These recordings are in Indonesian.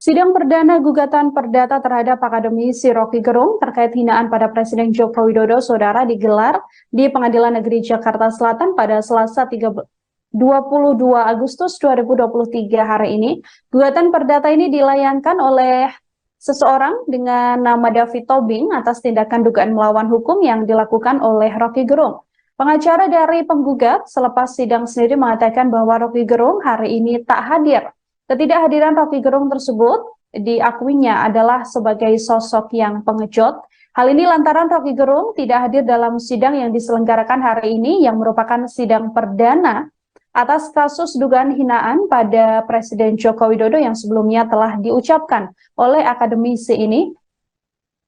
Sidang perdana gugatan perdata terhadap akademisi Rocky Gerung terkait hinaan pada Presiden Joko Widodo, saudara, digelar di Pengadilan Negeri Jakarta Selatan pada Selasa 22 Agustus 2023 hari ini. Gugatan perdata ini dilayangkan oleh seseorang dengan nama David Tobing atas tindakan dugaan melawan hukum yang dilakukan oleh Rocky Gerung. Pengacara dari penggugat selepas sidang sendiri mengatakan bahwa Rocky Gerung hari ini tak hadir. Ketidakhadiran Rocky Gerung tersebut diakuinya adalah sebagai sosok yang pengecut. Hal ini lantaran Rocky Gerung tidak hadir dalam sidang yang diselenggarakan hari ini yang merupakan sidang perdana atas kasus dugaan hinaan pada Presiden Joko Widodo yang sebelumnya telah diucapkan oleh akademisi ini.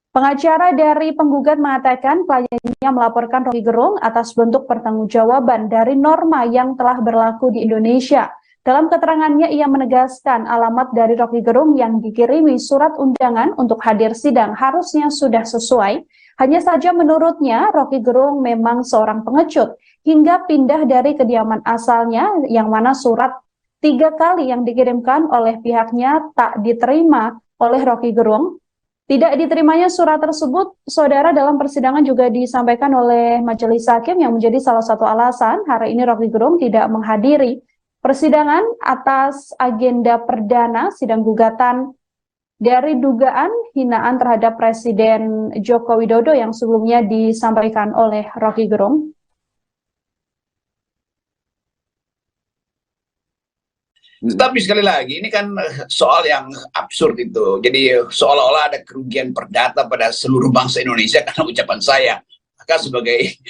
Pengacara dari penggugat mengatakan kliennya melaporkan Rocky Gerung atas bentuk pertanggungjawaban dari norma yang telah berlaku di Indonesia. Dalam keterangannya, ia menegaskan alamat dari Rocky Gerung yang dikirimi surat undangan untuk hadir sidang harusnya sudah sesuai. Hanya saja menurutnya, Rocky Gerung memang seorang pengecut hingga pindah dari kediaman asalnya yang mana surat 3 kali yang dikirimkan oleh pihaknya tak diterima oleh Rocky Gerung. Tidak diterimanya surat tersebut, saudara, dalam persidangan juga disampaikan oleh majelis hakim yang menjadi salah satu alasan hari ini Rocky Gerung tidak menghadiri persidangan atas agenda perdana sidang gugatan dari dugaan hinaan terhadap Presiden Joko Widodo yang sebelumnya disampaikan oleh Rocky Gerung. Tapi sekali lagi, ini kan soal yang absurd itu. Jadi seolah-olah ada kerugian perdata pada seluruh bangsa Indonesia karena ucapan saya. Maka sebagai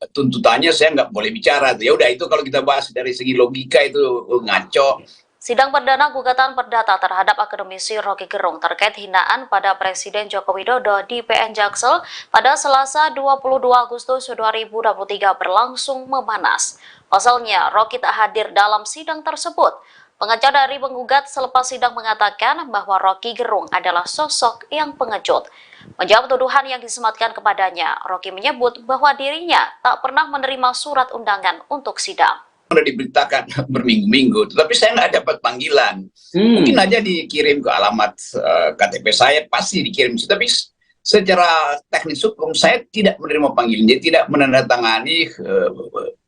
tuntutannya saya nggak boleh bicara. Ya udah, itu kalau kita bahas dari segi logika itu ngaco. Sidang perdana gugatan perdata terhadap akademisi Rocky Gerung terkait hinaan pada Presiden Joko Widodo di PN Jaksel pada Selasa 22 Agustus 2023 berlangsung memanas. Pasalnya, Rocky tak hadir dalam sidang tersebut. Pengacara dari penggugat selepas sidang mengatakan bahwa Rocky Gerung adalah sosok yang pengecut. Menjawab tuduhan yang disematkan kepadanya, Rocky menyebut bahwa dirinya tak pernah menerima surat undangan untuk sidang. Sudah diberitakan berminggu-minggu, tetapi saya nggak dapat panggilan. Mungkin aja dikirim ke alamat KTP saya, pasti dikirim. Tapi secara teknis hukum saya tidak menerima panggilan, jadi tidak menandatangani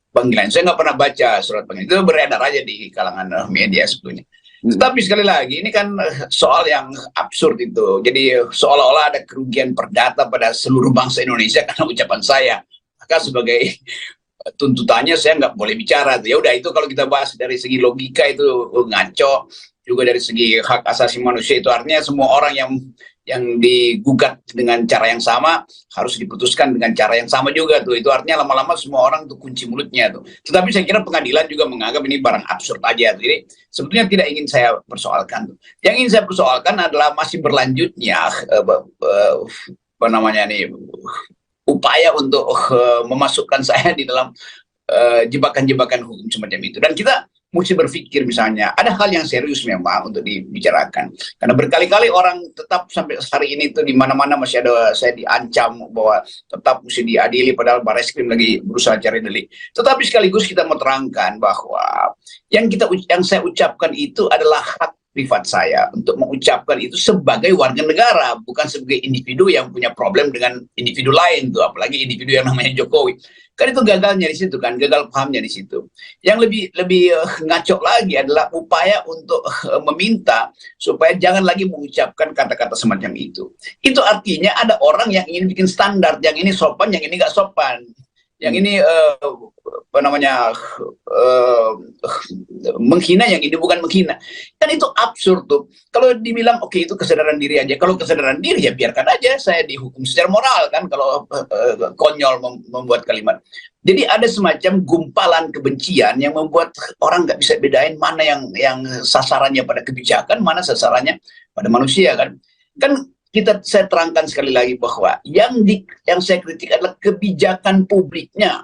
panggilan. Saya nggak pernah baca surat panggilan, itu beredar aja di kalangan media sebetulnya. Tapi sekali lagi, ini kan soal yang absurd itu. Jadi seolah-olah ada kerugian perdata pada seluruh bangsa Indonesia karena ucapan saya. Maka sebagai tuntutannya saya nggak boleh bicara. Ya udah, itu kalau kita bahas dari segi logika itu ngaco. Juga dari segi hak asasi manusia itu artinya semua orang yang digugat dengan cara yang sama harus diputuskan dengan cara yang sama juga tuh. Itu artinya lama-lama semua orang tuh kunci mulutnya tuh. Tetapi saya kira pengadilan juga menganggap ini barang absurd aja. Jadi sebetulnya tidak ingin saya persoalkan tuh. Yang ingin saya persoalkan adalah masih berlanjutnya upaya untuk memasukkan saya di dalam jebakan-jebakan hukum semacam itu. Dan kita mesti berpikir, misalnya ada hal yang serius memang untuk dibicarakan, karena berkali-kali orang tetap sampai hari ini tuh di mana-mana masih ada saya diancam bahwa tetap mesti diadili, padahal Barreskrim lagi berusaha cari delik. Tetapi sekaligus kita mau terangkan bahwa yang saya ucapkan itu adalah hak privat saya untuk mengucapkan itu sebagai warga negara, bukan sebagai individu yang punya problem dengan individu lain tuh, apalagi individu yang namanya Jokowi. Kan itu gagalnya di situ kan, gagal pahamnya di situ. Yang lebih ngaco lagi adalah upaya untuk meminta supaya jangan lagi mengucapkan kata-kata semacam itu. Itu artinya ada orang yang ingin bikin standar, yang ini sopan, yang ini nggak sopan. Yang ini menghina, yang ini bukan menghina. Kan itu absurd tuh. Kalau dibilang oke, itu kesadaran diri aja. Kalau kesadaran diri ya biarkan aja saya dihukum secara moral kan, kalau konyol membuat kalimat. Jadi ada semacam gumpalan kebencian yang membuat orang nggak bisa bedain mana yang sasarannya pada kebijakan, mana sasarannya pada manusia kan. Saya terangkan sekali lagi bahwa yang saya kritik adalah kebijakan publiknya.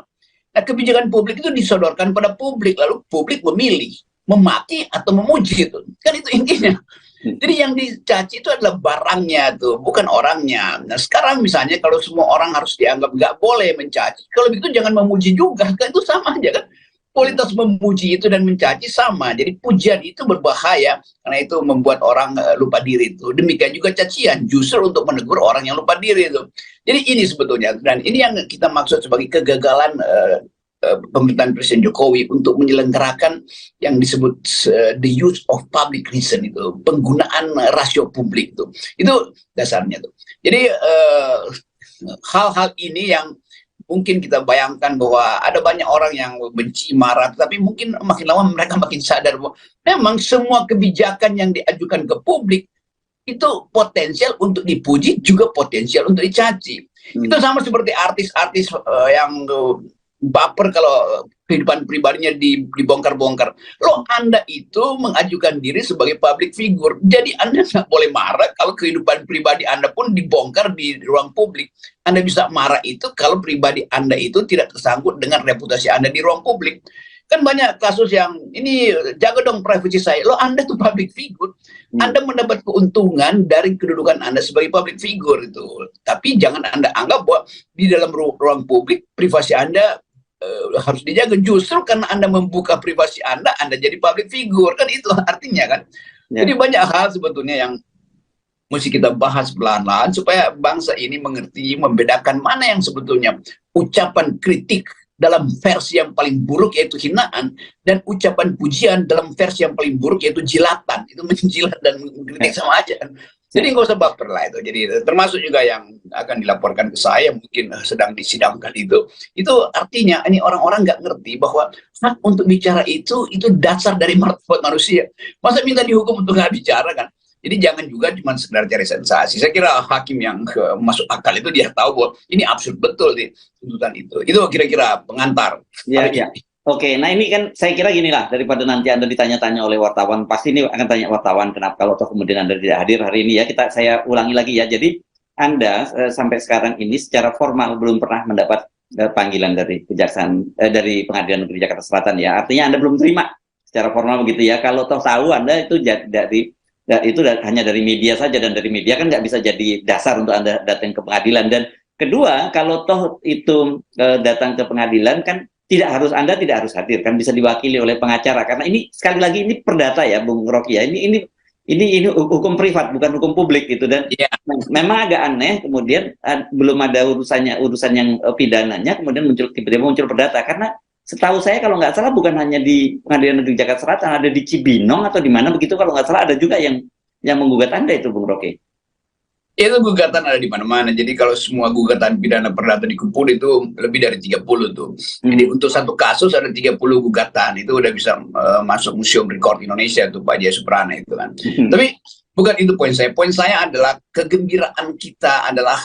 Nah, kebijakan publik itu disodorkan pada publik, lalu publik memilih memaki atau memuji itu. Kan itu intinya. Jadi yang dicaci itu adalah barangnya tuh, bukan orangnya. Nah, sekarang misalnya kalau semua orang harus dianggap nggak boleh mencaci, kalau begitu jangan memuji juga, kan itu sama aja kan. Kualitas memuji itu dan mencaci sama. Jadi pujian itu berbahaya karena itu membuat orang lupa diri itu. Demikian juga cacian justru untuk menegur orang yang lupa diri itu. Jadi ini sebetulnya, dan ini yang kita maksud sebagai kegagalan pemerintahan Presiden Jokowi untuk menyelenggarakan yang disebut the use of public reason, itu penggunaan rasio publik itu dasarnya tuh. Jadi hal-hal ini yang mungkin kita bayangkan bahwa ada banyak orang yang benci, marah, tapi mungkin makin lama mereka makin sadar bahwa memang semua kebijakan yang diajukan ke publik itu potensial untuk dipuji, juga potensial untuk dicaci. Itu sama seperti artis-artis yang baper kalau kehidupan pribadinya dibongkar-bongkar. Loh, Anda itu mengajukan diri sebagai public figure, jadi Anda nggak boleh marah kalau kehidupan pribadi Anda pun dibongkar di ruang publik. Anda bisa marah itu kalau pribadi Anda itu tidak tersangkut dengan reputasi Anda di ruang publik. Kan banyak kasus yang ini, jaga dong privasi saya. Loh, Anda tuh public figure, Anda mendapat keuntungan dari kedudukan Anda sebagai public figure itu. Tapi jangan Anda anggap bahwa di dalam ruang publik privasi Anda harus dijaga. Justru karena Anda membuka privasi Anda jadi public figure, kan itu artinya kan. Jadi banyak hal sebetulnya yang mesti kita bahas pelan-pelan supaya bangsa ini mengerti, membedakan mana yang sebetulnya ucapan kritik dalam versi yang paling buruk yaitu hinaan, dan ucapan pujian dalam versi yang paling buruk yaitu jilatan. Itu menjilat dan mengkritik sama aja. Jadi nggak usah baper lah itu. Jadi termasuk juga yang akan dilaporkan ke saya mungkin sedang disidangkan itu artinya ini orang-orang nggak ngerti bahwa hak untuk bicara itu dasar dari martabat manusia. Masa minta dihukum untuk nggak bicara kan? Jadi jangan juga cuma sekedar cari sensasi. Saya kira hakim yang masuk akal itu dia tahu bahwa ini absurd betul di tuntutan itu. Itu kira-kira pengantar. Ya. Oke, nah ini kan saya kira gini lah, daripada nanti Anda ditanya-tanya oleh wartawan, pasti ini akan tanya wartawan kenapa kalau toh kemudian Anda tidak hadir hari ini ya. Saya ulangi lagi ya. Jadi Anda sampai sekarang ini secara formal belum pernah mendapat panggilan dari kejaksaan dari Pengadilan Negeri Jakarta Selatan ya. Artinya Anda belum terima secara formal begitu ya. Kalau toh tahu Anda itu hanya dari media saja, dan dari media kan nggak bisa jadi dasar untuk Anda datang ke pengadilan. Dan kedua, kalau toh itu datang ke pengadilan kan Anda tidak harus hadir, kan bisa diwakili oleh pengacara, karena ini sekali lagi ini perdata ya Bung Rocky ya, ini hukum privat bukan hukum publik gitu. Dan memang agak aneh kemudian belum ada urusan yang pidananya kemudian tiba-tiba muncul perdata, karena setahu saya kalau nggak salah bukan hanya di Pengadilan Negeri Jakarta Selatan, ada di Cibinong atau di mana begitu kalau nggak salah, ada juga yang menggugat Anda itu Bung Rocky. Itu gugatan ada di mana-mana. Jadi kalau semua gugatan pidana perdata dikumpul itu lebih dari 30 tuh. Jadi untuk satu kasus ada 30 gugatan. Itu udah bisa masuk Museum Rekor Indonesia tuh Pak Jaya Suprana itu kan. Tapi bukan itu poin saya. Poin saya adalah kegembiraan kita adalah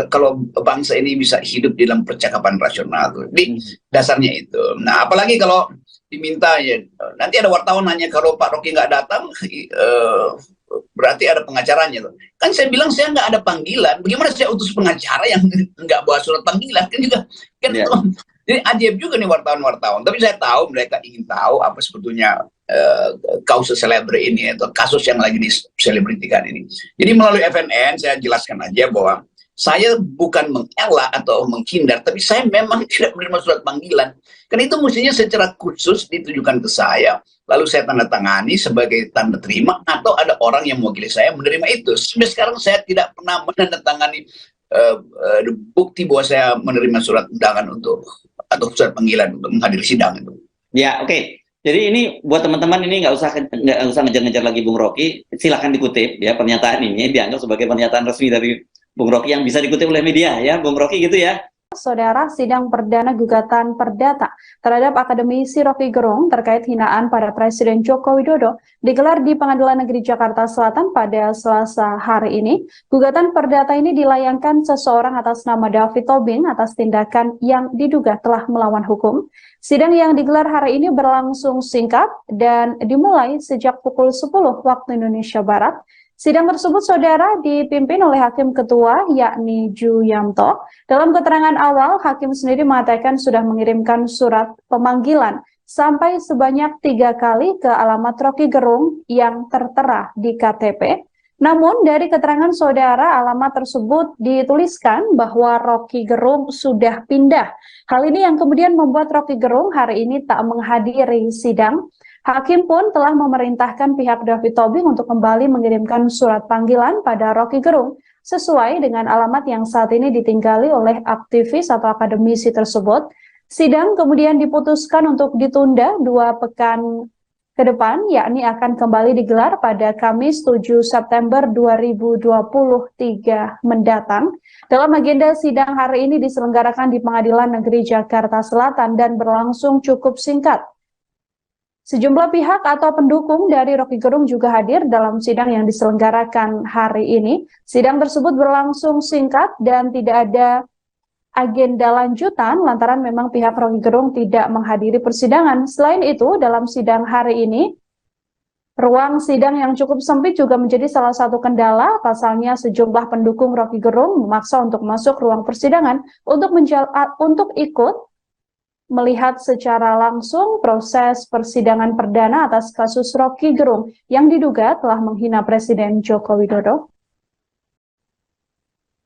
kalau bangsa ini bisa hidup di dalam percakapan rasional tuh. Di dasarnya itu. Nah, apalagi kalau diminta ya, nanti ada wartawan nanya kalau Pak Rocky nggak datang, berarti ada pengacaranya tuh. Kan saya bilang saya nggak ada panggilan. Bagaimana saya utus pengacara yang nggak bawa surat panggilan kan juga kan Jadi ajaib juga nih wartawan-wartawan. Tapi saya tahu mereka ingin tahu apa sebetulnya kausa celebre ini atau kasus yang lagi diselebritikan ini. Jadi melalui FNN saya jelaskan aja bahwa saya bukan mengelak atau menghindar, tapi saya memang tidak menerima surat panggilan. Karena itu mestinya secara khusus ditujukan ke saya, lalu saya tanda tangani sebagai tanda terima, atau ada orang yang mewakili saya menerima itu. Sampai sekarang saya tidak pernah menandatangani bukti bahwa saya menerima surat undangan atau surat panggilan untuk menghadiri sidang itu. Ya, oke. Jadi ini buat teman-teman ini nggak usah ngejar-ngejar lagi Bung Rocky. Silahkan dikutip ya, pernyataan ini dianggap sebagai pernyataan resmi dari Bung Rocky yang bisa dikutip oleh media ya, Bung Rocky gitu ya. Saudara, sidang perdana gugatan perdata terhadap akademisi Rocky Gerung terkait hinaan pada Presiden Joko Widodo digelar di Pengadilan Negeri Jakarta Selatan pada Selasa hari ini. Gugatan perdata ini dilayangkan seseorang atas nama David Tobing atas tindakan yang diduga telah melawan hukum. Sidang yang digelar hari ini berlangsung singkat dan dimulai sejak pukul 10 waktu Indonesia Barat. Sidang tersebut, saudara, dipimpin oleh Hakim Ketua, yakni Ju Yamto. Dalam keterangan awal, Hakim sendiri mengatakan sudah mengirimkan surat pemanggilan sampai sebanyak 3 kali ke alamat Rocky Gerung yang tertera di KTP. Namun dari keterangan saudara, alamat tersebut dituliskan bahwa Rocky Gerung sudah pindah. Hal ini yang kemudian membuat Rocky Gerung hari ini tak menghadiri sidang. Hakim pun telah memerintahkan pihak David Tobing untuk kembali mengirimkan surat panggilan pada Rocky Gerung sesuai dengan alamat yang saat ini ditinggali oleh aktivis atau akademisi tersebut. Sidang kemudian diputuskan untuk ditunda 2 pekan ke depan, yakni akan kembali digelar pada Kamis 7 September 2023 mendatang. Dalam agenda sidang hari ini diselenggarakan di Pengadilan Negeri Jakarta Selatan dan berlangsung cukup singkat. Sejumlah pihak atau pendukung dari Rocky Gerung juga hadir dalam sidang yang diselenggarakan hari ini. Sidang tersebut berlangsung singkat dan tidak ada agenda lanjutan lantaran memang pihak Rocky Gerung tidak menghadiri persidangan. Selain itu, dalam sidang hari ini, ruang sidang yang cukup sempit juga menjadi salah satu kendala. Pasalnya sejumlah pendukung Rocky Gerung memaksa untuk masuk ruang persidangan untuk ikut melihat secara langsung proses persidangan perdana atas kasus Rocky Gerung yang diduga telah menghina Presiden Joko Widodo.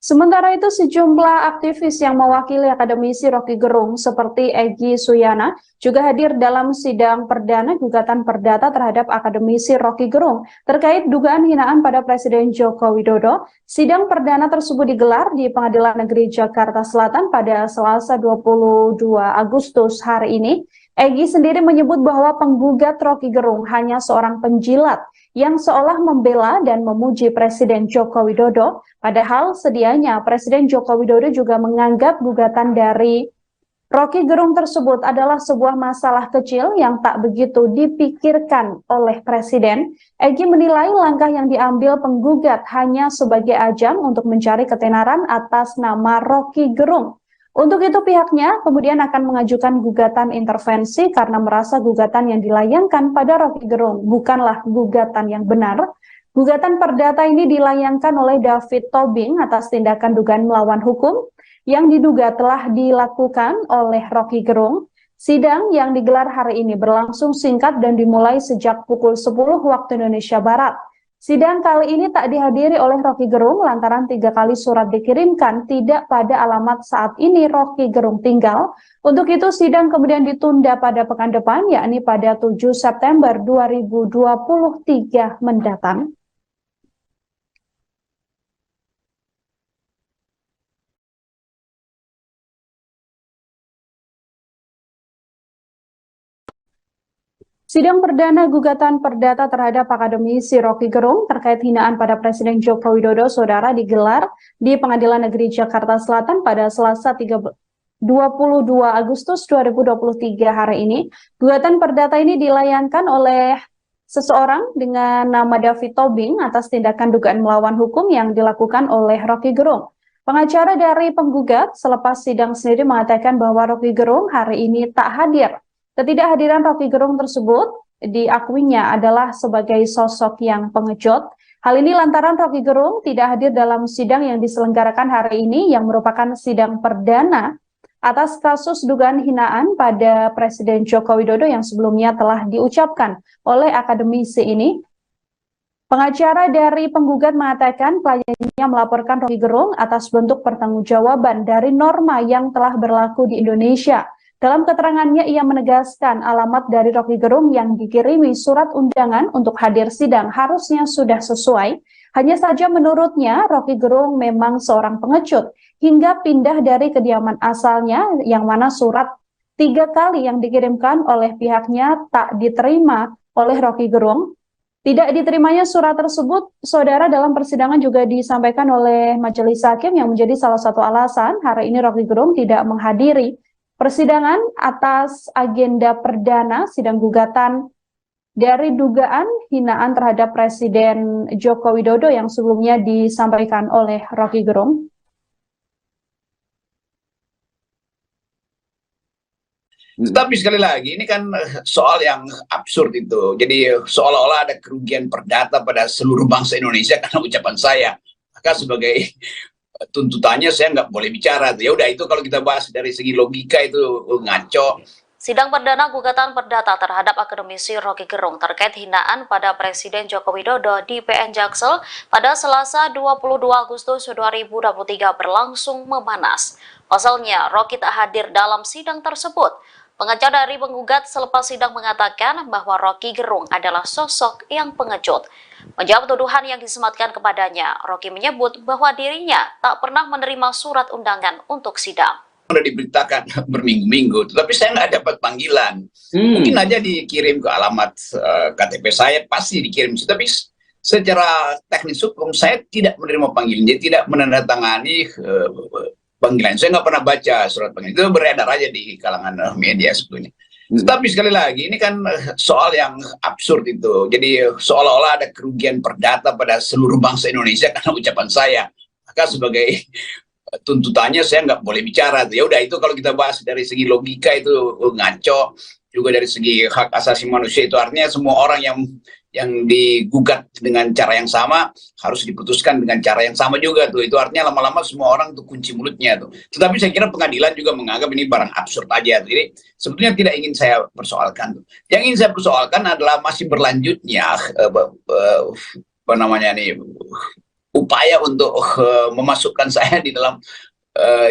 Sementara itu, sejumlah aktivis yang mewakili akademisi Rocky Gerung seperti Egy Suyana juga hadir dalam sidang perdana gugatan perdata terhadap akademisi Rocky Gerung terkait dugaan hinaan pada Presiden Joko Widodo. Sidang perdana tersebut digelar di Pengadilan Negeri Jakarta Selatan pada Selasa 22 Agustus hari ini. Egy sendiri menyebut bahwa penggugat Rocky Gerung hanya seorang penjilat yang seolah membela dan memuji Presiden Joko Widodo, padahal sedianya Presiden Joko Widodo juga menganggap gugatan dari Rocky Gerung tersebut adalah sebuah masalah kecil yang tak begitu dipikirkan oleh Presiden. Egy menilai langkah yang diambil penggugat hanya sebagai ajang untuk mencari ketenaran atas nama Rocky Gerung. Untuk itu pihaknya kemudian akan mengajukan gugatan intervensi karena merasa gugatan yang dilayangkan pada Rocky Gerung bukanlah gugatan yang benar. Gugatan perdata ini dilayangkan oleh David Tobing atas tindakan dugaan melawan hukum yang diduga telah dilakukan oleh Rocky Gerung. Sidang yang digelar hari ini berlangsung singkat dan dimulai sejak pukul 10 waktu Indonesia Barat. Sidang kali ini tak dihadiri oleh Rocky Gerung lantaran 3 kali surat dikirimkan tidak pada alamat saat ini Rocky Gerung tinggal. Untuk itu sidang kemudian ditunda pada pekan depan, yakni pada 7 September 2023 mendatang. Sidang perdana gugatan perdata terhadap akademisi Rocky Gerung terkait hinaan pada Presiden Joko Widodo saudara digelar di Pengadilan Negeri Jakarta Selatan pada Selasa 22 Agustus 2023 hari ini. Gugatan perdata ini dilayangkan oleh seseorang dengan nama David Tobing atas tindakan dugaan melawan hukum yang dilakukan oleh Rocky Gerung. Pengacara dari penggugat selepas sidang sendiri mengatakan bahwa Rocky Gerung hari ini tak hadir. Ketidakhadiran Rocky Gerung tersebut diakuinya adalah sebagai sosok yang pengecut. Hal ini lantaran Rocky Gerung tidak hadir dalam sidang yang diselenggarakan hari ini yang merupakan sidang perdana atas kasus dugaan hinaan pada Presiden Joko Widodo yang sebelumnya telah diucapkan oleh akademisi ini. Pengacara dari penggugat mengatakan kliennya melaporkan Rocky Gerung atas bentuk pertanggungjawaban dari norma yang telah berlaku di Indonesia. Dalam keterangannya, ia menegaskan alamat dari Rocky Gerung yang dikirimi surat undangan untuk hadir sidang harusnya sudah sesuai. Hanya saja menurutnya, Rocky Gerung memang seorang pengecut hingga pindah dari kediaman asalnya yang mana surat 3 kali yang dikirimkan oleh pihaknya tak diterima oleh Rocky Gerung. Tidak diterimanya surat tersebut, saudara, dalam persidangan juga disampaikan oleh majelis hakim yang menjadi salah satu alasan hari ini Rocky Gerung tidak menghadiri persidangan atas agenda perdana sidang gugatan dari dugaan hinaan terhadap Presiden Joko Widodo yang sebelumnya disampaikan oleh Rocky Gerung. Tapi sekali lagi, ini kan soal yang absurd itu. Jadi seolah-olah ada kerugian perdata pada seluruh bangsa Indonesia karena ucapan saya. Maka sebagai tuntutannya saya nggak boleh bicara. Ya udah, itu kalau kita bahas dari segi logika itu ngaco. Sidang perdana gugatan perdata terhadap akademisi Roky Gerung terkait hinaan pada Presiden Joko Widodo di PN Jaksel pada Selasa 22 Agustus 2023 berlangsung memanas. Pasalnya, Roky tak hadir dalam sidang tersebut. Pengacara dari penggugat selepas sidang mengatakan bahwa Roky Gerung adalah sosok yang pengecut. Menjawab tuduhan yang disematkan kepadanya, Roky menyebut bahwa dirinya tak pernah menerima surat undangan untuk sidang. Sudah diberitakan berminggu-minggu, tetapi saya nggak dapat panggilan. Mungkin aja dikirim ke alamat KTP saya, pasti dikirim. Tapi secara teknis hukum saya tidak menerima panggilan, jadi tidak menandatangani panggilan. Saya nggak pernah baca surat panggilan, itu beredar aja di kalangan media sebetulnya. Tetapi sekali lagi ini kan soal yang absurd itu. Jadi seolah-olah ada kerugian perdata pada seluruh bangsa Indonesia karena ucapan saya. Maka sebagai tuntutannya saya nggak boleh bicara. Ya udah, itu kalau kita bahas dari segi logika itu ngaco, juga dari segi hak asasi manusia itu artinya semua orang yang digugat dengan cara yang sama harus diputuskan dengan cara yang sama juga tuh. Itu artinya lama-lama semua orang tuh kunci mulutnya tuh. Tetapi saya kira pengadilan juga menganggap ini barang absurd aja. Jadi sebetulnya tidak ingin saya persoalkan tuh. Yang ingin saya persoalkan adalah masih berlanjutnya upaya untuk memasukkan saya di dalam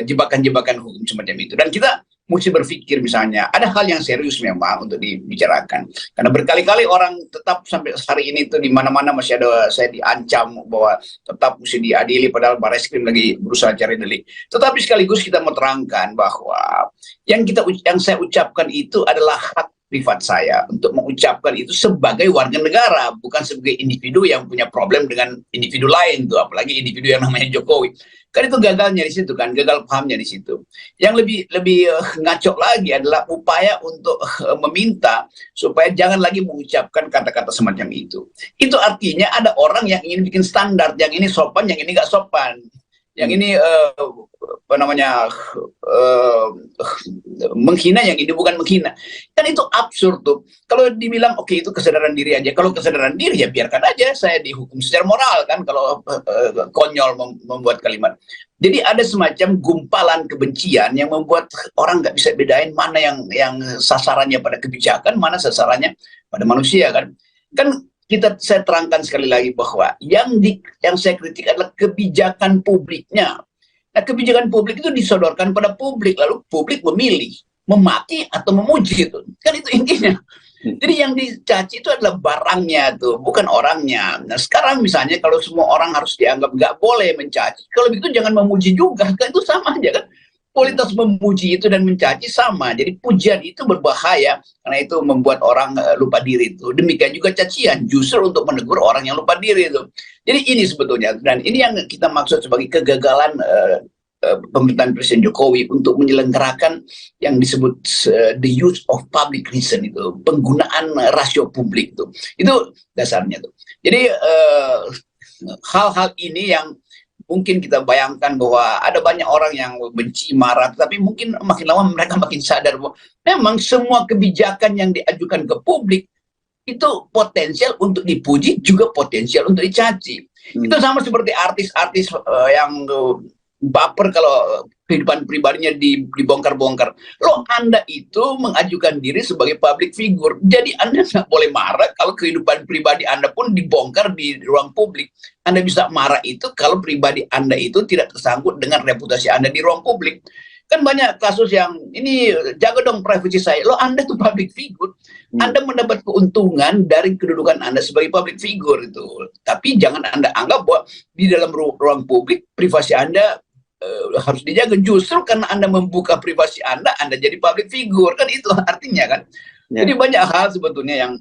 jebakan-jebakan hukum semacam itu. Dan kita mesti berpikir misalnya, ada hal yang serius memang untuk dibicarakan. Karena berkali-kali orang tetap sampai hari ini tuh di mana-mana masih ada saya diancam bahwa tetap mesti diadili, padahal Barreskrim lagi berusaha cari delik. Tetapi sekaligus kita mau terangkan bahwa yang saya ucapkan itu adalah hak privat saya untuk mengucapkan itu sebagai warga negara, bukan sebagai individu yang punya problem dengan individu lain tuh, apalagi individu yang namanya Jokowi. Kan itu gagalnya di situ kan, gagal pahamnya di situ. Yang lebih ngaco lagi adalah upaya untuk meminta supaya jangan lagi mengucapkan kata-kata semacam itu. Itu artinya ada orang yang ingin bikin standar, yang ini sopan, yang ini nggak sopan. Yang ini menghina, yang ini bukan menghina. Kan itu absurd tuh. Kalau dibilang oke, itu kesadaran diri aja. Kalau kesadaran diri ya biarkan aja saya dihukum secara moral kan, kalau konyol membuat kalimat. Jadi ada semacam gumpalan kebencian yang membuat orang nggak bisa bedain mana yang sasarannya pada kebijakan, mana sasarannya pada manusia kan. Saya terangkan sekali lagi bahwa yang saya kritik adalah kebijakan publiknya. Nah, kebijakan publik itu disodorkan pada publik, lalu publik memilih memaki atau memuji itu. Kan itu intinya. Jadi yang dicaci itu adalah barangnya tuh, bukan orangnya. Nah, sekarang misalnya kalau semua orang harus dianggap nggak boleh mencaci, kalau begitu jangan memuji juga, kan itu sama aja kan. Kualitas memuji itu dan mencaci sama. Jadi pujian itu berbahaya karena itu membuat orang lupa diri itu. Demikian juga cacian justru untuk menegur orang yang lupa diri itu. Jadi ini sebetulnya, dan ini yang kita maksud sebagai kegagalan pemerintahan Presiden Jokowi untuk menyelenggarakan yang disebut the use of public reason itu, penggunaan rasio publik itu. Itu dasarnya tuh. Jadi hal-hal ini yang mungkin kita bayangkan bahwa ada banyak orang yang benci, marah, tapi mungkin makin lama mereka makin sadar bahwa memang semua kebijakan yang diajukan ke publik itu potensial untuk dipuji, juga potensial untuk dicaci. Itu sama seperti artis-artis yang baper kalau kehidupan pribadinya dibongkar-bongkar. Loh, Anda itu mengajukan diri sebagai public figure. Jadi Anda nggak boleh marah kalau kehidupan pribadi Anda pun dibongkar di ruang publik. Anda bisa marah itu kalau pribadi Anda itu tidak tersangkut dengan reputasi Anda di ruang publik. Kan banyak kasus yang ini, jaga dong privasi saya. Loh, Anda tuh public figure. Anda mendapat keuntungan dari kedudukan Anda sebagai public figure itu. Tapi jangan Anda anggap bahwa di dalam ruang publik privasi Anda harus dijaga. Justru karena Anda membuka privasi Anda jadi public figure. Kan itu artinya kan. Jadi banyak hal sebetulnya yang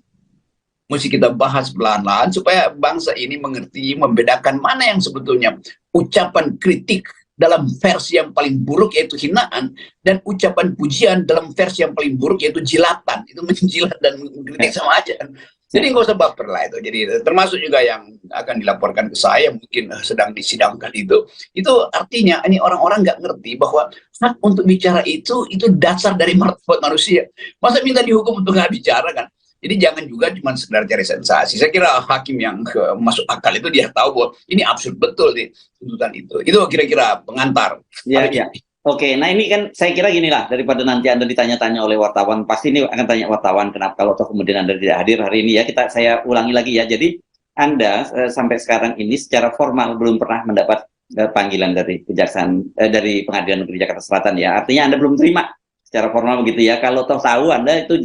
mesti kita bahas perlahan-lahan supaya bangsa ini mengerti, membedakan mana yang sebetulnya ucapan kritik dalam versi yang paling buruk yaitu hinaan, dan ucapan pujian dalam versi yang paling buruk yaitu jilatan. Itu menjilat dan mengkritik sama aja kan. Jadi nggak usah baper lah itu. Jadi termasuk juga yang akan dilaporkan ke saya mungkin sedang disidangkan itu artinya ini orang-orang nggak ngerti bahwa hak untuk bicara itu dasar dari martabat manusia. Masa minta dihukum untuk nggak bicara kan? Jadi jangan juga cuma sekedar cari sensasi. Saya kira hakim yang masuk akal itu dia tahu bahwa ini absurd betul di tuntutan itu. Itu kira-kira pengantar. Ya, ya. Oke, nah ini kan saya kira gini lah, daripada nanti Anda ditanya-tanya oleh wartawan, pasti ini akan tanya wartawan kenapa kalau toh kemudian Anda tidak hadir hari ini ya, saya ulangi lagi ya. Jadi Anda sampai sekarang ini secara formal belum pernah mendapat panggilan dari kejaksaan dari Pengadilan Negeri Jakarta Selatan ya. Artinya Anda belum terima secara formal begitu ya. Kalau toh tahu Anda itu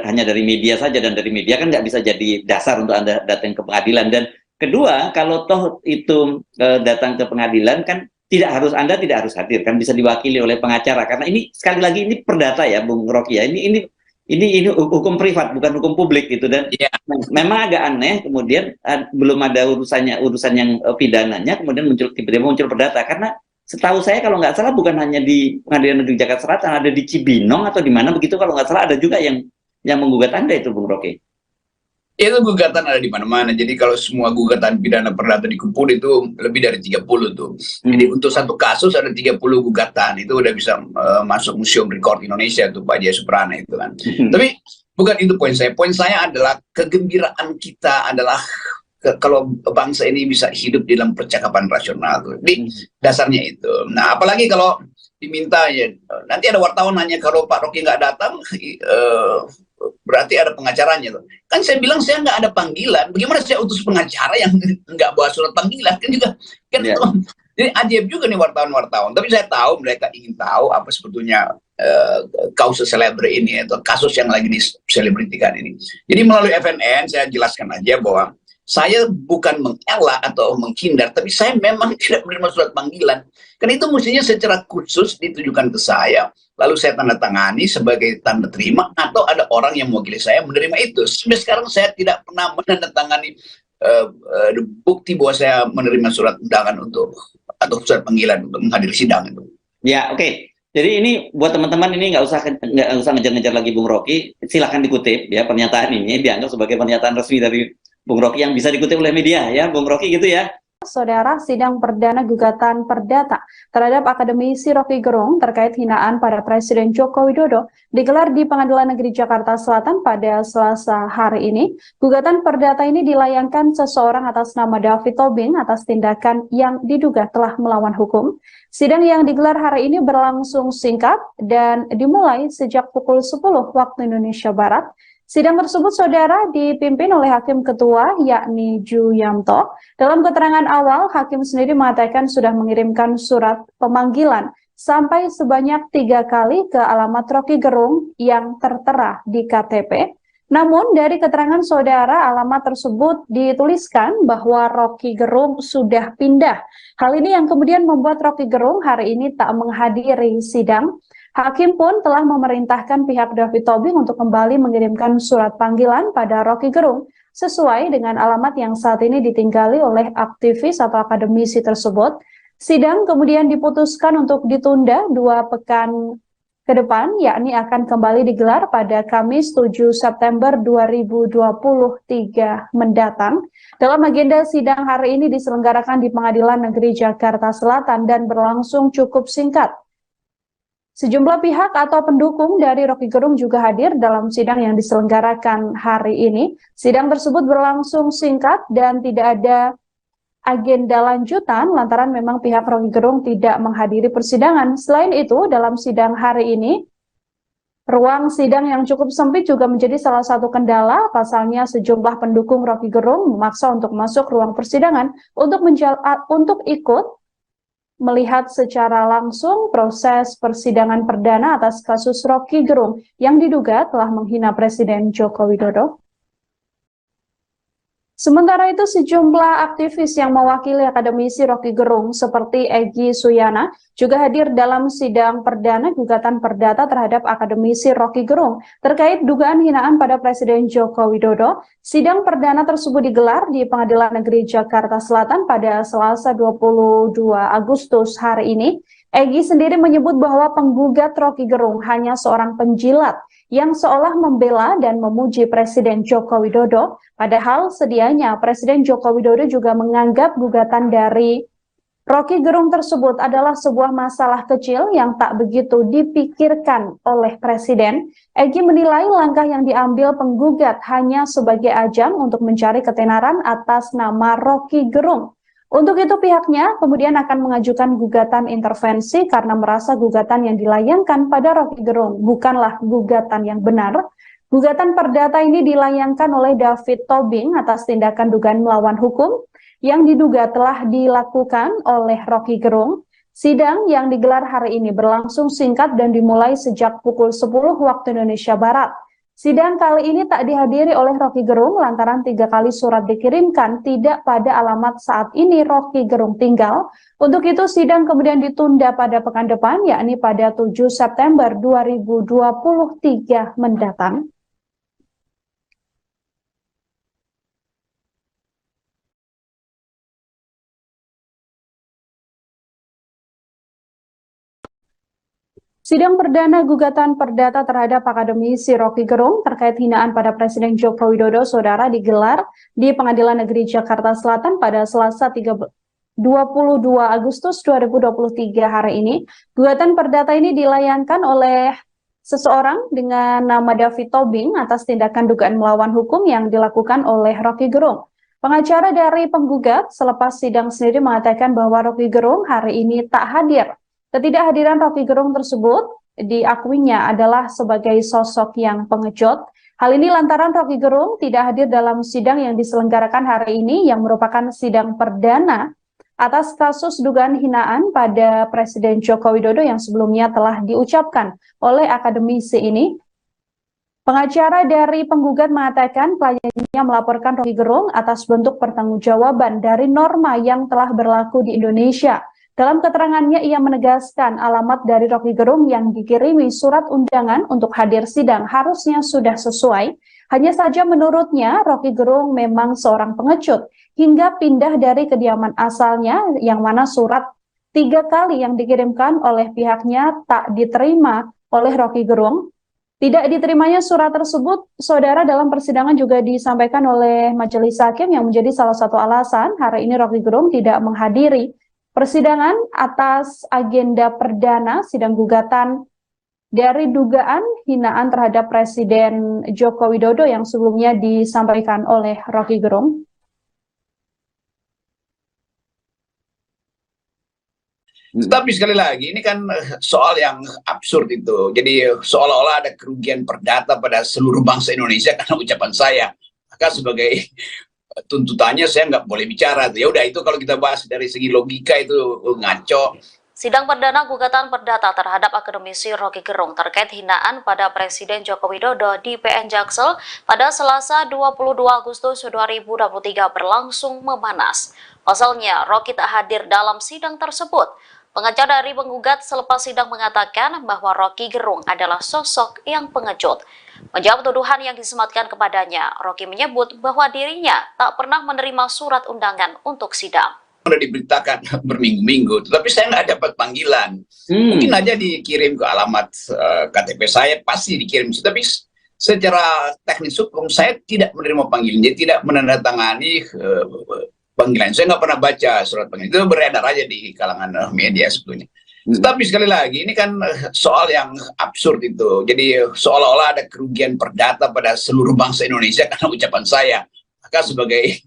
hanya dari media saja, dan dari media kan nggak bisa jadi dasar untuk Anda datang ke pengadilan. Dan kedua, kalau toh itu datang ke pengadilan kan Anda tidak harus hadir, kan bisa diwakili oleh pengacara, karena ini sekali lagi ini perdata ya Bung Rocky ya, ini hukum privat bukan hukum publik gitu. Dan memang agak aneh kemudian belum ada urusan yang pidananya kemudian tiba-tiba muncul perdata, karena setahu saya kalau nggak salah bukan hanya di Pengadilan Negeri Jakarta Selatan, ada di Cibinong atau di mana begitu kalau nggak salah, ada juga yang menggugat Anda itu Bung Rocky. Itu gugatan ada di mana-mana. Jadi kalau semua gugatan pidana perdata dikumpul itu lebih dari 30 tuh. Jadi untuk satu kasus ada 30 gugatan. Itu udah bisa masuk Museum Rekor Indonesia tuh Pak Jaya Suprana itu kan. Tapi bukan itu poin saya. Poin saya adalah kegembiraan kita adalah kalau bangsa ini bisa hidup dalam percakapan rasional tuh. Di dasarnya itu. Nah, apalagi kalau diminta ya, nanti ada wartawan nanya kalau Pak Rocky nggak datang, berarti ada pengacaranya tuh. Kan saya bilang saya nggak ada panggilan. Bagaimana saya utus pengacara yang nggak bawa surat panggilan? Kan juga kan jadi ajaib juga nih wartawan-wartawan. Tapi saya tahu mereka ingin tahu apa sebetulnya kausus celebre ini atau kasus yang lagi diselebritikan ini. Jadi melalui FNN saya jelaskan aja bahwa saya bukan mengelak atau menghindar, tapi saya memang tidak menerima surat panggilan. Karena itu mestinya secara khusus ditujukan ke saya, lalu saya tanda tangani sebagai tanda terima, atau ada orang yang mewakili saya menerima itu. Sampai sekarang saya tidak pernah menandatangani bukti bahwa saya menerima surat undangan atau surat panggilan untuk menghadiri sidang itu. Ya, oke. Jadi ini buat teman-teman ini nggak usah ngejar-ngejar lagi Bung Rocky. Silahkan dikutip ya, pernyataan ini dianggap sebagai pernyataan resmi dari Bung Rocky yang bisa dikutip oleh media ya, Bung Rocky gitu ya. Saudara, sidang perdana gugatan perdata terhadap akademisi Rocky Gerung terkait hinaan pada Presiden Joko Widodo digelar di Pengadilan Negeri Jakarta Selatan pada Selasa hari ini. Gugatan perdata ini dilayangkan seseorang atas nama David Tobing atas tindakan yang diduga telah melawan hukum. Sidang yang digelar hari ini berlangsung singkat dan dimulai sejak pukul 10 waktu Indonesia Barat. Sidang tersebut, saudara, dipimpin oleh Hakim Ketua, yakni Ju Yamto. Dalam keterangan awal, Hakim sendiri mengatakan sudah mengirimkan surat pemanggilan sampai sebanyak 3 kali ke alamat Rocky Gerung yang tertera di KTP. Namun, dari keterangan saudara, alamat tersebut dituliskan bahwa Rocky Gerung sudah pindah. Hal ini yang kemudian membuat Rocky Gerung hari ini tak menghadiri sidang. Hakim pun telah memerintahkan pihak David Tobing untuk kembali mengirimkan surat panggilan pada Rocky Gerung sesuai dengan alamat yang saat ini ditinggali oleh aktivis atau akademisi tersebut. Sidang kemudian diputuskan untuk ditunda 2 pekan ke depan, yakni akan kembali digelar pada Kamis 7 September 2023 mendatang. Dalam agenda sidang hari ini diselenggarakan di Pengadilan Negeri Jakarta Selatan dan berlangsung cukup singkat. Sejumlah pihak atau pendukung dari Rocky Gerung juga hadir dalam sidang yang diselenggarakan hari ini. Sidang tersebut berlangsung singkat dan tidak ada agenda lanjutan lantaran memang pihak Rocky Gerung tidak menghadiri persidangan. Selain itu, dalam sidang hari ini, ruang sidang yang cukup sempit juga menjadi salah satu kendala. Pasalnya sejumlah pendukung Rocky Gerung memaksa untuk masuk ruang persidangan untuk ikut melihat secara langsung proses persidangan perdana atas kasus Rocky Gerung yang diduga telah menghina Presiden Joko Widodo. Sementara itu, sejumlah aktivis yang mewakili akademisi Rocky Gerung seperti Egy Suyana juga hadir dalam sidang perdana gugatan perdata terhadap akademisi Rocky Gerung terkait dugaan hinaan pada Presiden Joko Widodo. Sidang perdana tersebut digelar di Pengadilan Negeri Jakarta Selatan pada Selasa 22 Agustus hari ini. Egy sendiri menyebut bahwa penggugat Rocky Gerung hanya seorang penjilat yang seolah membela dan memuji Presiden Joko Widodo, padahal sedianya Presiden Joko Widodo juga menganggap gugatan dari Rocky Gerung tersebut adalah sebuah masalah kecil yang tak begitu dipikirkan oleh Presiden. Egy menilai langkah yang diambil penggugat hanya sebagai ajang untuk mencari ketenaran atas nama Rocky Gerung. Untuk itu pihaknya kemudian akan mengajukan gugatan intervensi karena merasa gugatan yang dilayangkan pada Rocky Gerung bukanlah gugatan yang benar. Gugatan perdata ini dilayangkan oleh David Tobing atas tindakan dugaan melawan hukum yang diduga telah dilakukan oleh Rocky Gerung. Sidang yang digelar hari ini berlangsung singkat dan dimulai sejak pukul 10 waktu Indonesia Barat. Sidang kali ini tak dihadiri oleh Rocky Gerung lantaran 3 kali surat dikirimkan tidak pada alamat saat ini Rocky Gerung tinggal. Untuk itu sidang kemudian ditunda pada pekan depan yakni pada 7 September 2023 mendatang. Sidang perdana gugatan perdata terhadap akademisi Rocky Gerung terkait hinaan pada Presiden Joko Widodo Saudara digelar di Pengadilan Negeri Jakarta Selatan pada Selasa 22 Agustus 2023 hari ini. Gugatan perdata ini dilayangkan oleh seseorang dengan nama David Tobing atas tindakan dugaan melawan hukum yang dilakukan oleh Rocky Gerung. Pengacara dari penggugat selepas sidang sendiri mengatakan bahwa Rocky Gerung hari ini tak hadir. Ketidakhadiran Rocky Gerung tersebut diakuinya adalah sebagai sosok yang pengecut. Hal ini lantaran Rocky Gerung tidak hadir dalam sidang yang diselenggarakan hari ini yang merupakan sidang perdana atas kasus dugaan hinaan pada Presiden Joko Widodo yang sebelumnya telah diucapkan oleh akademisi ini. Pengacara dari penggugat mengatakan kliennya melaporkan Rocky Gerung atas bentuk pertanggungjawaban dari norma yang telah berlaku di Indonesia. Dalam keterangannya, ia menegaskan alamat dari Rocky Gerung yang dikirimi surat undangan untuk hadir sidang harusnya sudah sesuai. Hanya saja menurutnya, Rocky Gerung memang seorang pengecut hingga pindah dari kediaman asalnya yang mana surat 3 kali yang dikirimkan oleh pihaknya tak diterima oleh Rocky Gerung. Tidak diterimanya surat tersebut, saudara, dalam persidangan juga disampaikan oleh majelis hakim yang menjadi salah satu alasan hari ini Rocky Gerung tidak menghadiri persidangan atas agenda perdana sidang gugatan dari dugaan hinaan terhadap Presiden Joko Widodo yang sebelumnya disampaikan oleh Rocky Gerung. Tapi sekali lagi, ini kan soal yang absurd itu. Jadi seolah-olah ada kerugian perdata pada seluruh bangsa Indonesia karena ucapan saya. Maka sebagai tuntutannya saya nggak boleh bicara. Ya udah, itu kalau kita bahas dari segi logika itu ngaco. Sidang perdana gugatan perdata terhadap akademisi Rocky Gerung terkait hinaan pada Presiden Joko Widodo di PN Jaksel pada Selasa 22 Agustus 2023 berlangsung memanas. Pasalnya, Rocky tak hadir dalam sidang tersebut. Pengacara dari penggugat selepas sidang mengatakan bahwa Rocky Gerung adalah sosok yang pengecut. Menjawab tuduhan yang disematkan kepadanya, Rocky menyebut bahwa dirinya tak pernah menerima surat undangan untuk sidang. Sudah diberitakan berminggu-minggu, tetapi saya nggak dapat panggilan. Mungkin aja dikirim ke alamat KTP saya, pasti dikirim. Tapi secara teknis hukum saya tidak menerima panggilan, jadi tidak menandatangani panggilan. Saya nggak pernah baca surat panggilan, itu beredar aja di kalangan media sebetulnya. Tapi sekali lagi, ini kan soal yang absurd itu. Jadi seolah-olah ada kerugian perdata pada seluruh bangsa Indonesia karena ucapan saya. Maka sebagai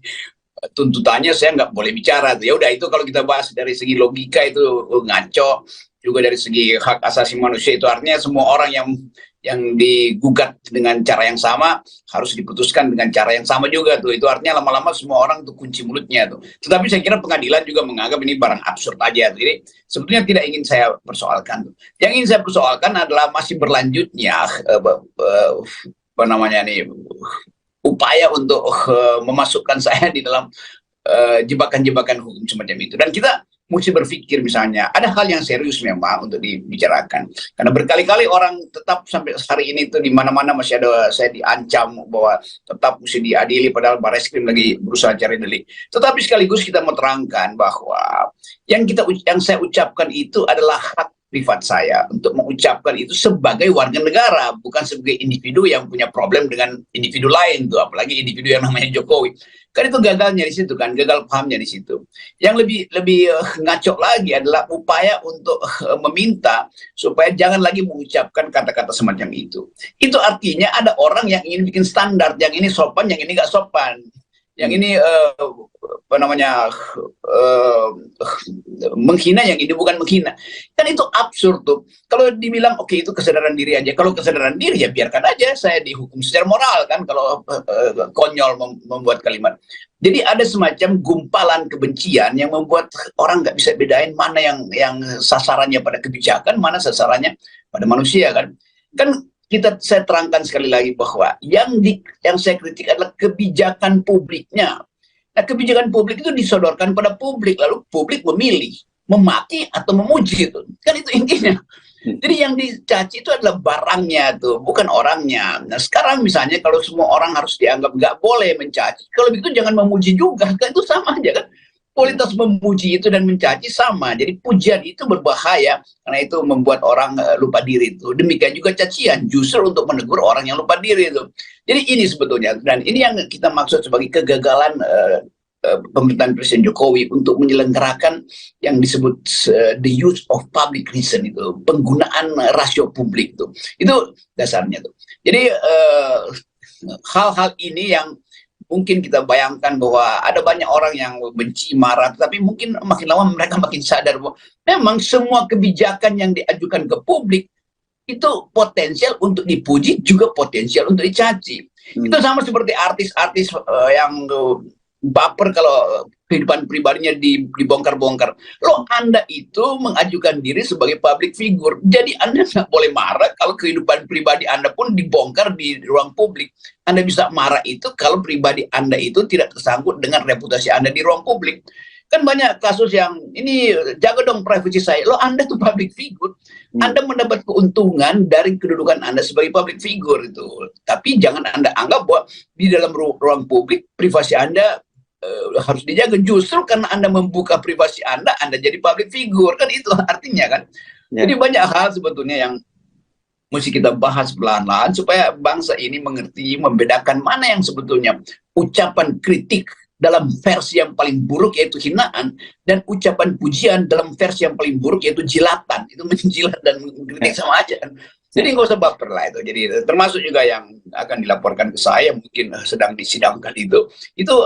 tuntutannya saya nggak boleh bicara. Ya udah, itu kalau kita bahas dari segi logika itu ngaco. Juga dari segi hak asasi manusia itu artinya semua orang yang digugat dengan cara yang sama harus diputuskan dengan cara yang sama juga tuh. Itu artinya lama-lama semua orang tuh kunci mulutnya tuh. Tetapi saya kira pengadilan juga menganggap ini barang absurd aja tuh. Jadi sebetulnya tidak ingin saya persoalkan tuh. Yang ingin saya persoalkan adalah masih berlanjutnya upaya untuk memasukkan saya di dalam jebakan-jebakan hukum semacam itu. Dan kita mesti berpikir, misalnya ada hal yang serius memang untuk dibicarakan, karena berkali-kali orang tetap sampai hari ini tuh di mana-mana masih ada saya diancam bahwa tetap mesti diadili, padahal Barreskrim lagi berusaha cari delik. Tetapi sekaligus kita mau terangkan bahwa yang saya ucapkan itu adalah hak privat saya untuk mengucapkan itu sebagai warga negara, bukan sebagai individu yang punya problem dengan individu lain tuh, apalagi individu yang namanya Jokowi. Kan itu gagalnya di situ kan, gagal pahamnya di situ. Yang lebih ngaco lagi adalah upaya untuk meminta supaya jangan lagi mengucapkan kata-kata semacam itu. Itu artinya ada orang yang ingin bikin standar, yang ini sopan, yang ini nggak sopan. Yang ini apa namanya menghina, yang ini bukan menghina. Kan itu absurd tuh. Kalau dibilang oke, itu kesadaran diri aja. Kalau kesadaran diri ya biarkan aja saya dihukum secara moral kan kalau konyol membuat kalimat. Jadi ada semacam gumpalan kebencian yang membuat orang nggak bisa bedain mana yang sasarannya pada kebijakan, mana sasarannya pada manusia kan. Kan saya terangkan sekali lagi bahwa yang saya kritik adalah kebijakan publiknya. Nah, kebijakan publik itu disodorkan pada publik, lalu publik memilih memaki atau memuji itu. Kan itu intinya. Jadi yang dicaci itu adalah barangnya tuh, bukan orangnya. Nah, sekarang misalnya kalau semua orang harus dianggap nggak boleh mencaci, kalau begitu jangan memuji juga, kan itu sama aja kan. Kualitas memuji itu dan mencaci sama. Jadi pujian itu berbahaya karena itu membuat orang lupa diri itu. Demikian juga cacian justru untuk menegur orang yang lupa diri itu. Jadi ini sebetulnya, dan ini yang kita maksud sebagai kegagalan pemerintahan Presiden Jokowi untuk menyelenggarakan yang disebut the use of public reason itu, penggunaan rasio publik itu dasarnya tuh. Jadi hal-hal ini yang mungkin kita bayangkan bahwa ada banyak orang yang benci, marah, tapi mungkin makin lama mereka makin sadar bahwa memang semua kebijakan yang diajukan ke publik itu potensial untuk dipuji, juga potensial untuk dicaci. Itu sama seperti artis-artis yang baper kalau kehidupan pribadinya dibongkar-bongkar. Loh, Anda itu mengajukan diri sebagai public figure. Jadi Anda nggak boleh marah kalau kehidupan pribadi Anda pun dibongkar di ruang publik. Anda bisa marah itu kalau pribadi Anda itu tidak tersangkut dengan reputasi Anda di ruang publik. Kan banyak kasus yang ini, jaga dong privasi saya. Loh, Anda tuh public figure. Anda mendapat keuntungan dari kedudukan Anda sebagai public figure itu. Tapi jangan Anda anggap bahwa di dalam ruang publik privasi Anda harus dijaga. Justru karena Anda membuka privasi Anda jadi public figure. Kan itu artinya kan. Jadi banyak hal sebetulnya yang mesti kita bahas pelan-pelan supaya bangsa ini mengerti, membedakan mana yang sebetulnya ucapan kritik dalam versi yang paling buruk yaitu hinaan, dan ucapan pujian dalam versi yang paling buruk yaitu jilatan. Itu menjilat dan mengkritik sama aja kan. Jadi nggak usah baper lah itu. Jadi termasuk juga yang akan dilaporkan ke saya mungkin sedang disidangkan itu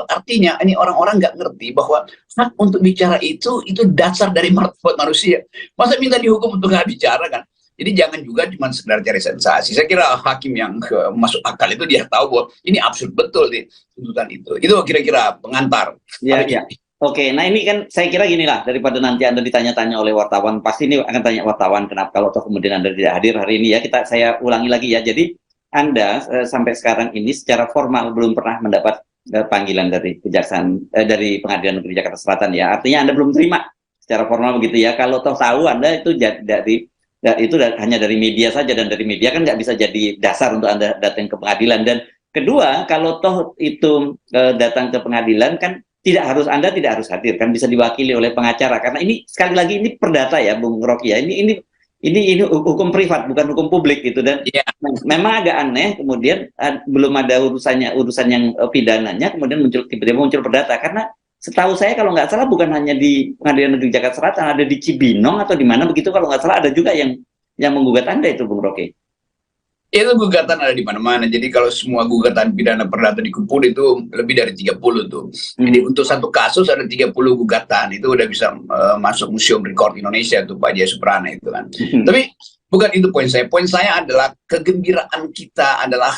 artinya ini orang-orang nggak ngerti bahwa hak untuk bicara itu dasar dari martabat manusia. Masa minta dihukum untuk nggak bicara kan? Jadi jangan juga cuma sekedar cari sensasi. Saya kira hakim yang masuk akal itu dia tahu bahwa ini absurd betul di tuntutan itu. Itu kira-kira pengantar. Ya, ya. Oke, nah ini kan saya kira gini lah, daripada nanti Anda ditanya-tanya oleh wartawan, pasti ini akan tanya wartawan kenapa kalau toh kemudian Anda tidak hadir hari ini ya, saya ulangi lagi ya. Jadi Anda sampai sekarang ini secara formal belum pernah mendapat panggilan dari kejaksaan dari Pengadilan Negeri Jakarta Selatan ya. Artinya Anda belum terima secara formal begitu ya. Kalau toh tahu Anda itu hanya dari media saja, dan dari media kan nggak bisa jadi dasar untuk Anda datang ke pengadilan. Dan kedua, kalau toh itu datang ke pengadilan kan Anda tidak harus hadir, kan bisa diwakili oleh pengacara, karena ini sekali lagi ini perdata ya Bung Rocky ya, ini hukum privat bukan hukum publik gitu. Dan memang agak aneh kemudian belum ada urusan yang pidananya kemudian tiba-tiba muncul perdata, karena setahu saya kalau nggak salah bukan hanya di Pengadilan Negeri Jakarta Selatan, ada di Cibinong atau di mana begitu kalau nggak salah, ada juga yang menggugat Anda itu Bung Rocky. Itu gugatan ada di mana-mana. Jadi kalau semua gugatan pidana perdata dikumpul itu lebih dari 30 tuh. Jadi untuk satu kasus ada 30 gugatan. Itu udah bisa masuk Museum Rekor Indonesia tuh Pak Jaya Suprana itu kan. Tapi bukan itu poin saya. Poin saya adalah kegembiraan kita adalah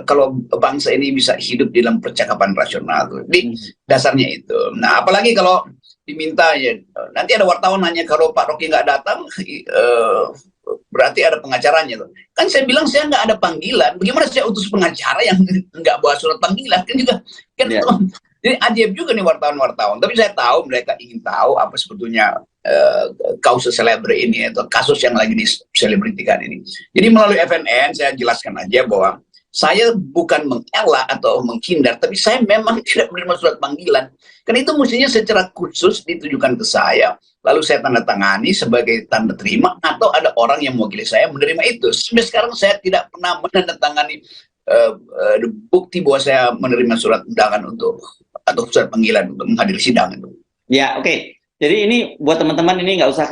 kalau bangsa ini bisa hidup dalam percakapan rasional tuh. Jadi dasarnya itu. Nah, apalagi kalau diminta ya, nanti ada wartawan nanya kalau Pak Rocky nggak datang, berarti ada pengacaranya tuh. Kan saya bilang saya nggak ada panggilan. Bagaimana saya utus pengacara yang nggak bawa surat panggilan? Kan juga kan jadi ajaib juga nih wartawan-wartawan. Tapi saya tahu mereka ingin tahu apa sebetulnya kausus celebre ini atau kasus yang lagi diselebritikan ini. Jadi melalui FNN saya jelaskan aja bahwa saya bukan mengelak atau menghindar, tapi saya memang tidak menerima surat panggilan. Karena itu mestinya secara khusus ditujukan ke saya, lalu saya tanda tangani sebagai tanda terima, atau ada orang yang mewakili saya menerima itu. Sampai sekarang saya tidak pernah menandatangani bukti bahwa saya menerima surat undangan atau surat panggilan untuk menghadiri sidang itu. Ya, oke. Jadi ini buat teman-teman ini nggak usah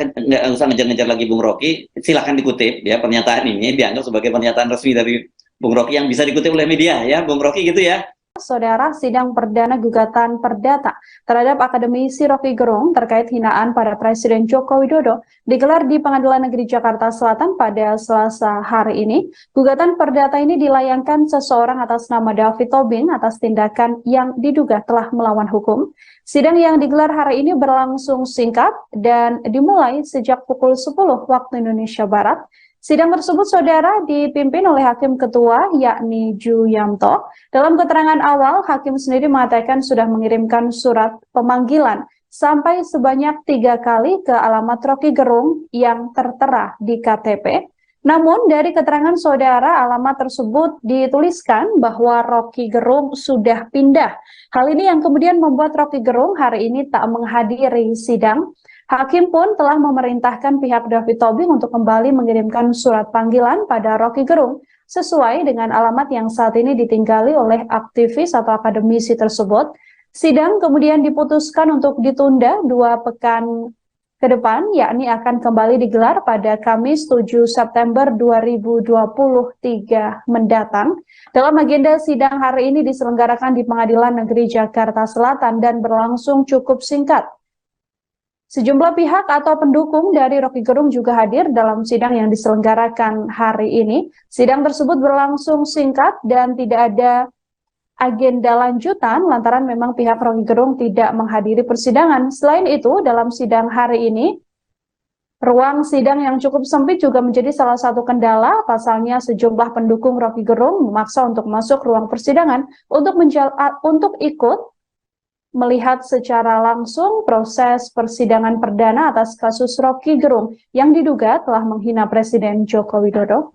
ngejar-ngejar lagi Bung Rocky, silahkan dikutip ya, pernyataan ini dianggap sebagai pernyataan resmi dari Bung Rocky yang bisa dikutip oleh media ya, Bung Rocky gitu ya. Saudara, sidang perdana gugatan perdata terhadap akademisi Rocky Gerung terkait hinaan pada Presiden Joko Widodo digelar di Pengadilan Negeri Jakarta Selatan pada Selasa hari ini. Gugatan perdata ini dilayangkan seseorang atas nama David Tobing atas tindakan yang diduga telah melawan hukum. Sidang yang digelar hari ini berlangsung singkat dan dimulai sejak pukul 10 waktu Indonesia Barat. Sidang tersebut, saudara, dipimpin oleh Hakim Ketua, yakni Ju Yamto. Dalam keterangan awal, Hakim sendiri mengatakan sudah mengirimkan surat pemanggilan sampai sebanyak 3 kali ke alamat Rocky Gerung yang tertera di KTP. Namun, dari keterangan saudara, alamat tersebut dituliskan bahwa Rocky Gerung sudah pindah. Hal ini yang kemudian membuat Rocky Gerung hari ini tak menghadiri sidang. Hakim pun telah memerintahkan pihak David Tobing untuk kembali mengirimkan surat panggilan pada Rocky Gerung sesuai dengan alamat yang saat ini ditinggali oleh aktivis atau akademisi tersebut. Sidang kemudian diputuskan untuk ditunda 2 pekan ke depan, yakni akan kembali digelar pada Kamis 7 September 2023 mendatang. Dalam agenda sidang hari ini diselenggarakan di Pengadilan Negeri Jakarta Selatan dan berlangsung cukup singkat. Sejumlah pihak atau pendukung dari Rocky Gerung juga hadir dalam sidang yang diselenggarakan hari ini. Sidang tersebut berlangsung singkat dan tidak ada agenda lanjutan lantaran memang pihak Rocky Gerung tidak menghadiri persidangan. Selain itu, dalam sidang hari ini, ruang sidang yang cukup sempit juga menjadi salah satu kendala. Pasalnya sejumlah pendukung Rocky Gerung memaksa untuk masuk ruang persidangan untuk ikut melihat secara langsung proses persidangan perdana atas kasus Rocky Gerung yang diduga telah menghina Presiden Joko Widodo.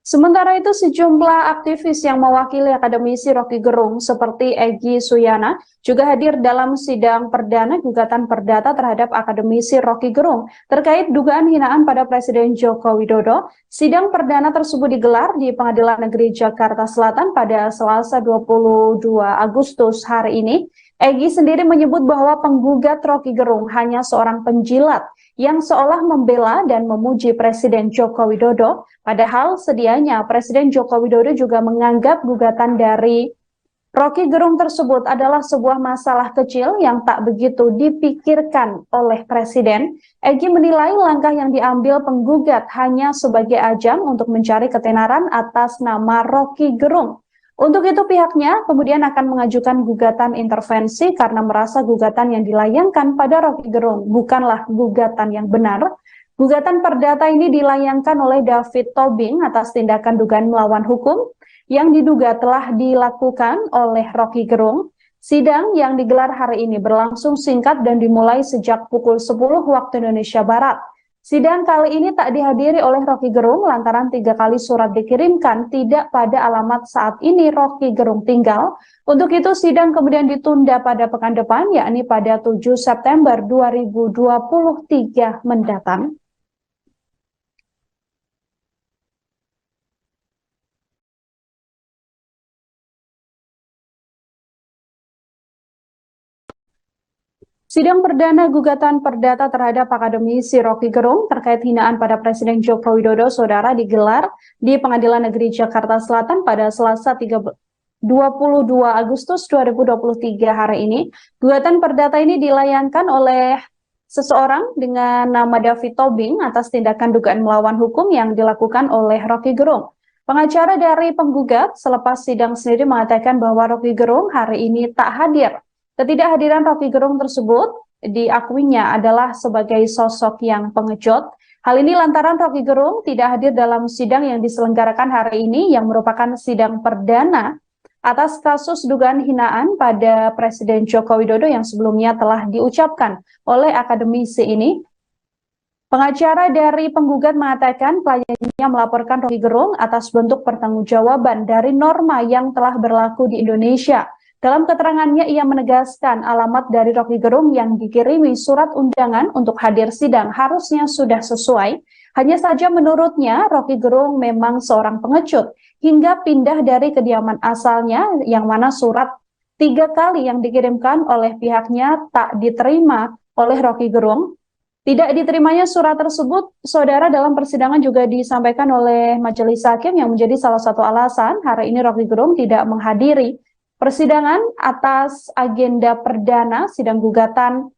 Sementara itu, sejumlah aktivis yang mewakili akademisi Rocky Gerung seperti Egy Suyana juga hadir dalam sidang perdana gugatan perdata terhadap akademisi Rocky Gerung terkait dugaan hinaan pada Presiden Joko Widodo. Sidang perdana tersebut digelar di Pengadilan Negeri Jakarta Selatan pada Selasa 22 Agustus hari ini. Egy sendiri menyebut bahwa penggugat Rocky Gerung hanya seorang penjilat yang seolah membela dan memuji Presiden Joko Widodo, padahal sedianya Presiden Joko Widodo juga menganggap gugatan dari Rocky Gerung tersebut adalah sebuah masalah kecil yang tak begitu dipikirkan oleh Presiden. Egy menilai langkah yang diambil penggugat hanya sebagai ajang untuk mencari ketenaran atas nama Rocky Gerung. Untuk itu pihaknya kemudian akan mengajukan gugatan intervensi karena merasa gugatan yang dilayangkan pada Rocky Gerung bukanlah gugatan yang benar. Gugatan perdata ini dilayangkan oleh David Tobing atas tindakan dugaan melawan hukum yang diduga telah dilakukan oleh Rocky Gerung. Sidang yang digelar hari ini berlangsung singkat dan dimulai sejak pukul 10 waktu Indonesia Barat. Sidang kali ini tak dihadiri oleh Rocky Gerung lantaran 3 kali surat dikirimkan tidak pada alamat saat ini Rocky Gerung tinggal. Untuk itu sidang kemudian ditunda pada pekan depan, yakni pada 7 September 2023 mendatang. Sidang perdana gugatan perdata terhadap akademisi Rocky Gerung terkait hinaan pada Presiden Joko Widodo, saudara, digelar di Pengadilan Negeri Jakarta Selatan pada Selasa 22 Agustus 2023 hari ini. Gugatan perdata ini dilayangkan oleh seseorang dengan nama David Tobing atas tindakan dugaan melawan hukum yang dilakukan oleh Rocky Gerung. Pengacara dari penggugat selepas sidang sendiri mengatakan bahwa Rocky Gerung hari ini tak hadir. Ketidakhadiran Rocky Gerung tersebut diakuinya adalah sebagai sosok yang pengecut. Hal ini lantaran Rocky Gerung tidak hadir dalam sidang yang diselenggarakan hari ini yang merupakan sidang perdana atas kasus dugaan hinaan pada Presiden Joko Widodo yang sebelumnya telah diucapkan oleh akademisi ini. Pengacara dari penggugat mengatakan kliennya melaporkan Rocky Gerung atas bentuk pertanggungjawaban dari norma yang telah berlaku di Indonesia. Dalam keterangannya, ia menegaskan alamat dari Rocky Gerung yang dikirimi surat undangan untuk hadir sidang harusnya sudah sesuai. Hanya saja menurutnya, Rocky Gerung memang seorang pengecut hingga pindah dari kediaman asalnya yang mana surat 3 kali yang dikirimkan oleh pihaknya tak diterima oleh Rocky Gerung. Tidak diterimanya surat tersebut, saudara, dalam persidangan juga disampaikan oleh majelis hakim yang menjadi salah satu alasan hari ini Rocky Gerung tidak menghadiri persidangan atas agenda perdana sidang gugatan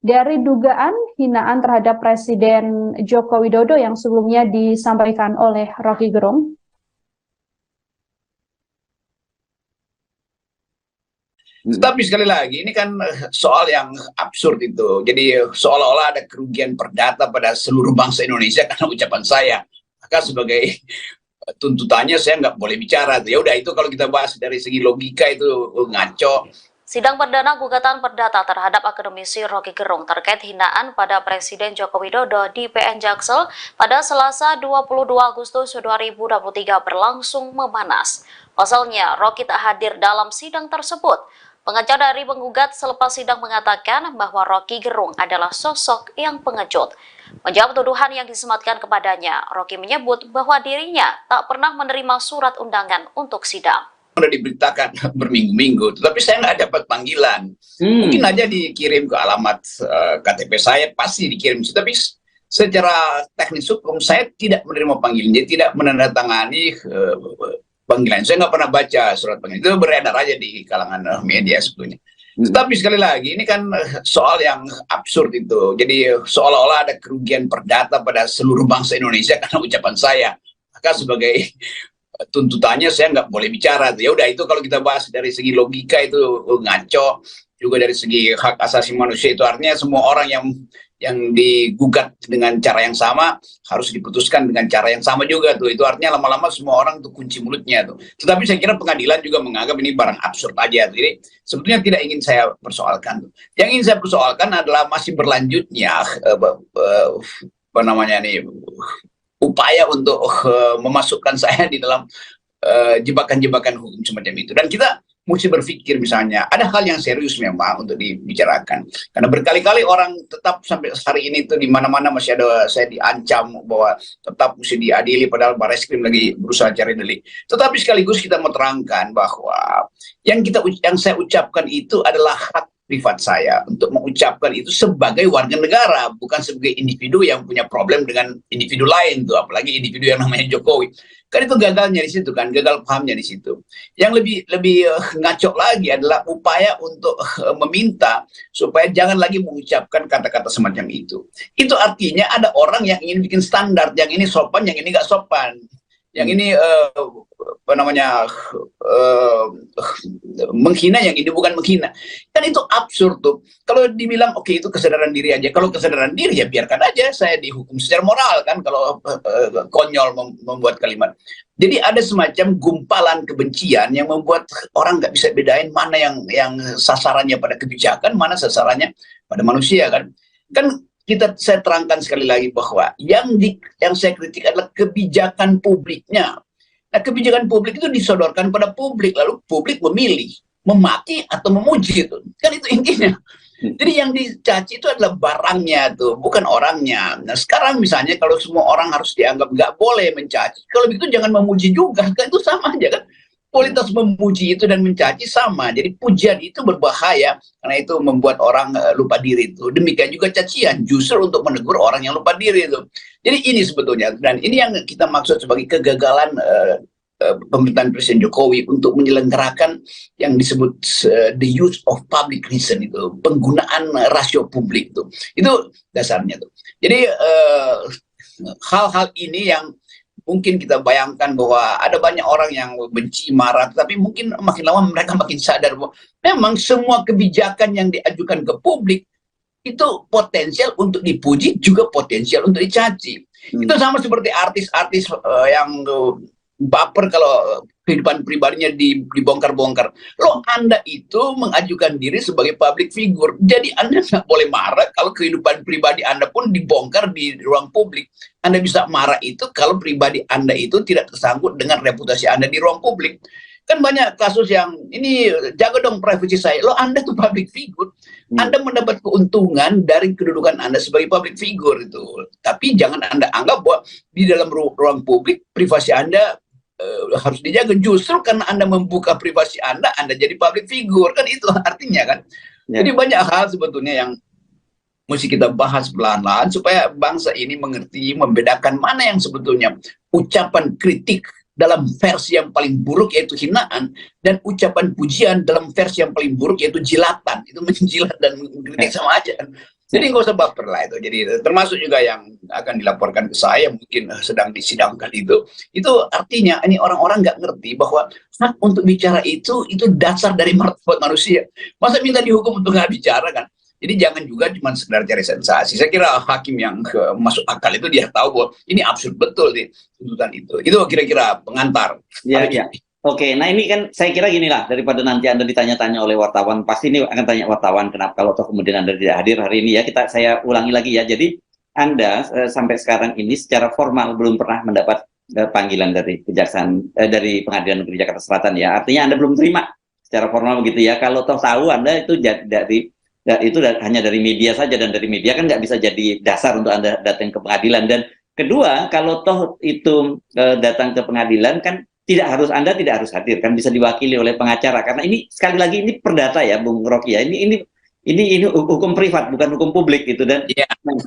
dari dugaan hinaan terhadap Presiden Joko Widodo yang sebelumnya disampaikan oleh Rocky Gerung. Tapi sekali lagi, ini kan soal yang absurd itu. Jadi seolah-olah ada kerugian perdata pada seluruh bangsa Indonesia karena ucapan saya. Maka sebagai tuntutannya saya nggak boleh bicara. Ya udah, itu kalau kita bahas dari segi logika itu ngaco. Sidang perdana gugatan perdata terhadap akademisi Rocky Gerung terkait hinaan pada Presiden Joko Widodo di PN Jaksel pada Selasa 22 Agustus 2023 berlangsung memanas. Pasalnya, Rocky tak hadir dalam sidang tersebut. Pengacara dari penggugat selepas sidang mengatakan bahwa Rocky Gerung adalah sosok yang pengecut. Menjawab tuduhan yang disematkan kepadanya, Rocky menyebut bahwa dirinya tak pernah menerima surat undangan untuk sidang. Sudah diberitakan berminggu-minggu, tetapi saya nggak dapat panggilan. Mungkin aja dikirim ke alamat KTP saya, pasti dikirim. Tapi secara teknis hukum saya tidak menerima panggilan, jadi tidak menandatangani panggilan. Saya nggak pernah baca surat panggilan, itu beredar aja di kalangan media sebetulnya. Tetapi sekali lagi, ini kan soal yang absurd itu. Jadi seolah-olah ada kerugian perdata pada seluruh bangsa Indonesia karena ucapan saya. Maka sebagai tuntutannya saya nggak boleh bicara. Ya udah, itu kalau kita bahas dari segi logika itu ngaco. Juga dari segi hak asasi manusia itu artinya semua orang yang digugat dengan cara yang sama harus diputuskan dengan cara yang sama juga tuh. Itu artinya lama-lama semua orang tuh kunci mulutnya tuh. Tetapi saya kira pengadilan juga menganggap ini barang absurd aja. Jadi sebetulnya tidak ingin saya persoalkan tuh. Yang ingin saya persoalkan adalah masih berlanjutnya upaya untuk memasukkan saya di dalam jebakan-jebakan hukum semacam itu. Dan kita mesti berpikir, misalnya ada hal yang serius memang untuk dibicarakan, karena berkali-kali orang tetap sampai hari ini tuh di mana-mana masih ada saya diancam bahwa tetap mesti diadili, padahal Barreskrim lagi berusaha cari delik. Tetapi sekaligus kita mau terangkan bahwa yang saya ucapkan itu adalah hak privat saya untuk mengucapkan itu sebagai warga negara, bukan sebagai individu yang punya problem dengan individu lain tuh, apalagi individu yang namanya Jokowi. Kan itu gagalnya di situ kan, gagal pahamnya di situ. Yang lebih ngaco lagi adalah upaya untuk meminta supaya jangan lagi mengucapkan kata-kata semacam itu. Itu artinya ada orang yang ingin bikin standar, yang ini sopan, yang ini nggak sopan. Yang ini menghina, yang ini bukan menghina. Kan itu absurd tuh. Kalau dibilang oke, itu kesadaran diri aja. Kalau kesadaran diri ya biarkan aja saya dihukum secara moral kan, kalau konyol membuat kalimat. Jadi ada semacam gumpalan kebencian yang membuat orang nggak bisa bedain mana yang sasarannya pada kebijakan, mana sasarannya pada manusia kan. Saya terangkan sekali lagi bahwa yang saya kritik adalah kebijakan publiknya. Nah, kebijakan publik itu disodorkan pada publik, lalu publik memilih memaki atau memuji itu. Kan itu intinya. Jadi yang dicaci itu adalah barangnya tuh, bukan orangnya. Nah, sekarang misalnya kalau semua orang harus dianggap nggak boleh mencaci, kalau begitu jangan memuji juga, kan itu sama aja kan. Kualitas memuji itu dan mencaci sama. Jadi pujian itu berbahaya karena itu membuat orang lupa diri itu. Demikian juga cacian justru untuk menegur orang yang lupa diri itu. Jadi ini sebetulnya, dan ini yang kita maksud sebagai kegagalan pemerintahan Presiden Jokowi untuk menyelenggarakan yang disebut the use of public reason itu, penggunaan rasio publik itu. Itu dasarnya tuh. Jadi hal-hal ini yang mungkin kita bayangkan bahwa ada banyak orang yang benci, marah, tapi mungkin makin lama mereka makin sadar bahwa memang semua kebijakan yang diajukan ke publik itu potensial untuk dipuji, juga potensial untuk dicaci. Itu sama seperti artis-artis yang baper kalau kehidupan pribadinya dibongkar-bongkar. Loh, Anda itu mengajukan diri sebagai public figure, jadi Anda nggak boleh marah kalau kehidupan pribadi Anda pun dibongkar di ruang publik. Anda bisa marah itu kalau pribadi Anda itu tidak tersangkut dengan reputasi Anda di ruang publik. Kan banyak kasus yang ini, jaga dong privasi saya. Loh, Anda tuh public figure, Anda mendapat keuntungan dari kedudukan Anda sebagai public figure itu. Tapi jangan Anda anggap bahwa di dalam ruang publik privasi Anda harus dijaga. Justru karena Anda membuka privasi Anda jadi public figure, kan itu artinya kan. Jadi banyak hal sebetulnya yang mesti kita bahas perlahan-lahan supaya bangsa ini mengerti, membedakan mana yang sebetulnya ucapan kritik dalam versi yang paling buruk yaitu hinaan, dan ucapan pujian dalam versi yang paling buruk yaitu jilatan. Itu menjilat dan mengkritik sama aja. Jadi nggak usah baper lah itu. Jadi termasuk juga yang akan dilaporkan ke saya mungkin sedang disidangkan itu artinya ini orang-orang nggak ngerti bahwa hak untuk bicara itu dasar dari martabat manusia. Masa minta dihukum untuk nggak bicara kan? Jadi jangan juga cuma sekedar cari sensasi. Saya kira hakim yang masuk akal itu dia tahu bahwa ini absurd betul di tuntutan itu. Itu kira-kira pengantar. Ya, ya. Oke, nah ini kan saya kira gini lah, daripada nanti Anda ditanya-tanya oleh wartawan, pasti ini akan tanya wartawan kenapa kalau toh kemudian Anda tidak hadir hari ini ya, saya ulangi lagi ya. Jadi Anda sampai sekarang ini secara formal belum pernah mendapat panggilan dari kejaksaan dari Pengadilan Negeri Jakarta Selatan ya. Artinya Anda belum terima secara formal begitu ya. Kalau toh tahu Anda itu hanya dari media saja, dan dari media kan nggak bisa jadi dasar untuk Anda datang ke pengadilan. Dan kedua, kalau toh itu datang ke pengadilan kan Anda tidak harus hadir, kan bisa diwakili oleh pengacara, karena ini sekali lagi ini perdata ya Bung Rocky ya, ini hukum privat bukan hukum publik gitu. Dan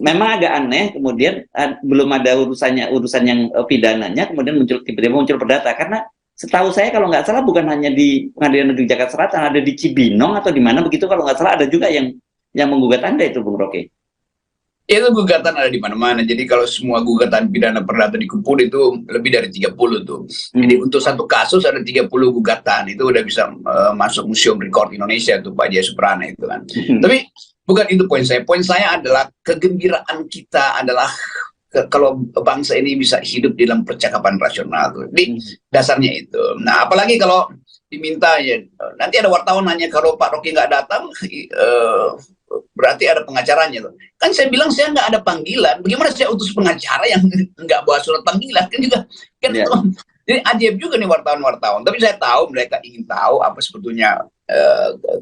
memang agak aneh kemudian belum ada urusan yang pidananya kemudian tiba-tiba muncul perdata, karena setahu saya kalau nggak salah bukan hanya di Pengadilan Negeri Jakarta Selatan, ada di Cibinong atau di mana begitu kalau nggak salah, ada juga yang menggugat Anda itu Bung Rocky. Itu gugatan ada di mana-mana. Jadi kalau semua gugatan pidana perdata dikumpul itu lebih dari 30 tuh. Jadi untuk satu kasus ada 30 gugatan. Itu udah bisa masuk Museum Rekor Indonesia tuh Pak Jaya Suprana itu kan. Tapi bukan itu poin saya. Poin saya adalah kegembiraan kita adalah kalau bangsa ini bisa hidup dalam percakapan rasional tuh. Di dasarnya itu. Nah, apalagi kalau diminta ya, nanti ada wartawan nanya kalau Pak Rocky nggak datang, berarti ada pengacaranya tuh. Kan saya bilang saya nggak ada panggilan. Bagaimana saya utus pengacara yang nggak bawa surat panggilan? Kan juga kan jadi ajaib juga nih wartawan-wartawan. Tapi saya tahu mereka ingin tahu apa sebetulnya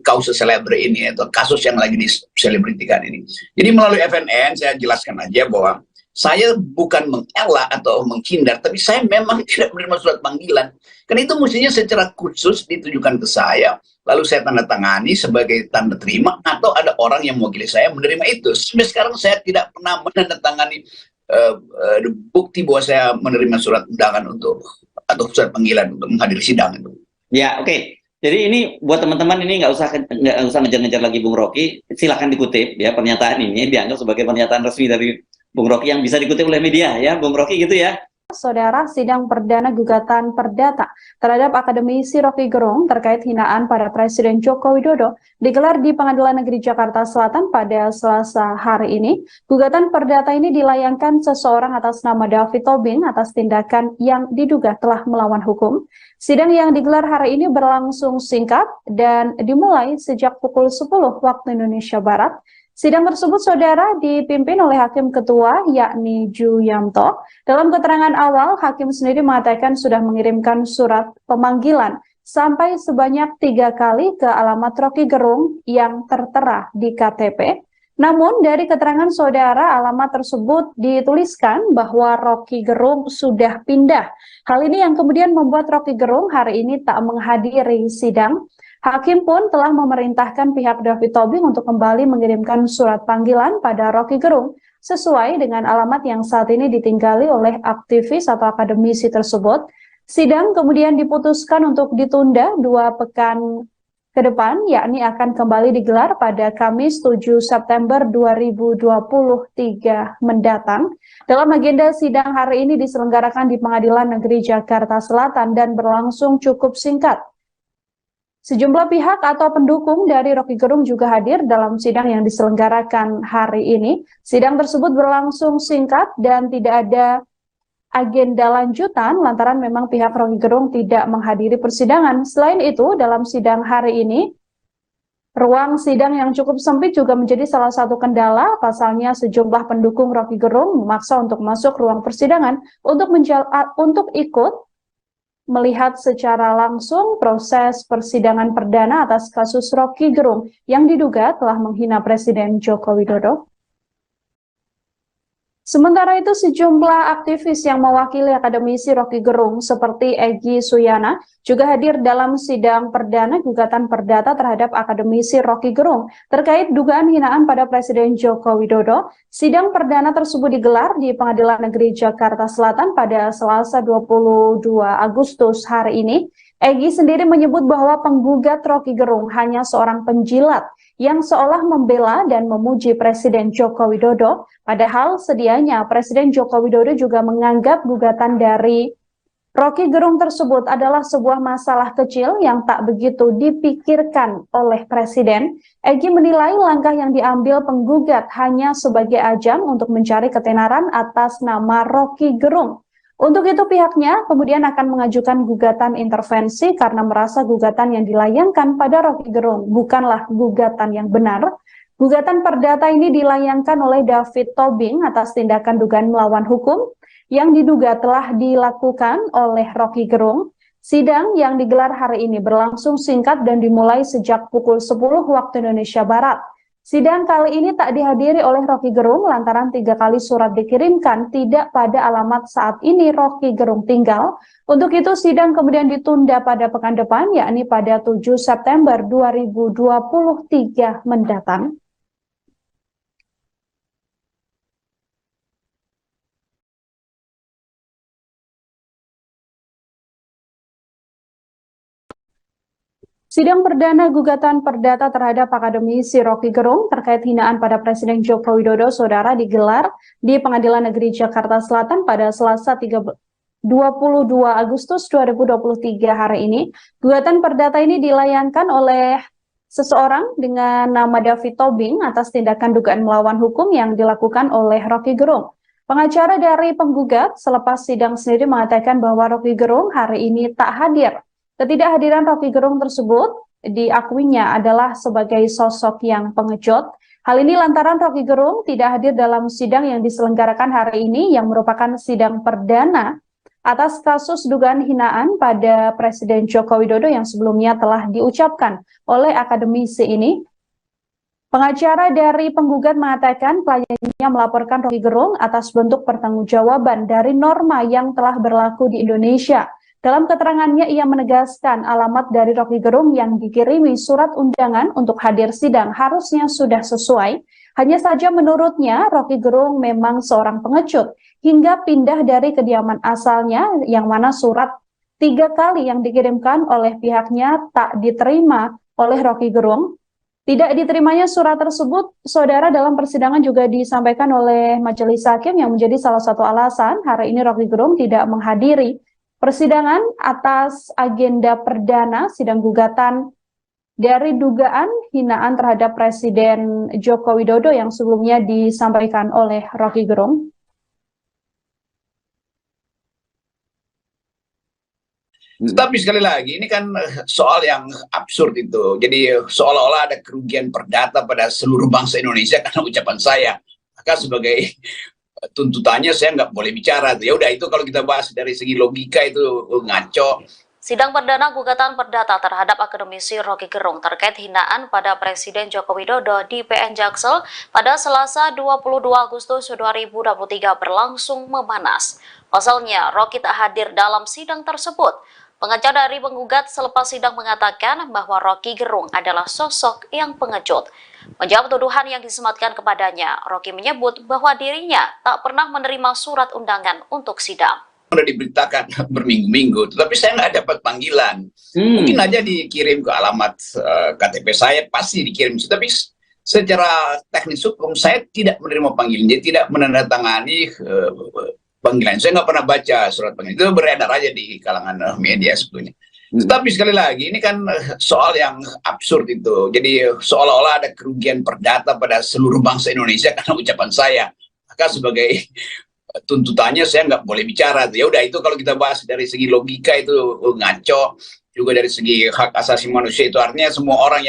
kausa selebre ini atau kasus yang lagi diselebritikan ini. Jadi melalui FNN saya jelaskan aja bahwa saya bukan mengelak atau menghindar, tapi saya memang tidak menerima surat panggilan. Karena itu mestinya secara khusus ditujukan ke saya, lalu saya tanda tangani sebagai tanda terima, atau ada orang yang mewakili saya menerima itu. Sampai sekarang saya tidak pernah menandatangani bukti bahwa saya menerima surat undangan atau surat panggilan untuk menghadiri sidang itu. Ya, oke. Jadi ini buat teman-teman ini nggak usah ngejar-ngejar lagi Bung Rocky. Silahkan dikutip ya, pernyataan ini dianggap sebagai pernyataan resmi dari Bung Rocky yang bisa dikutip oleh media ya, Bung Rocky gitu ya. Saudara, sidang perdana gugatan perdata terhadap akademisi Rocky Gerung terkait hinaan pada Presiden Joko Widodo digelar di Pengadilan Negeri Jakarta Selatan pada Selasa hari ini. Gugatan perdata ini dilayangkan seseorang atas nama David Tobing atas tindakan yang diduga telah melawan hukum. Sidang yang digelar hari ini berlangsung singkat dan dimulai sejak pukul 10 waktu Indonesia Barat. Sidang tersebut, saudara, dipimpin oleh Hakim Ketua, yakni Ju Yamto. Dalam keterangan awal, Hakim sendiri mengatakan sudah mengirimkan surat pemanggilan sampai sebanyak 3 kali ke alamat Rocky Gerung yang tertera di KTP. Namun, dari keterangan saudara, alamat tersebut dituliskan bahwa Rocky Gerung sudah pindah. Hal ini yang kemudian membuat Rocky Gerung hari ini tak menghadiri sidang. Hakim pun telah memerintahkan pihak David Tobing untuk kembali mengirimkan surat panggilan pada Rocky Gerung sesuai dengan alamat yang saat ini ditinggali oleh aktivis atau akademisi tersebut. Sidang kemudian diputuskan untuk ditunda 2 pekan ke depan, yakni akan kembali digelar pada Kamis 7 September 2023 mendatang. Dalam agenda sidang hari ini diselenggarakan di Pengadilan Negeri Jakarta Selatan dan berlangsung cukup singkat. Sejumlah pihak atau pendukung dari Rocky Gerung juga hadir dalam sidang yang diselenggarakan hari ini. Sidang tersebut berlangsung singkat dan tidak ada agenda lanjutan lantaran memang pihak Rocky Gerung tidak menghadiri persidangan. Selain itu, dalam sidang hari ini, ruang sidang yang cukup sempit juga menjadi salah satu kendala. Pasalnya sejumlah pendukung Rocky Gerung memaksa untuk masuk ruang persidangan untuk ikut melihat secara langsung proses persidangan perdana atas kasus Rocky Gerung yang diduga telah menghina Presiden Joko Widodo. Sementara itu, sejumlah aktivis yang mewakili akademisi Rocky Gerung seperti Egy Suyana juga hadir dalam sidang perdana gugatan perdata terhadap akademisi Rocky Gerung terkait dugaan hinaan pada Presiden Joko Widodo. Sidang perdana tersebut digelar di Pengadilan Negeri Jakarta Selatan pada Selasa 22 Agustus hari ini. Egy sendiri menyebut bahwa penggugat Rocky Gerung hanya seorang penjilat yang seolah membela dan memuji Presiden Joko Widodo, padahal sedianya Presiden Joko Widodo juga menganggap gugatan dari Rocky Gerung tersebut adalah sebuah masalah kecil yang tak begitu dipikirkan oleh Presiden. Egy menilai langkah yang diambil penggugat hanya sebagai ajang untuk mencari ketenaran atas nama Rocky Gerung. Untuk itu pihaknya kemudian akan mengajukan gugatan intervensi karena merasa gugatan yang dilayangkan pada Rocky Gerung bukanlah gugatan yang benar. Gugatan perdata ini dilayangkan oleh David Tobing atas tindakan dugaan melawan hukum yang diduga telah dilakukan oleh Rocky Gerung. Sidang yang digelar hari ini berlangsung singkat dan dimulai sejak pukul 10 waktu Indonesia Barat. Sidang kali ini tak dihadiri oleh Rocky Gerung lantaran 3 kali surat dikirimkan tidak pada alamat saat ini Rocky Gerung tinggal. Untuk itu sidang kemudian ditunda pada pekan depan, yakni pada 7 September 2023 mendatang. Sidang perdana gugatan perdata terhadap akademisi Rocky Gerung terkait hinaan pada Presiden Joko Widodo Saudara digelar di Pengadilan Negeri Jakarta Selatan pada Selasa 22 Agustus 2023 hari ini. Gugatan perdata ini dilayangkan oleh seseorang dengan nama David Tobing atas tindakan dugaan melawan hukum yang dilakukan oleh Rocky Gerung. Pengacara dari penggugat selepas sidang sendiri mengatakan bahwa Rocky Gerung hari ini tak hadir. Ketidakhadiran Rocky Gerung tersebut diakuinya adalah sebagai sosok yang pengecut. Hal ini lantaran Rocky Gerung tidak hadir dalam sidang yang diselenggarakan hari ini yang merupakan sidang perdana atas kasus dugaan hinaan pada Presiden Joko Widodo yang sebelumnya telah diucapkan oleh akademisi ini. Pengacara dari penggugat mengatakan kliennya melaporkan Rocky Gerung atas bentuk pertanggungjawaban dari norma yang telah berlaku di Indonesia. Dalam keterangannya, ia menegaskan alamat dari Rocky Gerung yang dikirimi surat undangan untuk hadir sidang harusnya sudah sesuai. Hanya saja menurutnya, Rocky Gerung memang seorang pengecut hingga pindah dari kediaman asalnya yang mana surat 3 kali yang dikirimkan oleh pihaknya tak diterima oleh Rocky Gerung. Tidak diterimanya surat tersebut, saudara, dalam persidangan juga disampaikan oleh majelis hakim yang menjadi salah satu alasan hari ini Rocky Gerung tidak menghadiri persidangan atas agenda perdana sidang gugatan dari dugaan hinaan terhadap Presiden Joko Widodo yang sebelumnya disampaikan oleh Rocky Gerung. Tapi sekali lagi, ini kan soal yang absurd itu. Jadi seolah-olah ada kerugian perdata pada seluruh bangsa Indonesia karena ucapan saya. Maka sebagai tuntutannya saya nggak boleh bicara. Ya udah, itu kalau kita bahas dari segi logika itu ngaco. Sidang perdana gugatan perdata terhadap akademisi Rocky Gerung terkait hinaan pada Presiden Joko Widodo di PN Jaksel pada Selasa 22 Agustus 2023 berlangsung memanas. Pasalnya, Rocky tak hadir dalam sidang tersebut. Pengacara dari penggugat selepas sidang mengatakan bahwa Rocky Gerung adalah sosok yang pengecut. Menjawab tuduhan yang disematkan kepadanya, Rocky menyebut bahwa dirinya tak pernah menerima surat undangan untuk sidang. Sudah diberitakan berminggu-minggu, tetapi saya nggak dapat panggilan. Mungkin aja dikirim ke alamat KTP saya, pasti dikirim. Tapi secara teknis hukum saya tidak menerima panggilan, jadi tidak menandatangani panggilan. Saya nggak pernah baca surat panggilan, itu beredar aja di kalangan media sebetulnya. Tapi sekali lagi, ini kan soal yang absurd itu. Jadi seolah-olah ada kerugian perdata pada seluruh bangsa Indonesia karena ucapan saya. Maka sebagai tuntutannya saya nggak boleh bicara. Ya udah, itu kalau kita bahas dari segi logika itu ngaco. Juga dari segi hak asasi manusia itu artinya semua orang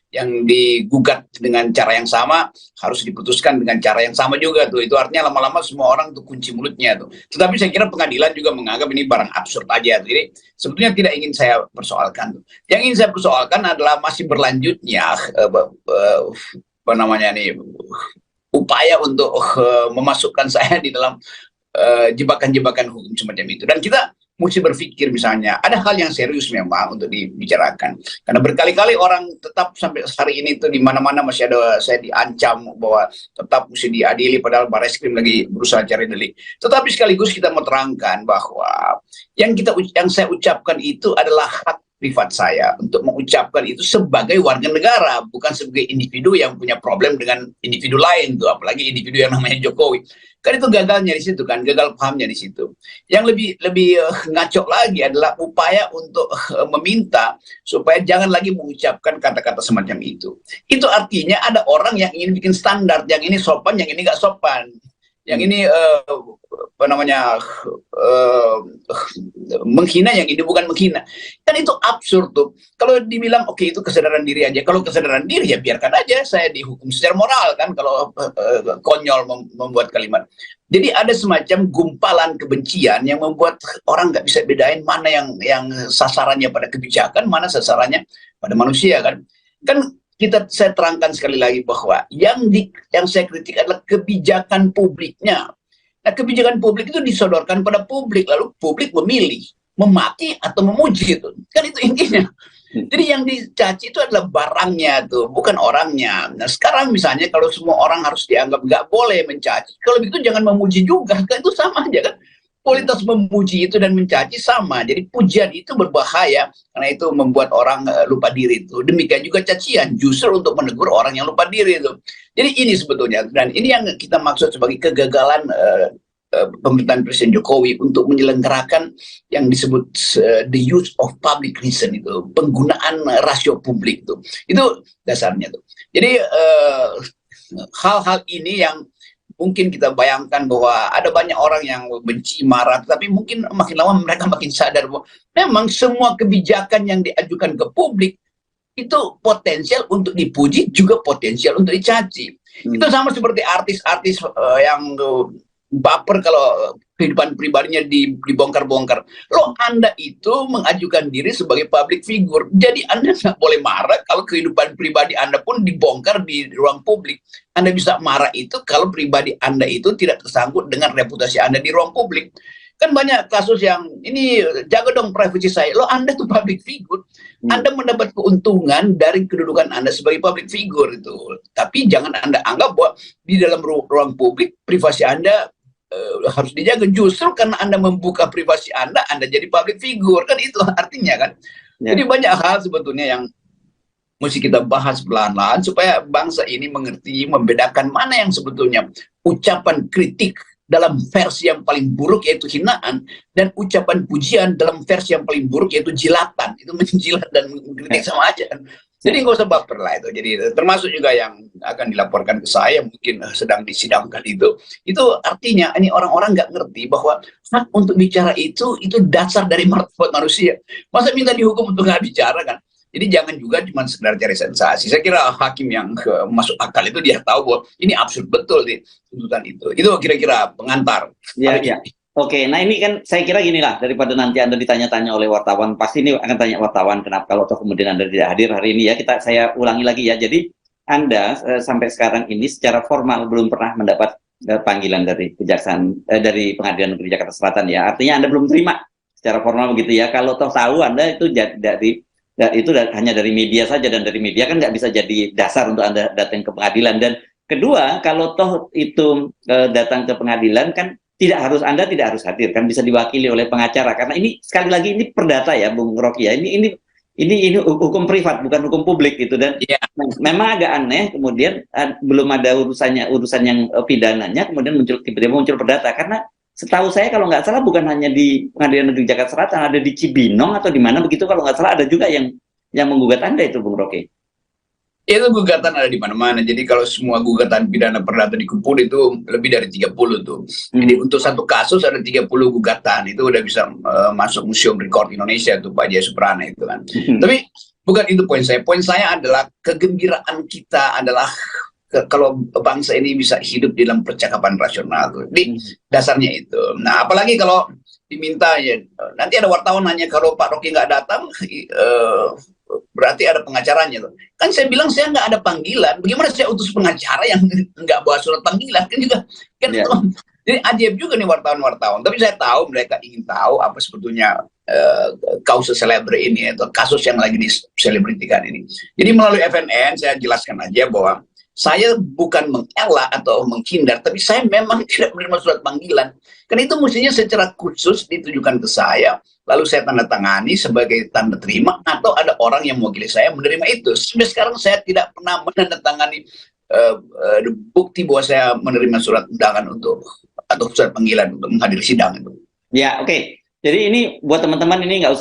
yang digugat dengan cara yang sama harus diputuskan dengan cara yang sama juga tuh. Itu artinya lama-lama semua orang tuh kunci mulutnya tuh. Tetapi saya kira pengadilan juga menganggap ini barang absurd aja. Jadi sebetulnya tidak ingin saya persoalkan tuh. Yang ingin saya persoalkan adalah masih berlanjutnya upaya untuk memasukkan saya di dalam jebakan-jebakan hukum semacam itu. Dan kita mesti berpikir misalnya, ada hal yang serius memang untuk dibicarakan. Karena berkali-kali orang tetap sampai hari ini itu di mana-mana masih ada saya diancam bahwa tetap mesti diadili, padahal Barreskrim lagi berusaha cari delik. Tetapi sekaligus kita mau terangkan bahwa yang saya ucapkan itu adalah hak privat saya untuk mengucapkan itu sebagai warga negara, bukan sebagai individu yang punya problem dengan individu lain tuh, apalagi individu yang namanya Jokowi. Kan itu gagalnya di situ kan, gagal pahamnya di situ. Yang lebih ngaco lagi adalah upaya untuk meminta supaya jangan lagi mengucapkan kata-kata semacam itu. Itu artinya ada orang yang ingin bikin standar, yang ini sopan, yang ini nggak sopan. Yang ini menghina, yang ini bukan menghina. Kan itu absurd tuh. Kalau dibilang oke, itu kesadaran diri aja. Kalau kesadaran diri ya biarkan aja saya dihukum secara moral kan, kalau konyol membuat kalimat. Jadi ada semacam gumpalan kebencian yang membuat orang nggak bisa bedain mana yang sasarannya pada kebijakan, mana sasarannya pada manusia kan. Saya terangkan sekali lagi bahwa yang saya kritik adalah kebijakan publiknya. Nah, kebijakan publik itu disodorkan pada publik, lalu publik memilih memaki atau memuji itu. Kan itu intinya. Jadi yang dicaci itu adalah barangnya tuh, bukan orangnya. Nah, sekarang misalnya kalau semua orang harus dianggap nggak boleh mencaci, kalau begitu jangan memuji juga, kan itu sama aja kan. Kualitas memuji itu dan mencaci sama. Jadi pujian itu berbahaya karena itu membuat orang lupa diri itu. Demikian juga cacian justru untuk menegur orang yang lupa diri itu. Jadi ini sebetulnya, dan ini yang kita maksud sebagai kegagalan pemerintahan Presiden Jokowi untuk menyelenggarakan yang disebut the use of public reason itu, penggunaan rasio publik itu. Itu dasarnya tuh. Jadi hal-hal ini yang mungkin kita bayangkan bahwa ada banyak orang yang benci, marah, tapi mungkin makin lama mereka makin sadar bahwa memang semua kebijakan yang diajukan ke publik itu potensial untuk dipuji, juga potensial untuk dicaci. Itu sama seperti artis-artis yang baper kalau kehidupan pribadinya dibongkar-bongkar. Loh, Anda itu mengajukan diri sebagai public figure. Jadi Anda nggak boleh marah kalau kehidupan pribadi Anda pun dibongkar di ruang publik. Anda bisa marah itu kalau pribadi Anda itu tidak tersangkut dengan reputasi Anda di ruang publik. Kan banyak kasus yang ini, jaga dong privasi saya. Loh, Anda tuh public figure. Anda mendapat keuntungan dari kedudukan Anda sebagai public figure itu. Tapi jangan Anda anggap bahwa di dalam ruang publik privasi Anda harus dijaga. Justru karena Anda membuka privasi Anda jadi public figure. Kan itu artinya kan. Ya. Jadi banyak hal sebetulnya yang mesti kita bahas perlahan-lahan supaya bangsa ini mengerti, membedakan mana yang sebetulnya ucapan kritik dalam versi yang paling buruk yaitu hinaan, dan ucapan pujian dalam versi yang paling buruk yaitu jilatan. Itu menjilat dan mengkritik sama aja kan. Jadi nggak usah baper lah itu. Jadi termasuk juga yang akan dilaporkan ke saya mungkin sedang disidangkan itu artinya ini orang-orang nggak ngerti bahwa hak untuk bicara itu dasar dari martabat manusia. Masa minta dihukum untuk nggak bicara kan? Jadi jangan juga cuma sekedar cari sensasi. Saya kira hakim yang masuk akal itu dia tahu bahwa ini absurd betul di tuntutan itu. Itu kira-kira pengantar. Ya, ya. Oke, nah ini kan saya kira gini lah, daripada nanti Anda ditanya-tanya oleh wartawan, pasti ini akan tanya wartawan kenapa kalau toh kemudian Anda tidak hadir hari ini ya, saya ulangi lagi ya. Jadi Anda sampai sekarang ini secara formal belum pernah mendapat panggilan dari kejaksaan dari Pengadilan Negeri Jakarta Selatan ya. Artinya Anda belum terima secara formal begitu ya. Kalau toh tahu Anda itu hanya dari media saja, dan dari media kan nggak bisa jadi dasar untuk Anda datang ke pengadilan. Dan kedua, kalau toh itu datang ke pengadilan kan Anda tidak harus hadir, kan bisa diwakili oleh pengacara, karena ini sekali lagi ini perdata ya Bung Rocky ya, ini hukum privat bukan hukum publik gitu. Dan memang agak aneh kemudian belum ada urusan yang pidananya kemudian tiba-tiba muncul perdata, karena setahu saya kalau nggak salah bukan hanya di Pengadilan Negeri Jakarta Selatan, ada di Cibinong atau di mana begitu kalau nggak salah, ada juga yang menggugat Anda itu Bung Rocky. Itu gugatan ada di mana-mana. Jadi kalau semua gugatan pidana perdata dikumpul itu lebih dari 30 tuh. Jadi untuk satu kasus ada 30 gugatan. Itu udah bisa masuk Museum Rekor Indonesia tuh Pak Jaya Suprana itu kan. Tapi bukan itu poin saya. Poin saya adalah kegembiraan kita adalah kalau bangsa ini bisa hidup dalam percakapan rasional tuh. Jadi dasarnya itu. Nah, apalagi kalau diminta ya, nanti ada wartawan nanya kalau Pak Rocky nggak datang, berarti ada pengacaranya tuh. Kan saya bilang saya nggak ada panggilan. Bagaimana saya utus pengacara yang nggak bawa surat panggilan? Kan juga kan jadi ajaib juga nih wartawan-wartawan. Tapi saya tahu mereka ingin tahu apa sebetulnya kausus celebre ini atau kasus yang lagi diselebritikan ini. Jadi melalui FNN saya jelaskan aja bahwa saya bukan mengelak atau menghindar, tapi saya memang tidak menerima surat panggilan. Karena itu mestinya secara khusus ditujukan ke saya, lalu saya tanda tangani sebagai tanda terima, atau ada orang yang mewakili saya menerima itu. Sampai sekarang saya tidak pernah menandatangani bukti bahwa saya menerima surat undangan atau surat panggilan untuk menghadiri sidang itu. Ya, oke. Jadi ini buat teman-teman ini nggak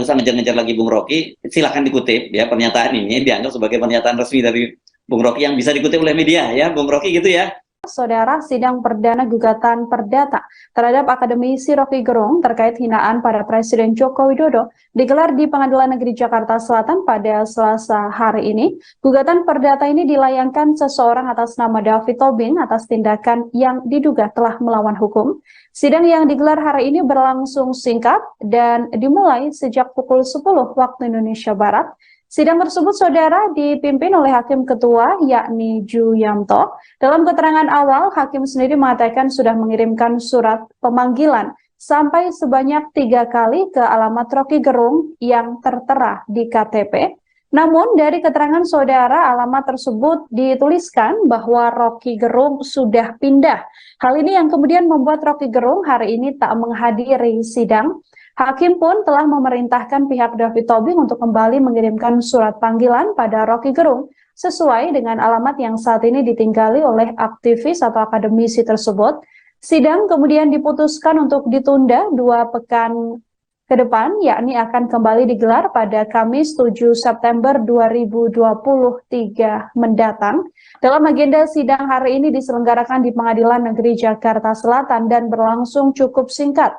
usah ngejar-ngejar lagi Bung Rocky. Silahkan dikutip ya, pernyataan ini dianggap sebagai pernyataan resmi dari Bung Rocky yang bisa dikutip oleh media ya, Bung Rocky gitu ya. Saudara, sidang perdana gugatan perdata terhadap akademisi Rocky Gerung terkait hinaan pada Presiden Joko Widodo digelar di Pengadilan Negeri Jakarta Selatan pada Selasa hari ini. Gugatan perdata ini dilayangkan seseorang atas nama David Tobing atas tindakan yang diduga telah melawan hukum. Sidang yang digelar hari ini berlangsung singkat dan dimulai sejak pukul 10 waktu Indonesia Barat. Sidang tersebut, saudara, dipimpin oleh Hakim Ketua, yakni Ju Yamto. Dalam keterangan awal, Hakim sendiri mengatakan sudah mengirimkan surat pemanggilan sampai sebanyak 3 kali ke alamat Rocky Gerung yang tertera di KTP. Namun, dari keterangan saudara, alamat tersebut dituliskan bahwa Rocky Gerung sudah pindah. Hal ini yang kemudian membuat Rocky Gerung hari ini tak menghadiri sidang. Hakim pun telah memerintahkan pihak David Tobing untuk kembali mengirimkan surat panggilan pada Rocky Gerung sesuai dengan alamat yang saat ini ditinggali oleh aktivis atau akademisi tersebut. Sidang kemudian diputuskan untuk ditunda 2 pekan ke depan, yakni akan kembali digelar pada Kamis 7 September 2023 mendatang. Dalam agenda sidang hari ini diselenggarakan di Pengadilan Negeri Jakarta Selatan dan berlangsung cukup singkat.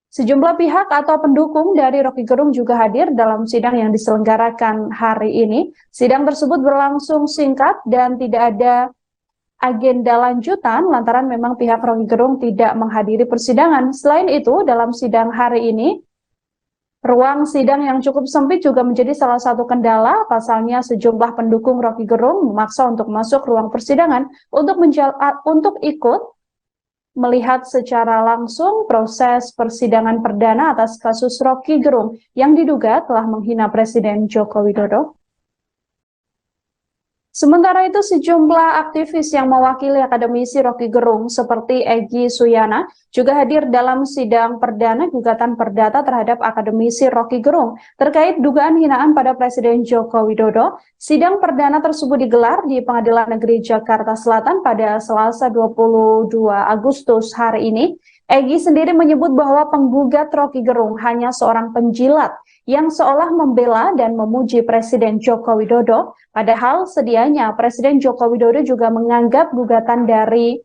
Sejumlah pihak atau pendukung dari Rocky Gerung juga hadir dalam sidang yang diselenggarakan hari ini. Sidang tersebut berlangsung singkat dan tidak ada agenda lanjutan lantaran memang pihak Rocky Gerung tidak menghadiri persidangan. Selain itu, dalam sidang hari ini, ruang sidang yang cukup sempit juga menjadi salah satu kendala. Pasalnya sejumlah pendukung Rocky Gerung memaksa untuk masuk ruang persidangan untuk ikut melihat secara langsung proses persidangan perdana atas kasus Rocky Gerung yang diduga telah menghina Presiden Joko Widodo. Sementara itu, sejumlah aktivis yang mewakili akademisi Rocky Gerung seperti Egy Suyana juga hadir dalam sidang perdana gugatan perdata terhadap akademisi Rocky Gerung terkait dugaan hinaan pada Presiden Joko Widodo. Sidang perdana tersebut digelar di Pengadilan Negeri Jakarta Selatan pada Selasa 22 Agustus hari ini. Egy sendiri menyebut bahwa penggugat Rocky Gerung hanya seorang penjilat yang seolah membela dan memuji Presiden Joko Widodo, padahal sedianya Presiden Joko Widodo juga menganggap gugatan dari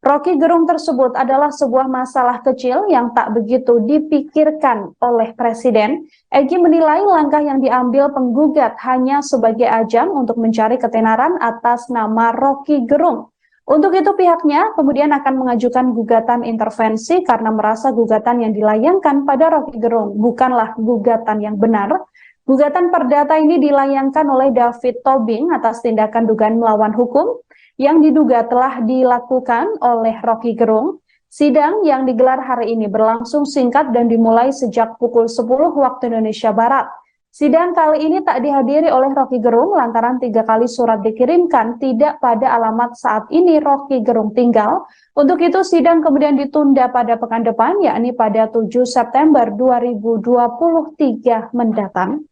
Rocky Gerung tersebut adalah sebuah masalah kecil yang tak begitu dipikirkan oleh Presiden. Egy menilai langkah yang diambil penggugat hanya sebagai ajang untuk mencari ketenaran atas nama Rocky Gerung. Untuk itu pihaknya kemudian akan mengajukan gugatan intervensi karena merasa gugatan yang dilayangkan pada Rocky Gerung bukanlah gugatan yang benar. Gugatan perdata ini dilayangkan oleh David Tobing atas tindakan dugaan melawan hukum yang diduga telah dilakukan oleh Rocky Gerung. Sidang yang digelar hari ini berlangsung singkat dan dimulai sejak pukul 10 waktu Indonesia Barat. Sidang kali ini tak dihadiri oleh Rocky Gerung lantaran 3 kali surat dikirimkan tidak pada alamat saat ini Rocky Gerung tinggal. Untuk itu sidang kemudian ditunda pada pekan depan, yakni pada 7 September 2023 mendatang.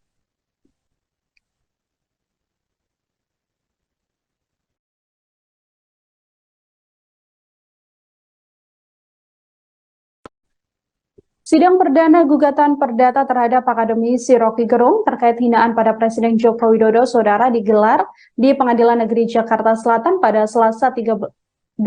Sidang perdana gugatan perdata terhadap akademisi Rocky Gerung terkait hinaan pada Presiden Joko Widodo, saudara, digelar di Pengadilan Negeri Jakarta Selatan pada Selasa 22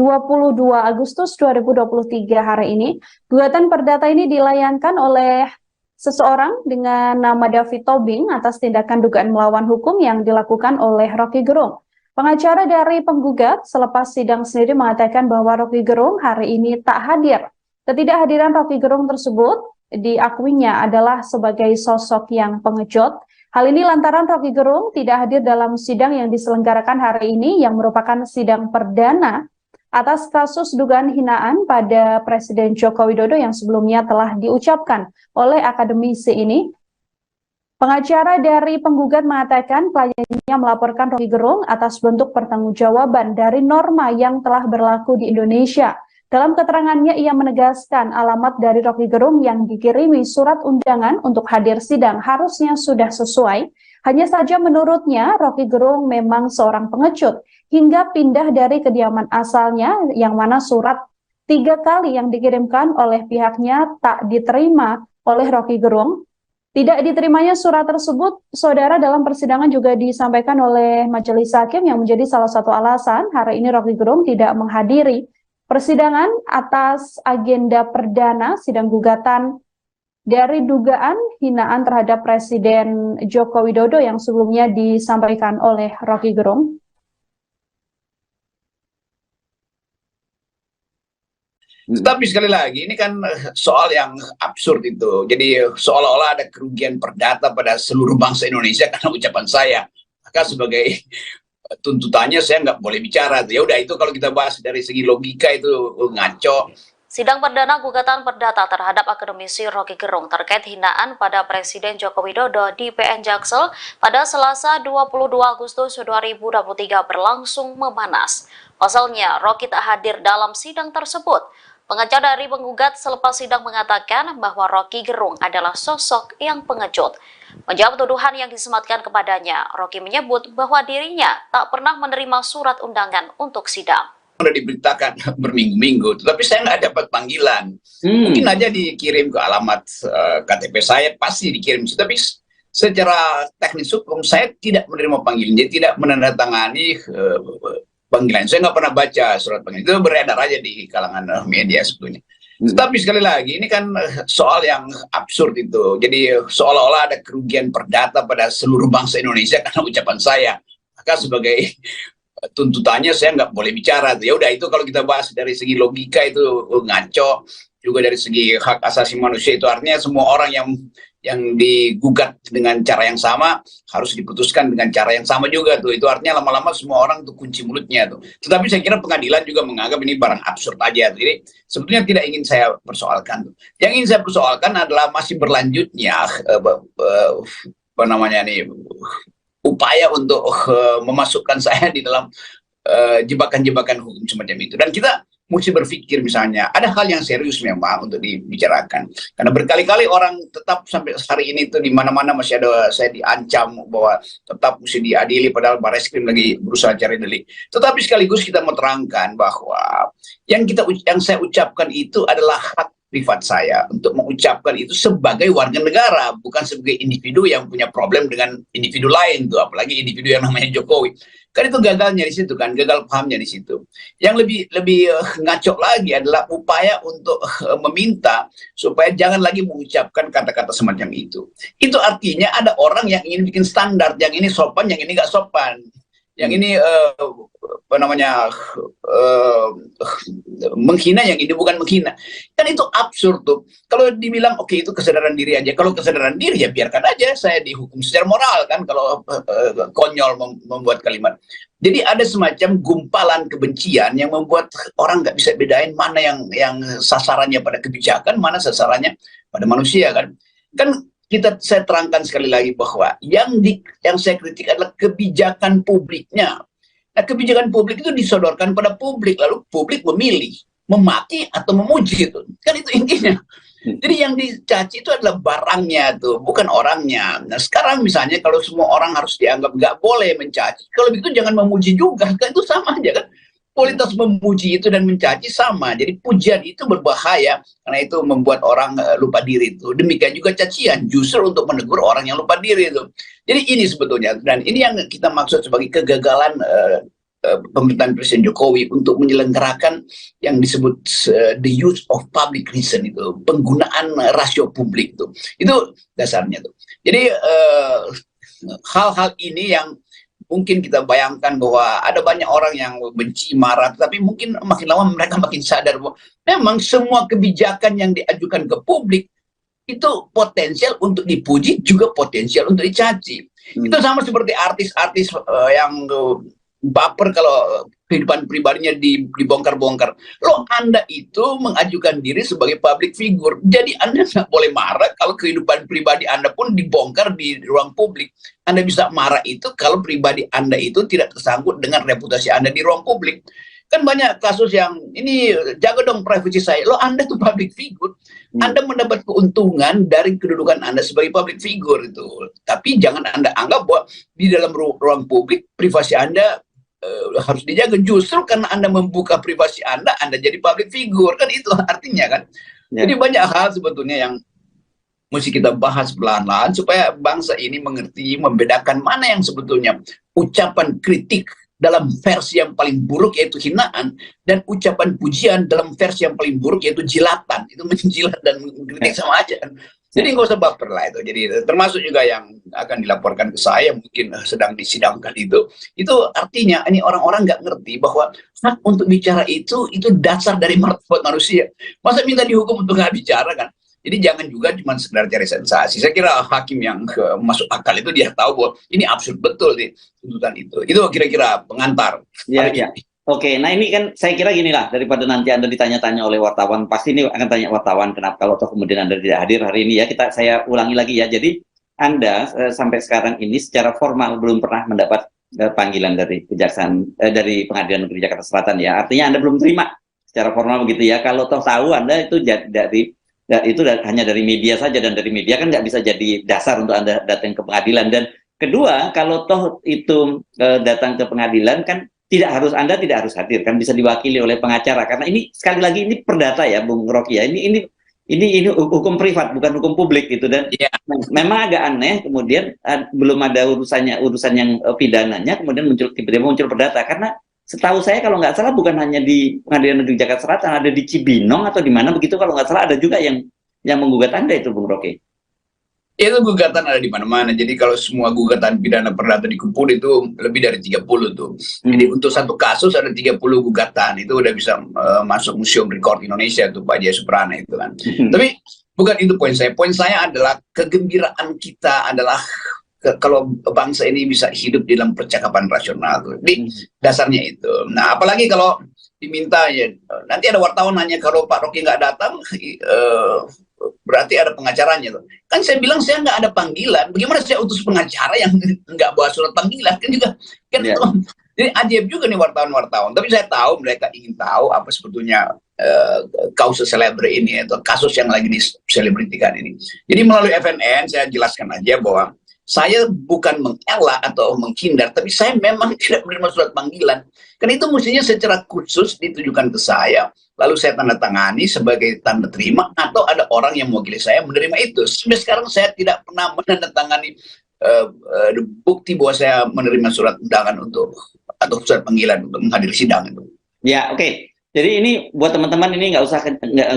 Agustus 2023 hari ini. Gugatan perdata ini dilayangkan oleh seseorang dengan nama David Tobing atas tindakan dugaan melawan hukum yang dilakukan oleh Rocky Gerung. Pengacara dari penggugat selepas sidang sendiri mengatakan bahwa Rocky Gerung hari ini tak hadir. Ketidakhadiran Rocky Gerung tersebut diakuinya adalah sebagai sosok yang pengecut. Hal ini lantaran Rocky Gerung tidak hadir dalam sidang yang diselenggarakan hari ini yang merupakan sidang perdana atas kasus dugaan hinaan pada Presiden Joko Widodo yang sebelumnya telah diucapkan oleh akademisi ini. Pengacara dari penggugat mengatakan kliennya melaporkan Rocky Gerung atas bentuk pertanggungjawaban dari norma yang telah berlaku di Indonesia. Dalam keterangannya, ia menegaskan alamat dari Rocky Gerung yang dikirimi surat undangan untuk hadir sidang harusnya sudah sesuai. Hanya saja menurutnya, Rocky Gerung memang seorang pengecut hingga pindah dari kediaman asalnya yang mana surat 3 kali yang dikirimkan oleh pihaknya tak diterima oleh Rocky Gerung. Tidak diterimanya surat tersebut, saudara, dalam persidangan juga disampaikan oleh majelis hakim yang menjadi salah satu alasan hari ini Rocky Gerung tidak menghadiri persidangan atas agenda perdana sidang gugatan dari dugaan hinaan terhadap Presiden Joko Widodo yang sebelumnya disampaikan oleh Rocky Gerung. Tapi sekali lagi, ini kan soal yang absurd itu. Jadi seolah-olah ada kerugian perdata pada seluruh bangsa Indonesia karena ucapan saya. Maka sebagai tuntutannya saya nggak boleh bicara. Ya udah, itu kalau kita bahas dari segi logika itu ngaco. Sidang perdana gugatan perdata terhadap akademisi Rocky Gerung terkait hinaan pada Presiden Joko Widodo di PN Jaksel pada Selasa 22 Agustus 2023 berlangsung memanas. Pasalnya, Rocky tak hadir dalam sidang tersebut. Pengacara dari penggugat selepas sidang mengatakan bahwa Rocky Gerung adalah sosok yang pengecut. Menjawab tuduhan yang disematkan kepadanya, Rocky menyebut bahwa dirinya tak pernah menerima surat undangan untuk sidang. Sudah diberitakan berminggu-minggu, tetapi saya nggak dapat panggilan. Mungkin aja dikirim ke alamat KTP saya, pasti dikirim. Tapi secara teknis hukum saya tidak menerima panggilan, jadi tidak menandatangani panggilan. Saya nggak pernah baca surat panggilan, itu beredar aja di kalangan media sebetulnya. Tapi sekali lagi, ini kan soal yang absurd itu. Jadi seolah-olah ada kerugian perdata pada seluruh bangsa Indonesia karena ucapan saya. Maka sebagai tuntutannya saya nggak boleh bicara. Ya udah, itu kalau kita bahas dari segi logika itu ngaco. Juga dari segi hak asasi manusia itu artinya semua orang yang digugat dengan cara yang sama harus diputuskan dengan cara yang sama juga tuh. Itu artinya lama-lama semua orang tuh kunci mulutnya tuh. Tetapi saya kira pengadilan juga menganggap ini barang absurd aja. Jadi sebetulnya tidak ingin saya persoalkan tuh. Yang ingin saya persoalkan adalah masih berlanjutnya upaya untuk memasukkan saya di dalam jebakan-jebakan hukum semacam itu. Dan kita mesti berpikir, misalnya ada hal yang serius memang untuk dibicarakan, karena berkali-kali orang tetap sampai hari ini tuh di mana-mana masih ada saya diancam bahwa tetap mesti diadili, padahal Barreskrim lagi berusaha cari delik. Tetapi sekaligus kita mau terangkan bahwa yang saya ucapkan itu adalah hak privat saya untuk mengucapkan itu sebagai warga negara, bukan sebagai individu yang punya problem dengan individu lain tuh, apalagi individu yang namanya Jokowi. Kan itu gagalnya di situ kan, gagal pahamnya di situ. Yang lebih ngaco lagi adalah upaya untuk meminta supaya jangan lagi mengucapkan kata-kata semacam itu. Itu artinya ada orang yang ingin bikin standar, yang ini sopan, yang ini nggak sopan. Yang ini menghina, yang ini bukan menghina. Kan itu absurd tuh. Kalau dibilang oke, itu kesadaran diri aja. Kalau kesadaran diri ya biarkan aja saya dihukum secara moral kan, kalau konyol membuat kalimat. Jadi ada semacam gumpalan kebencian yang membuat orang nggak bisa bedain mana yang sasarannya pada kebijakan, mana sasarannya pada manusia kan. Saya terangkan sekali lagi bahwa yang saya kritik adalah kebijakan publiknya. Nah, kebijakan publik itu disodorkan pada publik, lalu publik memilih memaki atau memuji itu. Kan itu intinya. Jadi yang dicaci itu adalah barangnya tuh, bukan orangnya. Nah, sekarang misalnya kalau semua orang harus dianggap nggak boleh mencaci, kalau begitu jangan memuji juga, kan itu sama aja kan. Kualitas memuji itu dan mencaci sama. Jadi pujian itu berbahaya karena itu membuat orang lupa diri itu. Demikian juga cacian justru untuk menegur orang yang lupa diri itu. Jadi ini sebetulnya, dan ini yang kita maksud sebagai kegagalan pemerintahan Presiden Jokowi untuk menyelenggarakan yang disebut the use of public reason itu, penggunaan rasio publik itu. Itu dasarnya tuh. Jadi hal-hal ini yang mungkin kita bayangkan bahwa ada banyak orang yang benci, marah, tapi mungkin makin lama mereka makin sadar bahwa memang semua kebijakan yang diajukan ke publik itu potensial untuk dipuji, juga potensial untuk dicaci. Itu sama seperti artis-artis yang baper kalau kehidupan pribadinya dibongkar-bongkar. Loh, Anda itu mengajukan diri sebagai public figure. Jadi Anda nggak boleh marah kalau kehidupan pribadi Anda pun dibongkar di ruang publik. Anda bisa marah itu kalau pribadi Anda itu tidak tersangkut dengan reputasi Anda di ruang publik. Kan banyak kasus yang ini, jaga dong privasi saya. Loh, Anda tuh public figure. Anda mendapat keuntungan dari kedudukan Anda sebagai public figure itu. Tapi jangan Anda anggap bahwa di dalam ruang publik privasi Anda harus dijaga. Justru karena Anda membuka privasi Anda jadi public figure. Kan itu artinya kan. Jadi banyak hal sebetulnya yang mesti kita bahas pelan-pelan supaya bangsa ini mengerti, membedakan mana yang sebetulnya ucapan kritik dalam versi yang paling buruk yaitu hinaan, dan ucapan pujian dalam versi yang paling buruk yaitu jilatan. Itu menjilat dan mengkritik sama aja kan. Jadi nggak usah baper lah itu. Jadi termasuk juga yang akan dilaporkan ke saya mungkin sedang disidangkan itu artinya ini orang-orang nggak ngerti bahwa hak untuk bicara itu dasar dari martabat manusia. Masa minta dihukum untuk nggak bicara kan? Jadi jangan juga cuma sekedar cari sensasi. Saya kira hakim yang masuk akal itu dia tahu bahwa ini absurd betul di tuntutan itu. Itu kira-kira pengantar. Ya, ya. Oke, nah ini kan saya kira gini lah, daripada nanti Anda ditanya-tanya oleh wartawan, pasti ini akan tanya wartawan kenapa kalau toh kemudian Anda tidak hadir hari ini ya, saya ulangi lagi ya. Jadi Anda sampai sekarang ini secara formal belum pernah mendapat panggilan dari kejaksaan dari Pengadilan Negeri Jakarta Selatan ya. Artinya Anda belum terima secara formal begitu ya. Kalau toh tahu Anda itu hanya dari media saja, dan dari media kan nggak bisa jadi dasar untuk Anda datang ke pengadilan. Dan kedua, kalau toh itu datang ke pengadilan kan Anda tidak harus hadir, kan bisa diwakili oleh pengacara, karena ini sekali lagi ini perdata ya Bung Rocky ya, ini hukum privat bukan hukum publik gitu. Dan memang agak aneh kemudian belum ada urusan yang pidananya kemudian tiba-tiba muncul perdata, karena setahu saya kalau nggak salah bukan hanya di Pengadilan Negeri Jakarta Selatan, ada di Cibinong atau di mana begitu kalau nggak salah, ada juga yang menggugat Anda itu Bung Rocky. Itu gugatan ada di mana-mana. Jadi kalau semua gugatan pidana perdata dikumpul itu lebih dari 30 tuh. Jadi untuk satu kasus ada 30 gugatan. Itu udah bisa masuk Museum Rekor Indonesia tuh Pak Jaya Suprana itu kan. Tapi bukan itu poin saya. Poin saya adalah kegembiraan kita adalah kalau bangsa ini bisa hidup dalam percakapan rasional tuh. Di dasarnya itu. Nah, apalagi kalau diminta ya, nanti ada wartawan nanya kalau Pak Rocky nggak datang, berarti ada pengacaranya tuh. Kan saya bilang saya nggak ada panggilan. Bagaimana saya utus pengacara yang nggak bawa surat panggilan? Kan juga kan jadi ajaib juga nih wartawan-wartawan. Tapi saya tahu mereka ingin tahu apa sebetulnya kausus celebre ini atau kasus yang lagi diselebritikan ini. Jadi melalui FNN saya jelaskan aja bahwa saya bukan mengelak atau menghindar, tapi saya memang tidak menerima surat panggilan. Karena itu mestinya secara khusus ditujukan ke saya, lalu saya tanda tangani sebagai tanda terima, atau ada orang yang mewakili saya menerima itu. Sampai sekarang saya tidak pernah menandatangani bukti bahwa saya menerima surat undangan atau surat panggilan untuk menghadiri sidang itu. Ya, oke. Jadi ini buat teman-teman ini nggak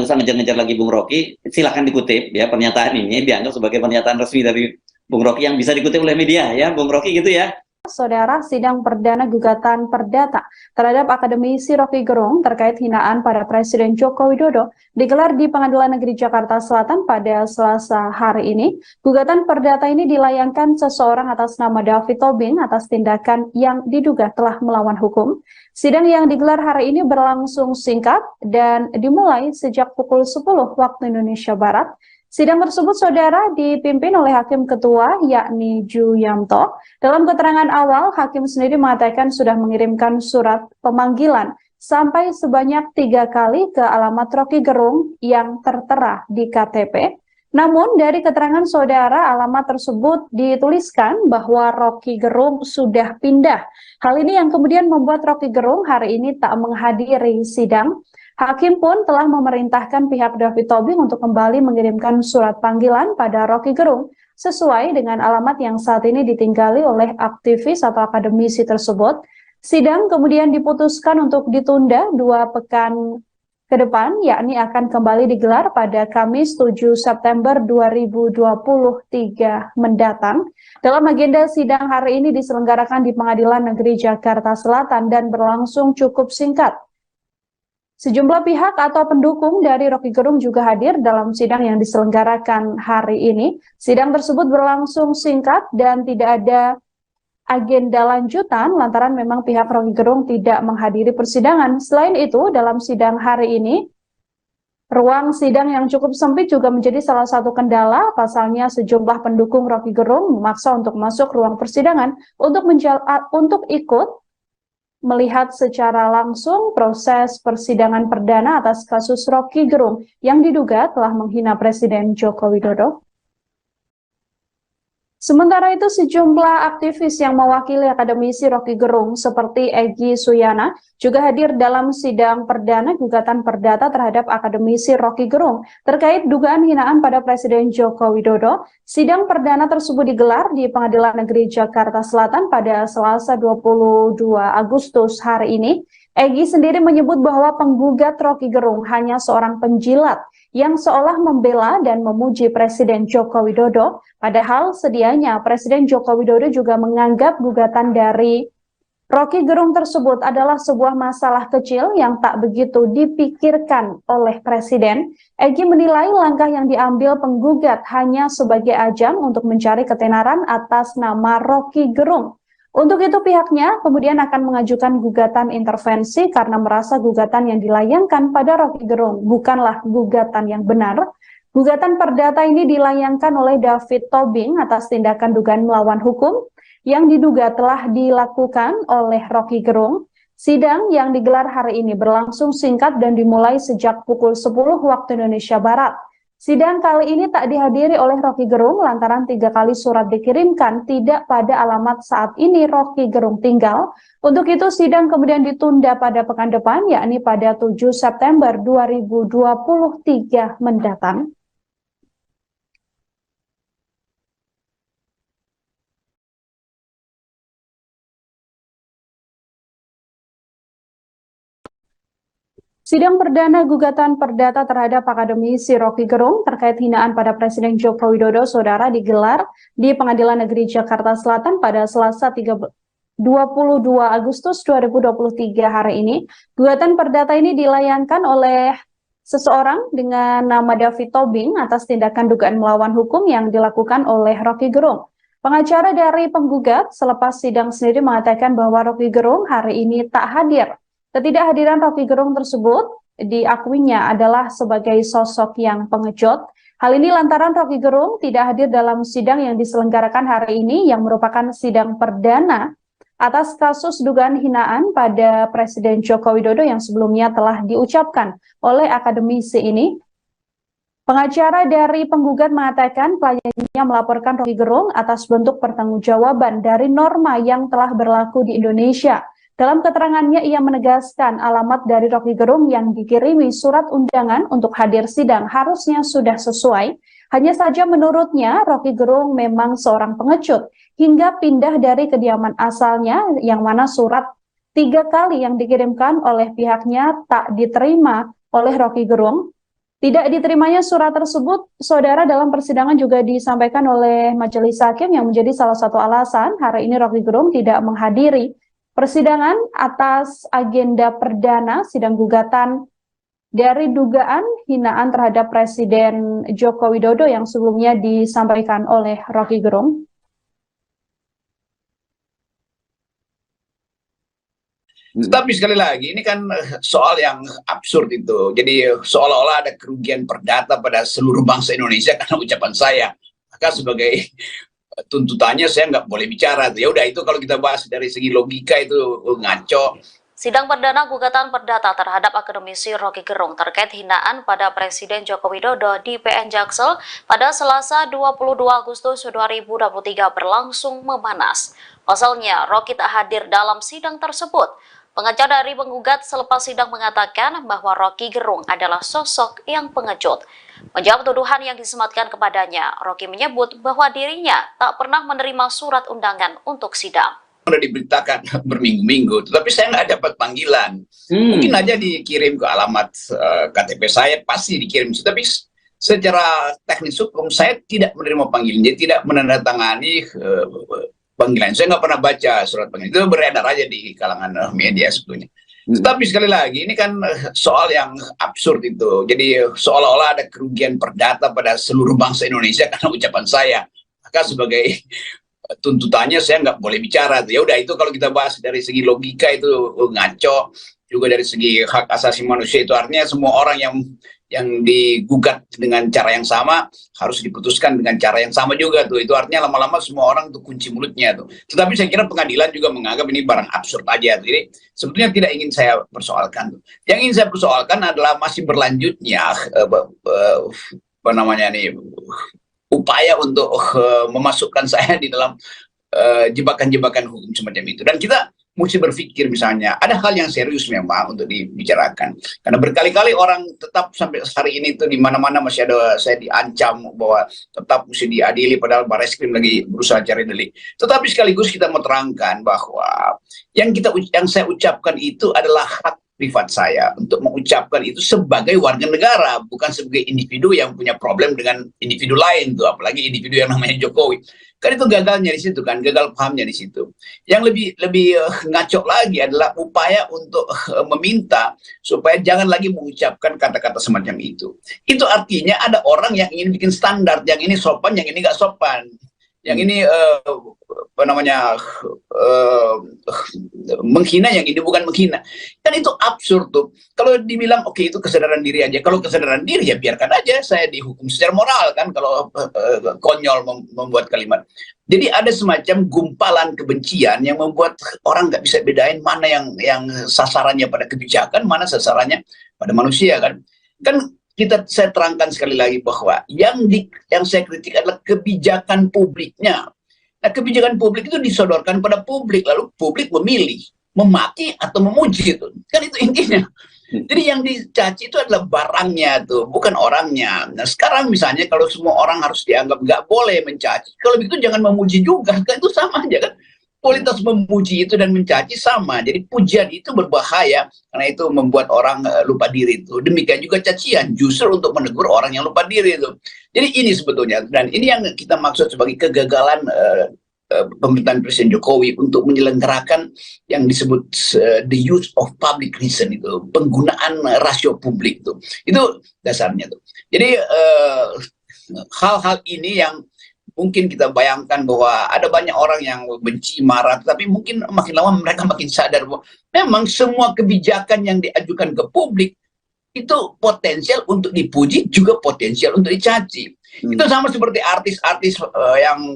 usah ngejar-ngejar lagi Bung Rocky, silahkan dikutip ya, pernyataan ini dianggap sebagai pernyataan resmi dari Bung Rocky yang bisa dikutip oleh media ya, Bung Rocky gitu ya. Saudara, sidang perdana gugatan perdata terhadap akademisi Rocky Gerung terkait hinaan pada Presiden Joko Widodo digelar di Pengadilan Negeri Jakarta Selatan pada Selasa hari ini. Gugatan perdata ini dilayangkan seseorang atas nama David Tobing atas tindakan yang diduga telah melawan hukum. Sidang yang digelar hari ini berlangsung singkat dan dimulai sejak pukul 10 waktu Indonesia Barat. Sidang tersebut, saudara, dipimpin oleh Hakim Ketua, yakni Ju Yamto. Dalam keterangan awal, Hakim sendiri mengatakan sudah mengirimkan surat pemanggilan sampai sebanyak 3 kali ke alamat Rocky Gerung yang tertera di KTP. Namun, dari keterangan saudara, alamat tersebut dituliskan bahwa Rocky Gerung sudah pindah. Hal ini yang kemudian membuat Rocky Gerung hari ini tak menghadiri sidang. Hakim pun telah memerintahkan pihak David Tobing untuk kembali mengirimkan surat panggilan pada Rocky Gerung sesuai dengan alamat yang saat ini ditinggali oleh aktivis atau akademisi tersebut. Sidang kemudian diputuskan untuk ditunda 2 pekan ke depan, yakni akan kembali digelar pada Kamis 7 September 2023 mendatang. Dalam agenda sidang hari ini diselenggarakan di Pengadilan Negeri Jakarta Selatan dan berlangsung cukup singkat. Sejumlah pihak atau pendukung dari Rocky Gerung juga hadir dalam sidang yang diselenggarakan hari ini. Sidang tersebut berlangsung singkat dan tidak ada agenda lanjutan lantaran memang pihak Rocky Gerung tidak menghadiri persidangan. Selain itu, dalam sidang hari ini, ruang sidang yang cukup sempit juga menjadi salah satu kendala. Pasalnya sejumlah pendukung Rocky Gerung memaksa untuk masuk ruang persidangan untuk ikut melihat secara langsung proses persidangan perdana atas kasus Rocky Gerung yang diduga telah menghina Presiden Joko Widodo. Sementara itu, sejumlah aktivis yang mewakili akademisi Rocky Gerung seperti Egy Suyana juga hadir dalam sidang perdana gugatan perdata terhadap akademisi Rocky Gerung terkait dugaan hinaan pada Presiden Joko Widodo. Sidang perdana tersebut digelar di Pengadilan Negeri Jakarta Selatan pada Selasa 22 Agustus hari ini. Egy sendiri menyebut bahwa penggugat Rocky Gerung hanya seorang penjilat yang seolah membela dan memuji Presiden Joko Widodo, padahal sedianya Presiden Joko Widodo juga menganggap gugatan dari Rocky Gerung tersebut adalah sebuah masalah kecil yang tak begitu dipikirkan oleh Presiden. Egy menilai langkah yang diambil penggugat hanya sebagai ajang untuk mencari ketenaran atas nama Rocky Gerung. Untuk itu pihaknya kemudian akan mengajukan gugatan intervensi karena merasa gugatan yang dilayangkan pada Rocky Gerung bukanlah gugatan yang benar. Gugatan perdata ini dilayangkan oleh David Tobing atas tindakan dugaan melawan hukum yang diduga telah dilakukan oleh Rocky Gerung. Sidang yang digelar hari ini berlangsung singkat dan dimulai sejak pukul 10 waktu Indonesia Barat. Sidang kali ini tak dihadiri oleh Rocky Gerung lantaran 3 kali surat dikirimkan tidak pada alamat saat ini Rocky Gerung tinggal. Untuk itu sidang kemudian ditunda pada pekan depan, yakni pada 7 September 2023 mendatang. Sidang perdana gugatan perdata terhadap akademisi Rocky Gerung terkait hinaan pada Presiden Joko Widodo Saudara digelar di Pengadilan Negeri Jakarta Selatan pada Selasa 22 Agustus 2023 hari ini. Gugatan perdata ini dilayangkan oleh seseorang dengan nama David Tobing atas tindakan dugaan melawan hukum yang dilakukan oleh Rocky Gerung. Pengacara dari penggugat selepas sidang sendiri mengatakan bahwa Rocky Gerung hari ini tak hadir. Ketidakhadiran Rocky Gerung tersebut diakuinya adalah sebagai sosok yang pengecut. Hal ini lantaran Rocky Gerung tidak hadir dalam sidang yang diselenggarakan hari ini yang merupakan sidang perdana atas kasus dugaan hinaan pada Presiden Joko Widodo yang sebelumnya telah diucapkan oleh akademisi ini. Pengacara dari penggugat mengatakan kliennya melaporkan Rocky Gerung atas bentuk pertanggungjawaban dari norma yang telah berlaku di Indonesia. Dalam keterangannya, ia menegaskan alamat dari Rocky Gerung yang dikirimi surat undangan untuk hadir sidang harusnya sudah sesuai. Hanya saja menurutnya, Rocky Gerung memang seorang pengecut hingga pindah dari kediaman asalnya yang mana surat 3 kali yang dikirimkan oleh pihaknya tak diterima oleh Rocky Gerung. Tidak diterimanya surat tersebut, saudara, dalam persidangan juga disampaikan oleh majelis hakim yang menjadi salah satu alasan hari ini Rocky Gerung tidak menghadiri persidangan atas agenda perdana sidang gugatan dari dugaan hinaan terhadap Presiden Joko Widodo yang sebelumnya disampaikan oleh Rocky Gerung. Tapi sekali lagi, ini kan soal yang absurd itu. Jadi seolah-olah ada kerugian perdata pada seluruh bangsa Indonesia karena ucapan saya. Maka sebagai tuntutannya saya nggak boleh bicara. Ya udah, itu kalau kita bahas dari segi logika itu ngaco. Sidang perdana gugatan perdata terhadap akademisi Rocky Gerung terkait hinaan pada Presiden Joko Widodo di PN Jaksel pada Selasa 22 Agustus 2023 berlangsung memanas. Pasalnya, Rocky tak hadir dalam sidang tersebut. Pengacara dari penggugat selepas sidang mengatakan bahwa Rocky Gerung adalah sosok yang pengecut. Menjawab tuduhan yang disematkan kepadanya, Rocky menyebut bahwa dirinya tak pernah menerima surat undangan untuk sidang. Sudah diberitakan berminggu-minggu, tetapi saya nggak dapat panggilan. Mungkin aja dikirim ke alamat KTP saya, pasti dikirim. Tapi secara teknis hukum saya tidak menerima panggilan, jadi tidak menandatangani panggilan. Saya nggak pernah baca surat panggilan, itu beredar aja di kalangan media sebetulnya. Tetapi sekali lagi ini kan soal yang absurd itu. Jadi seolah-olah ada kerugian perdata pada seluruh bangsa Indonesia karena ucapan saya. Maka sebagai tuntutannya saya nggak boleh bicara. Ya udah, itu kalau kita bahas dari segi logika itu ngaco. Juga dari segi hak asasi manusia itu artinya semua orang yang digugat dengan cara yang sama harus diputuskan dengan cara yang sama juga tuh. Itu artinya lama-lama semua orang tuh kunci mulutnya tuh. Tetapi saya kira pengadilan juga menganggap ini barang absurd aja. Jadi sebetulnya tidak ingin saya persoalkan tuh. Yang ingin saya persoalkan adalah masih berlanjutnya upaya untuk memasukkan saya di dalam jebakan-jebakan hukum semacam itu. Dan kita mesti berpikir misalnya, ada hal yang serius memang untuk dibicarakan. Karena berkali-kali orang tetap sampai hari ini tuh di mana-mana masih ada saya diancam bahwa tetap mesti diadili, padahal Barreskrim lagi berusaha cari delik. Tetapi sekaligus kita mau terangkan bahwa yang saya ucapkan itu adalah hak privat saya untuk mengucapkan itu sebagai warga negara, bukan sebagai individu yang punya problem dengan individu lain tuh, apalagi individu yang namanya Jokowi. Kan itu gagalnya di situ kan, gagal pahamnya di situ. Yang lebih ngaco lagi adalah upaya untuk meminta supaya jangan lagi mengucapkan kata-kata semacam itu. Itu artinya ada orang yang ingin bikin standar, yang ini sopan, yang ini nggak sopan. Yang ini menghina, yang ini bukan menghina. Kan itu absurd tuh. Kalau dibilang oke, itu kesadaran diri aja. Kalau kesadaran diri ya biarkan aja saya dihukum secara moral kan kalau konyol membuat kalimat. Jadi ada semacam gumpalan kebencian yang membuat orang nggak bisa bedain mana yang sasarannya pada kebijakan, mana sasarannya pada manusia kan. Saya terangkan sekali lagi bahwa yang saya kritik adalah kebijakan publiknya. Nah, kebijakan publik itu disodorkan pada publik, lalu publik memilih memaki atau memuji itu. Kan itu intinya. Jadi yang dicaci itu adalah barangnya tuh, bukan orangnya. Nah, sekarang misalnya kalau semua orang harus dianggap nggak boleh mencaci, kalau begitu jangan memuji juga, kan itu sama aja kan. Kualitas memuji itu dan mencaci sama. Jadi pujian itu berbahaya karena itu membuat orang lupa diri itu. Demikian juga cacian justru untuk menegur orang yang lupa diri itu. Jadi ini sebetulnya, dan ini yang kita maksud sebagai kegagalan pemerintahan Presiden Jokowi untuk menyelenggarakan yang disebut the use of public reason itu, penggunaan rasio publik itu. Itu dasarnya tuh. Jadi hal-hal ini yang mungkin kita bayangkan bahwa ada banyak orang yang benci, marah, tapi mungkin makin lama mereka makin sadar bahwa memang semua kebijakan yang diajukan ke publik itu potensial untuk dipuji, juga potensial untuk dicaci. Itu sama seperti artis-artis yang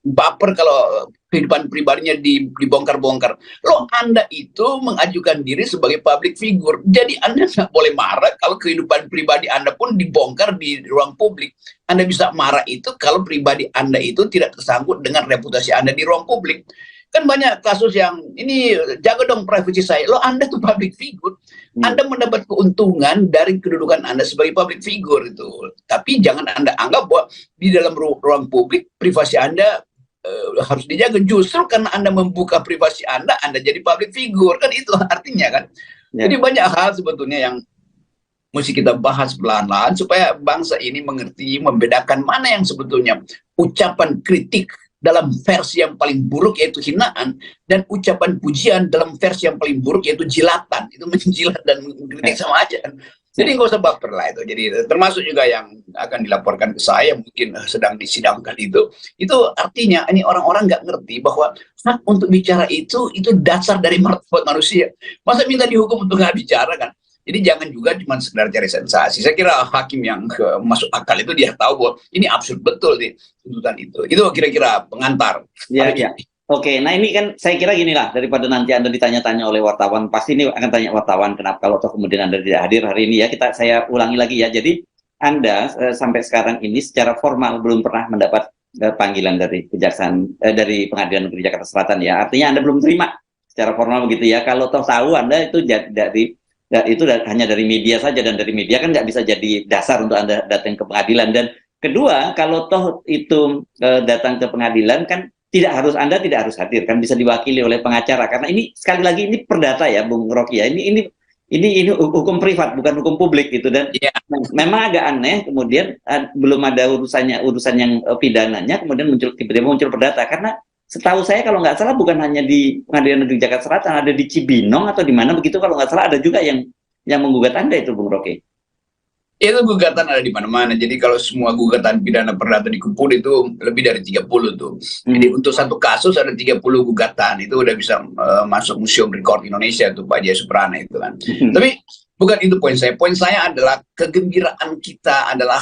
baper kalau kehidupan pribadinya dibongkar-bongkar. Loh, Anda itu mengajukan diri sebagai public figure. Jadi Anda nggak boleh marah kalau kehidupan pribadi Anda pun dibongkar di ruang publik. Anda bisa marah itu kalau pribadi Anda itu tidak tersangkut dengan reputasi Anda di ruang publik. Kan banyak kasus yang ini jaga dong privasi saya. Loh, Anda tuh public figure. Anda mendapat keuntungan dari kedudukan Anda sebagai public figure itu. Tapi jangan Anda anggap bahwa di dalam ruang publik privasi Anda harus dijaga. Justru karena Anda membuka privasi Anda jadi public figure. Kan itu artinya kan. Jadi banyak hal sebetulnya yang mesti kita bahas perlahan-lahan supaya bangsa ini mengerti, membedakan mana yang sebetulnya ucapan kritik dalam versi yang paling buruk yaitu hinaan, dan ucapan pujian dalam versi yang paling buruk yaitu jilatan. Itu menjilat dan mengkritik sama aja kan. Jadi nggak usah baper lah itu. Jadi termasuk juga yang akan dilaporkan ke saya mungkin sedang disidangkan itu artinya ini orang-orang nggak ngerti bahwa hak untuk bicara itu dasar dari martabat manusia. Masa minta dihukum untuk nggak bicara kan? Jadi jangan juga cuma sekedar cari sensasi. Saya kira hakim yang masuk akal itu dia tahu bahwa ini absurd betul di tuntutan itu. Itu kira-kira pengantar. Iya. Oke, nah ini kan saya kira gini lah, daripada nanti Anda ditanya-tanya oleh wartawan, pasti ini akan tanya wartawan kenapa kalau toh kemudian Anda tidak hadir hari ini ya, saya ulangi lagi ya. Jadi Anda sampai sekarang ini secara formal belum pernah mendapat panggilan dari kejaksaan dari Pengadilan Negeri Jakarta Selatan ya. Artinya Anda belum terima secara formal begitu ya. Kalau toh tahu Anda itu hanya dari media saja, dan dari media kan nggak bisa jadi dasar untuk Anda datang ke pengadilan. Dan kedua, kalau toh itu datang ke pengadilan kan Anda tidak harus hadir, kan bisa diwakili oleh pengacara, karena ini sekali lagi ini perdata ya Bung Rocky ya, ini hukum privat bukan hukum publik gitu. Dan memang agak aneh kemudian belum ada urusan yang pidananya kemudian tiba-tiba muncul perdata, karena Setahu saya kalau nggak salah bukan hanya di Pengadilan Negeri Jakarta Selatan, ada di Cibinong atau di mana begitu kalau nggak salah ada juga yang menggugat Anda itu, Bung Rocky. Itu gugatan ada di mana-mana. Jadi kalau semua gugatan pidana perdata dikumpul itu lebih dari 30 tuh. Jadi untuk satu kasus ada 30 gugatan. Itu udah bisa masuk Museum Rekor Indonesia tuh Pak Jaya Suprana itu kan. Tapi bukan itu poin saya. Poin saya adalah kegembiraan kita adalah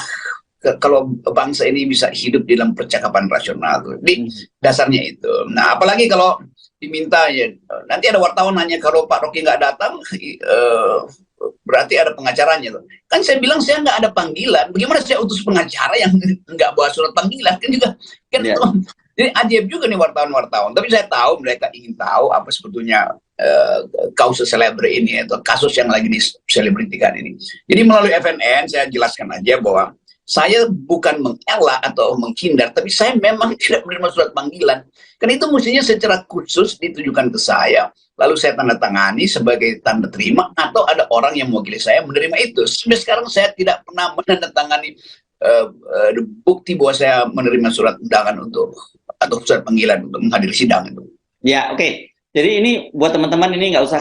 kalau bangsa ini bisa hidup dalam percakapan rasional tuh. Di dasarnya itu. Nah, apalagi kalau diminta ya nanti ada wartawan nanya kalau Pak Rocky nggak datang berarti ada pengacaranya tuh. Kan saya bilang saya nggak ada panggilan. Bagaimana saya utus pengacara yang nggak bawa surat panggilan kan juga kan jadi ajaib juga nih wartawan-wartawan. Tapi saya tahu mereka ingin tahu apa sebetulnya kausus celebre ini atau kasus yang lagi diselebritikan ini. Jadi melalui FNN saya jelaskan aja bahwa saya bukan mengelak atau menghindar, tapi saya memang tidak menerima surat panggilan. Karena itu mestinya secara khusus ditujukan ke saya, lalu saya tanda tangani sebagai tanda terima, atau ada orang yang mewakili saya menerima itu. Sampai sekarang saya tidak pernah menandatangani bukti bahwa saya menerima surat undangan atau surat panggilan untuk menghadiri sidang itu. Ya, oke. Jadi ini buat teman-teman ini nggak usah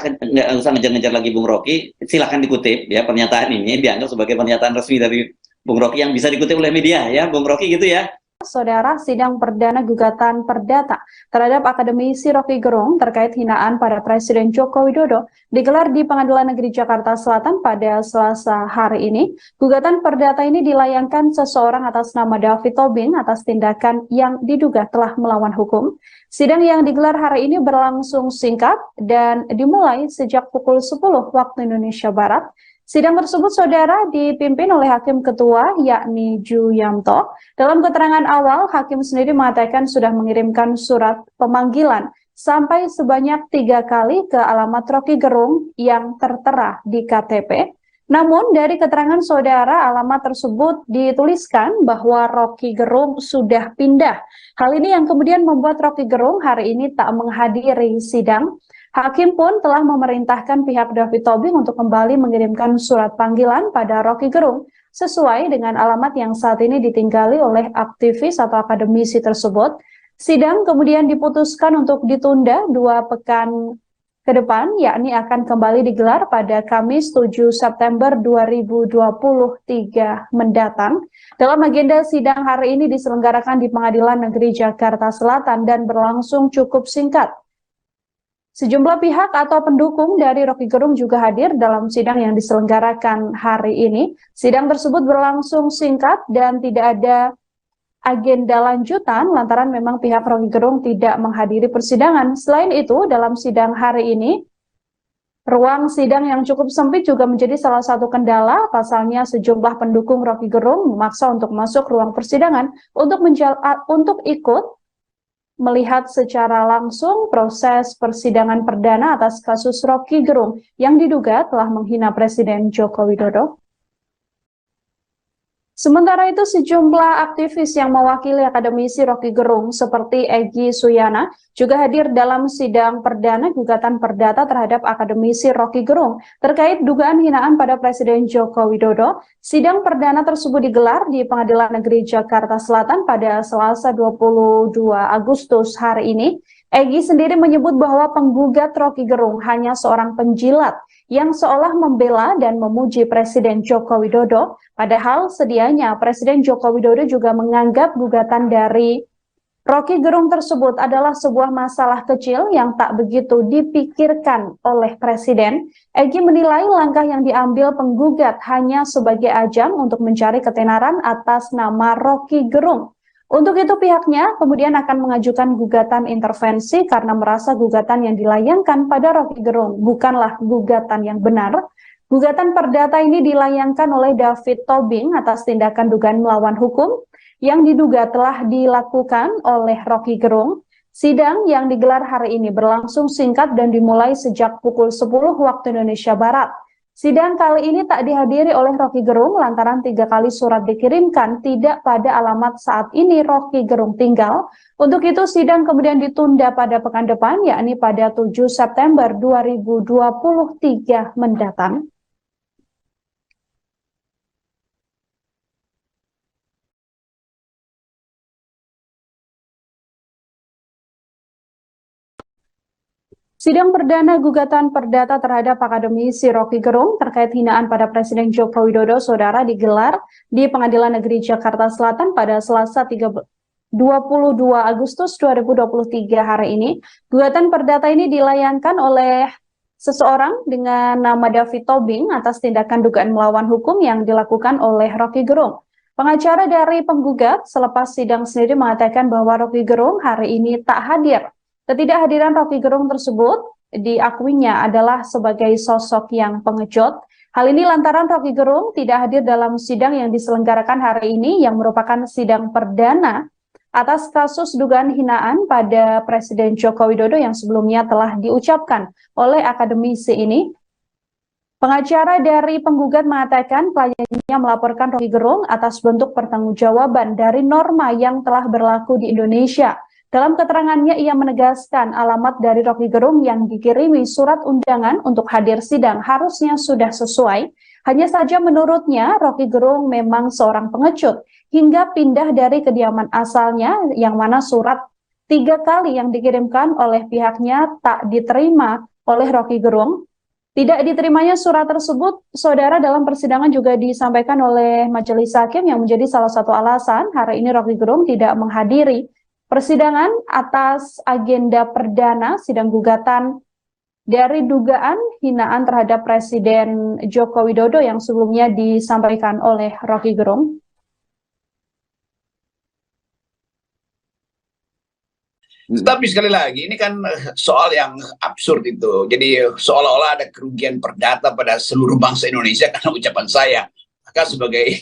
ngejar-ngejar lagi Bung Rocky. Silahkan dikutip ya pernyataan ini dianggap sebagai pernyataan resmi dari Bung Rocky yang bisa dikutip oleh media ya, Bung Rocky gitu ya. Saudara, sidang perdana gugatan perdata terhadap akademisi Rocky Gerung terkait hinaan pada Presiden Joko Widodo digelar di Pengadilan Negeri Jakarta Selatan pada Selasa hari ini. Gugatan perdata ini dilayangkan seseorang atas nama David Tobing atas tindakan yang diduga telah melawan hukum. Sidang yang digelar hari ini berlangsung singkat dan dimulai sejak pukul 10 waktu Indonesia Barat. Sidang tersebut, saudara, dipimpin oleh Hakim Ketua, yakni Ju Yamto. Dalam keterangan awal, Hakim sendiri mengatakan sudah mengirimkan surat pemanggilan sampai sebanyak 3 kali ke alamat Rocky Gerung yang tertera di KTP. Namun, dari keterangan saudara, alamat tersebut dituliskan bahwa Rocky Gerung sudah pindah. Hal ini yang kemudian membuat Rocky Gerung hari ini tak menghadiri sidang. Hakim pun telah memerintahkan pihak David Tobing untuk kembali mengirimkan surat panggilan pada Rocky Gerung sesuai dengan alamat yang saat ini ditinggali oleh aktivis atau akademisi tersebut. Sidang kemudian diputuskan untuk ditunda 2 pekan ke depan, yakni akan kembali digelar pada Kamis 7 September 2023 mendatang. Dalam agenda sidang hari ini diselenggarakan di Pengadilan Negeri Jakarta Selatan dan berlangsung cukup singkat. Sejumlah pihak atau pendukung dari Rocky Gerung juga hadir dalam sidang yang diselenggarakan hari ini. Sidang tersebut berlangsung singkat dan tidak ada agenda lanjutan lantaran memang pihak Rocky Gerung tidak menghadiri persidangan. Selain itu, dalam sidang hari ini, ruang sidang yang cukup sempit juga menjadi salah satu kendala. Pasalnya sejumlah pendukung Rocky Gerung memaksa untuk masuk ruang persidangan untuk ikut melihat secara langsung proses persidangan perdana atas kasus Rocky Gerung yang diduga telah menghina Presiden Joko Widodo. Sementara itu, sejumlah aktivis yang mewakili akademisi Rocky Gerung seperti Egy Suyana juga hadir dalam sidang perdana gugatan perdata terhadap akademisi Rocky Gerung terkait dugaan hinaan pada Presiden Joko Widodo. Sidang perdana tersebut digelar di Pengadilan Negeri Jakarta Selatan pada Selasa 22 Agustus hari ini. Egy sendiri menyebut bahwa penggugat Rocky Gerung hanya seorang penjilat yang seolah membela dan memuji Presiden Joko Widodo, padahal sedianya Presiden Joko Widodo juga menganggap gugatan dari Rocky Gerung tersebut adalah sebuah masalah kecil yang tak begitu dipikirkan oleh Presiden. Egy menilai langkah yang diambil penggugat hanya sebagai ajang untuk mencari ketenaran atas nama Rocky Gerung. Untuk itu pihaknya kemudian akan mengajukan gugatan intervensi karena merasa gugatan yang dilayangkan pada Rocky Gerung bukanlah gugatan yang benar. Gugatan perdata ini dilayangkan oleh David Tobing atas tindakan dugaan melawan hukum yang diduga telah dilakukan oleh Rocky Gerung. Sidang yang digelar hari ini berlangsung singkat dan dimulai sejak pukul 10 waktu Indonesia Barat. Sidang kali ini tak dihadiri oleh Rocky Gerung lantaran 3 kali surat dikirimkan tidak pada alamat saat ini Rocky Gerung tinggal. Untuk itu sidang kemudian ditunda pada pekan depan, yakni pada 7 September 2023 mendatang. Sidang perdana gugatan perdata terhadap akademisi Rocky Gerung terkait hinaan pada Presiden Joko Widodo Saudara digelar di Pengadilan Negeri Jakarta Selatan pada Selasa 22 Agustus 2023 hari ini. Gugatan perdata ini dilayangkan oleh seseorang dengan nama David Tobing atas tindakan dugaan melawan hukum yang dilakukan oleh Rocky Gerung. Pengacara dari penggugat selepas sidang sendiri mengatakan bahwa Rocky Gerung hari ini tak hadir. Ketidakhadiran Rocky Gerung tersebut diakuinya adalah sebagai sosok yang pengecut. Hal ini lantaran Rocky Gerung tidak hadir dalam sidang yang diselenggarakan hari ini yang merupakan sidang perdana atas kasus dugaan hinaan pada Presiden Joko Widodo yang sebelumnya telah diucapkan oleh akademisi ini. Pengacara dari penggugat mengatakan kliennya melaporkan Rocky Gerung atas bentuk pertanggungjawaban dari norma yang telah berlaku di Indonesia. Dalam keterangannya, ia menegaskan alamat dari Rocky Gerung yang dikirimi surat undangan untuk hadir sidang harusnya sudah sesuai. Hanya saja menurutnya, Rocky Gerung memang seorang pengecut hingga pindah dari kediaman asalnya yang mana surat 3 kali yang dikirimkan oleh pihaknya tak diterima oleh Rocky Gerung. Tidak diterimanya surat tersebut, saudara, dalam persidangan juga disampaikan oleh majelis hakim yang menjadi salah satu alasan hari ini Rocky Gerung tidak menghadiri persidangan atas agenda perdana sidang gugatan dari dugaan hinaan terhadap Presiden Joko Widodo yang sebelumnya disampaikan oleh Rocky Gerung. Tapi sekali lagi, ini kan soal yang absurd itu. Jadi seolah-olah ada kerugian perdata pada seluruh bangsa Indonesia karena ucapan saya. Maka sebagai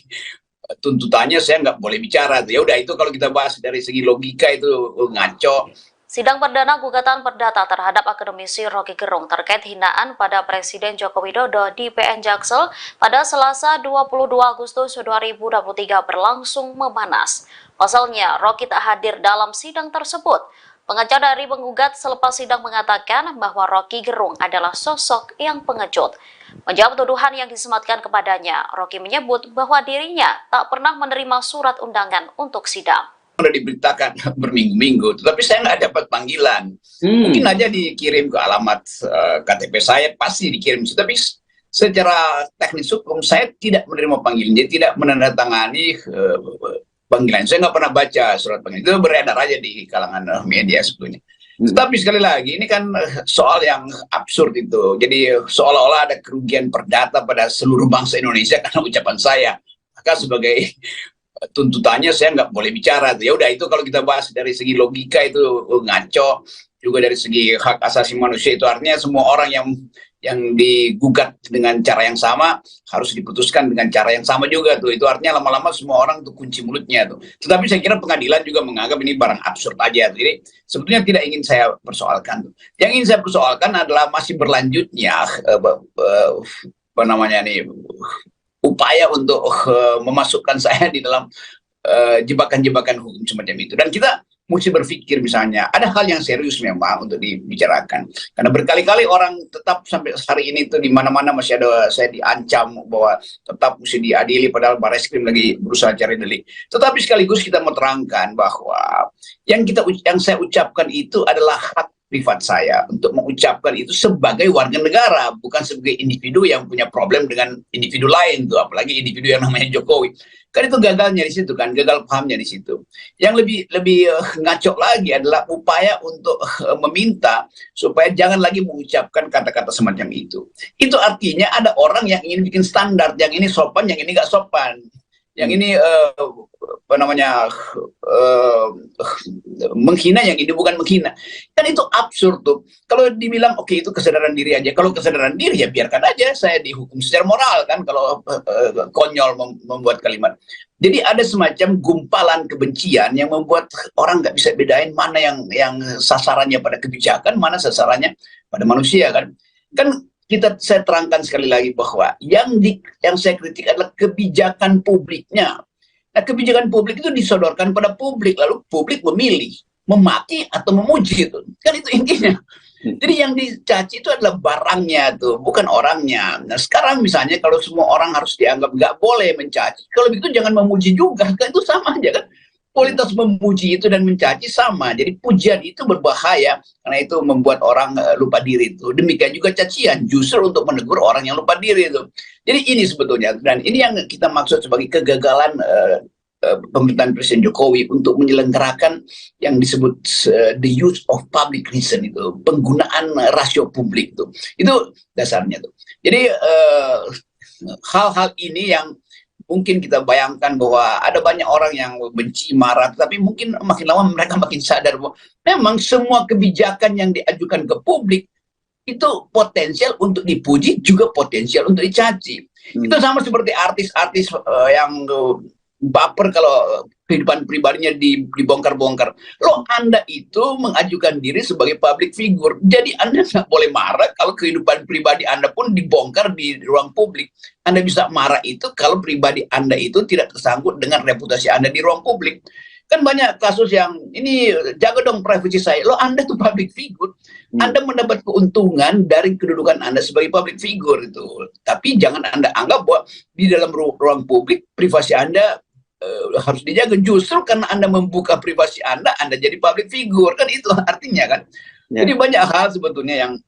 tuntutannya saya nggak boleh bicara. Ya udah, itu kalau kita bahas dari segi logika itu ngaco. Sidang perdana gugatan perdata terhadap akademisi Rocky Gerung terkait hinaan pada Presiden Joko Widodo di PN Jaksel pada Selasa 22 Agustus 2023 berlangsung memanas. Pasalnya, Rocky tak hadir dalam sidang tersebut. Pengacara dari penggugat selepas sidang mengatakan bahwa Rocky Gerung adalah sosok yang pengecut. Menjawab tuduhan yang disematkan kepadanya, Rocky menyebut bahwa dirinya tak pernah menerima surat undangan untuk sidang. Sudah diberitakan berminggu-minggu, tetapi saya nggak dapat panggilan. Mungkin aja dikirim ke alamat KTP saya, pasti dikirim. Tapi secara teknis hukum saya tidak menerima panggilan, jadi tidak menandatangani panggilan. Saya nggak pernah baca surat panggilan, itu beredar aja di kalangan media sebetulnya. Tapi sekali lagi, ini kan soal yang absurd itu. Jadi seolah-olah ada kerugian perdata pada seluruh bangsa Indonesia karena ucapan saya. Maka sebagai tuntutannya saya nggak boleh bicara. Ya udah, itu kalau kita bahas dari segi logika itu ngaco. Juga dari segi hak asasi manusia itu artinya semua orang yang digugat dengan cara yang sama harus diputuskan dengan cara yang sama juga tuh. Itu artinya lama-lama semua orang tuh kunci mulutnya tuh. Tetapi saya kira pengadilan juga menganggap ini barang absurd aja. Jadi sebetulnya tidak ingin saya persoalkan tuh. Yang ingin saya persoalkan adalah masih berlanjutnya upaya untuk memasukkan saya di dalam jebakan-jebakan hukum semacam itu. Dan kita mesti berpikir, misalnya ada hal yang serius memang untuk dibicarakan, karena berkali-kali orang tetap sampai hari ini tuh di mana-mana masih ada saya diancam bahwa tetap mesti diadili, padahal Barreskrim lagi berusaha cari delik. Tetapi sekaligus kita mau terangkan bahwa yang saya ucapkan itu adalah hak privat saya untuk mengucapkan itu sebagai warga negara, bukan sebagai individu yang punya problem dengan individu lain tuh, apalagi individu yang namanya Jokowi. Kan itu gagalnya di situ kan, gagal pahamnya di situ. Yang lebih ngaco lagi adalah upaya untuk meminta supaya jangan lagi mengucapkan kata-kata semacam itu. Itu artinya ada orang yang ingin bikin standar, yang ini sopan, yang ini nggak sopan. Yang ini menghina, yang ini bukan menghina. Kan itu absurd tuh. Kalau dibilang oke, itu kesadaran diri aja. Kalau kesadaran diri ya biarkan aja saya dihukum secara moral kan, kalau konyol membuat kalimat. Jadi ada semacam gumpalan kebencian yang membuat orang nggak bisa bedain mana yang sasarannya pada kebijakan, mana sasarannya pada manusia kan. Saya terangkan sekali lagi bahwa yang saya kritik adalah kebijakan publiknya. Nah, kebijakan publik itu disodorkan pada publik, lalu publik memilih memaki atau memuji itu. Kan itu intinya. Jadi yang dicaci itu adalah barangnya tuh, bukan orangnya. Nah, sekarang misalnya kalau semua orang harus dianggap nggak boleh mencaci, kalau begitu jangan memuji juga, kan itu sama aja kan. Kualitas memuji itu dan mencaci sama. Jadi pujian itu berbahaya karena itu membuat orang lupa diri itu. Demikian juga cacian justru untuk menegur orang yang lupa diri itu. Jadi ini sebetulnya, dan ini yang kita maksud sebagai kegagalan pemerintahan Presiden Jokowi untuk menyelenggarakan yang disebut the use of public reason, itu penggunaan rasio publik itu dasarnya tuh. Jadi hal-hal ini yang mungkin kita bayangkan bahwa ada banyak orang yang benci, marah, tapi mungkin makin lama mereka makin sadar bahwa memang semua kebijakan yang diajukan ke publik itu potensial untuk dipuji, juga potensial untuk dicaci. Itu sama seperti artis-artis yang baper kalau kehidupan pribadinya dibongkar-bongkar. Loh, Anda itu mengajukan diri sebagai public figure, jadi Anda nggak boleh marah kalau kehidupan pribadi Anda pun dibongkar di ruang publik. Anda bisa marah itu kalau pribadi Anda itu tidak tersangkut dengan reputasi Anda di ruang publik. Kan banyak kasus yang ini, jaga dong privasi saya. Loh, Anda tuh public figure, Anda mendapat keuntungan dari kedudukan Anda sebagai public figure itu. Tapi jangan Anda anggap bahwa di dalam ruang publik privasi Anda harus dijaga. Justru karena Anda membuka privasi Anda jadi public figure, kan itu artinya kan. Jadi banyak hal sebetulnya yang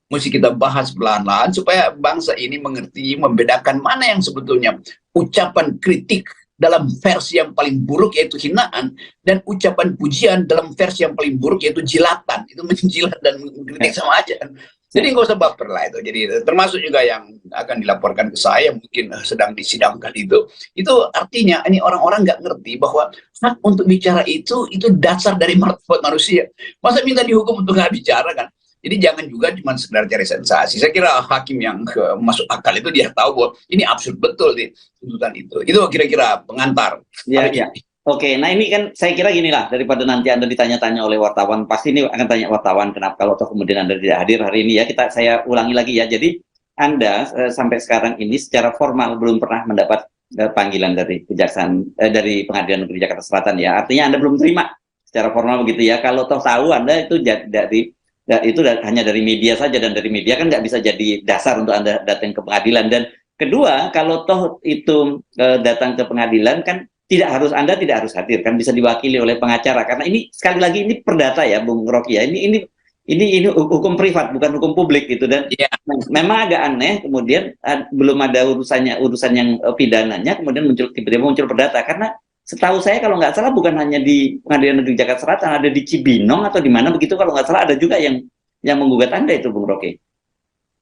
mesti kita bahas pelan-pelan supaya bangsa ini mengerti, membedakan mana yang sebetulnya ucapan kritik dalam versi yang paling buruk yaitu hinaan, dan ucapan pujian dalam versi yang paling buruk yaitu jilatan. Itu menjilat dan mengkritik sama aja kan. Jadi nggak usah baper lah itu. Jadi termasuk juga yang akan dilaporkan ke saya mungkin sedang disidangkan itu artinya ini orang-orang nggak ngerti bahwa hak untuk bicara itu dasar dari martabat manusia. Masa minta dihukum untuk nggak bicara kan? Jadi jangan juga cuma sekedar cari sensasi. Saya kira hakim yang masuk akal itu dia tahu bahwa ini absurd betul di tuntutan itu. Itu kira-kira pengantar. Ya. Oke, nah ini kan saya kira gini lah, daripada nanti Anda ditanya-tanya oleh wartawan, pasti ini akan tanya wartawan kenapa kalau toh kemudian Anda tidak hadir hari ini ya, saya ulangi lagi ya. Jadi Anda sampai sekarang ini secara formal belum pernah mendapat panggilan dari kejaksaan dari Pengadilan Negeri Jakarta Selatan ya. Artinya Anda belum terima secara formal begitu ya. Kalau toh tahu Anda itu hanya dari media saja, dan dari media kan nggak bisa jadi dasar untuk Anda datang ke pengadilan. Dan kedua, kalau toh itu datang ke pengadilan kan Anda tidak harus hadir, kan bisa diwakili oleh pengacara, karena ini sekali lagi ini perdata ya Bung Rocky ya, ini hukum privat bukan hukum publik gitu. Dan memang agak aneh kemudian belum ada urusan yang pidananya kemudian tiba-tiba muncul perdata, karena setahu saya kalau nggak salah bukan hanya di Pengadilan Negeri Jakarta Selatan, ada di Cibinong atau di mana begitu kalau nggak salah, ada juga yang menggugat Anda itu Bung Rocky.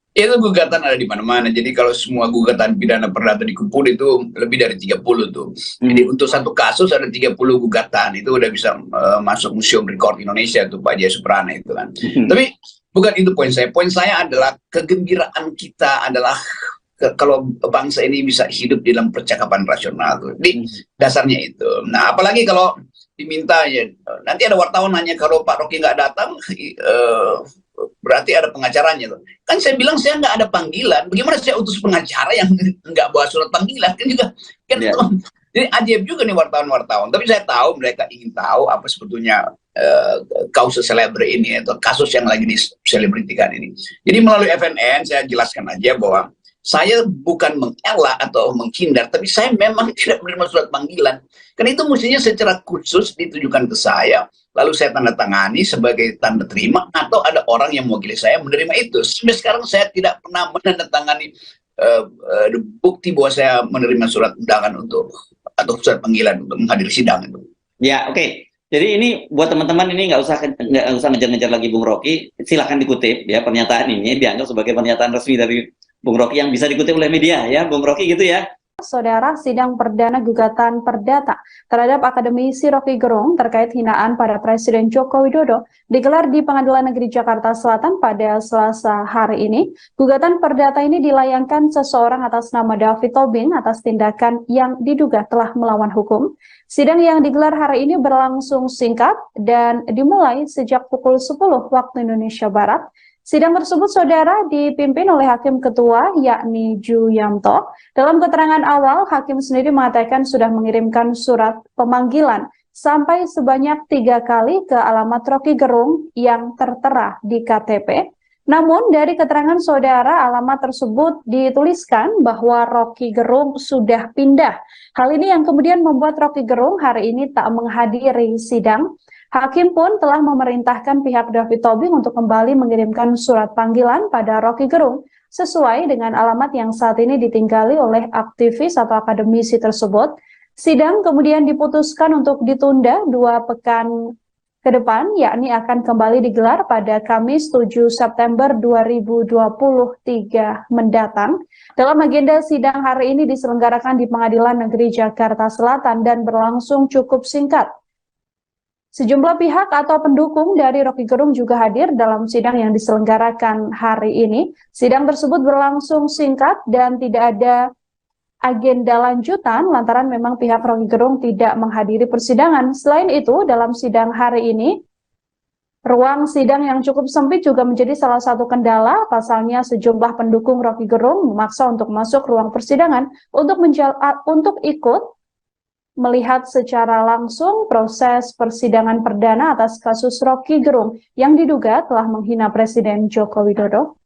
Itu gugatan ada di mana-mana. Jadi kalau semua gugatan pidana perdata dikumpul itu lebih dari 30 tuh. Jadi untuk satu kasus ada 30 gugatan. Itu udah bisa masuk Museum Rekor Indonesia tuh Pak Jaya Suprana itu kan. Tapi bukan itu poin saya. Poin saya adalah kegembiraan kita adalah kalau bangsa ini bisa hidup di dalam percakapan rasional tuh. Di dasarnya itu. Nah, apalagi kalau diminta ya, nanti ada wartawan nanya kalau Pak Rocky nggak datang, berarti ada pengacaranya tuh. Kan saya bilang saya nggak ada panggilan. Bagaimana saya utus pengacara yang nggak bawa surat panggilan? Kan juga kan jadi ajaib juga nih wartawan-wartawan. Tapi saya tahu mereka ingin tahu apa sebetulnya kausus celebre ini atau kasus yang lagi diselebritikan ini. Jadi melalui FNN saya jelaskan aja bahwa saya bukan mengelak atau menghindar, tapi saya memang tidak menerima surat panggilan. Karena itu mestinya secara khusus ditujukan ke saya, lalu saya tanda tangani sebagai tanda terima, atau ada orang yang mewakili saya menerima itu. Sampai sekarang saya tidak pernah menandatangani bukti bahwa saya menerima surat undangan atau surat panggilan untuk menghadiri sidang itu. Ya, oke. Jadi ini buat teman-teman ini nggak usah ngejar-ngejar lagi Bung Rocky, silahkan dikutip ya pernyataan ini dianggap sebagai pernyataan resmi dari Bung Rocky yang bisa dikutip oleh media ya, Bung Rocky gitu ya. Saudara, sidang perdana gugatan perdata terhadap akademisi Rocky Gerung terkait hinaan pada Presiden Joko Widodo digelar di Pengadilan Negeri Jakarta Selatan pada Selasa hari ini. Gugatan perdata ini dilayangkan seseorang atas nama David Tobing atas tindakan yang diduga telah melawan hukum. Sidang yang digelar hari ini berlangsung singkat dan dimulai sejak pukul 10 waktu Indonesia Barat. Sidang tersebut, saudara, dipimpin oleh Hakim Ketua, yakni Ju Yamto. Dalam keterangan awal, Hakim sendiri mengatakan sudah mengirimkan surat pemanggilan sampai sebanyak 3 kali ke alamat Rocky Gerung yang tertera di KTP. Namun dari keterangan saudara, alamat tersebut dituliskan bahwa Rocky Gerung sudah pindah. Hal ini yang kemudian membuat Rocky Gerung hari ini tak menghadiri sidang. Hakim pun telah memerintahkan pihak David Tobing untuk kembali mengirimkan surat panggilan pada Rocky Gerung sesuai dengan alamat yang saat ini ditinggali oleh aktivis atau akademisi tersebut. Sidang kemudian diputuskan untuk ditunda 2 pekan ke depan, yakni akan kembali digelar pada Kamis 7 September 2023 mendatang. Dalam agenda sidang hari ini diselenggarakan di Pengadilan Negeri Jakarta Selatan dan berlangsung cukup singkat. Sejumlah pihak atau pendukung dari Rocky Gerung juga hadir dalam sidang yang diselenggarakan hari ini. Sidang tersebut berlangsung singkat dan tidak ada agenda lanjutan lantaran memang pihak Rocky Gerung tidak menghadiri persidangan. Selain itu, dalam sidang hari ini, ruang sidang yang cukup sempit juga menjadi salah satu kendala. Pasalnya sejumlah pendukung Rocky Gerung memaksa untuk masuk ruang persidangan untuk ikut melihat secara langsung proses persidangan perdana atas kasus Rocky Gerung yang diduga telah menghina Presiden Joko Widodo.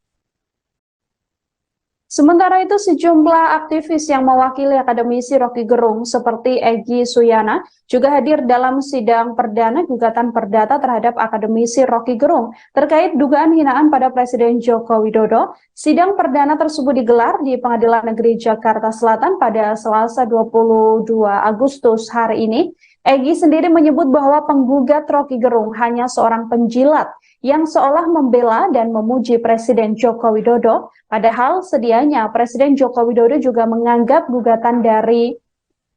Sementara itu, sejumlah aktivis yang mewakili akademisi Rocky Gerung seperti Egy Suyana juga hadir dalam sidang perdana gugatan perdata terhadap akademisi Rocky Gerung terkait dugaan hinaan pada Presiden Joko Widodo. Sidang perdana tersebut digelar di Pengadilan Negeri Jakarta Selatan pada Selasa 22 Agustus hari ini. Egy sendiri menyebut bahwa penggugat Rocky Gerung hanya seorang penjilat yang seolah membela dan memuji Presiden Joko Widodo, padahal sedianya Presiden Joko Widodo juga menganggap gugatan dari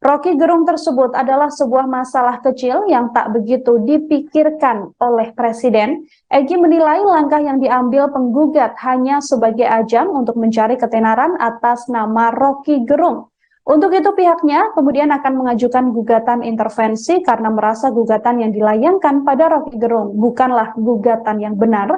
Rocky Gerung tersebut adalah sebuah masalah kecil yang tak begitu dipikirkan oleh Presiden. Egy menilai langkah yang diambil penggugat hanya sebagai ajang untuk mencari ketenaran atas nama Rocky Gerung. Untuk itu pihaknya kemudian akan mengajukan gugatan intervensi karena merasa gugatan yang dilayangkan pada Rocky Gerung bukanlah gugatan yang benar.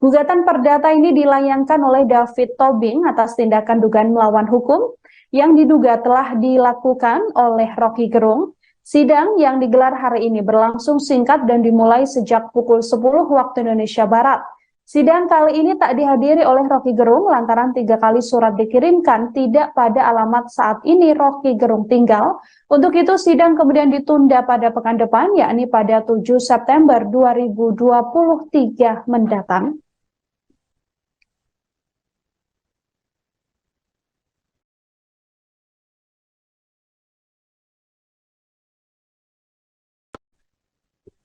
Gugatan perdata ini dilayangkan oleh David Tobing atas tindakan dugaan melawan hukum yang diduga telah dilakukan oleh Rocky Gerung. Sidang yang digelar hari ini berlangsung singkat dan dimulai sejak pukul 10 waktu Indonesia Barat. Sidang kali ini tak dihadiri oleh Rocky Gerung lantaran 3 kali surat dikirimkan tidak pada alamat saat ini Rocky Gerung tinggal. Untuk itu sidang kemudian ditunda pada pekan depan, yakni pada 7 September 2023 mendatang.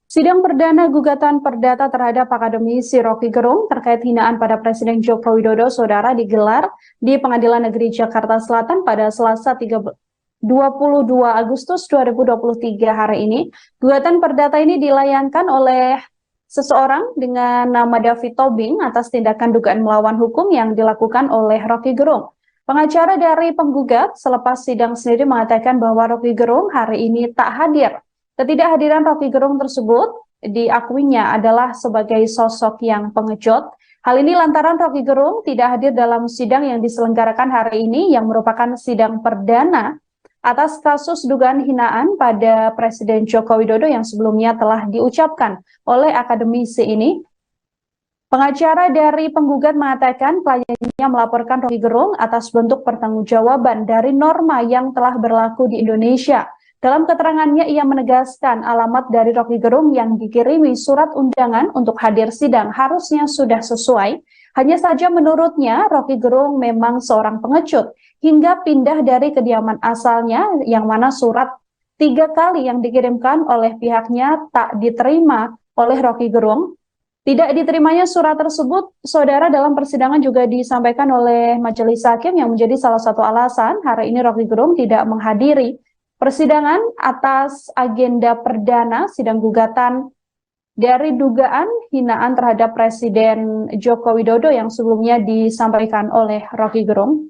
Sidang perdana gugatan perdata terhadap akademisi Rocky Gerung terkait hinaan pada Presiden Joko Widodo saudara digelar di Pengadilan Negeri Jakarta Selatan pada Selasa 22 Agustus 2023 hari ini. Gugatan perdata ini dilayangkan oleh seseorang dengan nama David Tobing atas tindakan dugaan melawan hukum yang dilakukan oleh Rocky Gerung. Pengacara dari penggugat selepas sidang sendiri mengatakan bahwa Rocky Gerung hari ini tak hadir. Ketidakhadiran Rocky Gerung tersebut diakuinya adalah sebagai sosok yang pengecut. Hal ini lantaran Rocky Gerung tidak hadir dalam sidang yang diselenggarakan hari ini yang merupakan sidang perdana atas kasus dugaan hinaan pada Presiden Joko Widodo yang sebelumnya telah diucapkan oleh akademisi ini. Pengacara dari penggugat mengatakan kliennya melaporkan Rocky Gerung atas bentuk pertanggungjawaban dari norma yang telah berlaku di Indonesia. Dalam keterangannya, ia menegaskan alamat dari Rocky Gerung yang dikirimi surat undangan untuk hadir sidang harusnya sudah sesuai. Hanya saja menurutnya, Rocky Gerung memang seorang pengecut hingga pindah dari kediaman asalnya yang mana surat 3 kali yang dikirimkan oleh pihaknya tak diterima oleh Rocky Gerung. Tidak diterimanya surat tersebut, saudara, dalam persidangan juga disampaikan oleh majelis hakim yang menjadi salah satu alasan hari ini Rocky Gerung tidak menghadiri persidangan atas agenda perdana sidang gugatan dari dugaan hinaan terhadap Presiden Joko Widodo yang sebelumnya disampaikan oleh Rocky Gerung.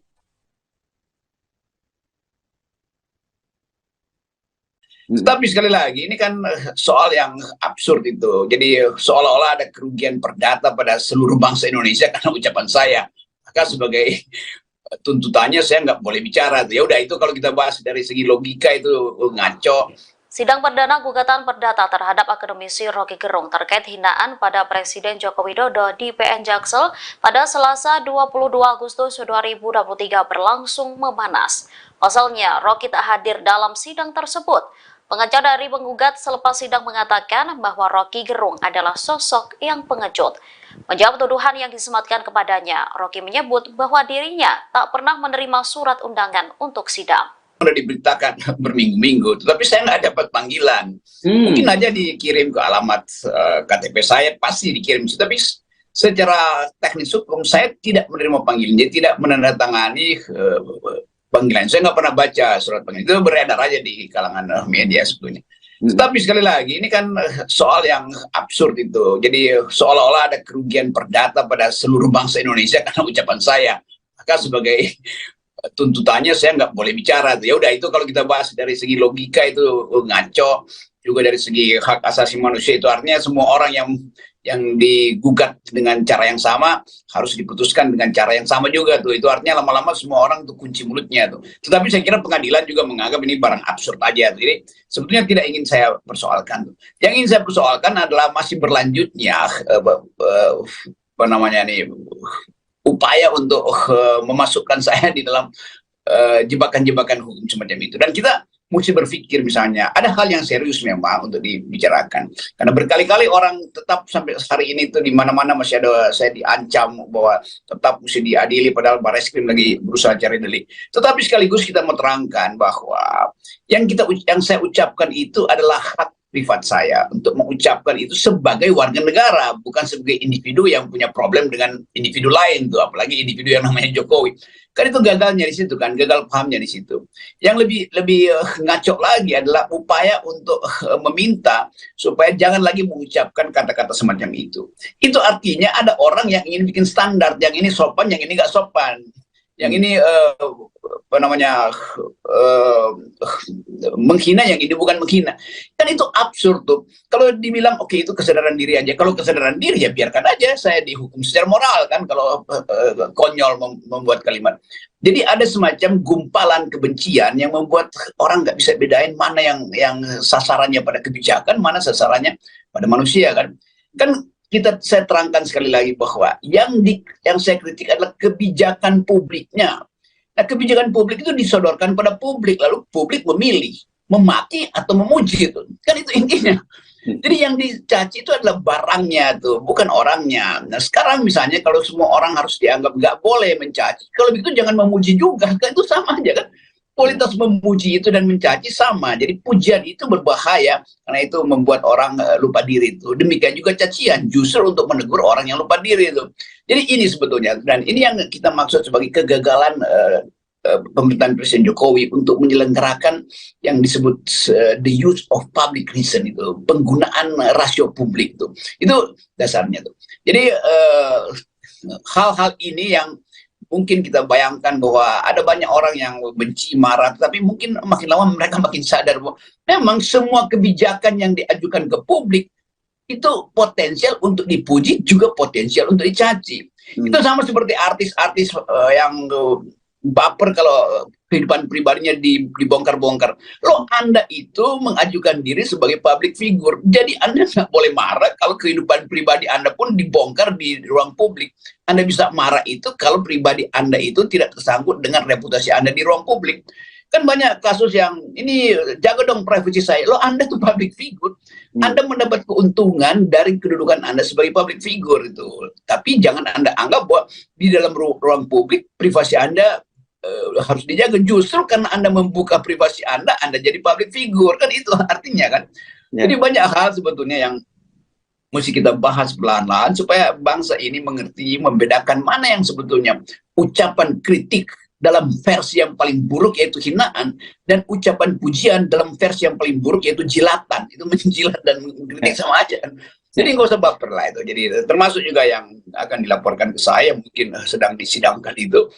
Tapi sekali lagi, ini kan soal yang absurd itu. Jadi seolah-olah ada kerugian perdata pada seluruh bangsa Indonesia karena ucapan saya. Maka sebagai tuntutannya saya nggak boleh bicara. Ya udah, itu kalau kita bahas dari segi logika itu ngaco. Sidang perdana gugatan perdata terhadap akademisi Roky Gerung terkait hinaan pada Presiden Joko Widodo di PN Jaksel pada Selasa 22 Agustus 2023 berlangsung memanas. Pasalnya, Roky tak hadir dalam sidang tersebut. Pengacara dari penggugat selepas sidang mengatakan bahwa Roky Gerung adalah sosok yang pengecut. Menjawab tuduhan yang disematkan kepadanya, Roky menyebut bahwa dirinya tak pernah menerima surat undangan untuk sidang. Sudah diberitakan berminggu-minggu, tetapi saya nggak dapat panggilan. Mungkin aja dikirim ke alamat KTP saya, pasti dikirim. Tapi secara teknis hukum saya tidak menerima panggilan, jadi tidak menandatangani panggilan. Saya nggak pernah baca surat panggilan, itu beredar aja di kalangan media sebetulnya. Tetapi sekali lagi, ini kan soal yang absurd itu. Jadi seolah-olah ada kerugian perdata pada seluruh bangsa Indonesia karena ucapan saya. Maka sebagai tuntutannya saya nggak boleh bicara. Ya udah, itu kalau kita bahas dari segi logika itu ngaco, juga dari segi hak asasi manusia itu artinya semua orang yang digugat dengan cara yang sama harus diputuskan dengan cara yang sama juga tuh. Itu artinya lama-lama semua orang tuh kunci mulutnya tuh. Tetapi saya kira pengadilan juga menganggap ini barang absurd aja. Jadi sebetulnya tidak ingin saya persoalkan tuh. Yang ingin saya persoalkan adalah masih berlanjutnya upaya untuk memasukkan saya di dalam jebakan-jebakan hukum semacam itu. Dan kita mesti berpikir misalnya, ada hal yang serius memang untuk dibicarakan. Karena berkali-kali orang tetap sampai hari ini itu di mana-mana masih ada saya diancam bahwa tetap mesti diadili, padahal Barreskrim lagi berusaha cari delik. Tetapi sekaligus kita menerangkan bahwa yang saya ucapkan itu adalah hak privat saya untuk mengucapkan itu sebagai warga negara, bukan sebagai individu yang punya problem dengan individu lain tuh, apalagi individu yang namanya Jokowi. Kan itu gagalnya di situ kan, gagal pahamnya di situ. Yang lebih ngaco lagi adalah upaya untuk meminta supaya jangan lagi mengucapkan kata-kata semacam itu. Itu artinya ada orang yang ingin bikin standar, yang ini sopan, yang ini nggak sopan. Yang ini menghina, yang ini bukan menghina. Kan itu absurd tuh. Kalau dibilang oke, itu kesadaran diri aja. Kalau kesadaran diri ya biarkan aja saya dihukum secara moral kan, kalau konyol membuat kalimat. Jadi ada semacam gumpalan kebencian yang membuat orang nggak bisa bedain mana yang sasarannya pada kebijakan, mana sasarannya pada manusia kan. Saya terangkan sekali lagi bahwa yang saya kritik adalah kebijakan publiknya. Nah, kebijakan publik itu disodorkan pada publik, lalu publik memilih memaki atau memuji itu. Kan itu intinya. Jadi yang dicaci itu adalah barangnya tuh, bukan orangnya. Nah, sekarang misalnya kalau semua orang harus dianggap nggak boleh mencaci, kalau begitu jangan memuji juga, kan itu sama aja kan. Kualitas memuji itu dan mencaci sama. Jadi pujian itu berbahaya karena itu membuat orang lupa diri itu. Demikian juga cacian justru untuk menegur orang yang lupa diri itu. Jadi ini sebetulnya, dan ini yang kita maksud sebagai kegagalan pemerintahan Presiden Jokowi untuk menyelenggarakan yang disebut the use of public reason itu, penggunaan rasio publik itu. Itu dasarnya tuh. Jadi hal-hal ini yang mungkin kita bayangkan bahwa ada banyak orang yang benci, marah, tapi mungkin makin lama mereka makin sadar bahwa memang semua kebijakan yang diajukan ke publik itu potensial untuk dipuji, juga potensial untuk dicaci. Itu sama seperti artis-artis yang baper kalau kehidupan pribadinya dibongkar-bongkar. Loh, Anda itu mengajukan diri sebagai public figure. Jadi Anda nggak boleh marah kalau kehidupan pribadi Anda pun dibongkar di ruang publik. Anda bisa marah itu kalau pribadi Anda itu tidak tersangkut dengan reputasi Anda di ruang publik. Kan banyak kasus yang ini, jaga dong privasi saya. Loh, Anda tuh public figure. Anda mendapat keuntungan dari kedudukan Anda sebagai public figure itu. Tapi jangan Anda anggap bahwa di dalam ruang publik privasi Anda harus dijaga. Justru karena Anda membuka privasi Anda jadi public figure. Kan itu artinya kan. Jadi banyak hal sebetulnya yang mesti kita bahas pelan-pelan supaya bangsa ini mengerti, membedakan mana yang sebetulnya ucapan kritik dalam versi yang paling buruk yaitu hinaan, dan ucapan pujian dalam versi yang paling buruk yaitu jilatan. Itu menjilat dan mengkritik sama aja kan. Jadi nggak usah baper lah itu. Jadi termasuk juga yang akan dilaporkan ke saya mungkin sedang disidangkan itu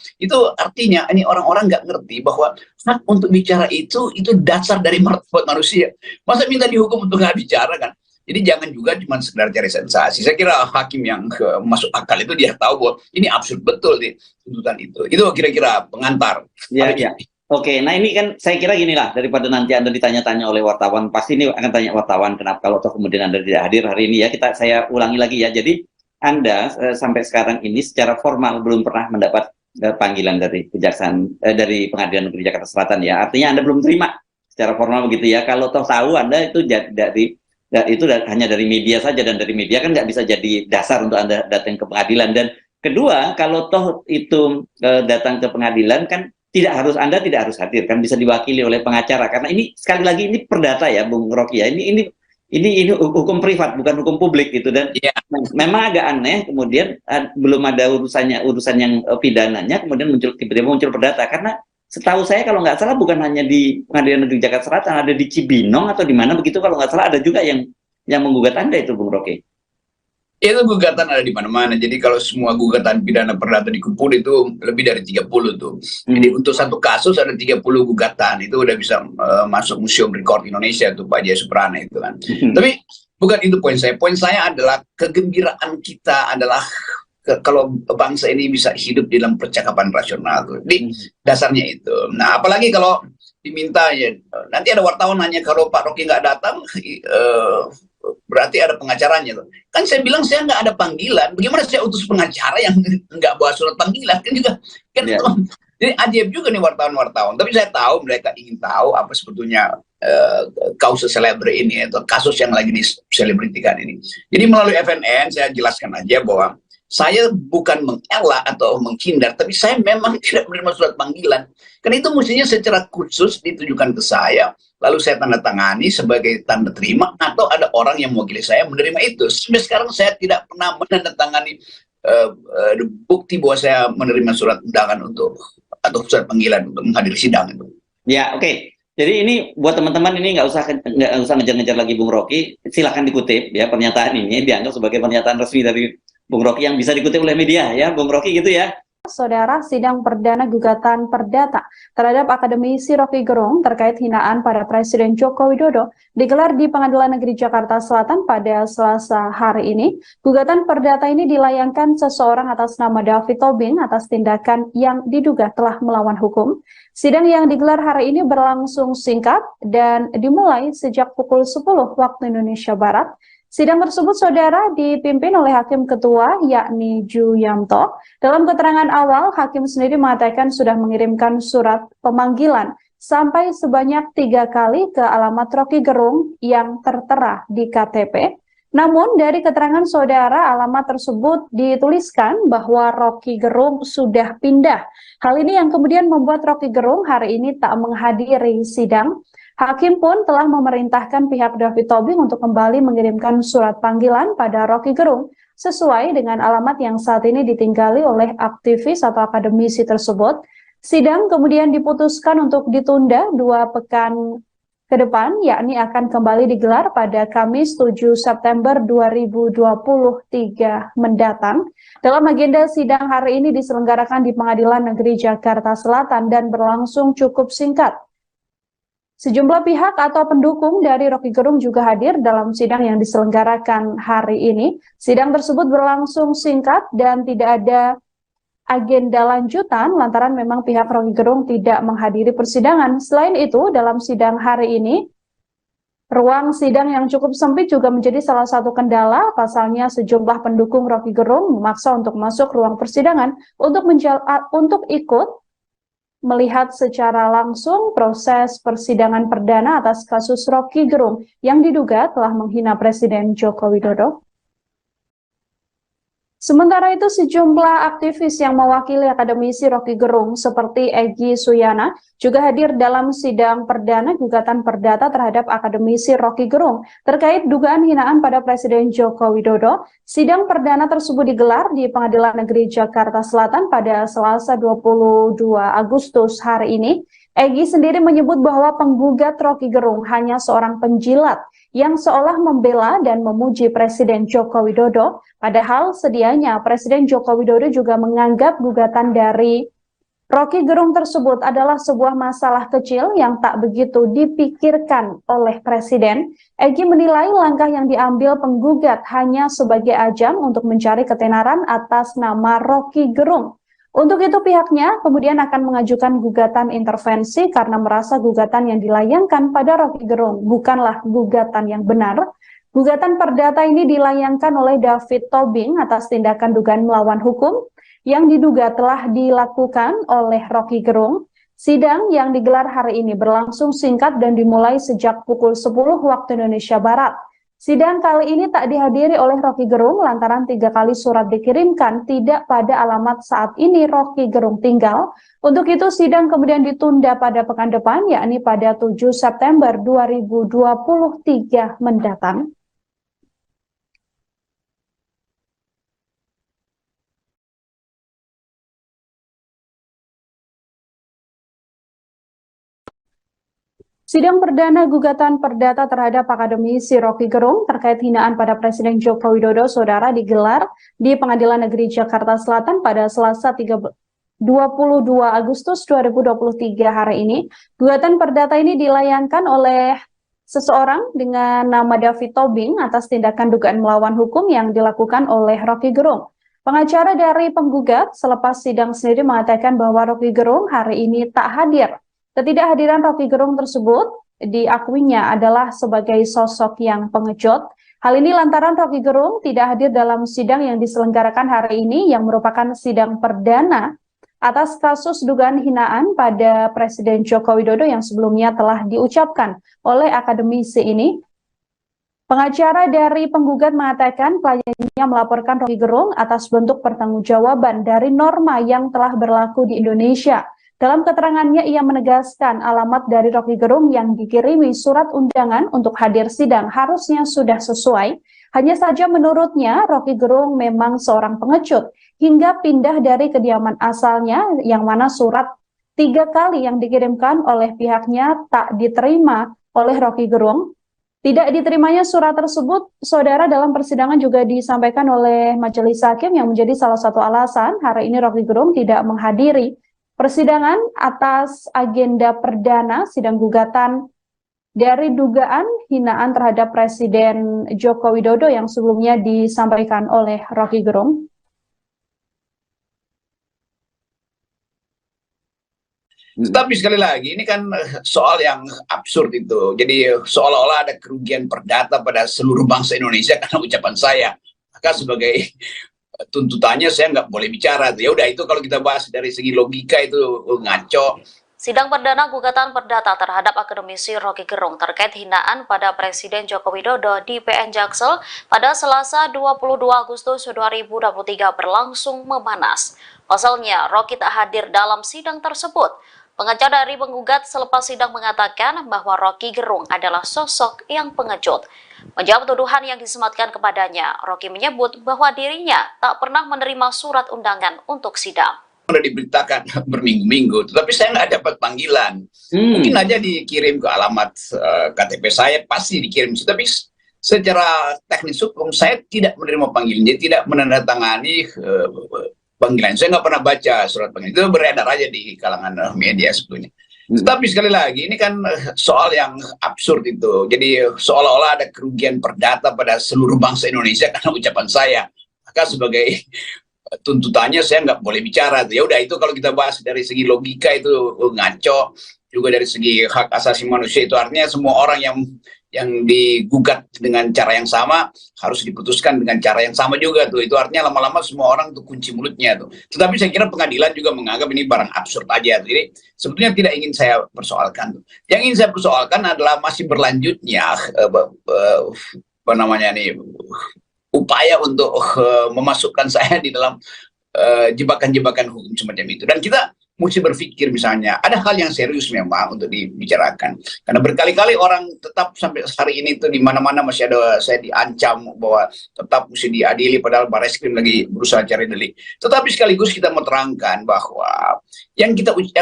artinya ini orang-orang nggak ngerti bahwa hak untuk bicara itu dasar dari martabat manusia. Masa minta dihukum untuk nggak bicara kan? Jadi jangan juga cuma sekedar cari sensasi. Saya kira hakim yang masuk akal itu dia tahu bahwa ini absurd betul di tuntutan itu. Itu kira-kira pengantar. Ya, ya. Oke, nah ini kan saya kira gini lah, daripada nanti Anda ditanya-tanya oleh wartawan, pasti ini akan tanya wartawan kenapa kalau toh kemudian Anda tidak hadir hari ini ya, saya ulangi lagi ya. Jadi Anda sampai sekarang ini secara formal belum pernah mendapat panggilan dari kejaksaan dari Pengadilan Negeri Jakarta Selatan ya. Artinya Anda belum terima secara formal begitu ya. Kalau toh tahu Anda itu hanya dari media saja, dan dari media kan nggak bisa jadi dasar untuk Anda datang ke pengadilan. Dan kedua, kalau toh itu datang ke pengadilan kan Anda tidak harus hadir, kan bisa diwakili oleh pengacara, karena ini sekali lagi ini perdata ya Bung Rocky ya, ini hukum privat bukan hukum publik gitu. Dan memang agak aneh kemudian belum ada urusan yang pidananya kemudian tiba-tiba muncul perdata, karena setahu saya kalau nggak salah bukan hanya di Pengadilan Negeri Jakarta Selatan, ada di Cibinong atau di mana begitu kalau nggak salah, ada juga yang menggugat Anda itu Bung Rocky. Itu gugatan ada di mana-mana. Jadi kalau semua gugatan pidana perdata dikumpul itu lebih dari 30 tuh. Jadi untuk satu kasus ada 30 gugatan. Itu udah bisa masuk Museum Rekor Indonesia tuh Pak Jaya Suprana itu kan. Tapi bukan itu poin saya. Poin saya adalah kegembiraan kita adalah kalau bangsa ini bisa hidup dalam percakapan rasional tuh. Di dasarnya itu. Nah, apalagi kalau diminta ya, nanti ada wartawan nanya kalau Pak Rocky nggak datang, berarti ada pengacaranya tuh. Kan saya bilang saya nggak ada panggilan. Bagaimana saya utus pengacara yang nggak bawa surat panggilan? Kan juga kan jadi ajaib juga nih wartawan-wartawan. Tapi saya tahu mereka ingin tahu apa sebetulnya kausus celebre ini atau kasus yang lagi diselebritikan ini. Jadi melalui FNN saya jelaskan aja bahwa saya bukan mengelak atau menghindar, tapi saya memang tidak menerima surat panggilan. Karena itu mestinya secara khusus ditujukan ke saya, lalu saya tanda tangani sebagai tanda terima, atau ada orang yang mewakili saya menerima itu. Sampai sekarang saya tidak pernah menandatangani bukti bahwa saya menerima surat undangan atau surat panggilan untuk menghadiri sidang itu. Ya, oke. Jadi ini buat teman-teman ini nggak usah ngejar-ngejar lagi Bung Rocky. Silahkan dikutip ya, pernyataan ini dianggap sebagai pernyataan resmi dari Bung Rocky yang bisa dikutip oleh media ya, Bung Rocky gitu ya. Saudara, sidang perdana gugatan perdata terhadap akademisi Rocky Gerung terkait hinaan pada Presiden Joko Widodo digelar di Pengadilan Negeri Jakarta Selatan pada Selasa hari ini. Gugatan perdata ini dilayangkan seseorang atas nama David Tobing atas tindakan yang diduga telah melawan hukum. Sidang yang digelar hari ini berlangsung singkat dan dimulai sejak pukul 10 waktu Indonesia Barat. Sidang tersebut, saudara, dipimpin oleh Hakim Ketua, yakni Ju Yamto. Dalam keterangan awal, Hakim sendiri mengatakan sudah mengirimkan surat pemanggilan sampai sebanyak 3 kali ke alamat Rocky Gerung yang tertera di KTP. Namun, dari keterangan saudara, alamat tersebut dituliskan bahwa Rocky Gerung sudah pindah. Hal ini yang kemudian membuat Rocky Gerung hari ini tak menghadiri sidang. Hakim pun telah memerintahkan pihak David Tobing untuk kembali mengirimkan surat panggilan pada Rocky Gerung sesuai dengan alamat yang saat ini ditinggali oleh aktivis atau akademisi tersebut. Sidang kemudian diputuskan untuk ditunda 2 pekan ke depan, yakni akan kembali digelar pada Kamis 7 September 2023 mendatang. Dalam agenda sidang hari ini diselenggarakan di Pengadilan Negeri Jakarta Selatan dan berlangsung cukup singkat. Sejumlah pihak atau pendukung dari Rocky Gerung juga hadir dalam sidang yang diselenggarakan hari ini. Sidang tersebut berlangsung singkat dan tidak ada agenda lanjutan lantaran memang pihak Rocky Gerung tidak menghadiri persidangan. Selain itu, dalam sidang hari ini, ruang sidang yang cukup sempit juga menjadi salah satu kendala. Pasalnya sejumlah pendukung Rocky Gerung memaksa untuk masuk ruang persidangan untuk ikut melihat secara langsung proses persidangan perdana atas kasus Rocky Gerung yang diduga telah menghina Presiden Joko Widodo. Sementara itu, sejumlah aktivis yang mewakili akademisi Rocky Gerung seperti Egy Suyana juga hadir dalam sidang perdana gugatan perdata terhadap akademisi Rocky Gerung terkait dugaan hinaan pada Presiden Joko Widodo. Sidang perdana tersebut digelar di Pengadilan Negeri Jakarta Selatan pada Selasa 22 Agustus hari ini. Egy sendiri menyebut bahwa penggugat Rocky Gerung hanya seorang penjilat yang seolah membela dan memuji Presiden Joko Widodo, padahal sedianya Presiden Joko Widodo juga menganggap gugatan dari Rocky Gerung tersebut adalah sebuah masalah kecil yang tak begitu dipikirkan oleh Presiden. Egy menilai langkah yang diambil penggugat hanya sebagai ajang untuk mencari ketenaran atas nama Rocky Gerung. Untuk itu pihaknya kemudian akan mengajukan gugatan intervensi karena merasa gugatan yang dilayangkan pada Rocky Gerung bukanlah gugatan yang benar. Gugatan perdata ini dilayangkan oleh David Tobing atas tindakan dugaan melawan hukum yang diduga telah dilakukan oleh Rocky Gerung. Sidang yang digelar hari ini berlangsung singkat dan dimulai sejak pukul 10 waktu Indonesia Barat. Sidang kali ini tak dihadiri oleh Rocky Gerung lantaran 3 kali surat dikirimkan tidak pada alamat saat ini Rocky Gerung tinggal. Untuk itu sidang kemudian ditunda pada pekan depan yakni pada 7 September 2023 mendatang. Sidang perdana gugatan perdata terhadap akademisi Rocky Gerung terkait hinaan pada Presiden Joko Widodo Saudara digelar di Pengadilan Negeri Jakarta Selatan pada Selasa 22 Agustus 2023 hari ini. Gugatan perdata ini dilayangkan oleh seseorang dengan nama David Tobing atas tindakan dugaan melawan hukum yang dilakukan oleh Rocky Gerung. Pengacara dari penggugat selepas sidang sendiri mengatakan bahwa Rocky Gerung hari ini tak hadir. Ketidakhadiran Rocky Gerung tersebut diakuinya adalah sebagai sosok yang pengecut. Hal ini lantaran Rocky Gerung tidak hadir dalam sidang yang diselenggarakan hari ini yang merupakan sidang perdana atas kasus dugaan hinaan pada Presiden Joko Widodo yang sebelumnya telah diucapkan oleh akademisi ini. Pengacara dari penggugat mengatakan kliennya melaporkan Rocky Gerung atas bentuk pertanggungjawaban dari norma yang telah berlaku di Indonesia. Dalam keterangannya, ia menegaskan alamat dari Rocky Gerung yang dikirimi surat undangan untuk hadir sidang harusnya sudah sesuai. Hanya saja menurutnya, Rocky Gerung memang seorang pengecut hingga pindah dari kediaman asalnya yang mana surat 3 kali yang dikirimkan oleh pihaknya tak diterima oleh Rocky Gerung. Tidak diterimanya surat tersebut, saudara, dalam persidangan juga disampaikan oleh majelis hakim yang menjadi salah satu alasan hari ini Rocky Gerung tidak menghadiri persidangan atas agenda perdana sidang gugatan dari dugaan hinaan terhadap Presiden Joko Widodo yang sebelumnya disampaikan oleh Rocky Gerung. Tapi sekali lagi, ini kan soal yang absurd itu. Jadi seolah-olah ada kerugian perdata pada seluruh bangsa Indonesia karena ucapan saya. Maka sebagai tuntutannya saya nggak boleh bicara. Ya udah, itu kalau kita bahas dari segi logika itu ngaco. Sidang perdana gugatan perdata terhadap akademisi Rocky Gerung terkait hinaan pada Presiden Joko Widodo di PN Jaksel pada Selasa 22 Agustus 2023 berlangsung memanas. Pasalnya, Rocky tak hadir dalam sidang tersebut. Pengacara dari penggugat selepas sidang mengatakan bahwa Rocky Gerung adalah sosok yang pengecut. Menjawab tuduhan yang disematkan kepadanya, Rocky menyebut bahwa dirinya tak pernah menerima surat undangan untuk sidang. Sudah diberitakan berminggu-minggu, tetapi saya nggak dapat panggilan. Mungkin aja dikirim ke alamat KTP saya, pasti dikirim. Tapi secara teknis hukum saya tidak menerima panggilan, jadi tidak menandatangani panggilan. Saya nggak pernah baca surat panggilan, itu beredar aja di kalangan media sebetulnya. Tapi sekali lagi, ini kan soal yang absurd itu. Jadi seolah-olah ada kerugian perdata pada seluruh bangsa Indonesia karena ucapan saya. Maka sebagai tuntutannya saya nggak boleh bicara. Ya udah, itu kalau kita bahas dari segi logika itu ngaco. Juga dari segi hak asasi manusia itu artinya semua orang yang digugat dengan cara yang sama harus diputuskan dengan cara yang sama juga tuh. Itu artinya lama-lama semua orang tuh kunci mulutnya tuh. Tetapi saya kira pengadilan juga menganggap ini barang absurd aja. Jadi sebetulnya tidak ingin saya persoalkan tuh. Yang ingin saya persoalkan adalah masih berlanjutnya upaya untuk memasukkan saya di dalam jebakan-jebakan hukum semacam itu. Dan kita mesti berpikir, misalnya ada hal yang serius memang untuk dibicarakan, karena berkali-kali orang tetap sampai hari ini tuh di mana-mana masih ada saya diancam bahwa tetap mesti diadili, padahal Barreskrim lagi berusaha cari delik. Tetapi sekaligus kita mau terangkan bahwa yang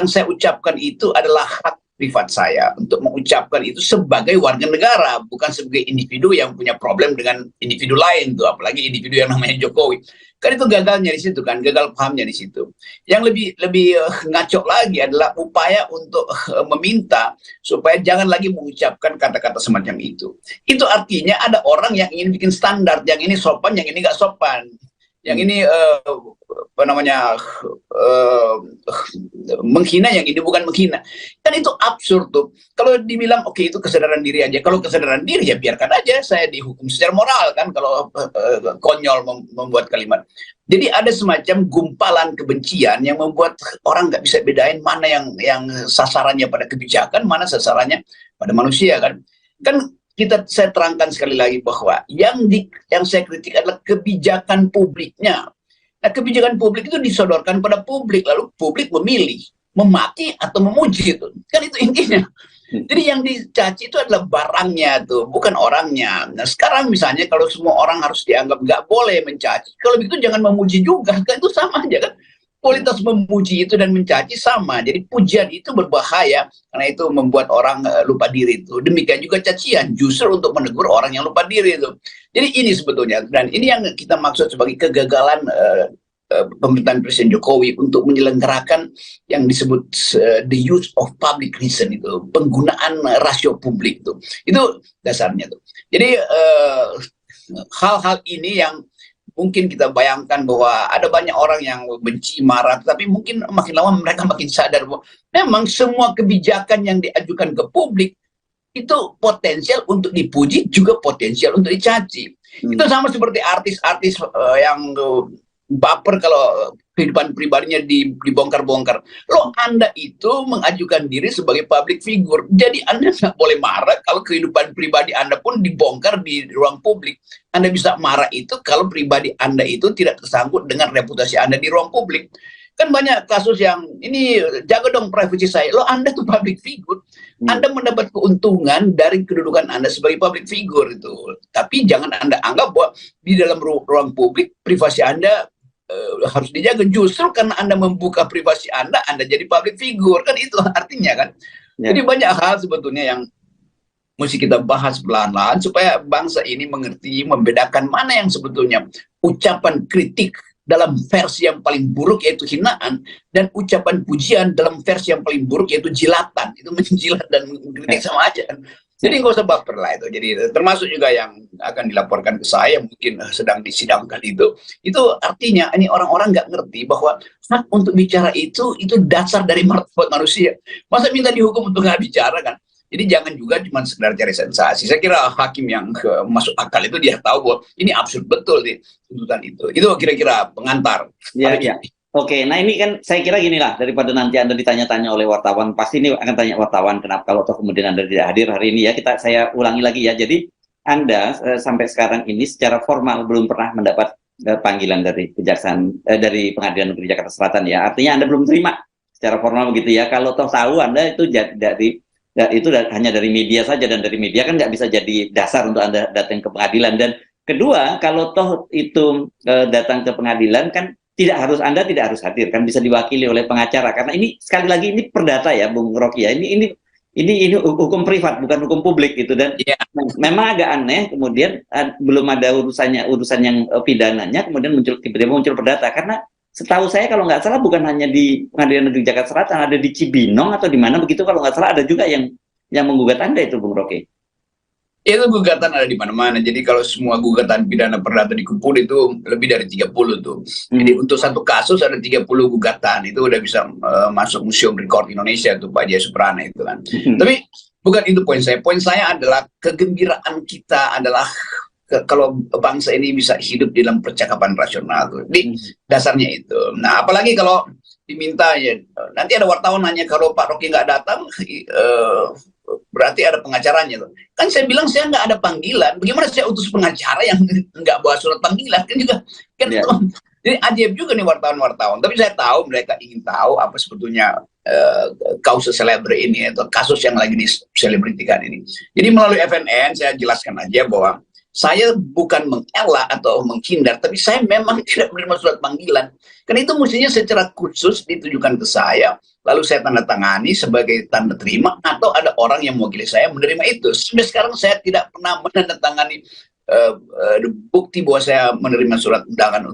saya ucapkan itu adalah hak privat saya untuk mengucapkan itu sebagai warga negara, bukan sebagai individu yang punya problem dengan individu lain tuh, apalagi individu yang namanya Jokowi. Kan itu gagalnya di situ kan, gagal pahamnya di situ. Yang lebih ngaco lagi adalah upaya untuk meminta supaya jangan lagi mengucapkan kata-kata semacam itu. Itu artinya ada orang yang ingin bikin standar, yang ini sopan, yang ini nggak sopan. Yang ini menghina yang ini bukan menghina. Kan itu absurd tuh. Kalau dibilang oke itu kesadaran diri aja. Kalau kesadaran diri ya biarkan aja saya dihukum secara moral kan kalau konyol membuat kalimat. Jadi ada semacam gumpalan kebencian yang membuat orang nggak bisa bedain mana yang sasarannya pada kebijakan, mana sasarannya pada manusia kan. Kan saya terangkan sekali lagi bahwa yang saya kritik adalah kebijakan publiknya. Nah, kebijakan publik itu disodorkan pada publik, lalu publik memilih memaki atau memuji itu. Kan itu intinya. Jadi yang dicaci itu adalah barangnya tuh, bukan orangnya. Nah, sekarang misalnya kalau semua orang harus dianggap nggak boleh mencaci, kalau begitu jangan memuji juga, kan itu sama aja kan. Kualitas memuji itu dan mencaci sama. Jadi pujian itu berbahaya karena itu membuat orang lupa diri itu. Demikian juga cacian justru untuk menegur orang yang lupa diri itu. Jadi ini sebetulnya, dan ini yang kita maksud sebagai kegagalan pemerintahan Presiden Jokowi untuk menyelenggarakan yang disebut the use of public reason itu, penggunaan rasio publik itu dasarnya tuh. Jadi hal-hal ini yang mungkin kita bayangkan bahwa ada banyak orang yang benci, marah, tapi mungkin makin lama mereka makin sadar bahwa memang semua kebijakan yang diajukan ke publik itu potensial untuk dipuji, juga potensial untuk dicaci. Itu sama seperti artis-artis yang baper kalau kehidupan pribadinya dibongkar-bongkar. Loh, Anda itu mengajukan diri sebagai public figure. Jadi Anda nggak boleh marah kalau kehidupan pribadi Anda pun dibongkar di ruang publik. Anda bisa marah itu kalau pribadi Anda itu tidak tersangkut dengan reputasi Anda di ruang publik. Kan banyak kasus yang ini, jaga dong privasi saya. Loh, Anda tuh public figure. Anda mendapat keuntungan dari kedudukan Anda sebagai public figure itu. Tapi jangan Anda anggap bahwa di dalam ruang publik privasi Anda harus dijaga. Justru karena Anda membuka privasi Anda jadi public figure. Kan itu artinya kan. Jadi banyak hal sebetulnya yang mesti kita bahas pelan-pelan supaya bangsa ini mengerti, membedakan mana yang sebetulnya ucapan kritik dalam versi yang paling buruk yaitu hinaan, dan ucapan pujian dalam versi yang paling buruk yaitu jilatan. Itu menjilat dan mengkritik sama aja. Jadi nggak usah baper lah itu. Jadi termasuk juga yang akan dilaporkan ke saya mungkin sedang disidangkan itu artinya ini orang-orang nggak ngerti bahwa hak untuk bicara itu dasar dari martabat manusia. Masa minta dihukum untuk nggak bicara kan? Jadi jangan juga cuma sekedar cari sensasi. Saya kira hakim yang masuk akal itu dia tahu bahwa ini absurd betul di tuntutan itu. Itu kira-kira pengantar. Ya. Oke, nah ini kan saya kira gini lah, daripada nanti Anda ditanya-tanya oleh wartawan, pasti ini akan tanya wartawan kenapa kalau toh kemudian Anda tidak hadir hari ini ya, saya ulangi lagi ya. Jadi Anda sampai sekarang ini secara formal belum pernah mendapat panggilan dari kejaksaan dari Pengadilan Negeri Jakarta Selatan ya. Artinya Anda belum terima secara formal begitu ya. Kalau toh tahu Anda itu itu hanya dari media saja, dan dari media kan nggak bisa jadi dasar untuk Anda datang ke pengadilan. Dan kedua, kalau toh itu datang ke pengadilan kan Anda tidak harus hadir, kan bisa diwakili oleh pengacara, karena ini sekali lagi ini perdata ya Bung Rocky ya, ini hukum privat bukan hukum publik gitu. Dan memang agak aneh kemudian belum ada urusan yang pidananya kemudian tiba-tiba muncul perdata, karena setahu saya kalau nggak salah bukan hanya di Pengadilan Negeri Jakarta Selatan, ada di Cibinong atau di mana begitu kalau nggak salah, ada juga yang menggugat Anda itu Bung Rocky. Itu gugatan ada di mana-mana. Jadi kalau semua gugatan pidana perdata dikumpul itu lebih dari 30 tuh. Jadi untuk satu kasus ada 30 gugatan. Itu udah bisa masuk Museum Rekor Indonesia tuh Pak Jaya Suprana itu kan. Tapi bukan itu poin saya. Poin saya adalah kegembiraan kita adalah kalau bangsa ini bisa hidup dalam percakapan rasional tuh. Jadi dasarnya itu. Nah, apalagi kalau diminta ya, nanti ada wartawan nanya kalau Pak Rocky nggak datang, berarti ada pengacaranya tuh. Kan saya bilang saya nggak ada panggilan. Bagaimana saya utus pengacara yang nggak bawa surat panggilan? Kan juga kan jadi ajaib juga nih wartawan-wartawan. Tapi saya tahu mereka ingin tahu apa sebetulnya kausa celebre ini atau kasus yang lagi diselebritikan ini. Jadi melalui FNN saya jelaskan aja bahwa saya bukan mengelak atau menghindar, tapi saya memang tidak menerima surat panggilan. Karena itu mestinya secara khusus ditujukan ke saya, lalu saya tanda tangani sebagai tanda terima, atau ada orang yang mewakili saya menerima itu. Sampai sekarang saya tidak pernah menandatangani bukti bahwa saya menerima surat undangan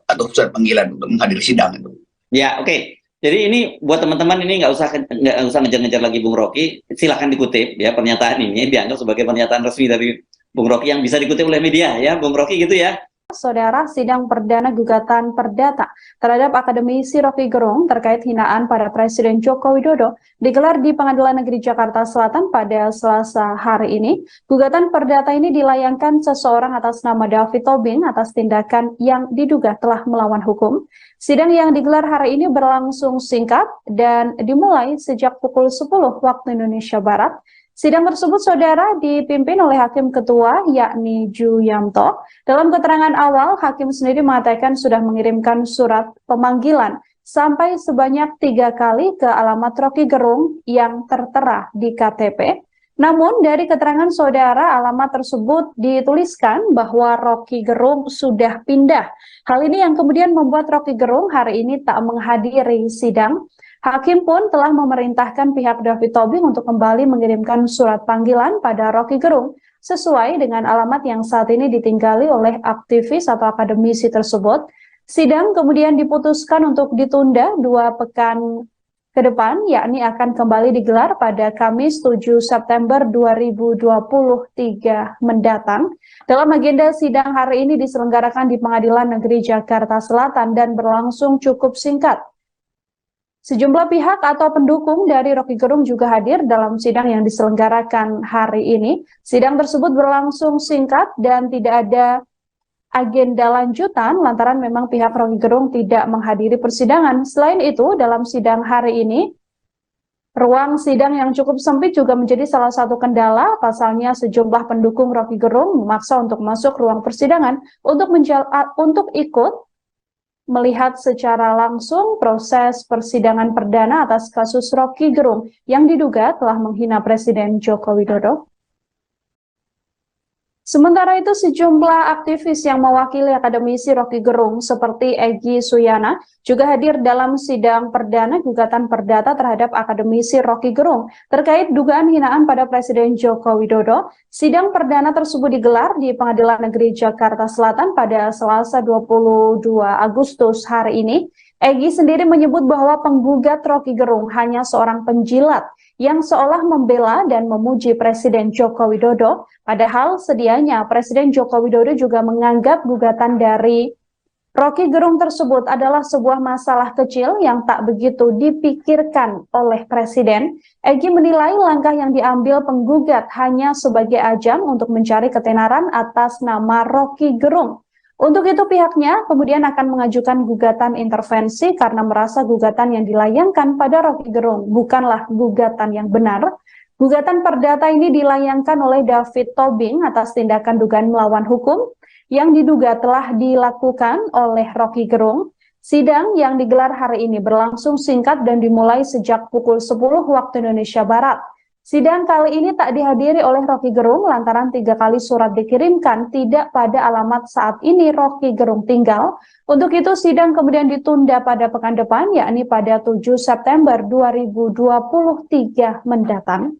atau surat panggilan untuk menghadiri sidang itu. Ya, oke. Jadi ini buat teman-teman ini nggak usah ngejar-ngejar lagi Bung Rocky, silahkan dikutip ya, pernyataan ini dianggap sebagai pernyataan resmi dari Bung Rocky yang bisa dikutip oleh media ya, Bung Rocky gitu ya. Saudara, sidang perdana gugatan perdata terhadap akademisi Rocky Gerung terkait hinaan pada Presiden Joko Widodo digelar di Pengadilan Negeri Jakarta Selatan pada Selasa hari ini. Gugatan perdata ini dilayangkan seseorang atas nama David Tobing atas tindakan yang diduga telah melawan hukum. Sidang yang digelar hari ini berlangsung singkat dan dimulai sejak pukul 10 waktu Indonesia Barat. Sidang tersebut, saudara, dipimpin oleh Hakim Ketua, yakni Ju Yamto. Dalam keterangan awal, Hakim sendiri mengatakan sudah mengirimkan surat pemanggilan sampai sebanyak 3 kali ke alamat Rocky Gerung yang tertera di KTP. Namun, dari keterangan saudara, alamat tersebut dituliskan bahwa Rocky Gerung sudah pindah. Hal ini yang kemudian membuat Rocky Gerung hari ini tak menghadiri sidang. Hakim pun telah memerintahkan pihak David Tobing untuk kembali mengirimkan surat panggilan pada Rocky Gerung sesuai dengan alamat yang saat ini ditinggali oleh aktivis atau akademisi tersebut. Sidang kemudian diputuskan untuk ditunda 2 pekan ke depan, yakni akan kembali digelar pada Kamis 7 September 2023 mendatang. Dalam agenda sidang hari ini diselenggarakan di Pengadilan Negeri Jakarta Selatan dan berlangsung cukup singkat. Sejumlah pihak atau pendukung dari Rocky Gerung juga hadir dalam sidang yang diselenggarakan hari ini. Sidang tersebut berlangsung singkat dan tidak ada agenda lanjutan lantaran memang pihak Rocky Gerung tidak menghadiri persidangan. Selain itu, dalam sidang hari ini, ruang sidang yang cukup sempit juga menjadi salah satu kendala. Pasalnya sejumlah pendukung Rocky Gerung memaksa untuk masuk ruang persidangan untuk ikut melihat secara langsung proses persidangan perdana atas kasus Rocky Gerung yang diduga telah menghina Presiden Joko Widodo. Sementara itu, sejumlah aktivis yang mewakili akademisi Rocky Gerung seperti Egy Suyana juga hadir dalam sidang perdana gugatan perdata terhadap akademisi Rocky Gerung terkait dugaan hinaan pada Presiden Joko Widodo. Sidang perdana tersebut digelar di Pengadilan Negeri Jakarta Selatan pada Selasa 22 Agustus hari ini. Egy sendiri menyebut bahwa penggugat Rocky Gerung hanya seorang penjilat yang seolah membela dan memuji Presiden Joko Widodo, padahal sedianya Presiden Joko Widodo juga menganggap gugatan dari Rocky Gerung tersebut adalah sebuah masalah kecil yang tak begitu dipikirkan oleh Presiden. Egy menilai langkah yang diambil penggugat hanya sebagai ajang untuk mencari ketenaran atas nama Rocky Gerung. Untuk itu pihaknya kemudian akan mengajukan gugatan intervensi karena merasa gugatan yang dilayangkan pada Rocky Gerung bukanlah gugatan yang benar. Gugatan perdata ini dilayangkan oleh David Tobing atas tindakan dugaan melawan hukum yang diduga telah dilakukan oleh Rocky Gerung. Sidang yang digelar hari ini berlangsung singkat dan dimulai sejak pukul 10 waktu Indonesia Barat. Sidang kali ini tak dihadiri oleh Rocky Gerung lantaran 3 kali surat dikirimkan tidak pada alamat saat ini Rocky Gerung tinggal. Untuk itu sidang kemudian ditunda pada pekan depan, yakni pada 7 September 2023 mendatang.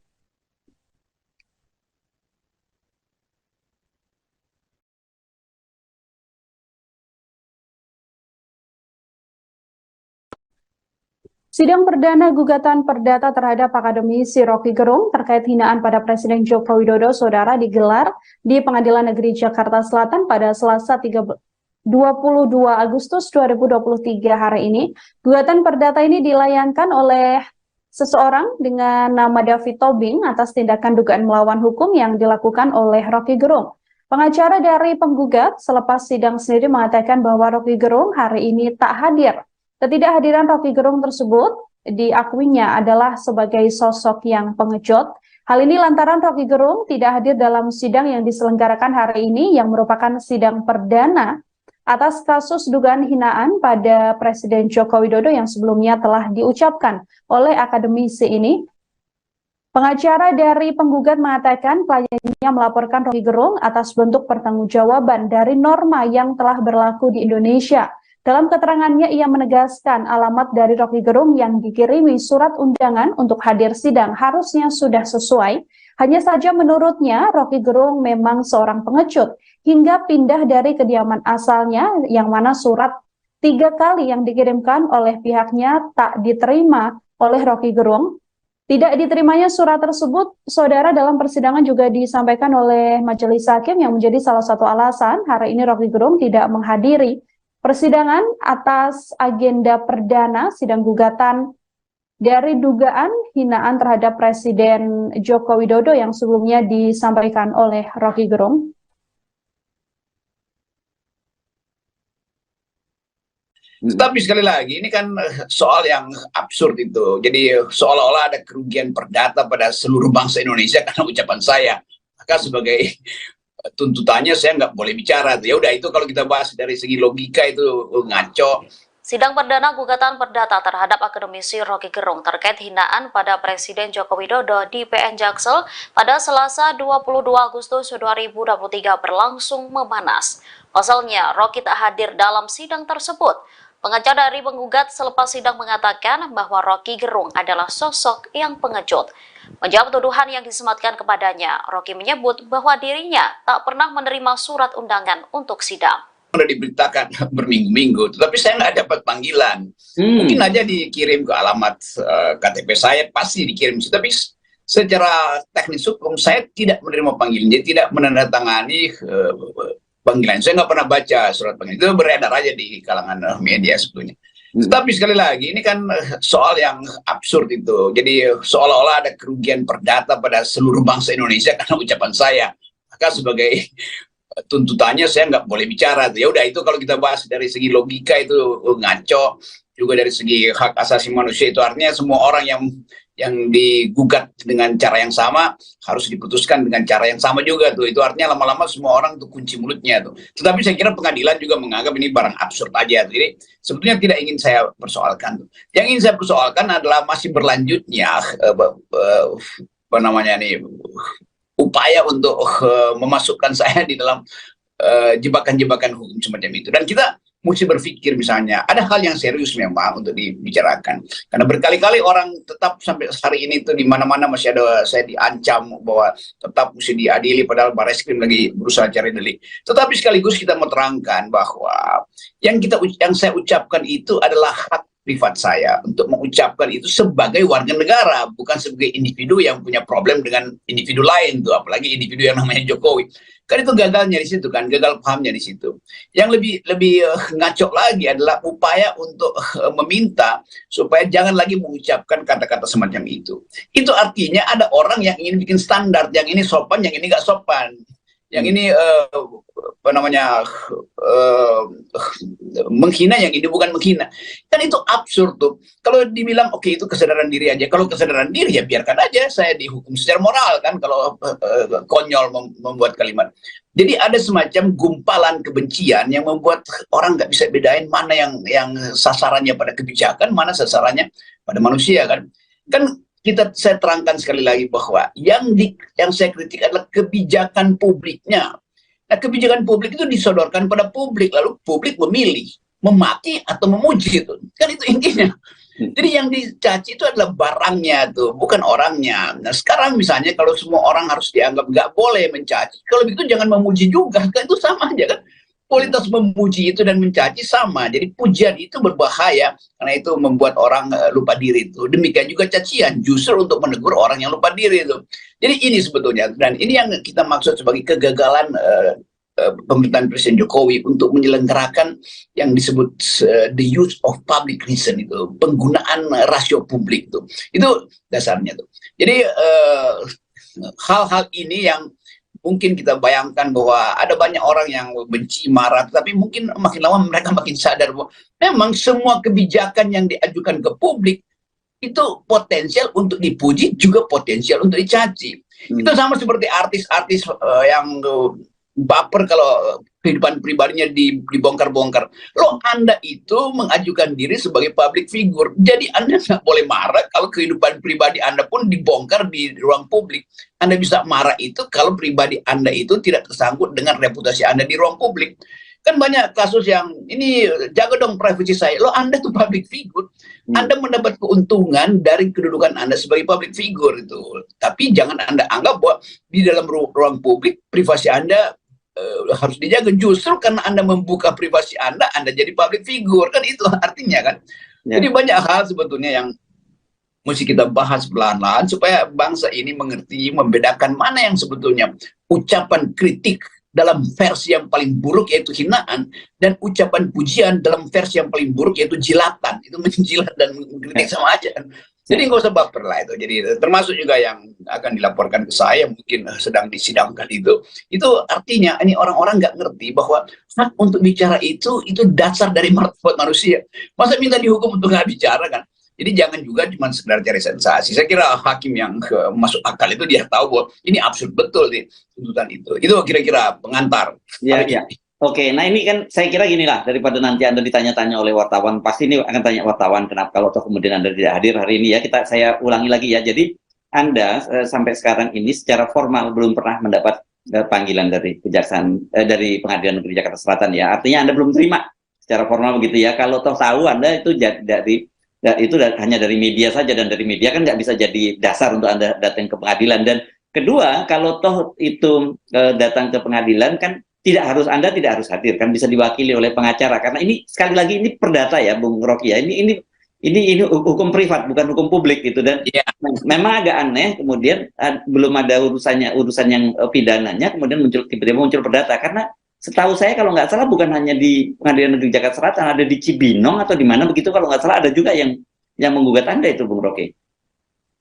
Sidang perdana gugatan perdata terhadap akademisi Rocky Gerung terkait hinaan pada Presiden Joko Widodo, saudara, digelar di Pengadilan Negeri Jakarta Selatan pada Selasa 22 Agustus 2023 hari ini. Gugatan perdata ini dilayangkan oleh seseorang dengan nama David Tobing atas tindakan dugaan melawan hukum yang dilakukan oleh Rocky Gerung. Pengacara dari penggugat selepas sidang sendiri mengatakan bahwa Rocky Gerung hari ini tak hadir. Ketidakhadiran Rocky Gerung tersebut diakuinya adalah sebagai sosok yang pengecut. Hal ini lantaran Rocky Gerung tidak hadir dalam sidang yang diselenggarakan hari ini yang merupakan sidang perdana atas kasus dugaan hinaan pada Presiden Joko Widodo yang sebelumnya telah diucapkan oleh akademisi ini. Pengacara dari penggugat mengatakan kliennya melaporkan Rocky Gerung atas bentuk pertanggungjawaban dari norma yang telah berlaku di Indonesia. Dalam keterangannya, ia menegaskan alamat dari Rocky Gerung yang dikirimi surat undangan untuk hadir sidang harusnya sudah sesuai. Hanya saja menurutnya, Rocky Gerung memang seorang pengecut hingga pindah dari kediaman asalnya yang mana surat 3 kali yang dikirimkan oleh pihaknya tak diterima oleh Rocky Gerung. Tidak diterimanya surat tersebut, saudara, dalam persidangan juga disampaikan oleh majelis hakim yang menjadi salah satu alasan hari ini Rocky Gerung tidak menghadiri persidangan atas agenda perdana sidang gugatan dari dugaan hinaan terhadap Presiden Joko Widodo yang sebelumnya disampaikan oleh Rocky Gerung. Tapi sekali lagi, ini kan soal yang absurd itu. Jadi seolah-olah ada kerugian perdata pada seluruh bangsa Indonesia karena ucapan saya. Maka sebagai tuntutannya saya nggak boleh bicara. Ya udah, itu kalau kita bahas dari segi logika itu ngaco. Sidang perdana gugatan perdata terhadap akademisi Rocky Gerung terkait hinaan pada Presiden Joko Widodo di PN Jaksel pada Selasa 22 Agustus 2023 berlangsung memanas. Pasalnya, Rocky tak hadir dalam sidang tersebut. Pengacara dari penggugat selepas sidang mengatakan bahwa Rocky Gerung adalah sosok yang pengecut. Menjawab tuduhan yang disematkan kepadanya, Rocky menyebut bahwa dirinya tak pernah menerima surat undangan untuk sidang. Sudah diberitakan berminggu-minggu, tetapi saya nggak dapat panggilan. Mungkin aja dikirim ke alamat KTP saya, pasti dikirim. Tapi secara teknis hukum saya tidak menerima panggilan, jadi tidak menandatangani panggilan. Saya nggak pernah baca surat panggilan, itu beredar aja di kalangan media sebetulnya. Tetapi sekali lagi, ini kan soal yang absurd itu. Jadi seolah-olah ada kerugian perdata pada seluruh bangsa Indonesia karena ucapan saya. Maka sebagai tuntutannya saya nggak boleh bicara. Ya udah, itu kalau kita bahas dari segi logika itu ngaco. Juga dari segi hak asasi manusia itu artinya semua orang yang digugat dengan cara yang sama harus diputuskan dengan cara yang sama juga tuh. Itu artinya lama-lama semua orang tuh kunci mulutnya tuh. Tetapi saya kira pengadilan juga menganggap ini barang absurd aja. Jadi sebetulnya tidak ingin saya persoalkan tuh. Yang ingin saya persoalkan adalah masih berlanjutnya upaya untuk memasukkan saya di dalam jebakan-jebakan hukum semacam itu. Dan kita mesti berpikir, misalnya ada hal yang serius memang untuk dibicarakan, karena berkali-kali orang tetap sampai hari ini tuh di mana-mana masih ada saya diancam bahwa tetap mesti diadili, padahal Barreskrim lagi berusaha cari delik. Tetapi sekaligus kita mau terangkan bahwa yang saya ucapkan itu adalah hak privat saya untuk mengucapkan itu sebagai warga negara, bukan sebagai individu yang punya problem dengan individu lain tuh, apalagi individu yang namanya Jokowi. Kan itu gagalnya di situ kan, gagal pahamnya di situ. Yang lebih ngaco lagi adalah upaya untuk meminta supaya jangan lagi mengucapkan kata-kata semacam itu. Itu artinya ada orang yang ingin bikin standar, yang ini sopan, yang ini nggak sopan. Yang ini menghina, yang ini bukan menghina. Kan itu absurd tuh. Kalau dibilang oke, itu kesadaran diri aja. Kalau kesadaran diri ya biarkan aja saya dihukum secara moral kan, kalau konyol membuat kalimat. Jadi ada semacam gumpalan kebencian yang membuat orang nggak bisa bedain mana yang sasarannya pada kebijakan, mana sasarannya pada manusia kan. Saya terangkan sekali lagi bahwa yang saya kritik adalah kebijakan publiknya. Nah, kebijakan publik itu disodorkan pada publik, lalu publik memilih memaki atau memuji itu. Kan itu intinya. Jadi yang dicaci itu adalah barangnya tuh, bukan orangnya. Nah, sekarang misalnya kalau semua orang harus dianggap nggak boleh mencaci, kalau begitu jangan memuji juga, kan itu sama aja kan. Kualitas memuji itu dan mencaci sama. Jadi pujian itu berbahaya karena itu membuat orang lupa diri itu. Demikian juga cacian justru untuk menegur orang yang lupa diri itu. Jadi ini sebetulnya, dan ini yang kita maksud sebagai kegagalan pemerintahan Presiden Jokowi untuk menyelenggarakan yang disebut the use of public reason itu, penggunaan rasio publik itu. Itu dasarnya tuh. Jadi hal-hal ini yang mungkin kita bayangkan bahwa ada banyak orang yang benci, marah, tapi mungkin makin lama mereka makin sadar bahwa memang semua kebijakan yang diajukan ke publik itu potensial untuk dipuji, juga potensial untuk dicaci. Itu sama seperti artis-artis yang baper kalau kehidupan pribadinya dibongkar-bongkar. Loh, Anda itu mengajukan diri sebagai public figure, jadi Anda nggak boleh marah kalau kehidupan pribadi Anda pun dibongkar di ruang publik. Anda bisa marah itu kalau pribadi Anda itu tidak tersangkut dengan reputasi Anda di ruang publik. Kan banyak kasus yang ini, jaga dong privasi saya. Loh, Anda tuh public figure, Anda mendapat keuntungan dari kedudukan Anda sebagai public figure itu. Tapi jangan Anda anggap bahwa di dalam ruang publik privasi Anda harus dijaga. Justru karena Anda membuka privasi Anda jadi public figure, kan itu artinya kan. Jadi banyak hal sebetulnya yang mesti kita bahas perlahan-lahan supaya bangsa ini mengerti, membedakan mana yang sebetulnya ucapan kritik dalam versi yang paling buruk yaitu hinaan, dan ucapan pujian dalam versi yang paling buruk yaitu jilatan. Itu menjilat dan mengkritik sama aja. Jadi nggak usah baper lah itu. Jadi termasuk juga yang akan dilaporkan ke saya mungkin sedang disidangkan itu artinya ini orang-orang nggak ngerti bahwa hak untuk bicara itu dasar dari martabat manusia. Masa minta dihukum untuk nggak bicara kan? Jadi jangan juga cuma sekedar cari sensasi. Saya kira hakim yang masuk akal itu dia tahu bahwa ini absurd betul nih tuntutan itu. Itu kira-kira pengantar. Ya, ya. Oke, nah ini kan saya kira gini lah, daripada nanti Anda ditanya-tanya oleh wartawan, pasti ini akan tanya wartawan kenapa kalau toh kemudian Anda tidak hadir hari ini ya, saya ulangi lagi ya. Jadi Anda sampai sekarang ini secara formal belum pernah mendapat panggilan dari kejaksaan dari Pengadilan Negeri Jakarta Selatan ya. Artinya Anda belum terima secara formal begitu ya. Kalau toh tahu Anda itu hanya dari media saja, dan dari media kan nggak bisa jadi dasar untuk Anda datang ke pengadilan. Dan kedua, kalau toh itu datang ke pengadilan kan Anda tidak harus hadir, kan bisa diwakili oleh pengacara, karena ini sekali lagi ini perdata ya Bung Rocky ya, ini hukum privat bukan hukum publik gitu. Dan memang agak aneh kemudian belum ada urusan yang pidananya kemudian tiba-tiba muncul perdata, karena setahu saya kalau nggak salah bukan hanya di Pengadilan Negeri Jakarta Selatan, ada di Cibinong atau di mana begitu kalau nggak salah, ada juga yang menggugat Anda itu Bung Rocky.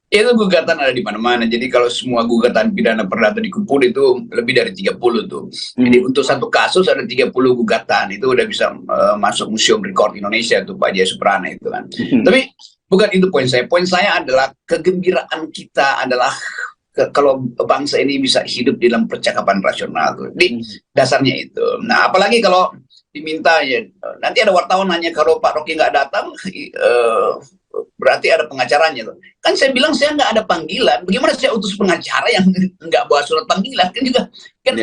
Itu gugatan ada di mana-mana. Jadi kalau semua gugatan pidana perdata dikumpul itu lebih dari 30 tuh. Jadi untuk satu kasus ada 30 gugatan. Itu udah bisa masuk Museum Rekor Indonesia tuh Pak Jaya Suprana itu kan. Tapi bukan itu poin saya. Poin saya adalah kegembiraan kita adalah kalau bangsa ini bisa hidup dalam percakapan rasional tuh. Di dasarnya itu. Nah, apalagi kalau diminta ya, nanti ada wartawan nanya kalau Pak Rocky nggak datang, berarti ada pengacaranya tuh. Kan saya bilang saya nggak ada panggilan. Bagaimana saya utus pengacara yang nggak bawa surat panggilan? Kan juga kan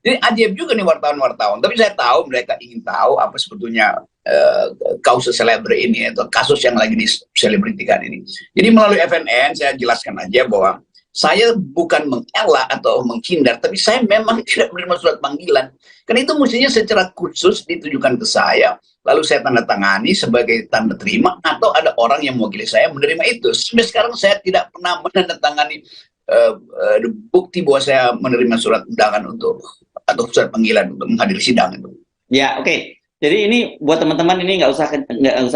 jadi ajaib juga nih wartawan-wartawan. Tapi saya tahu mereka ingin tahu apa sebetulnya kausus celebre ini atau kasus yang lagi diselebritikan ini. Jadi melalui FNN saya jelaskan aja bahwa saya bukan mengelak atau menghindar, tapi saya memang tidak menerima surat panggilan. Karena itu mestinya secara khusus ditujukan ke saya, lalu saya tanda tangani sebagai tanda terima, atau ada orang yang mewakili saya menerima itu. Sampai sekarang saya tidak pernah menandatangani bukti bahwa saya menerima surat undangan atau surat panggilan untuk menghadiri sidang itu. Ya, oke. Jadi ini buat teman-teman ini nggak usah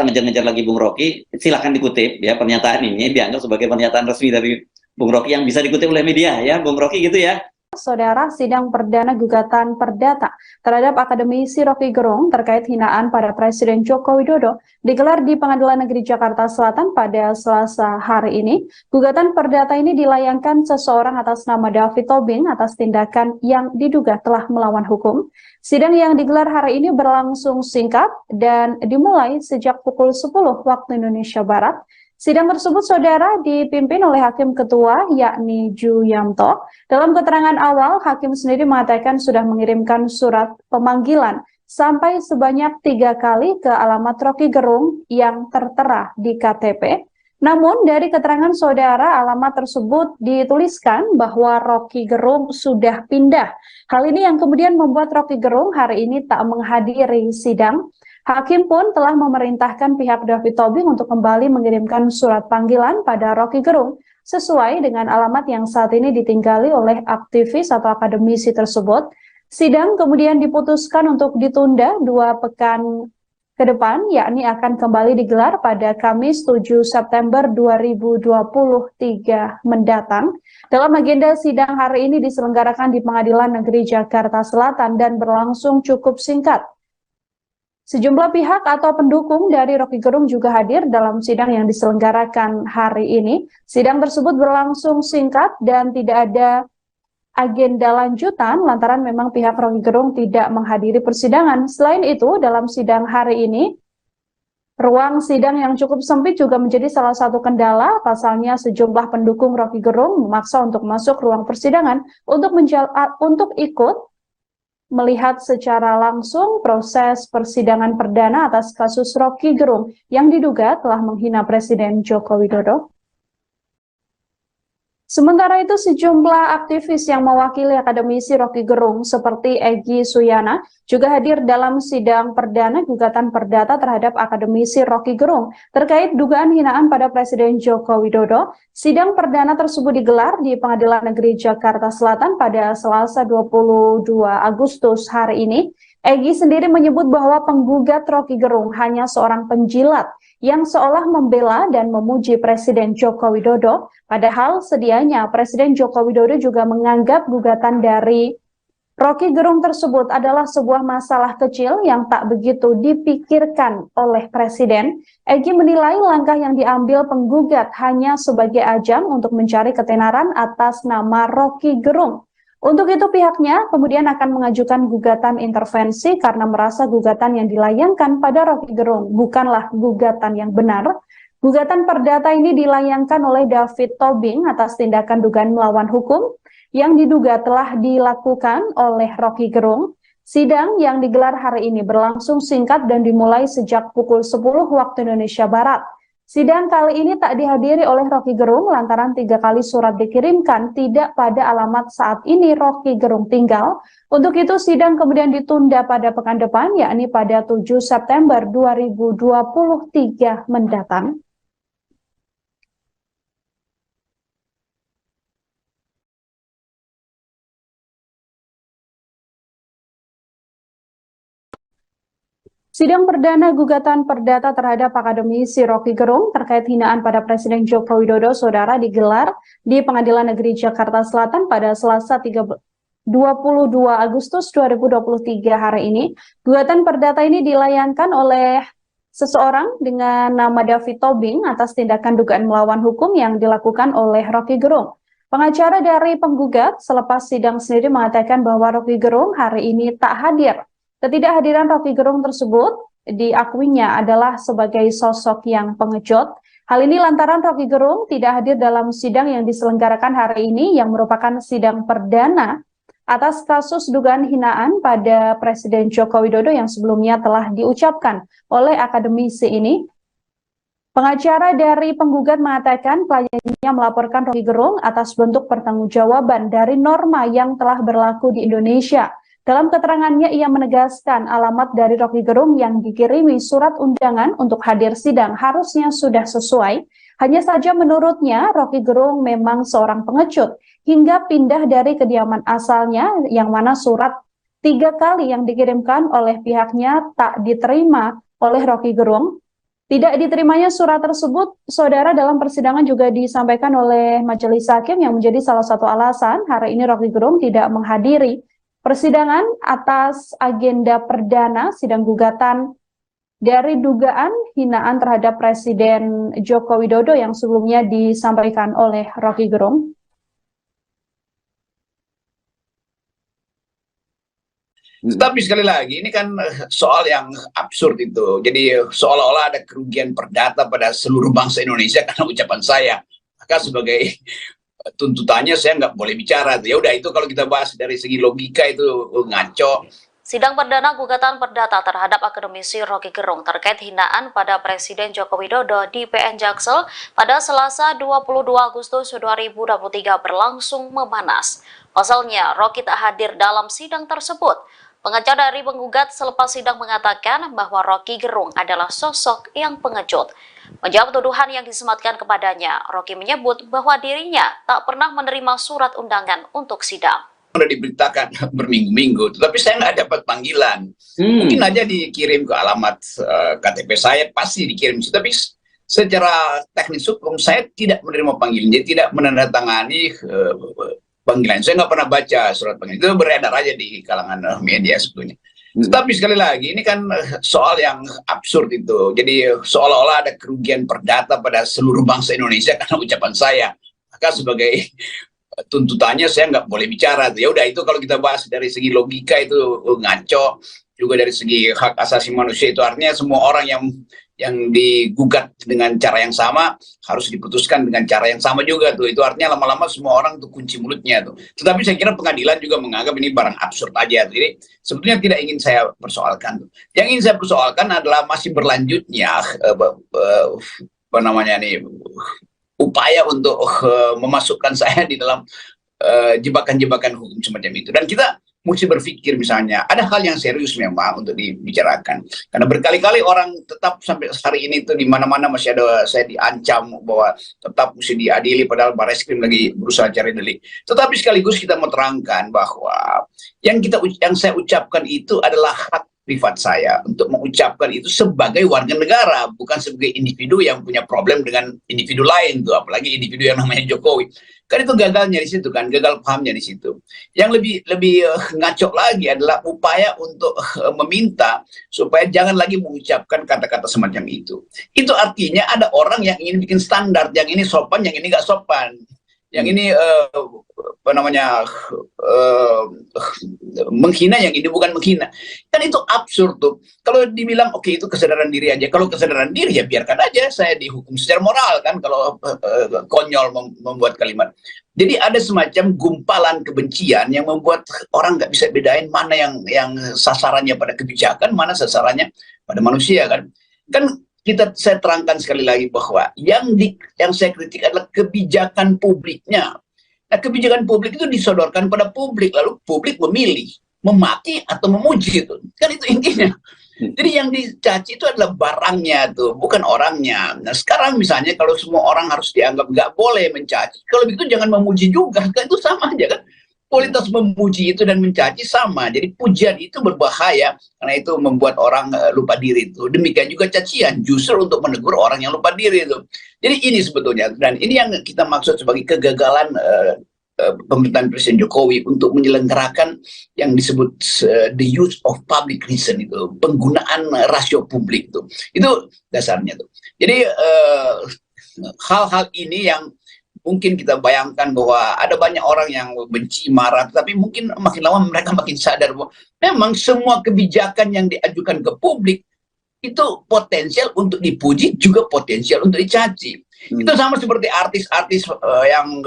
ngejar-ngejar lagi Bung Rocky. Silahkan dikutip ya, pernyataan ini dianggap sebagai pernyataan resmi dari Bung Rocky yang bisa dikutip oleh media ya, Bung Rocky gitu ya. Saudara, sidang perdana gugatan perdata terhadap akademisi Rocky Gerung terkait hinaan pada Presiden Joko Widodo digelar di Pengadilan Negeri Jakarta Selatan pada Selasa hari ini. Gugatan perdata ini dilayangkan seseorang atas nama David Tobing atas tindakan yang diduga telah melawan hukum. Sidang yang digelar hari ini berlangsung singkat dan dimulai sejak pukul 10 waktu Indonesia Barat. Sidang tersebut, saudara, dipimpin oleh Hakim Ketua, yakni Ju Yamto. Dalam keterangan awal, Hakim sendiri mengatakan sudah mengirimkan surat pemanggilan sampai sebanyak 3 kali ke alamat Rocky Gerung yang tertera di KTP. Namun, dari keterangan saudara, alamat tersebut dituliskan bahwa Rocky Gerung sudah pindah. Hal ini yang kemudian membuat Rocky Gerung hari ini tak menghadiri sidang. Hakim pun telah memerintahkan pihak David Tobing untuk kembali mengirimkan surat panggilan pada Rocky Gerung sesuai dengan alamat yang saat ini ditinggali oleh aktivis atau akademisi tersebut. Sidang kemudian diputuskan untuk ditunda 2 pekan ke depan, yakni akan kembali digelar pada Kamis 7 September 2023 mendatang. Dalam agenda sidang hari ini diselenggarakan di Pengadilan Negeri Jakarta Selatan dan berlangsung cukup singkat. Sejumlah pihak atau pendukung dari Rocky Gerung juga hadir dalam sidang yang diselenggarakan hari ini. Sidang tersebut berlangsung singkat dan tidak ada agenda lanjutan lantaran memang pihak Rocky Gerung tidak menghadiri persidangan. Selain itu, dalam sidang hari ini, ruang sidang yang cukup sempit juga menjadi salah satu kendala. Pasalnya sejumlah pendukung Rocky Gerung memaksa untuk masuk ruang persidangan untuk ikut melihat secara langsung proses persidangan perdana atas kasus Rocky Gerung yang diduga telah menghina Presiden Joko Widodo. Sementara itu, sejumlah aktivis yang mewakili akademisi Rocky Gerung seperti Egy Suyana juga hadir dalam sidang perdana gugatan perdata terhadap akademisi Rocky Gerung terkait dugaan hinaan pada Presiden Joko Widodo. Sidang perdana tersebut digelar di Pengadilan Negeri Jakarta Selatan pada Selasa 22 Agustus hari ini. Egy sendiri menyebut bahwa penggugat Rocky Gerung hanya seorang penjilat yang seolah membela dan memuji Presiden Joko Widodo, padahal sedianya Presiden Joko Widodo juga menganggap gugatan dari Rocky Gerung tersebut adalah sebuah masalah kecil yang tak begitu dipikirkan oleh Presiden. Egy menilai langkah yang diambil penggugat hanya sebagai ajang untuk mencari ketenaran atas nama Rocky Gerung. Untuk itu pihaknya kemudian akan mengajukan gugatan intervensi karena merasa gugatan yang dilayangkan pada Rocky Gerung bukanlah gugatan yang benar. Gugatan perdata ini dilayangkan oleh David Tobing atas tindakan dugaan melawan hukum yang diduga telah dilakukan oleh Rocky Gerung. Sidang yang digelar hari ini berlangsung singkat dan dimulai sejak pukul 10 waktu Indonesia Barat. Sidang kali ini tak dihadiri oleh Rocky Gerung lantaran 3 kali surat dikirimkan tidak pada alamat saat ini Rocky Gerung tinggal. Untuk itu sidang kemudian ditunda pada pekan depan, yakni pada 7 September 2023 mendatang. Sidang perdana gugatan perdata terhadap akademisi Rocky Gerung terkait hinaan pada Presiden Joko Widodo Saudara digelar di Pengadilan Negeri Jakarta Selatan pada Selasa 22 Agustus 2023 hari ini. Gugatan perdata ini dilayangkan oleh seseorang dengan nama David Tobing atas tindakan dugaan melawan hukum yang dilakukan oleh Rocky Gerung. Pengacara dari penggugat selepas sidang sendiri mengatakan bahwa Rocky Gerung hari ini tak hadir. Ketidakhadiran Rocky Gerung tersebut diakuinya adalah sebagai sosok yang pengecut. Hal ini lantaran Rocky Gerung tidak hadir dalam sidang yang diselenggarakan hari ini yang merupakan sidang perdana atas kasus dugaan hinaan pada Presiden Joko Widodo yang sebelumnya telah diucapkan oleh akademisi ini. Pengacara dari penggugat mengatakan kliennya melaporkan Rocky Gerung atas bentuk pertanggungjawaban dari norma yang telah berlaku di Indonesia. Dalam keterangannya, ia menegaskan alamat dari Rocky Gerung yang dikirimi surat undangan untuk hadir sidang harusnya sudah sesuai. Hanya saja menurutnya, Rocky Gerung memang seorang pengecut hingga pindah dari kediaman asalnya yang mana surat 3 kali yang dikirimkan oleh pihaknya tak diterima oleh Rocky Gerung. Tidak diterimanya surat tersebut, saudara, dalam persidangan juga disampaikan oleh majelis hakim yang menjadi salah satu alasan hari ini Rocky Gerung tidak menghadiri persidangan atas agenda perdana sidang gugatan dari dugaan hinaan terhadap Presiden Joko Widodo yang sebelumnya disampaikan oleh Rocky Gerung. Tapi sekali lagi, ini kan soal yang absurd itu. Jadi seolah-olah ada kerugian perdata pada seluruh bangsa Indonesia karena ucapan saya. Maka sebagai tuntutannya saya nggak boleh bicara. Ya udah, itu kalau kita bahas dari segi logika itu ngaco. Sidang perdana gugatan perdata terhadap akademisi Rocky Gerung terkait hinaan pada Presiden Joko Widodo di PN Jaksel pada Selasa 22 Agustus 2023 berlangsung memanas. Pasalnya, Rocky tak hadir dalam sidang tersebut. Pengacara dari penggugat selepas sidang mengatakan bahwa Rocky Gerung adalah sosok yang pengecut. Menjawab tuduhan yang disematkan kepadanya, Rocky menyebut bahwa dirinya tak pernah menerima surat undangan untuk sidang. Sudah diberitakan berminggu-minggu, tetapi saya nggak dapat panggilan. Mungkin aja dikirim ke alamat KTP saya, pasti dikirim. Tapi secara teknis hukum saya tidak menerima panggilan, jadi tidak menandatangani panggilan. Saya nggak pernah baca surat panggilan, itu beredar aja di kalangan media sebetulnya. Tapi sekali lagi, ini kan soal yang absurd itu. Jadi seolah-olah ada kerugian perdata pada seluruh bangsa Indonesia karena ucapan saya. Maka sebagai tuntutannya saya nggak boleh bicara. Ya udah, itu kalau kita bahas dari segi logika itu ngaco. Juga dari segi hak asasi manusia itu artinya semua orang yang digugat dengan cara yang sama harus diputuskan dengan cara yang sama juga tuh. Itu artinya lama-lama semua orang tuh kunci mulutnya tuh. Tetapi saya kira pengadilan juga menganggap ini barang absurd aja. Jadi sebetulnya tidak ingin saya persoalkan tuh. Yang ingin saya persoalkan adalah masih berlanjutnya berupaya untuk memasukkan saya di dalam jebakan-jebakan hukum semacam itu. Dan kita mesti berpikir misalnya, ada hal yang serius memang untuk dibicarakan. Karena berkali-kali orang tetap sampai hari ini itu di mana-mana masih ada saya diancam bahwa tetap mesti diadili padahal Barreskrim lagi berusaha cari delik. Tetapi sekaligus kita mau terangkan bahwa yang saya ucapkan itu adalah hak privat saya untuk mengucapkan itu sebagai warga negara, bukan sebagai individu yang punya problem dengan individu lain tuh, apalagi individu yang namanya Jokowi. Kan itu gagalnya di situ kan, gagal pahamnya di situ. Yang lebih ngaco lagi adalah upaya untuk meminta supaya jangan lagi mengucapkan kata-kata semacam itu. Itu artinya ada orang yang ingin bikin standar, yang ini sopan, yang ini nggak sopan. Yang ini menghina, yang ini bukan menghina. Kan itu absurd tuh. Kalau dibilang oke, itu kesadaran diri aja. Kalau kesadaran diri ya biarkan aja saya dihukum secara moral kan kalau konyol membuat kalimat. Jadi ada semacam gumpalan kebencian yang membuat orang nggak bisa bedain mana yang sasarannya pada kebijakan, mana sasarannya pada manusia kan. Kan saya terangkan sekali lagi bahwa yang saya kritik adalah kebijakan publiknya. Nah, kebijakan publik itu disodorkan pada publik, lalu publik memilih memaki atau memuji itu. Kan itu intinya. Jadi yang dicaci itu adalah barangnya tuh, bukan orangnya. Nah, sekarang misalnya kalau semua orang harus dianggap nggak boleh mencaci, kalau begitu jangan memuji juga, kan itu sama aja kan. Kualitas memuji itu dan mencaci sama. Jadi pujian itu berbahaya karena itu membuat orang lupa diri itu. Demikian juga cacian justru untuk menegur orang yang lupa diri itu. Jadi ini sebetulnya, dan ini yang kita maksud sebagai kegagalan pemerintahan Presiden Jokowi untuk menyelenggarakan yang disebut the use of public reason itu, penggunaan rasio publik itu. Itu dasarnya tuh. Jadi hal-hal ini yang mungkin kita bayangkan bahwa ada banyak orang yang benci, marah, tapi mungkin makin lama mereka makin sadar bahwa memang semua kebijakan yang diajukan ke publik itu potensial untuk dipuji, juga potensial untuk dicaci. Itu sama seperti artis-artis yang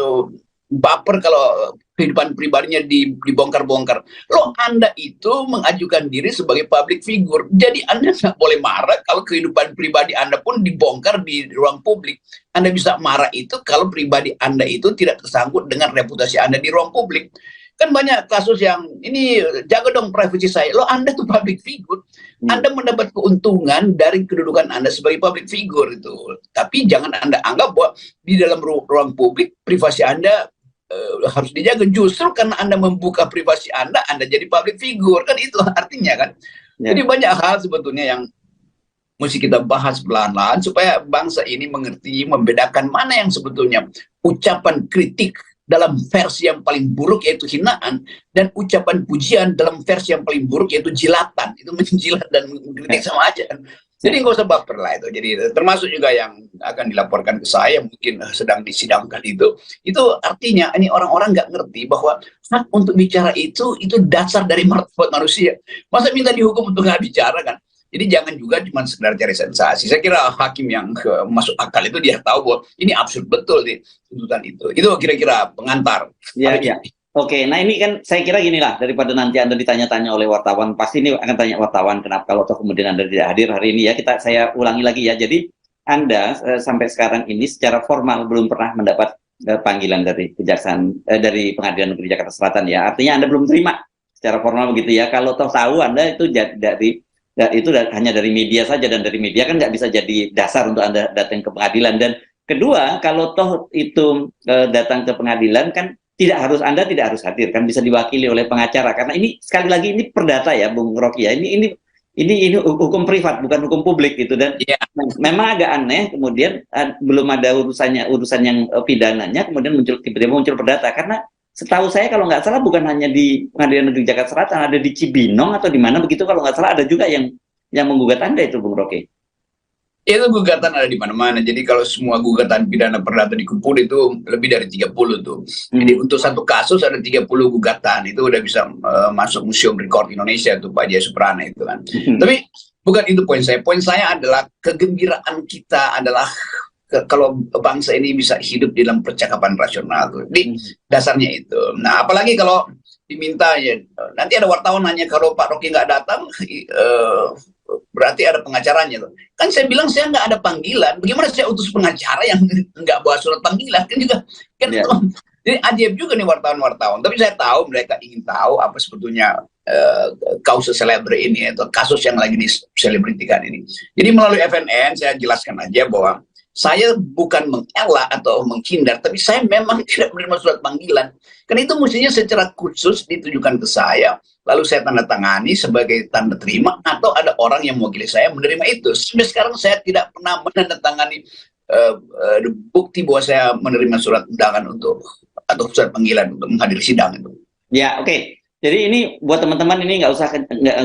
baper kalau kehidupan pribadinya dibongkar-bongkar. Loh, Anda itu mengajukan diri sebagai public figure. Jadi Anda nggak boleh marah kalau kehidupan pribadi Anda pun dibongkar di ruang publik. Anda bisa marah itu kalau pribadi Anda itu tidak tersangkut dengan reputasi Anda di ruang publik. Kan banyak kasus yang ini, jaga dong privasi saya. Loh, Anda tuh public figure. Anda mendapat keuntungan dari kedudukan Anda sebagai public figure itu. Tapi jangan Anda anggap bahwa di dalam ruang publik privasi Anda harus dijaga. Justru karena Anda membuka privasi Anda jadi public figure. Kan itu artinya kan. Jadi banyak hal sebetulnya yang mesti kita bahas pelan-pelan supaya bangsa ini mengerti, membedakan mana yang sebetulnya ucapan kritik dalam versi yang paling buruk yaitu hinaan, dan ucapan pujian dalam versi yang paling buruk yaitu jilatan. Itu menjilat dan mengkritik sama aja kan. Jadi nggak usah baper lah itu. Jadi termasuk juga yang akan dilaporkan ke saya mungkin sedang disidangkan itu artinya ini orang-orang nggak ngerti bahwa hak untuk bicara itu dasar dari martabat manusia. Masa minta dihukum untuk nggak bicara kan? Jadi jangan juga cuma sekedar cari sensasi. Saya kira hakim yang masuk akal itu dia tahu bahwa ini absurd betul di tuntutan itu. Itu kira-kira pengantar. Ya. Oke, nah ini kan saya kira gini lah, daripada nanti Anda ditanya-tanya oleh wartawan, pasti ini akan tanya wartawan kenapa kalau toh kemudian Anda tidak hadir hari ini ya, saya ulangi lagi ya. Jadi Anda sampai sekarang ini secara formal belum pernah mendapat panggilan dari kejaksaan dari Pengadilan Negeri Jakarta Selatan ya. Artinya Anda belum terima secara formal begitu ya. Kalau toh tahu Anda itu hanya dari media saja, dan dari media kan nggak bisa jadi dasar untuk Anda datang ke pengadilan. Dan kedua, kalau toh itu datang ke pengadilan kan Anda tidak harus hadir, kan bisa diwakili oleh pengacara, karena ini sekali lagi ini perdata ya Bung Rocky ya, ini hukum privat bukan hukum publik gitu. Dan memang agak aneh kemudian belum ada urusan yang pidananya kemudian tiba-tiba muncul perdata, karena setahu saya kalau nggak salah bukan hanya di Pengadilan Negeri Jakarta Selatan, ada di Cibinong atau di mana begitu kalau nggak salah, ada juga yang menggugat Anda itu Bung Rocky. Itu gugatan ada di mana-mana. Jadi kalau semua gugatan pidana perdata dikumpul itu lebih dari 30 tuh. Jadi untuk satu kasus ada 30 gugatan. Itu udah bisa masuk Museum Rekor Indonesia tuh Pak Jaya Suprana itu kan. Tapi bukan itu poin saya. Poin saya adalah kegembiraan kita adalah kalau bangsa ini bisa hidup di dalam percakapan rasional tuh. Jadi dasarnya itu. Nah, apalagi kalau diminta ya, nanti ada wartawan nanya kalau Pak Rocky nggak datang, berarti ada pengacaranya tuh. Kan saya bilang saya nggak ada panggilan. Bagaimana saya utus pengacara yang nggak bawa surat panggilan? Kan juga kan jadi ajaib juga nih wartawan-wartawan. Tapi saya tahu mereka ingin tahu apa sebetulnya kausus celebre ini atau kasus yang lagi diselebritikan ini. Jadi melalui FNN saya jelaskan aja bahwa saya bukan mengelak atau menghindar, tapi saya memang tidak menerima surat panggilan. Karena itu mestinya secara khusus ditujukan ke saya, lalu saya tanda tangani sebagai tanda terima, atau ada orang yang mewakili saya menerima itu. Sampai sekarang saya tidak pernah menandatangani bukti bahwa saya menerima surat undangan atau surat panggilan untuk menghadiri sidang itu. Ya, oke. Jadi ini buat teman-teman ini nggak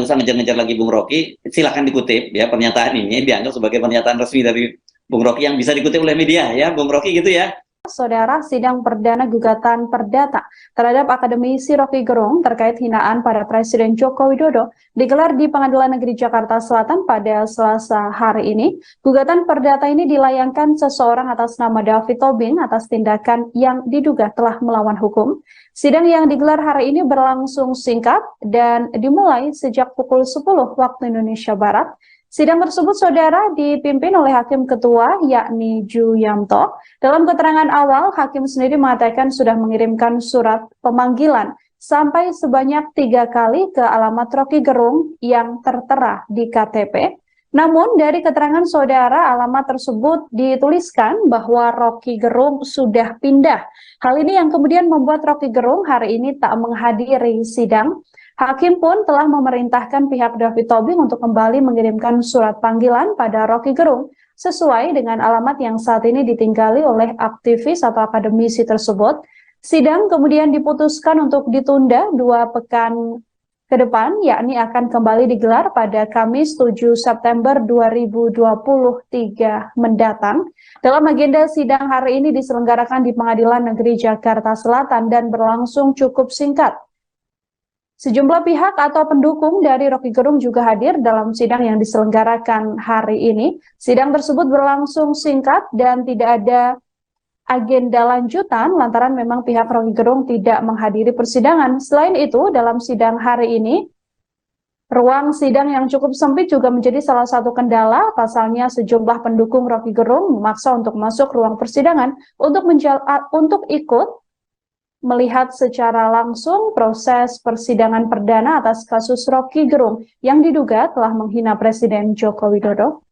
usah ngejar-ngejar lagi Bung Rocky. Silahkan dikutip ya, pernyataan ini dianggap sebagai pernyataan resmi dari Bung Rocky yang bisa dikutip oleh media ya, Bung Rocky gitu ya. Saudara, sidang perdana gugatan perdata terhadap akademisi Rocky Gerung terkait hinaan pada Presiden Joko Widodo digelar di Pengadilan Negeri Jakarta Selatan pada Selasa hari ini. Gugatan perdata ini dilayangkan seseorang atas nama David Tobing atas tindakan yang diduga telah melawan hukum. Sidang yang digelar hari ini berlangsung singkat dan dimulai sejak pukul 10 waktu Indonesia Barat. Sidang tersebut, saudara, dipimpin oleh Hakim Ketua, yakni Ju Yamto. Dalam keterangan awal, Hakim sendiri mengatakan sudah mengirimkan surat pemanggilan sampai sebanyak 3 kali ke alamat Rocky Gerung yang tertera di KTP. Namun, dari keterangan saudara, alamat tersebut dituliskan bahwa Rocky Gerung sudah pindah. Hal ini yang kemudian membuat Rocky Gerung hari ini tak menghadiri sidang. Hakim pun telah memerintahkan pihak David Tobing untuk kembali mengirimkan surat panggilan pada Rocky Gerung sesuai dengan alamat yang saat ini ditinggali oleh aktivis atau akademisi tersebut. Sidang kemudian diputuskan untuk ditunda 2 pekan ke depan, yakni akan kembali digelar pada Kamis 7 September 2023 mendatang. Dalam agenda sidang hari ini diselenggarakan di Pengadilan Negeri Jakarta Selatan dan berlangsung cukup singkat. Sejumlah pihak atau pendukung dari Rocky Gerung juga hadir dalam sidang yang diselenggarakan hari ini. Sidang tersebut berlangsung singkat dan tidak ada agenda lanjutan lantaran memang pihak Rocky Gerung tidak menghadiri persidangan. Selain itu, dalam sidang hari ini, ruang sidang yang cukup sempit juga menjadi salah satu kendala. Pasalnya sejumlah pendukung Rocky Gerung memaksa untuk masuk ruang persidangan untuk ikut melihat secara langsung proses persidangan perdana atas kasus Rocky Gerung yang diduga telah menghina Presiden Joko Widodo.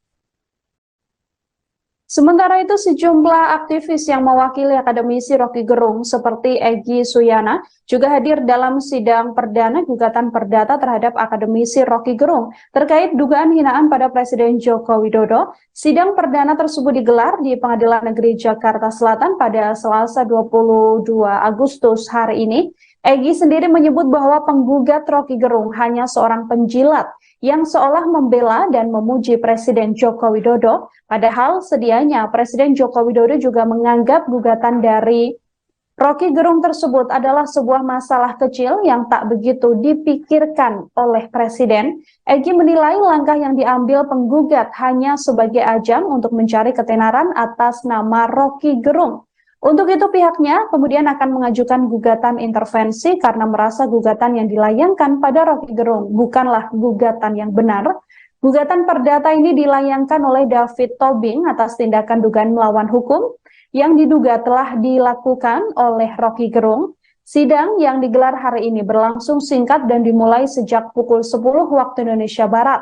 Sementara itu, sejumlah aktivis yang mewakili akademisi Rocky Gerung seperti Egy Suyana juga hadir dalam sidang perdana gugatan perdata terhadap akademisi Rocky Gerung terkait dugaan hinaan pada Presiden Joko Widodo. Sidang perdana tersebut digelar di Pengadilan Negeri Jakarta Selatan pada Selasa 22 Agustus hari ini. Egy sendiri menyebut bahwa penggugat Rocky Gerung hanya seorang penjilat yang seolah membela dan memuji Presiden Joko Widodo, padahal sedianya Presiden Joko Widodo juga menganggap gugatan dari Rocky Gerung tersebut adalah sebuah masalah kecil yang tak begitu dipikirkan oleh Presiden. Egy menilai langkah yang diambil penggugat hanya sebagai ajang untuk mencari ketenaran atas nama Rocky Gerung. Untuk itu pihaknya kemudian akan mengajukan gugatan intervensi karena merasa gugatan yang dilayangkan pada Rocky Gerung bukanlah gugatan yang benar. Gugatan perdata ini dilayangkan oleh David Tobing atas tindakan dugaan melawan hukum yang diduga telah dilakukan oleh Rocky Gerung. Sidang yang digelar hari ini berlangsung singkat dan dimulai sejak pukul 10 waktu Indonesia Barat.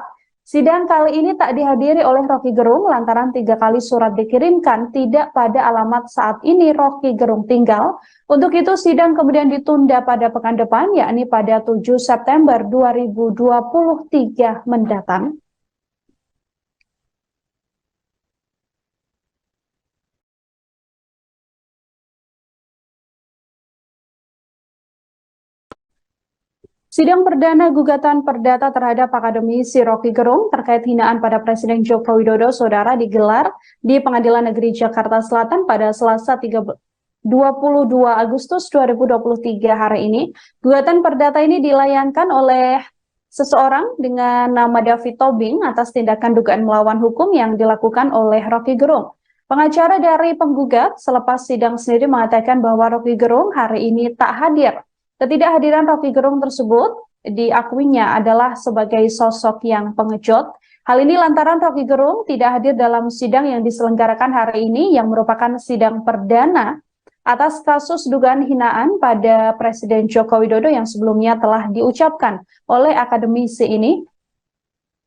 Sidang kali ini tak dihadiri oleh Rocky Gerung lantaran 3 kali surat dikirimkan tidak pada alamat saat ini Rocky Gerung tinggal. Untuk itu sidang kemudian ditunda pada pekan depan, yakni pada 7 September 2023 mendatang. Sidang perdana gugatan perdata terhadap akademisi Rocky Gerung terkait hinaan pada Presiden Joko Widodo, saudara, digelar di Pengadilan Negeri Jakarta Selatan pada Selasa 22 Agustus 2023 hari ini. Gugatan perdata ini dilayangkan oleh seseorang dengan nama David Tobing atas tindakan dugaan melawan hukum yang dilakukan oleh Rocky Gerung. Pengacara dari penggugat selepas sidang sendiri mengatakan bahwa Rocky Gerung hari ini tak hadir. Ketidakhadiran Rocky Gerung tersebut diakuinya adalah sebagai sosok yang pengecut. Hal ini lantaran Rocky Gerung tidak hadir dalam sidang yang diselenggarakan hari ini yang merupakan sidang perdana atas kasus dugaan hinaan pada Presiden Joko Widodo yang sebelumnya telah diucapkan oleh akademisi ini.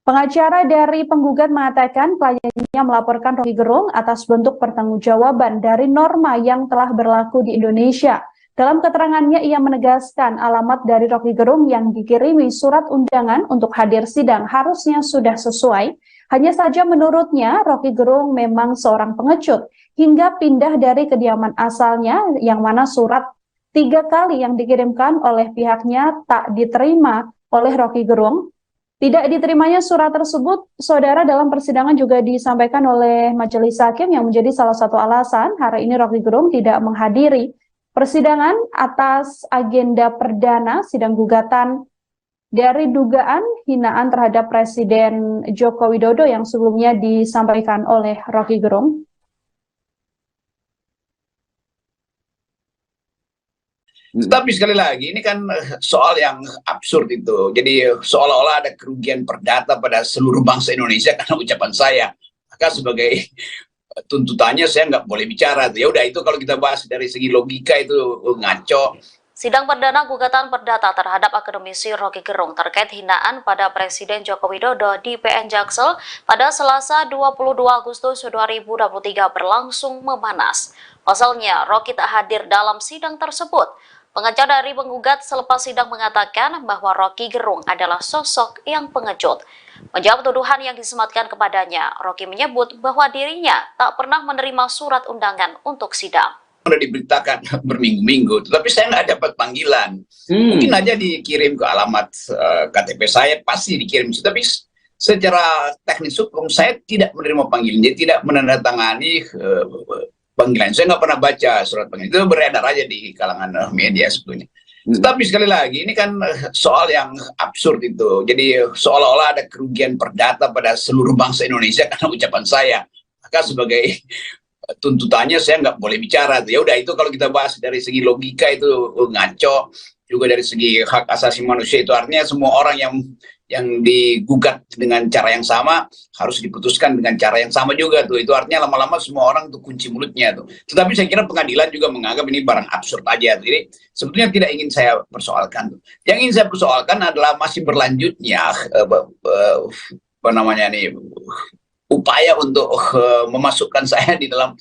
Pengacara dari penggugat mengatakan kliennya melaporkan Rocky Gerung atas bentuk pertanggungjawaban dari norma yang telah berlaku di Indonesia. Dalam keterangannya, ia menegaskan alamat dari Rocky Gerung yang dikirimi surat undangan untuk hadir sidang harusnya sudah sesuai. Hanya saja menurutnya, Rocky Gerung memang seorang pengecut hingga pindah dari kediaman asalnya yang mana surat 3 kali yang dikirimkan oleh pihaknya tak diterima oleh Rocky Gerung. Tidak diterimanya surat tersebut, saudara, dalam persidangan juga disampaikan oleh majelis hakim yang menjadi salah satu alasan hari ini Rocky Gerung tidak menghadiri persidangan atas agenda perdana sidang gugatan dari dugaan hinaan terhadap Presiden Joko Widodo yang sebelumnya disampaikan oleh Rocky Gerung. Tapi sekali lagi, ini kan soal yang absurd itu. Jadi seolah-olah ada kerugian perdata pada seluruh bangsa Indonesia karena ucapan saya. Maka sebagai tuntutannya saya nggak boleh bicara. Ya udah, itu kalau kita bahas dari segi logika itu ngaco. Sidang perdana gugatan perdata terhadap akademisi Rocky Gerung terkait hinaan pada Presiden Joko Widodo di PN Jaksel pada Selasa 22 Agustus 2023 berlangsung memanas. Pasalnya, Rocky tak hadir dalam sidang tersebut. Pengacara dari penggugat selepas sidang mengatakan bahwa Rocky Gerung adalah sosok yang pengecut. Menjawab tuduhan yang disematkan kepadanya, Rocky menyebut bahwa dirinya tak pernah menerima surat undangan untuk sidang. Sudah diberitakan berminggu-minggu, tetapi saya nggak dapat panggilan. Mungkin aja dikirim ke alamat KTP saya, pasti dikirim. Tapi secara teknis hukum saya tidak menerima panggilan, jadi tidak menandatangani panggilan. Saya nggak pernah baca surat panggilan, itu beredar aja di kalangan media sebetulnya. Tetapi sekali lagi, ini kan soal yang absurd itu. Jadi seolah-olah ada kerugian perdata pada seluruh bangsa Indonesia karena ucapan saya. Maka sebagai tuntutannya saya nggak boleh bicara. Ya udah, itu kalau kita bahas dari segi logika itu ngaco. Juga dari segi hak asasi manusia, itu artinya semua orang yang digugat dengan cara yang sama harus diputuskan dengan cara yang sama juga tuh. Itu artinya lama-lama semua orang tuh kunci mulutnya tuh. Tetapi saya kira pengadilan juga menganggap ini barang absurd aja. Jadi sebetulnya tidak ingin saya persoalkan tuh. Yang ingin saya persoalkan adalah masih berlanjutnya upaya untuk memasukkan saya di dalam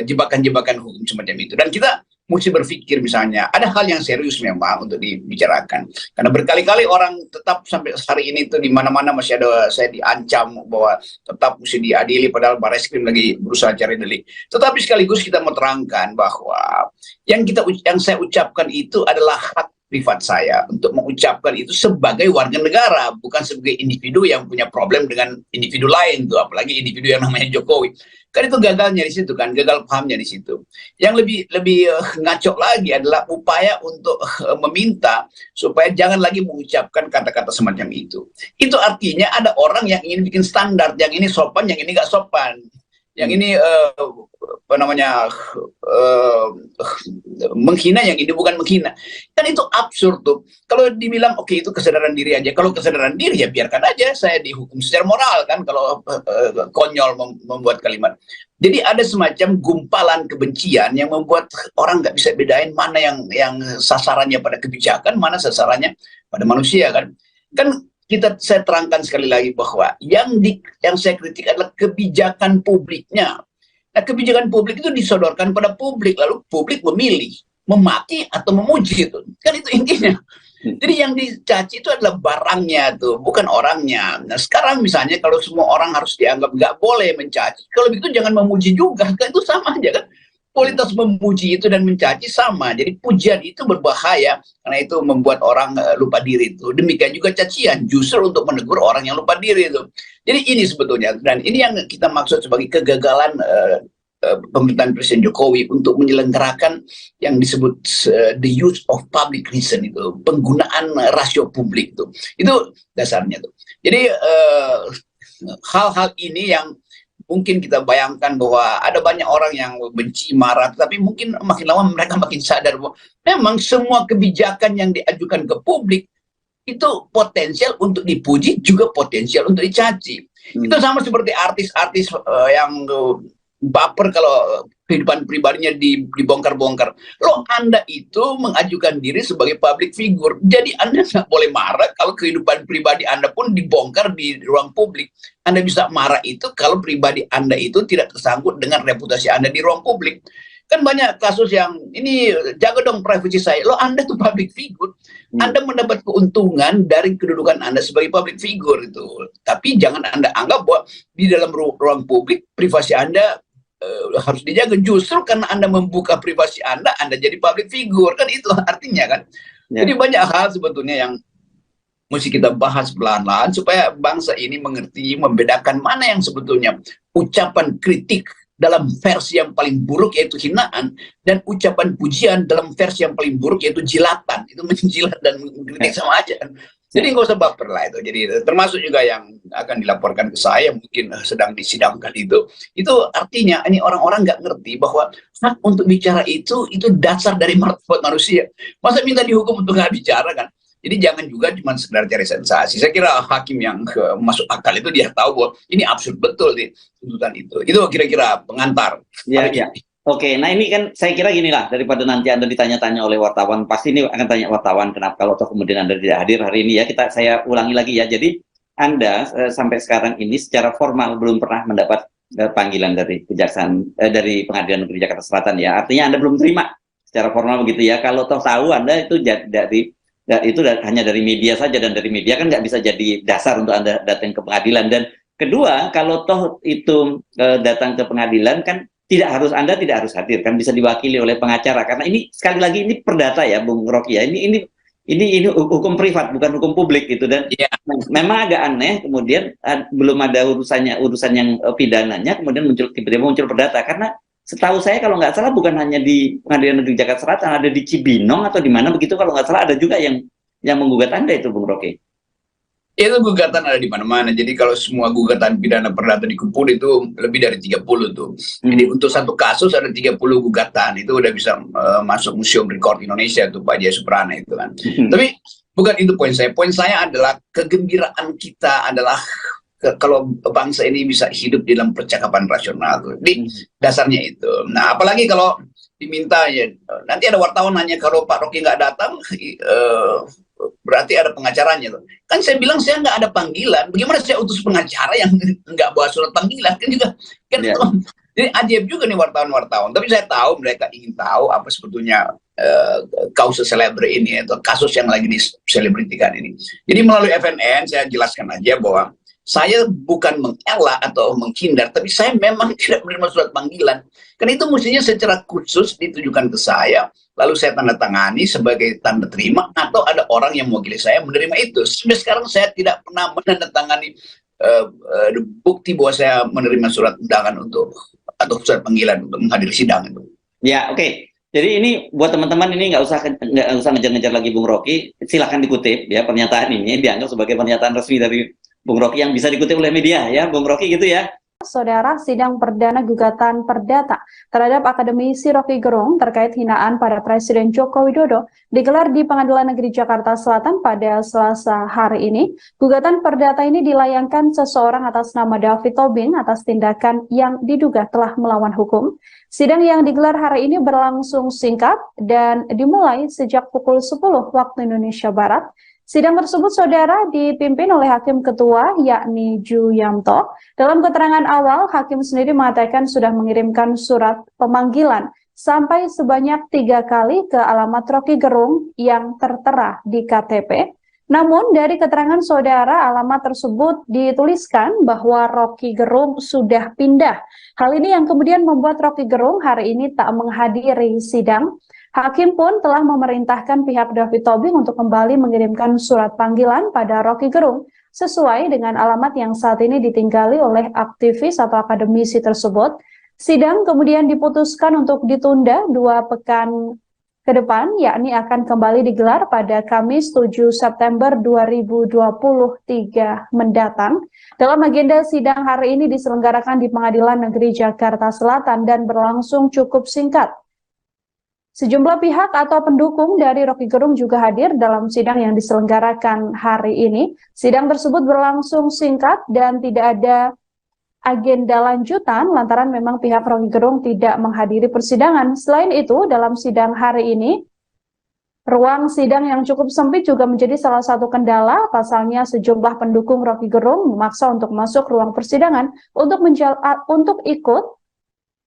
jebakan-jebakan hukum semacam itu. Dan kita mesti berpikir, misalnya ada hal yang serius memang untuk dibicarakan, karena berkali-kali orang tetap sampai hari ini tuh di mana-mana masih ada saya diancam bahwa tetap mesti diadili, padahal Barreskrim lagi berusaha cari delik. Tetapi sekaligus kita mau terangkan bahwa yang saya ucapkan itu adalah hak privat saya untuk mengucapkan itu sebagai warga negara, bukan sebagai individu yang punya problem dengan individu lain tuh, apalagi individu yang namanya Jokowi. Kan itu gagalnya di situ kan, gagal pahamnya di situ. Yang lebih ngaco lagi adalah upaya untuk meminta supaya jangan lagi mengucapkan kata-kata semacam itu. Itu artinya ada orang yang ingin bikin standar, yang ini sopan, yang ini nggak sopan. Yang ini menghina, yang ini bukan menghina. Kan itu absurd tuh. Kalau dibilang oke, itu kesadaran diri aja. Kalau kesadaran diri ya biarkan aja saya dihukum secara moral kan, kalau konyol membuat kalimat. Jadi ada semacam gumpalan kebencian yang membuat orang nggak bisa bedain mana yang sasarannya pada kebijakan, mana sasarannya pada manusia kan. Saya terangkan sekali lagi bahwa yang saya kritik adalah kebijakan publiknya. Nah, kebijakan publik itu disodorkan pada publik, lalu publik memilih memaki atau memuji itu. Kan itu intinya. Jadi yang dicaci itu adalah barangnya tuh, bukan orangnya. Nah, sekarang misalnya kalau semua orang harus dianggap nggak boleh mencaci, kalau begitu jangan memuji juga, kan itu sama aja kan. Kualitas memuji itu dan mencaci sama. Jadi pujian itu berbahaya karena itu membuat orang lupa diri itu. Demikian juga cacian justru untuk menegur orang yang lupa diri itu. Jadi ini sebetulnya, dan ini yang kita maksud sebagai kegagalan pemerintahan Presiden Jokowi untuk menyelenggarakan yang disebut the use of public reason itu, penggunaan rasio publik itu. Itu dasarnya tuh. Jadi hal-hal ini yang mungkin kita bayangkan bahwa ada banyak orang yang benci, marah, tapi mungkin makin lama mereka makin sadar bahwa memang semua kebijakan yang diajukan ke publik itu potensial untuk dipuji, juga potensial untuk dicaci. Itu sama seperti artis-artis yang baper kalau kehidupan pribadinya dibongkar-bongkar. Loh, Anda itu mengajukan diri sebagai public figure. Jadi Anda nggak boleh marah kalau kehidupan pribadi Anda pun dibongkar di ruang publik. Anda bisa marah itu kalau pribadi Anda itu tidak tersangkut dengan reputasi Anda di ruang publik. Kan banyak kasus yang ini, jaga dong privasi saya. Loh, Anda tuh public figure. Anda mendapat keuntungan dari kedudukan Anda sebagai public figure itu. Tapi jangan Anda anggap bahwa di dalam ruang publik privasi Anda harus dijaga. Justru karena Anda membuka privasi Anda jadi public figure. Kan itu artinya kan. Jadi banyak hal sebetulnya yang mesti kita bahas pelan-pelan supaya bangsa ini mengerti, membedakan mana yang sebetulnya ucapan kritik dalam versi yang paling buruk yaitu hinaan, dan ucapan pujian dalam versi yang paling buruk yaitu jilatan. Itu menjilat dan mengkritik sama aja kan. Jadi nggak usah baper lah itu. Jadi termasuk juga yang akan dilaporkan ke saya mungkin sedang disidangkan itu artinya ini orang-orang nggak ngerti bahwa hak untuk bicara itu dasar dari martabat manusia. Masa minta dihukum untuk nggak bicara kan? Jadi jangan juga cuma sekedar cari sensasi. Saya kira hakim yang masuk akal itu dia tahu bahwa ini absurd betul di tuntutan itu. Itu kira-kira pengantar. Ya, ya. Oke, nah ini kan saya kira gini lah, daripada nanti Anda ditanya-tanya oleh wartawan, pasti ini akan tanya wartawan kenapa kalau toh kemudian Anda tidak hadir hari ini ya, saya ulangi lagi ya. Jadi Anda sampai sekarang ini secara formal belum pernah mendapat panggilan dari kejaksaan dari Pengadilan Negeri Jakarta Selatan ya. Artinya Anda belum terima secara formal begitu ya. Kalau toh tahu Anda itu hanya dari media saja, dan dari media kan nggak bisa jadi dasar untuk Anda datang ke pengadilan. Dan kedua, kalau toh itu datang ke pengadilan kan Anda tidak harus hadir, kan bisa diwakili oleh pengacara, karena ini sekali lagi ini perdata ya Bung Rocky ya, ini hukum privat bukan hukum publik gitu. Dan memang agak aneh kemudian belum ada urusan yang pidananya kemudian tiba-tiba muncul perdata, karena setahu saya kalau nggak salah bukan hanya di Pengadilan Negeri Jakarta Selatan, ada di Cibinong atau di mana begitu kalau nggak salah, ada juga yang menggugat Anda itu Bung Rocky. Itu gugatan ada di mana-mana. Jadi kalau semua gugatan pidana perdata dikumpul itu lebih dari 30 tuh. Jadi untuk satu kasus ada 30 gugatan. Itu udah bisa masuk Museum Rekor Indonesia tuh Pak Jaya Suprana itu kan. Tapi bukan itu poin saya. Poin saya adalah kegembiraan kita adalah kalau bangsa ini bisa hidup dalam percakapan rasional tuh. Di dasarnya itu. Nah, apalagi kalau diminta ya, nanti ada wartawan nanya kalau Pak Rocky nggak datang, berarti ada pengacaranya tuh. Kan saya bilang saya nggak ada panggilan. Bagaimana saya utus pengacara yang nggak bawa surat panggilan? Kan juga kan jadi ajaib juga nih wartawan-wartawan. Tapi saya tahu mereka ingin tahu apa sebetulnya kausa selebre ini atau kasus yang lagi diselebritikan ini. Jadi melalui FNN saya jelaskan aja bahwa saya bukan mengelak atau menghindar, tapi saya memang tidak menerima surat panggilan. Karena itu mestinya secara khusus ditujukan ke saya, lalu saya tanda tangani sebagai tanda terima, atau ada orang yang mewakili saya menerima itu. Sampai sekarang saya tidak pernah menandatangani bukti bahwa saya menerima surat undangan atau surat panggilan untuk menghadiri sidang itu. Ya, oke. Jadi ini buat teman-teman ini nggak usah ngejar-ngejar lagi Bung Rocky. Silahkan dikutip ya, pernyataan ini dianggap sebagai pernyataan resmi dari Bung Rocky yang bisa dikutip oleh media ya, Bung Rocky gitu ya. Saudara, sidang perdana gugatan perdata terhadap akademisi Rocky Gerung terkait hinaan pada Presiden Joko Widodo digelar di Pengadilan Negeri Jakarta Selatan pada Selasa hari ini. Gugatan perdata ini dilayangkan seseorang atas nama David Tobing atas tindakan yang diduga telah melawan hukum. Sidang yang digelar hari ini berlangsung singkat dan dimulai sejak pukul 10 waktu Indonesia Barat. Sidang tersebut, saudara, dipimpin oleh Hakim Ketua, yakni Ju Yamto. Dalam keterangan awal, Hakim sendiri mengatakan sudah mengirimkan surat pemanggilan sampai sebanyak 3 kali ke alamat Rocky Gerung yang tertera di KTP. Namun, dari keterangan saudara, alamat tersebut dituliskan bahwa Rocky Gerung sudah pindah. Hal ini yang kemudian membuat Rocky Gerung hari ini tak menghadiri sidang. Hakim pun telah memerintahkan pihak David Tobing untuk kembali mengirimkan surat panggilan pada Rocky Gerung sesuai dengan alamat yang saat ini ditinggali oleh aktivis atau akademisi tersebut. Sidang kemudian diputuskan untuk ditunda 2 pekan ke depan, yakni akan kembali digelar pada Kamis 7 September 2023 mendatang. Dalam agenda sidang hari ini diselenggarakan di Pengadilan Negeri Jakarta Selatan dan berlangsung cukup singkat. Sejumlah pihak atau pendukung dari Rocky Gerung juga hadir dalam sidang yang diselenggarakan hari ini. Sidang tersebut berlangsung singkat dan tidak ada agenda lanjutan lantaran memang pihak Rocky Gerung tidak menghadiri persidangan. Selain itu, dalam sidang hari ini, ruang sidang yang cukup sempit juga menjadi salah satu kendala. Pasalnya sejumlah pendukung Rocky Gerung memaksa untuk masuk ruang persidangan untuk ikut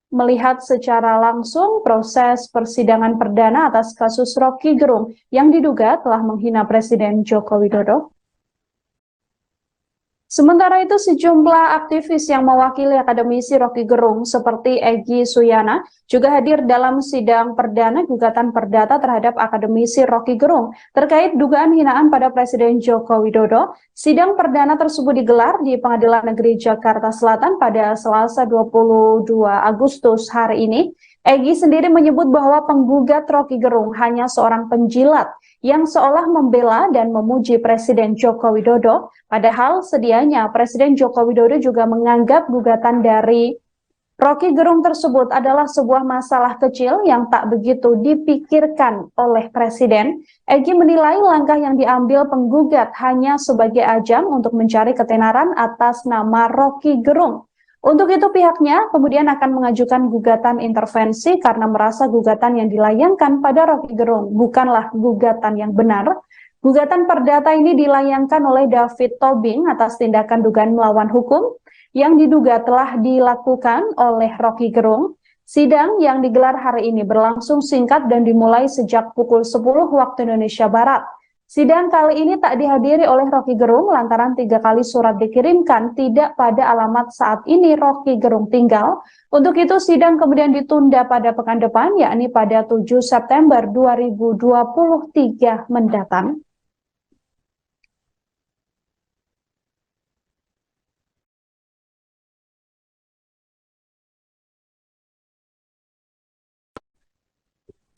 melihat secara langsung proses persidangan perdana atas kasus Rocky Gerung yang diduga telah menghina Presiden Joko Widodo. Sementara itu, sejumlah aktivis yang mewakili akademisi Rocky Gerung seperti Egy Suyana juga hadir dalam sidang perdana gugatan perdata terhadap akademisi Rocky Gerung terkait dugaan hinaan pada Presiden Joko Widodo. Sidang perdana tersebut digelar di Pengadilan Negeri Jakarta Selatan pada Selasa 22 Agustus hari ini. Egy sendiri menyebut bahwa penggugat Rocky Gerung hanya seorang penjilat yang seolah membela dan memuji Presiden Joko Widodo, padahal sedianya Presiden Joko Widodo juga menganggap gugatan dari Rocky Gerung tersebut adalah sebuah masalah kecil yang tak begitu dipikirkan oleh Presiden. Egy menilai langkah yang diambil penggugat hanya sebagai ajang untuk mencari ketenaran atas nama Rocky Gerung. Untuk itu pihaknya kemudian akan mengajukan gugatan intervensi karena merasa gugatan yang dilayangkan pada Rocky Gerung bukanlah gugatan yang benar. Gugatan perdata ini dilayangkan oleh David Tobing atas tindakan dugaan melawan hukum yang diduga telah dilakukan oleh Rocky Gerung. Sidang yang digelar hari ini berlangsung singkat dan dimulai sejak pukul 10 waktu Indonesia Barat. Sidang kali ini tak dihadiri oleh Rocky Gerung lantaran 3 kali surat dikirimkan tidak pada alamat saat ini Rocky Gerung tinggal. Untuk itu sidang kemudian ditunda pada pekan depan, yakni pada 7 September 2023 mendatang.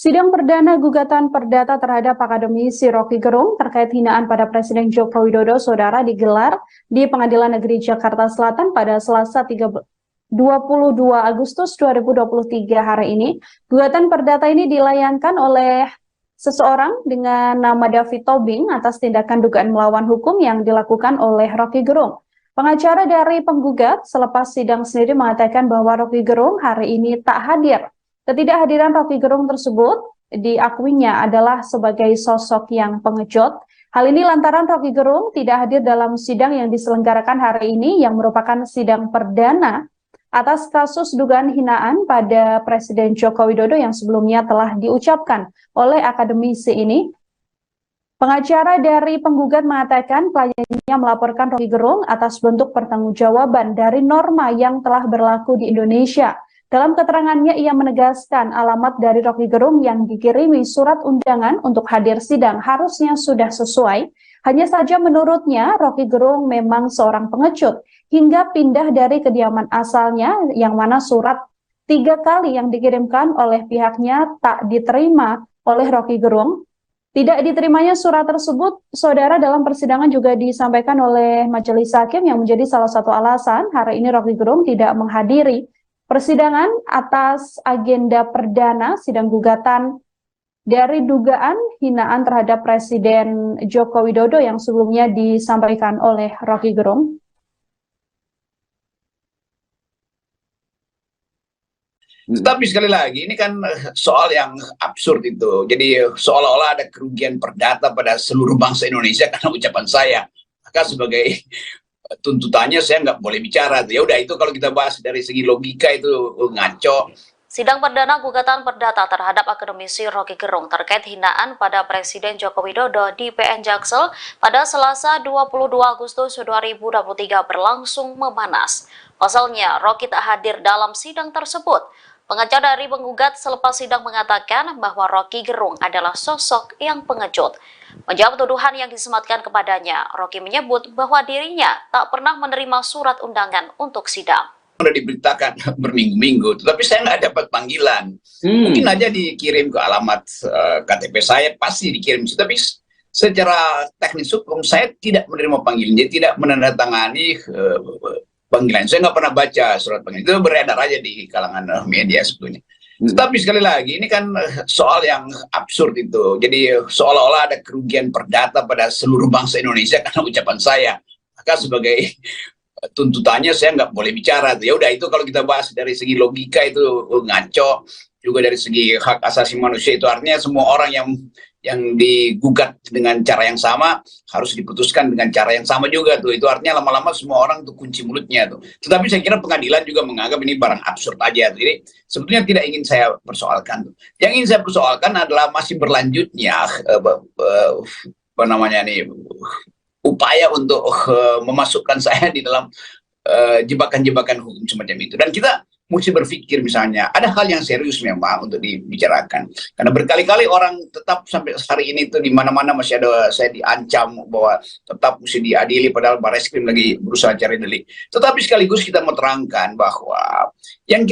Sidang perdana gugatan perdata terhadap akademisi Rocky Gerung terkait hinaan pada Presiden Joko Widodo Saudara digelar di Pengadilan Negeri Jakarta Selatan pada Selasa 22 Agustus 2023 hari ini. Gugatan perdata ini dilayangkan oleh seseorang dengan nama David Tobing atas tindakan dugaan melawan hukum yang dilakukan oleh Rocky Gerung. Pengacara dari penggugat selepas sidang sendiri mengatakan bahwa Rocky Gerung hari ini tak hadir. Ketidakhadiran Rocky Gerung tersebut diakuinya adalah sebagai sosok yang pengecut. Hal ini lantaran Rocky Gerung tidak hadir dalam sidang yang diselenggarakan hari ini yang merupakan sidang perdana atas kasus dugaan hinaan pada Presiden Joko Widodo yang sebelumnya telah diucapkan oleh akademisi ini. Pengacara dari penggugat mengatakan kliennya melaporkan Rocky Gerung atas bentuk pertanggungjawaban dari norma yang telah berlaku di Indonesia. Dalam keterangannya, ia menegaskan alamat dari Rocky Gerung yang dikirimi surat undangan untuk hadir sidang harusnya sudah sesuai. Hanya saja menurutnya, Rocky Gerung memang seorang pengecut hingga pindah dari kediaman asalnya yang mana surat 3 kali yang dikirimkan oleh pihaknya tak diterima oleh Rocky Gerung. Tidak diterimanya surat tersebut, saudara, dalam persidangan juga disampaikan oleh majelis hakim yang menjadi salah satu alasan hari ini Rocky Gerung tidak menghadiri persidangan atas agenda perdana sidang gugatan dari dugaan hinaan terhadap Presiden Joko Widodo yang sebelumnya disampaikan oleh Rocky Gerung. Tapi sekali lagi, ini kan soal yang absurd itu. Jadi seolah-olah ada kerugian perdata pada seluruh bangsa Indonesia karena ucapan saya. Maka sebagai tuntutannya saya nggak boleh bicara. Ya udah, itu kalau kita bahas dari segi logika itu ngaco. Sidang perdana gugatan perdata terhadap akademisi Rocky Gerung terkait hinaan pada Presiden Joko Widodo di PN Jaksel pada Selasa 22 Agustus 2023 berlangsung memanas. Pasalnya, Rocky tak hadir dalam sidang tersebut. Pengacara dari penggugat selepas sidang mengatakan bahwa Rocky Gerung adalah sosok yang pengecut. Menjawab tuduhan yang disematkan kepadanya, Rocky menyebut bahwa dirinya tak pernah menerima surat undangan untuk sidang. Sudah diberitakan berminggu-minggu, tetapi saya nggak dapat panggilan. Mungkin aja dikirim ke alamat KTP saya, pasti dikirim. Tapi secara teknis hukum saya tidak menerima panggilan, jadi tidak menandatangani panggilan. Saya nggak pernah baca surat panggilan, itu beredar aja di kalangan media sebetulnya. Tetapi sekali lagi ini kan soal yang absurd itu. Jadi seolah-olah ada kerugian perdata pada seluruh bangsa Indonesia karena ucapan saya. Maka sebagai tuntutannya saya nggak boleh bicara. Ya udah, itu kalau kita bahas dari segi logika itu ngaco. Juga dari segi hak asasi manusia itu artinya semua orang yang digugat dengan cara yang sama harus diputuskan dengan cara yang sama juga tuh. Itu artinya lama-lama semua orang tuh kunci mulutnya tuh. Tetapi saya kira pengadilan juga menganggap ini barang absurd aja tuh. Jadi sebetulnya tidak ingin saya persoalkan tuh. Yang ingin saya persoalkan adalah masih berlanjutnya upaya untuk memasukkan saya di dalam jebakan-jebakan hukum semacam itu. Dan kita mesti berpikir misalnya, ada hal yang serius memang untuk dibicarakan. Karena berkali-kali orang tetap sampai hari ini tuh di mana-mana masih ada saya diancam bahwa tetap mesti diadili padahal Barreskrim lagi berusaha cari delik. Tetapi sekaligus kita mau terangkan bahwa yang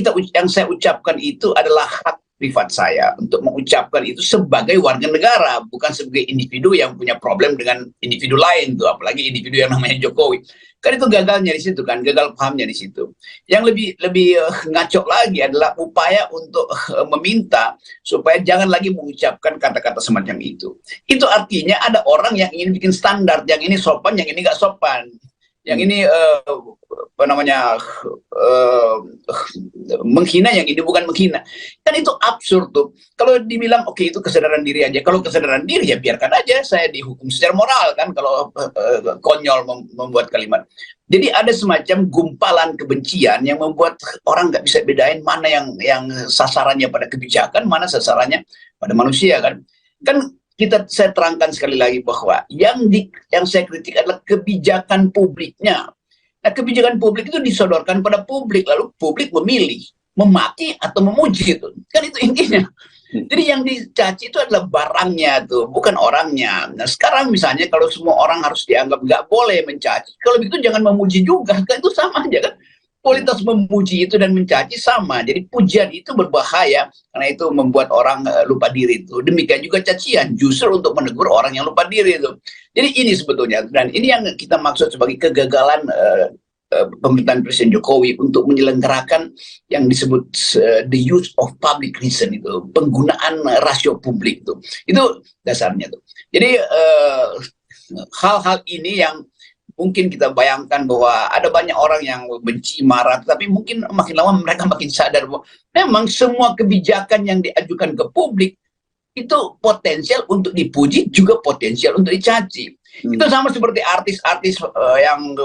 saya ucapkan itu adalah hak privat saya untuk mengucapkan itu sebagai warga negara, bukan sebagai individu yang punya problem dengan individu lain tuh, apalagi individu yang namanya Jokowi. Kan itu gagalnya di situ kan, gagal pahamnya di situ. Yang lebih ngaco lagi adalah upaya untuk meminta supaya jangan lagi mengucapkan kata-kata semacam itu. Itu artinya ada orang yang ingin bikin standar, yang ini sopan, yang ini nggak sopan. Yang ini menghina, yang ini bukan menghina. Kan itu absurd tuh. Kalau dibilang oke, itu kesadaran diri aja. Kalau kesadaran diri ya biarkan aja saya dihukum secara moral kan kalau konyol membuat kalimat. Jadi ada semacam gumpalan kebencian yang membuat orang nggak bisa bedain mana yang sasarannya pada kebijakan, mana sasarannya pada manusia kan. Saya terangkan sekali lagi bahwa yang saya kritik adalah kebijakan publiknya. Nah, kebijakan publik itu disodorkan pada publik, lalu publik memilih memaki atau memuji itu. Kan itu intinya. Jadi yang dicaci itu adalah barangnya tuh, bukan orangnya. Nah, sekarang misalnya kalau semua orang harus dianggap nggak boleh mencaci, kalau begitu jangan memuji juga, kan itu sama aja kan. Kualitas memuji itu dan mencaci sama. Jadi pujian itu berbahaya karena itu membuat orang lupa diri itu. Demikian juga cacian justru untuk menegur orang yang lupa diri itu. Jadi ini sebetulnya, dan ini yang kita maksud sebagai kegagalan pemerintahan Presiden Jokowi untuk menyelenggarakan yang disebut the use of public reason itu, penggunaan rasio publik itu. Itu dasarnya tuh. Jadi hal-hal ini yang mungkin kita bayangkan bahwa ada banyak orang yang benci, marah, tapi mungkin makin lama mereka makin sadar bahwa memang semua kebijakan yang diajukan ke publik itu potensial untuk dipuji, juga potensial untuk dicaci. Itu sama seperti artis-artis yang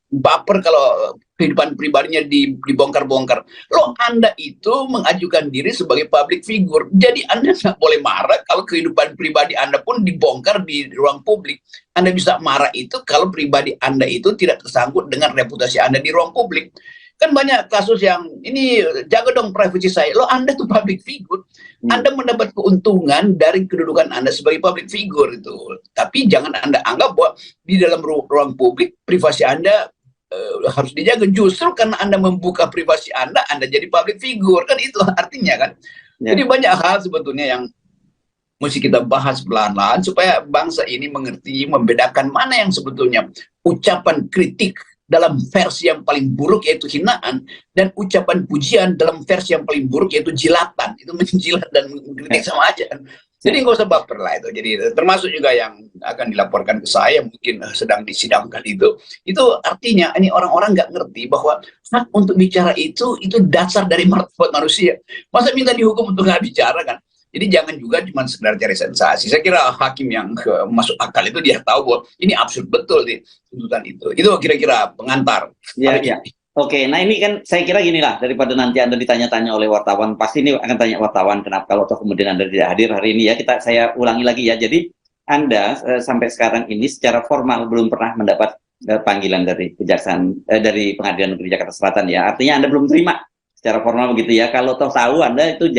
baper kalau kehidupan pribadinya dibongkar-bongkar. Loh, Anda itu mengajukan diri sebagai public figure. Jadi Anda nggak boleh marah kalau kehidupan pribadi Anda pun dibongkar di ruang publik. Anda bisa marah itu kalau pribadi Anda itu tidak tersangkut dengan reputasi Anda di ruang publik. Kan banyak kasus yang ini, jaga dong privasi saya. Loh, Anda tuh public figure. Anda mendapat keuntungan dari kedudukan Anda sebagai public figure itu. Tapi jangan Anda anggap bahwa di dalam ruang publik privasi Anda harus dijaga. Justru karena Anda membuka privasi Anda jadi public figure. Kan itu artinya kan. Jadi banyak hal sebetulnya yang mesti kita bahas pelan-pelan supaya bangsa ini mengerti, membedakan mana yang sebetulnya ucapan kritik dalam versi yang paling buruk yaitu hinaan, dan ucapan pujian dalam versi yang paling buruk yaitu jilatan. Itu menjilat dan mengkritik sama aja. Jadi nggak usah baper lah itu. Jadi termasuk juga yang akan dilaporkan ke saya mungkin sedang disidangkan itu artinya ini orang-orang nggak ngerti bahwa hak untuk bicara itu dasar dari martabat manusia. Masa minta dihukum untuk nggak bicara kan? Jadi jangan juga cuma sekedar cari sensasi. Saya kira hakim yang masuk akal itu dia tahu bahwa ini absurd betul di tuntutan itu. Itu kira-kira pengantar. Ya. Oke, nah ini kan saya kira gini lah, daripada nanti Anda ditanya-tanya oleh wartawan, pasti ini akan tanya wartawan kenapa kalau toh kemudian Anda tidak hadir hari ini ya, saya ulangi lagi ya. Jadi Anda sampai sekarang ini secara formal belum pernah mendapat panggilan dari kejaksaan dari Pengadilan Negeri Jakarta Selatan ya. Artinya Anda belum terima secara formal begitu ya. Kalau toh tahu Anda itu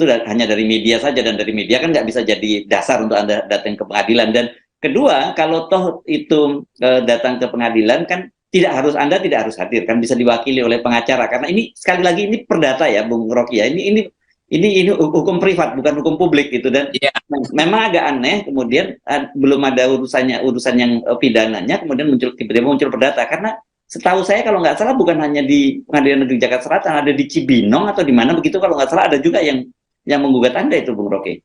hanya dari media saja, dan dari media kan nggak bisa jadi dasar untuk Anda datang ke pengadilan. Dan kedua, kalau toh itu datang ke pengadilan kan Anda tidak harus hadir, kan bisa diwakili oleh pengacara, karena ini sekali lagi ini perdata ya Bung Rocky ya, ini hukum privat bukan hukum publik gitu. Dan memang agak aneh kemudian belum ada urusan yang pidananya kemudian tiba-tiba muncul perdata, karena setahu saya kalau nggak salah bukan hanya di Pengadilan Negeri Jakarta Selatan, ada di Cibinong atau di mana begitu kalau nggak salah, ada juga yang menggugat Anda itu, Bung Rocky.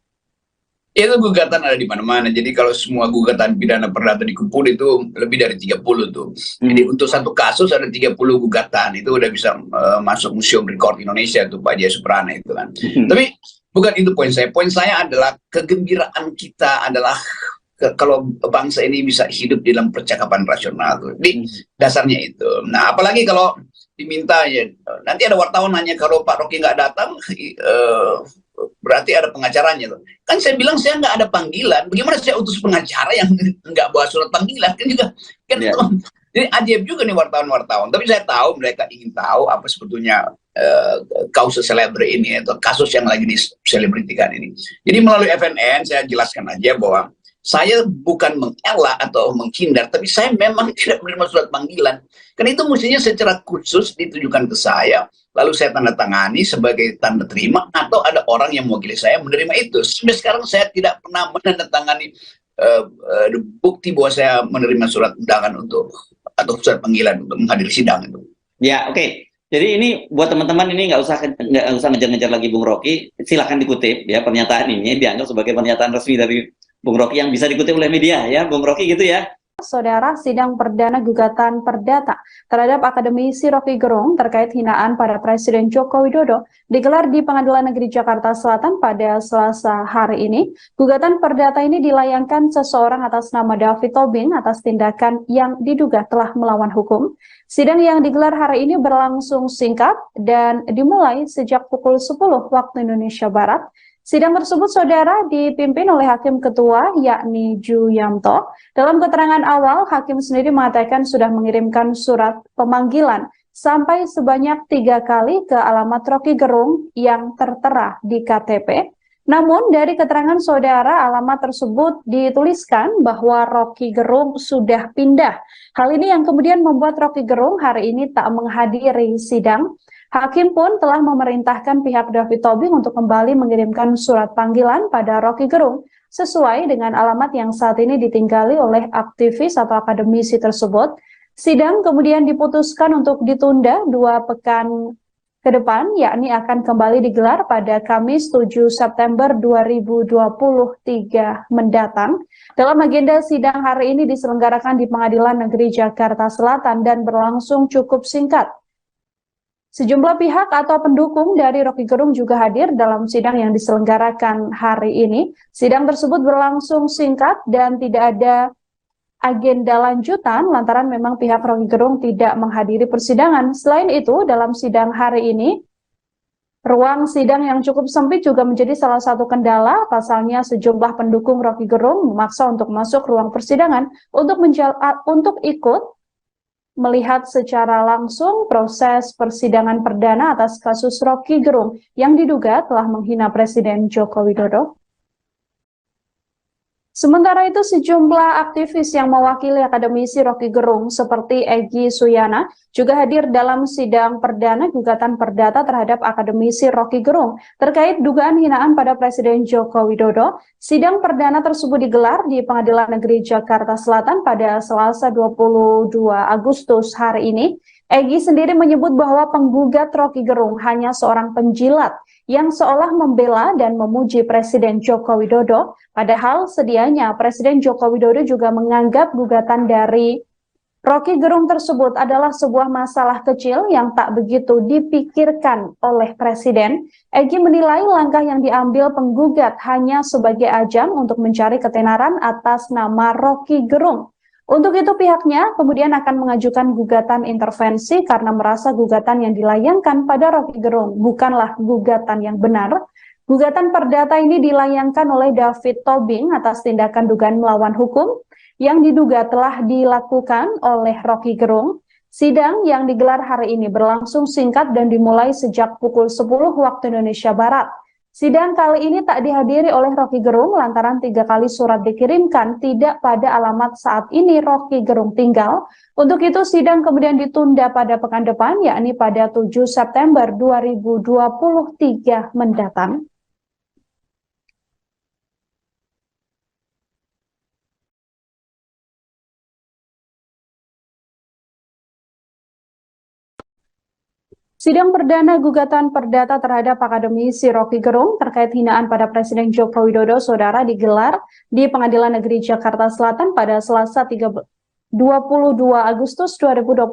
Itu gugatan ada di mana-mana. Jadi kalau semua gugatan pidana perdata dikumpul itu lebih dari 30 tuh. Jadi untuk satu kasus ada 30 gugatan. Itu udah bisa masuk Museum Rekor Indonesia tuh Pak Jaya Suprana itu kan. Tapi bukan itu poin saya. Poin saya adalah kegembiraan kita adalah kalau bangsa ini bisa hidup dalam percakapan rasional tuh. Jadi dasarnya itu. Nah, apalagi kalau diminta ya, nanti ada wartawan nanya kalau Pak Rocky nggak datang, berarti ada pengacaranya tuh. Kan saya bilang saya nggak ada panggilan. Bagaimana saya utus pengacara yang nggak bawa surat panggilan? Kan juga kan jadi ajaib juga nih wartawan-wartawan. Tapi saya tahu mereka ingin tahu apa sebetulnya kausus celebre ini atau kasus yang lagi diselebritikan ini. Jadi melalui FNN saya jelaskan aja bahwa saya bukan mengelak atau menghindar, tapi saya memang tidak menerima surat panggilan. Karena itu mestinya secara khusus ditujukan ke saya, lalu saya tanda tangani sebagai tanda terima, atau ada orang yang mewakili saya menerima itu. Sampai sekarang saya tidak pernah menandatangani bukti bahwa saya menerima surat undangan atau surat panggilan untuk menghadiri sidang itu. Ya, oke. Jadi ini buat teman-teman ini nggak usah ngejar-ngejar lagi Bung Rocky. Silahkan dikutip ya, pernyataan ini dianggap sebagai pernyataan resmi dari Bung Rocky yang bisa dikutip oleh media ya, Bung Rocky gitu ya. Saudara, sidang perdana gugatan perdata terhadap akademisi Rocky Gerung terkait hinaan pada Presiden Joko Widodo digelar di Pengadilan Negeri Jakarta Selatan pada Selasa hari ini. Gugatan perdata ini dilayangkan seseorang atas nama David Tobing atas tindakan yang diduga telah melawan hukum. Sidang yang digelar hari ini berlangsung singkat dan dimulai sejak pukul 10 waktu Indonesia Barat. Sidang tersebut, saudara, dipimpin oleh Hakim Ketua, yakni Ju Yamto. Dalam keterangan awal, Hakim sendiri mengatakan sudah mengirimkan surat pemanggilan sampai sebanyak 3 kali ke alamat Rocky Gerung yang tertera di KTP. Namun, dari keterangan saudara, alamat tersebut dituliskan bahwa Rocky Gerung sudah pindah. Hal ini yang kemudian membuat Rocky Gerung hari ini tak menghadiri sidang. Hakim pun telah memerintahkan pihak David Tobing untuk kembali mengirimkan surat panggilan pada Rocky Gerung sesuai dengan alamat yang saat ini ditinggali oleh aktivis atau akademisi tersebut. Sidang kemudian diputuskan untuk ditunda 2 pekan ke depan, yakni akan kembali digelar pada Kamis 7 September 2023 mendatang. Dalam agenda sidang hari ini diselenggarakan di Pengadilan Negeri Jakarta Selatan dan berlangsung cukup singkat. Sejumlah pihak atau pendukung dari Rocky Gerung juga hadir dalam sidang yang diselenggarakan hari ini. Sidang tersebut berlangsung singkat dan tidak ada agenda lanjutan lantaran memang pihak Rocky Gerung tidak menghadiri persidangan. Selain itu, dalam sidang hari ini, ruang sidang yang cukup sempit juga menjadi salah satu kendala. Pasalnya sejumlah pendukung Rocky Gerung memaksa untuk masuk ruang persidangan untuk ikut melihat secara langsung proses persidangan perdana atas kasus Rocky Gerung yang diduga telah menghina Presiden Joko Widodo. Sementara itu, sejumlah aktivis yang mewakili akademisi Rocky Gerung seperti Egy Suyana juga hadir dalam sidang perdana gugatan perdata terhadap akademisi Rocky Gerung terkait dugaan hinaan pada Presiden Joko Widodo. Sidang perdana tersebut digelar di Pengadilan Negeri Jakarta Selatan pada Selasa 22 Agustus hari ini. Egy sendiri menyebut bahwa penggugat Rocky Gerung hanya seorang penjilat yang seolah membela dan memuji Presiden Joko Widodo, padahal sedianya Presiden Joko Widodo juga menganggap gugatan dari Rocky Gerung tersebut adalah sebuah masalah kecil yang tak begitu dipikirkan oleh Presiden. Egy menilai langkah yang diambil penggugat hanya sebagai ajang untuk mencari ketenaran atas nama Rocky Gerung. Untuk itu pihaknya kemudian akan mengajukan gugatan intervensi karena merasa gugatan yang dilayangkan pada Rocky Gerung bukanlah gugatan yang benar. Gugatan perdata ini dilayangkan oleh David Tobing atas tindakan dugaan melawan hukum yang diduga telah dilakukan oleh Rocky Gerung. Sidang yang digelar hari ini berlangsung singkat dan dimulai sejak pukul 10 waktu Indonesia Barat. Sidang kali ini tak dihadiri oleh Rocky Gerung lantaran 3 kali surat dikirimkan tidak pada alamat saat ini Rocky Gerung tinggal. Untuk itu sidang kemudian ditunda pada pekan depan, yakni pada 7 September 2023 mendatang. Sidang perdana gugatan perdata terhadap akademisi Rocky Gerung terkait hinaan pada Presiden Joko Widodo Saudara digelar di Pengadilan Negeri Jakarta Selatan pada Selasa 22 Agustus 2023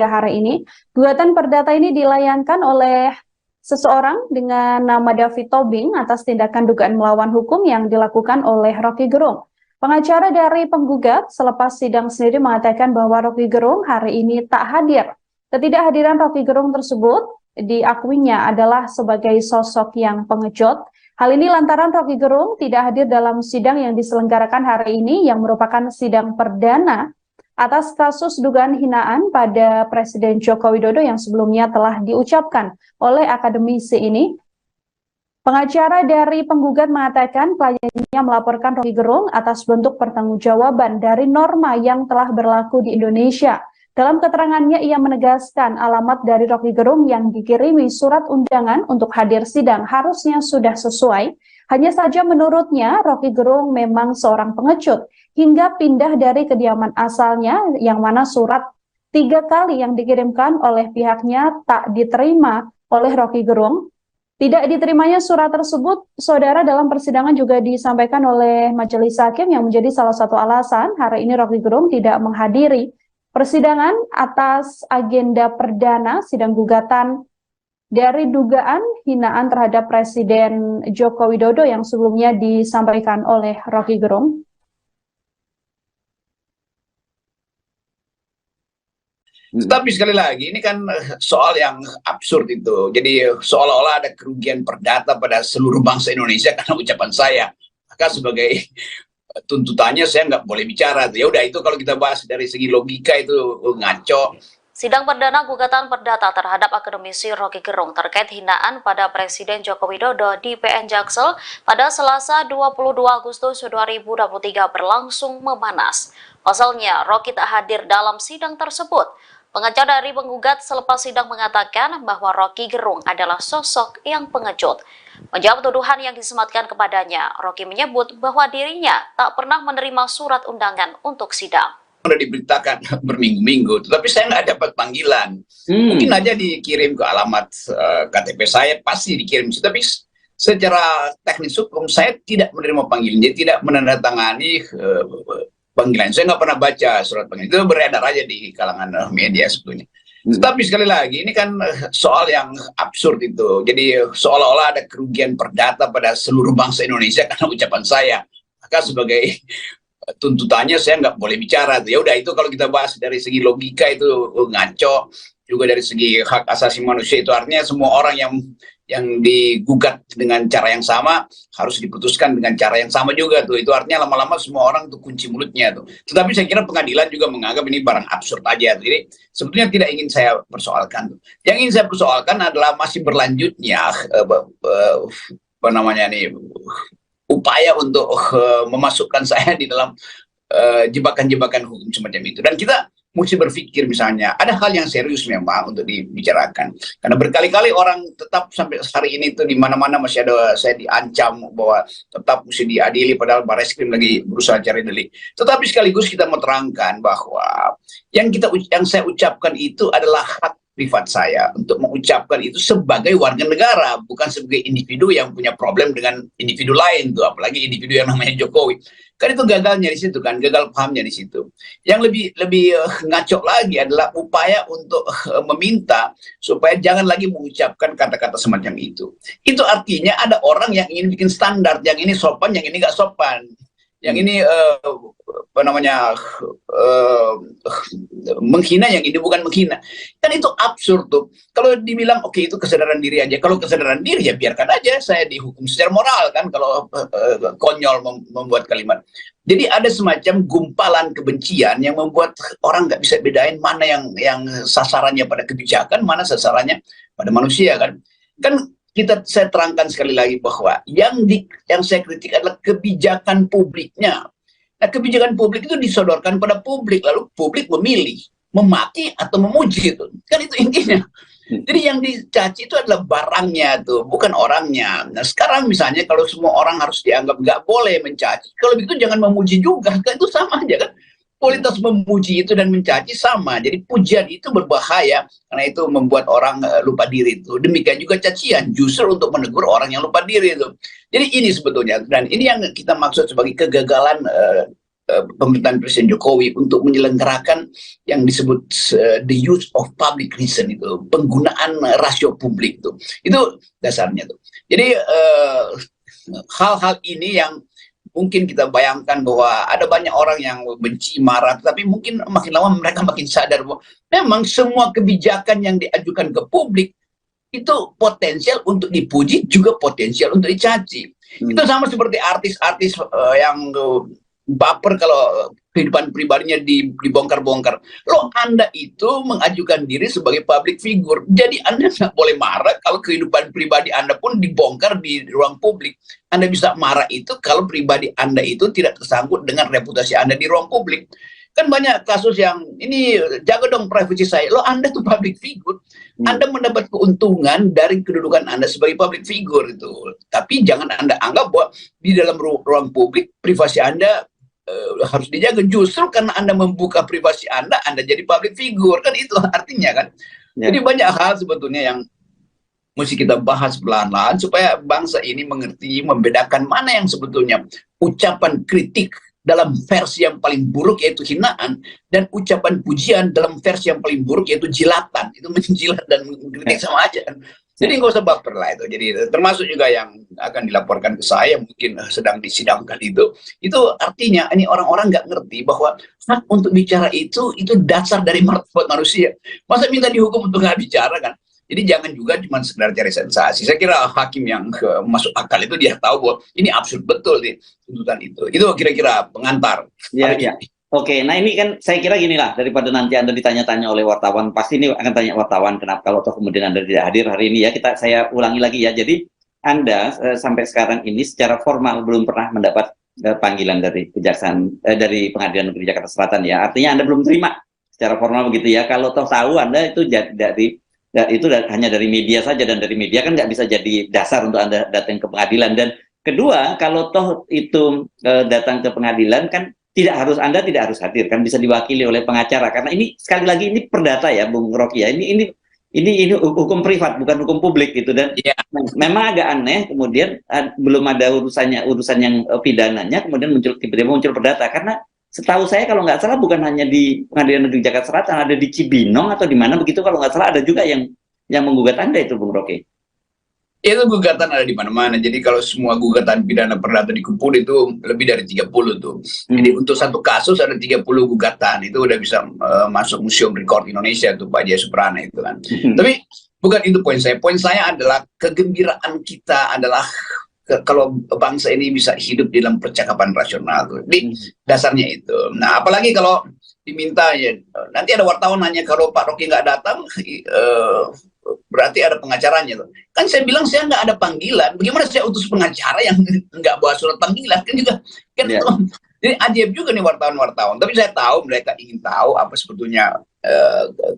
hari ini. Gugatan perdata ini dilayangkan oleh seseorang dengan nama David Tobing atas tindakan dugaan melawan hukum yang dilakukan oleh Rocky Gerung. Pengacara dari penggugat selepas sidang sendiri mengatakan bahwa Rocky Gerung hari ini tak hadir. Ketidakhadiran Rocky Gerung tersebut diakuinya adalah sebagai sosok yang pengecut. Hal ini lantaran Rocky Gerung tidak hadir dalam sidang yang diselenggarakan hari ini yang merupakan sidang perdana atas kasus dugaan hinaan pada Presiden Joko Widodo yang sebelumnya telah diucapkan oleh akademisi ini. Pengacara dari penggugat mengatakan kliennya melaporkan Rocky Gerung atas bentuk pertanggungjawaban dari norma yang telah berlaku di Indonesia. Dalam keterangannya, ia menegaskan alamat dari Rocky Gerung yang dikirimi surat undangan untuk hadir sidang harusnya sudah sesuai. Hanya saja menurutnya, Rocky Gerung memang seorang pengecut hingga pindah dari kediaman asalnya yang mana surat 3 kali yang dikirimkan oleh pihaknya tak diterima oleh Rocky Gerung. Tidak diterimanya surat tersebut, saudara, dalam persidangan juga disampaikan oleh majelis hakim yang menjadi salah satu alasan hari ini Rocky Gerung tidak menghadiri persidangan atas agenda perdana sidang gugatan dari dugaan hinaan terhadap Presiden Joko Widodo yang sebelumnya disampaikan oleh Rocky Gerung. Tapi sekali lagi, ini kan soal yang absurd itu. Jadi seolah-olah ada kerugian perdata pada seluruh bangsa Indonesia karena ucapan saya. Maka sebagai tuntutannya saya nggak boleh bicara. Ya udah, itu kalau kita bahas dari segi logika itu ngaco. Sidang perdana gugatan perdata terhadap akademisi Rocky Gerung terkait hinaan pada Presiden Joko Widodo di PN Jaksel pada Selasa 22 Agustus 2023 berlangsung memanas. Pasalnya, Rocky tak hadir dalam sidang tersebut. Pengacara dari penggugat selepas sidang mengatakan bahwa Rocky Gerung adalah sosok yang pengecut. Menjawab tuduhan yang disematkan kepadanya, Rocky menyebut bahwa dirinya tak pernah menerima surat undangan untuk sidang. Sudah diberitakan berminggu-minggu, tetapi saya nggak dapat panggilan. Mungkin aja dikirim ke alamat KTP saya, pasti dikirim. Tapi secara teknis hukum saya tidak menerima panggilan, jadi tidak menandatangani panggilan. Saya nggak pernah baca surat panggilan, itu beredar aja di kalangan media sebetulnya. Tetapi sekali lagi, ini kan soal yang absurd itu. Jadi seolah-olah ada kerugian perdata pada seluruh bangsa Indonesia karena ucapan saya. Maka sebagai tuntutannya saya nggak boleh bicara. Ya udah, itu kalau kita bahas dari segi logika itu ngaco. Juga dari segi hak asasi manusia itu artinya semua orang yang digugat dengan cara yang sama harus diputuskan dengan cara yang sama juga tuh. Itu artinya lama-lama semua orang tuh kunci mulutnya tuh. Tetapi saya kira pengadilan juga menganggap ini barang absurd aja. Jadi sebetulnya tidak ingin saya persoalkan tuh. Yang ingin saya persoalkan adalah masih berlanjutnya upaya untuk memasukkan saya di dalam jebakan-jebakan hukum semacam itu. Dan kita mesti berpikir, misalnya ada hal yang serius memang untuk dibicarakan, karena berkali-kali orang tetap sampai hari ini tuh di mana-mana masih ada saya diancam bahwa tetap mesti diadili, padahal Barreskrim lagi berusaha cari delik. Tetapi sekaligus kita mau terangkan bahwa yang saya ucapkan itu adalah hak privat saya untuk mengucapkan itu sebagai warga negara, bukan sebagai individu yang punya problem dengan individu lain tuh, apalagi individu yang namanya Jokowi. Kan itu gagalnya di situ kan, gagal pahamnya di situ. Yang lebih ngaco lagi adalah upaya untuk meminta supaya jangan lagi mengucapkan kata-kata semacam itu. Itu artinya ada orang yang ingin bikin standar, yang ini sopan, yang ini nggak sopan. Yang ini menghina, yang ini bukan menghina. Kan itu absurd tuh. Kalau dibilang oke, itu kesadaran diri aja. Kalau kesadaran diri ya biarkan aja saya dihukum secara moral kan, kalau konyol membuat kalimat. Jadi ada semacam gumpalan kebencian yang membuat orang nggak bisa bedain mana yang sasarannya pada kebijakan, mana sasarannya pada manusia kan. Saya terangkan sekali lagi bahwa yang saya kritik adalah kebijakan publiknya. Nah, kebijakan publik itu disodorkan pada publik, lalu publik memilih memaki atau memuji itu. Kan itu intinya. Jadi yang dicaci itu adalah barangnya tuh, bukan orangnya. Nah, sekarang misalnya kalau semua orang harus dianggap nggak boleh mencaci, kalau begitu jangan memuji juga, kan itu sama aja kan. kualitas memuji itu dan mencaci sama. Jadi pujian itu berbahaya karena itu membuat orang lupa diri itu. Demikian juga cacian justru untuk menegur orang yang lupa diri itu. Jadi ini sebetulnya, dan ini yang kita maksud sebagai kegagalan pemerintahan Presiden Jokowi untuk menyelenggarakan yang disebut the use of public reason itu, penggunaan rasio publik itu dasarnya tuh. Jadi hal-hal ini yang mungkin kita bayangkan bahwa ada banyak orang yang benci, marah, tapi mungkin makin lama mereka makin sadar bahwa memang semua kebijakan yang diajukan ke publik itu potensial untuk dipuji, juga potensial untuk dicaci. Itu sama seperti artis-artis yang baper kalau kehidupan pribadinya dibongkar-bongkar. Loh, Anda itu mengajukan diri sebagai public figure. Jadi Anda nggak boleh marah kalau kehidupan pribadi Anda pun dibongkar di ruang publik. Anda bisa marah itu kalau pribadi Anda itu tidak tersangkut dengan reputasi Anda di ruang publik. Kan banyak kasus yang ini, jaga dong privasi saya. Loh, Anda tuh public figure. Anda mendapat keuntungan dari kedudukan Anda sebagai public figure itu. Tapi jangan Anda anggap bahwa di dalam ruang publik privasi Anda harus dijaga. Justru karena Anda membuka privasi Anda jadi public figure. Kan itu artinya kan. Jadi banyak hal sebetulnya yang mesti kita bahas pelan-pelan supaya bangsa ini mengerti, membedakan mana yang sebetulnya ucapan kritik dalam versi yang paling buruk yaitu hinaan, dan ucapan pujian dalam versi yang paling buruk yaitu jilatan. Itu menjilat dan mengkritik sama aja kan. Jadi nggak usah baper lah itu. Jadi termasuk juga yang akan dilaporkan ke saya mungkin sedang disidangkan itu artinya ini orang-orang nggak ngerti bahwa hak untuk bicara itu dasar dari martabat manusia. Masa minta dihukum untuk nggak bicara kan? Jadi jangan juga cuma sekedar cari sensasi. Saya kira hakim yang masuk akal itu dia tahu bahwa ini absurd betul di tuntutan itu. Itu kira-kira pengantar. Ya, ya. Oke, nah ini kan saya kira gini lah, daripada nanti Anda ditanya-tanya oleh wartawan, pasti ini akan tanya wartawan kenapa kalau toh kemudian Anda tidak hadir hari ini ya, saya ulangi lagi ya. Jadi Anda sampai sekarang ini secara formal belum pernah mendapat panggilan dari kejaksaan dari Pengadilan Negeri Jakarta Selatan ya. Artinya Anda belum terima secara formal begitu ya. Kalau toh tahu Anda itu itu hanya dari media saja, dan dari media kan nggak bisa jadi dasar untuk Anda datang ke pengadilan. Dan kedua, kalau toh itu datang ke pengadilan kan Anda tidak harus hadir, kan bisa diwakili oleh pengacara, karena ini sekali lagi ini perdata ya Bung Rocky ya, ini hukum privat bukan hukum publik gitu. Dan memang agak aneh kemudian belum ada urusan yang pidananya kemudian tiba-tiba muncul perdata, karena setahu saya kalau nggak salah bukan hanya di Pengadilan Negeri Jakarta Selatan, ada di Cibinong atau di mana begitu kalau nggak salah, ada juga yang menggugat Anda itu Bung Rocky. Itu gugatan ada di mana-mana. Jadi kalau semua gugatan pidana perdata dikumpul itu lebih dari 30 tuh. Jadi untuk satu kasus ada 30 gugatan. Itu udah bisa masuk Museum Rekor Indonesia tuh Pak Jaya Suprana itu kan. Tapi bukan itu poin saya. Poin saya adalah kegembiraan kita adalah kalau bangsa ini bisa hidup dalam percakapan rasional tuh. Di dasarnya itu. Nah, apalagi kalau diminta ya, nanti ada wartawan nanya kalau Pak Rocky nggak datang, berarti ada pengacaranya tuh. Kan saya bilang saya nggak ada panggilan. Bagaimana saya utus pengacara yang nggak bawa surat panggilan? Kan juga kan jadi ajaib juga nih wartawan-wartawan. Tapi saya tahu mereka ingin tahu apa sebetulnya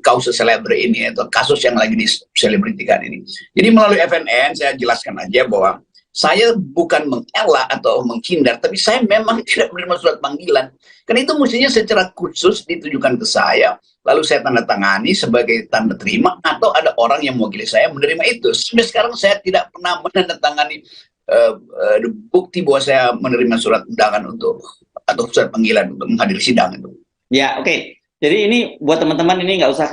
kausa selebre ini atau kasus yang lagi diselebritikan ini. Jadi melalui FNN saya jelaskan aja bahwa saya bukan mengelak atau menghindar, tapi saya memang tidak menerima surat panggilan. Karena itu mestinya secara khusus ditujukan ke saya, lalu saya tanda tangani sebagai tanda terima, atau ada orang yang mewakili saya menerima itu. Sampai sekarang saya tidak pernah menandatangani bukti bahwa saya menerima surat undangan atau surat panggilan untuk menghadiri sidang itu. Ya, oke. Jadi ini buat teman-teman ini nggak usah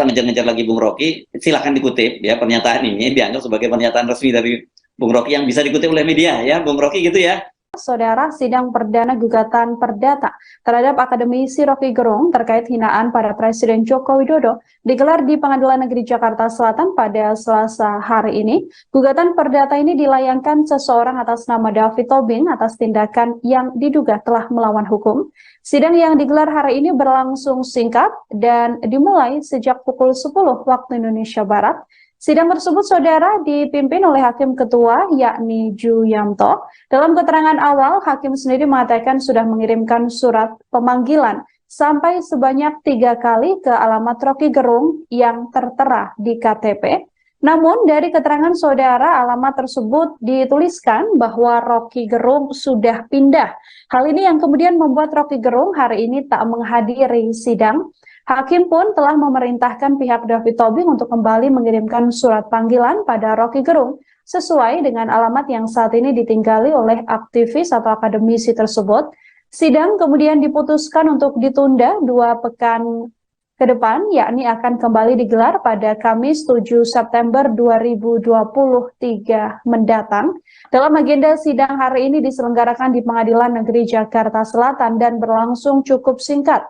ngejar-ngejar lagi Bung Rocky. Silahkan dikutip ya, pernyataan ini dianggap sebagai pernyataan resmi dari Bung Rocky yang bisa dikutip oleh media ya, Bung Rocky gitu ya. Saudara, sidang perdana gugatan perdata terhadap akademisi Rocky Gerung terkait hinaan pada Presiden Joko Widodo digelar di Pengadilan Negeri Jakarta Selatan pada Selasa hari ini. Gugatan perdata ini dilayangkan seseorang atas nama David Tobing atas tindakan yang diduga telah melawan hukum. Sidang yang digelar hari ini berlangsung singkat dan dimulai sejak pukul 10 waktu Indonesia Barat. Sidang tersebut, saudara, dipimpin oleh Hakim Ketua, yakni Ju Yamto. Dalam keterangan awal, Hakim sendiri mengatakan sudah mengirimkan surat pemanggilan sampai sebanyak 3 kali ke alamat Rocky Gerung yang tertera di KTP. Namun dari keterangan saudara, alamat tersebut dituliskan bahwa Rocky Gerung sudah pindah. Hal ini yang kemudian membuat Rocky Gerung hari ini tak menghadiri sidang. Hakim pun telah memerintahkan pihak David Tobing untuk kembali mengirimkan surat panggilan pada Rocky Gerung sesuai dengan alamat yang saat ini ditinggali oleh aktivis atau akademisi tersebut. Sidang kemudian diputuskan untuk ditunda 2 pekan ke depan, yakni akan kembali digelar pada Kamis 7 September 2023 mendatang. Dalam agenda sidang hari ini diselenggarakan di Pengadilan Negeri Jakarta Selatan dan berlangsung cukup singkat.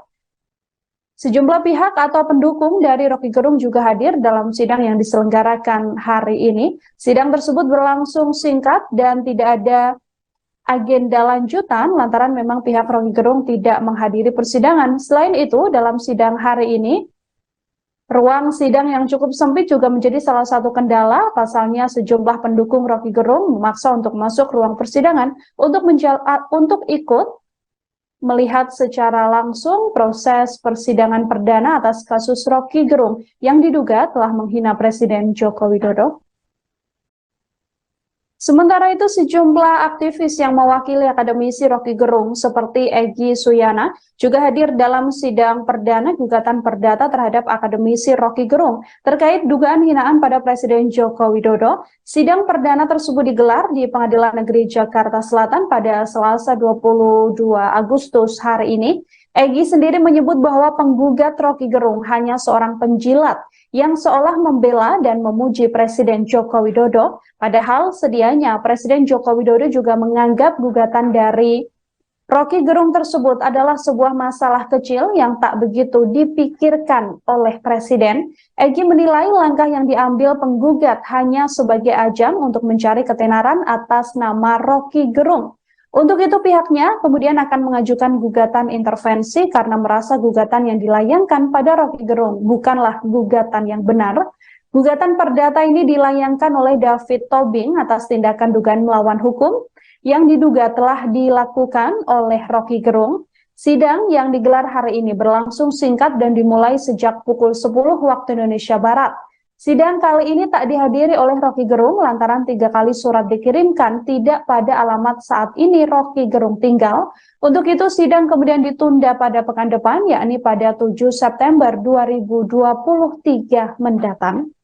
Sejumlah pihak atau pendukung dari Rocky Gerung juga hadir dalam sidang yang diselenggarakan hari ini. Sidang tersebut berlangsung singkat dan tidak ada agenda lanjutan lantaran memang pihak Rocky Gerung tidak menghadiri persidangan. Selain itu, dalam sidang hari ini, ruang sidang yang cukup sempit juga menjadi salah satu kendala. Pasalnya sejumlah pendukung Rocky Gerung memaksa untuk masuk ruang persidangan untuk ikut melihat secara langsung proses persidangan perdana atas kasus Rocky Gerung yang diduga telah menghina Presiden Joko Widodo. Sementara itu, sejumlah aktivis yang mewakili akademisi Rocky Gerung seperti Egy Suyana juga hadir dalam sidang perdana gugatan perdata terhadap akademisi Rocky Gerung terkait dugaan hinaan pada Presiden Joko Widodo. Sidang perdana tersebut digelar di Pengadilan Negeri Jakarta Selatan pada Selasa 22 Agustus hari ini. Egy sendiri menyebut bahwa penggugat Rocky Gerung hanya seorang penjilat yang seolah membela dan memuji Presiden Joko Widodo, padahal sedianya Presiden Joko Widodo juga menganggap gugatan dari Rocky Gerung tersebut adalah sebuah masalah kecil yang tak begitu dipikirkan oleh Presiden. Egy menilai langkah yang diambil penggugat hanya sebagai ajang untuk mencari ketenaran atas nama Rocky Gerung. Untuk itu pihaknya kemudian akan mengajukan gugatan intervensi karena merasa gugatan yang dilayangkan pada Rocky Gerung bukanlah gugatan yang benar. Gugatan perdata ini dilayangkan oleh David Tobing atas tindakan dugaan melawan hukum yang diduga telah dilakukan oleh Rocky Gerung. Sidang yang digelar hari ini berlangsung singkat dan dimulai sejak pukul 10 waktu Indonesia Barat. Sidang kali ini tak dihadiri oleh Rocky Gerung lantaran 3 kali surat dikirimkan tidak pada alamat saat ini Rocky Gerung tinggal. Untuk itu sidang kemudian ditunda pada pekan depan, yakni pada 7 September 2023 mendatang.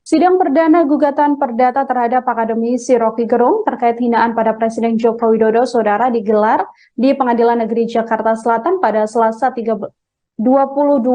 Sidang perdana gugatan perdata terhadap akademisi Rocky Gerung terkait hinaan pada Presiden Joko Widodo saudara digelar di Pengadilan Negeri Jakarta Selatan pada Selasa 22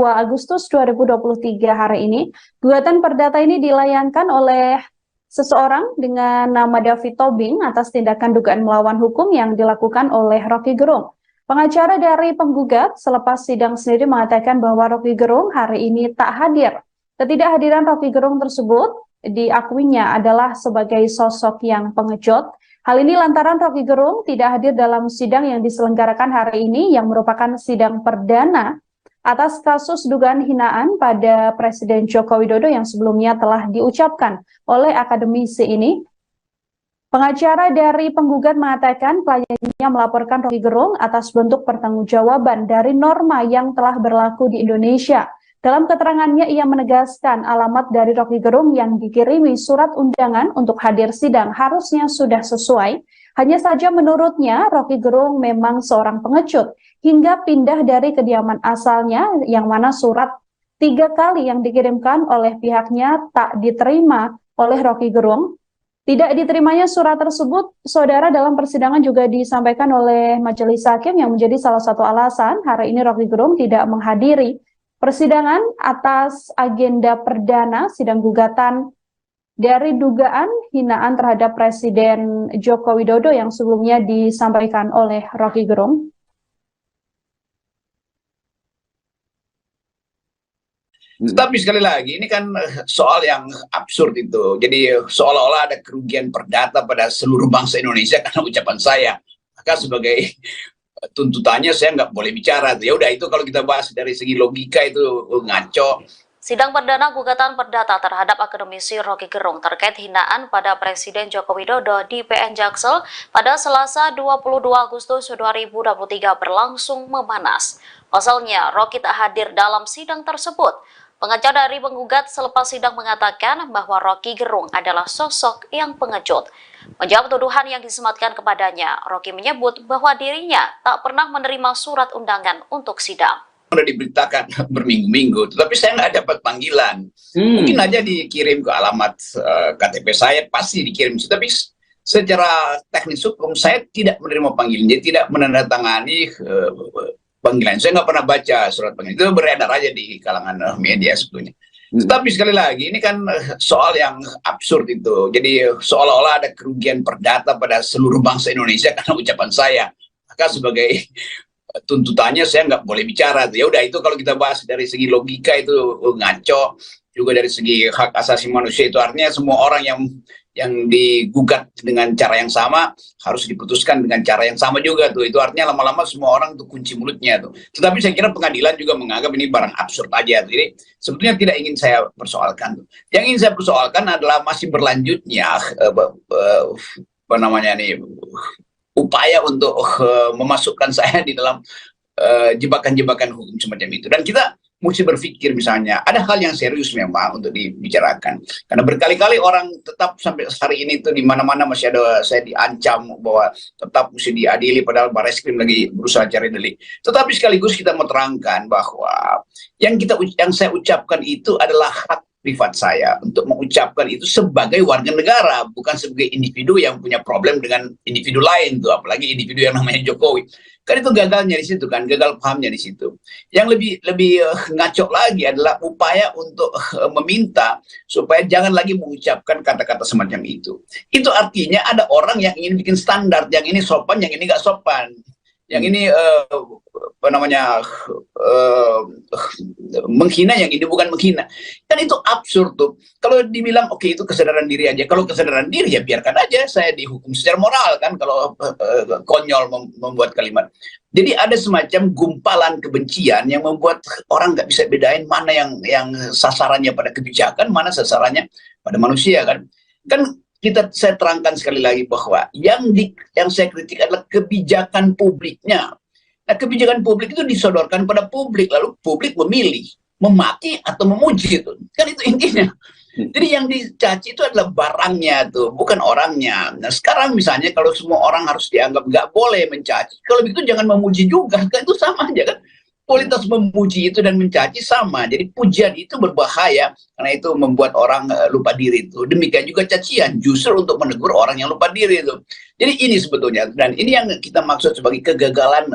Agustus 2023 hari ini. Gugatan perdata ini dilayangkan oleh seseorang dengan nama David Tobing atas tindakan dugaan melawan hukum yang dilakukan oleh Rocky Gerung. Pengacara dari penggugat selepas sidang sendiri mengatakan bahwa Rocky Gerung hari ini tak hadir. Ketidakhadiran Rocky Gerung tersebut diakuinya adalah sebagai sosok yang pengecut. Hal ini lantaran Rocky Gerung tidak hadir dalam sidang yang diselenggarakan hari ini yang merupakan sidang perdana atas kasus dugaan hinaan pada Presiden Joko Widodo yang sebelumnya telah diucapkan oleh akademisi ini. Pengacara dari penggugat mengatakan kliennya melaporkan Rocky Gerung atas bentuk pertanggungjawaban dari norma yang telah berlaku di Indonesia. Dalam keterangannya, ia menegaskan alamat dari Rocky Gerung yang dikirimi surat undangan untuk hadir sidang harusnya sudah sesuai. Hanya saja menurutnya, Rocky Gerung memang seorang pengecut hingga pindah dari kediaman asalnya yang mana surat 3 kali yang dikirimkan oleh pihaknya tak diterima oleh Rocky Gerung. Tidak diterimanya surat tersebut, saudara, dalam persidangan juga disampaikan oleh majelis hakim yang menjadi salah satu alasan hari ini Rocky Gerung tidak menghadiri persidangan atas agenda perdana sidang gugatan dari dugaan hinaan terhadap Presiden Joko Widodo yang sebelumnya disampaikan oleh Rocky Gerung. Tapi sekali lagi, ini kan soal yang absurd itu. Jadi seolah-olah ada kerugian perdata pada seluruh bangsa Indonesia karena ucapan saya. Maka sebagai tuntutannya saya nggak boleh bicara. Ya udah, itu kalau kita bahas dari segi logika itu ngaco. Sidang perdana gugatan perdata terhadap akademisi Roky Gerung terkait hinaan pada Presiden Joko Widodo di PN Jaksel pada Selasa 22 Agustus 2023 berlangsung memanas. Pasalnya, Roky tak hadir dalam sidang tersebut. Pengacara dari penggugat selepas sidang mengatakan bahwa Roky Gerung adalah sosok yang pengecut. Menjawab tuduhan yang disematkan kepadanya, Roky menyebut bahwa dirinya tak pernah menerima surat undangan untuk sidang. Udah diberitakan berminggu-minggu, tetapi saya nggak dapat panggilan. Mungkin aja dikirim ke alamat KTP saya, pasti dikirim. Tapi secara teknis hukum saya tidak menerima panggilan, jadi tidak menandatangani panggilan. Saya nggak pernah baca surat panggilan, itu beredar aja di kalangan media sebetulnya. Tetapi sekali lagi, ini kan soal yang absurd itu. Jadi seolah-olah ada kerugian perdata pada seluruh bangsa Indonesia karena ucapan saya. Maka sebagai tuntutannya saya nggak boleh bicara. Ya udah, itu kalau kita bahas dari segi logika itu ngaco, juga dari segi hak asasi manusia itu artinya semua orang yang digugat dengan cara yang sama harus diputuskan dengan cara yang sama juga tuh. Itu artinya lama-lama semua orang tuh kunci mulutnya tuh. Tetapi saya kira pengadilan juga menganggap ini barang absurd aja tuh. Jadi sebetulnya tidak ingin saya persoalkan tuh. Yang ingin saya persoalkan adalah masih berlanjutnya upaya untuk memasukkan saya di dalam jebakan-jebakan hukum semacam itu. Dan kita mesti berpikir, misalnya ada hal yang serius memang untuk dibicarakan, karena berkali-kali orang tetap sampai hari ini tuh di mana-mana masih ada saya diancam bahwa tetap mesti diadili, padahal Barreskrim lagi berusaha cari delik. Tetapi sekaligus kita mau terangkan bahwa yang saya ucapkan itu adalah hak privat saya untuk mengucapkan itu sebagai warga negara, bukan sebagai individu yang punya problem dengan individu lain tuh, apalagi individu yang namanya Jokowi. Kan itu gagalnya di situ kan, gagal pahamnya di situ. Yang lebih ngaco lagi adalah upaya untuk meminta supaya jangan lagi mengucapkan kata-kata semacam itu. Itu artinya ada orang yang ingin bikin standar, yang ini sopan, yang ini nggak sopan. Yang ini menghina, yang ini bukan menghina. Kan itu absurd tuh. Kalau dibilang oke, itu kesadaran diri aja. Kalau kesadaran diri ya biarkan aja saya dihukum secara moral kan, kalau konyol membuat kalimat. Jadi ada semacam gumpalan kebencian yang membuat orang nggak bisa bedain mana yang sasarannya pada kebijakan, mana sasarannya pada manusia kan. Saya terangkan sekali lagi bahwa yang saya kritik adalah kebijakan publiknya. Nah, kebijakan publik itu disodorkan pada publik, lalu publik memilih memaki atau memuji itu. Kan itu intinya. Jadi yang dicaci itu adalah barangnya tuh, bukan orangnya. Nah, sekarang misalnya kalau semua orang harus dianggap nggak boleh mencaci, kalau begitu jangan memuji juga, kan itu sama aja kan. Kualitas memuji itu dan mencaci sama. Jadi pujian itu berbahaya karena itu membuat orang lupa diri itu. Demikian juga cacian justru untuk menegur orang yang lupa diri itu. Jadi ini sebetulnya, dan ini yang kita maksud sebagai kegagalan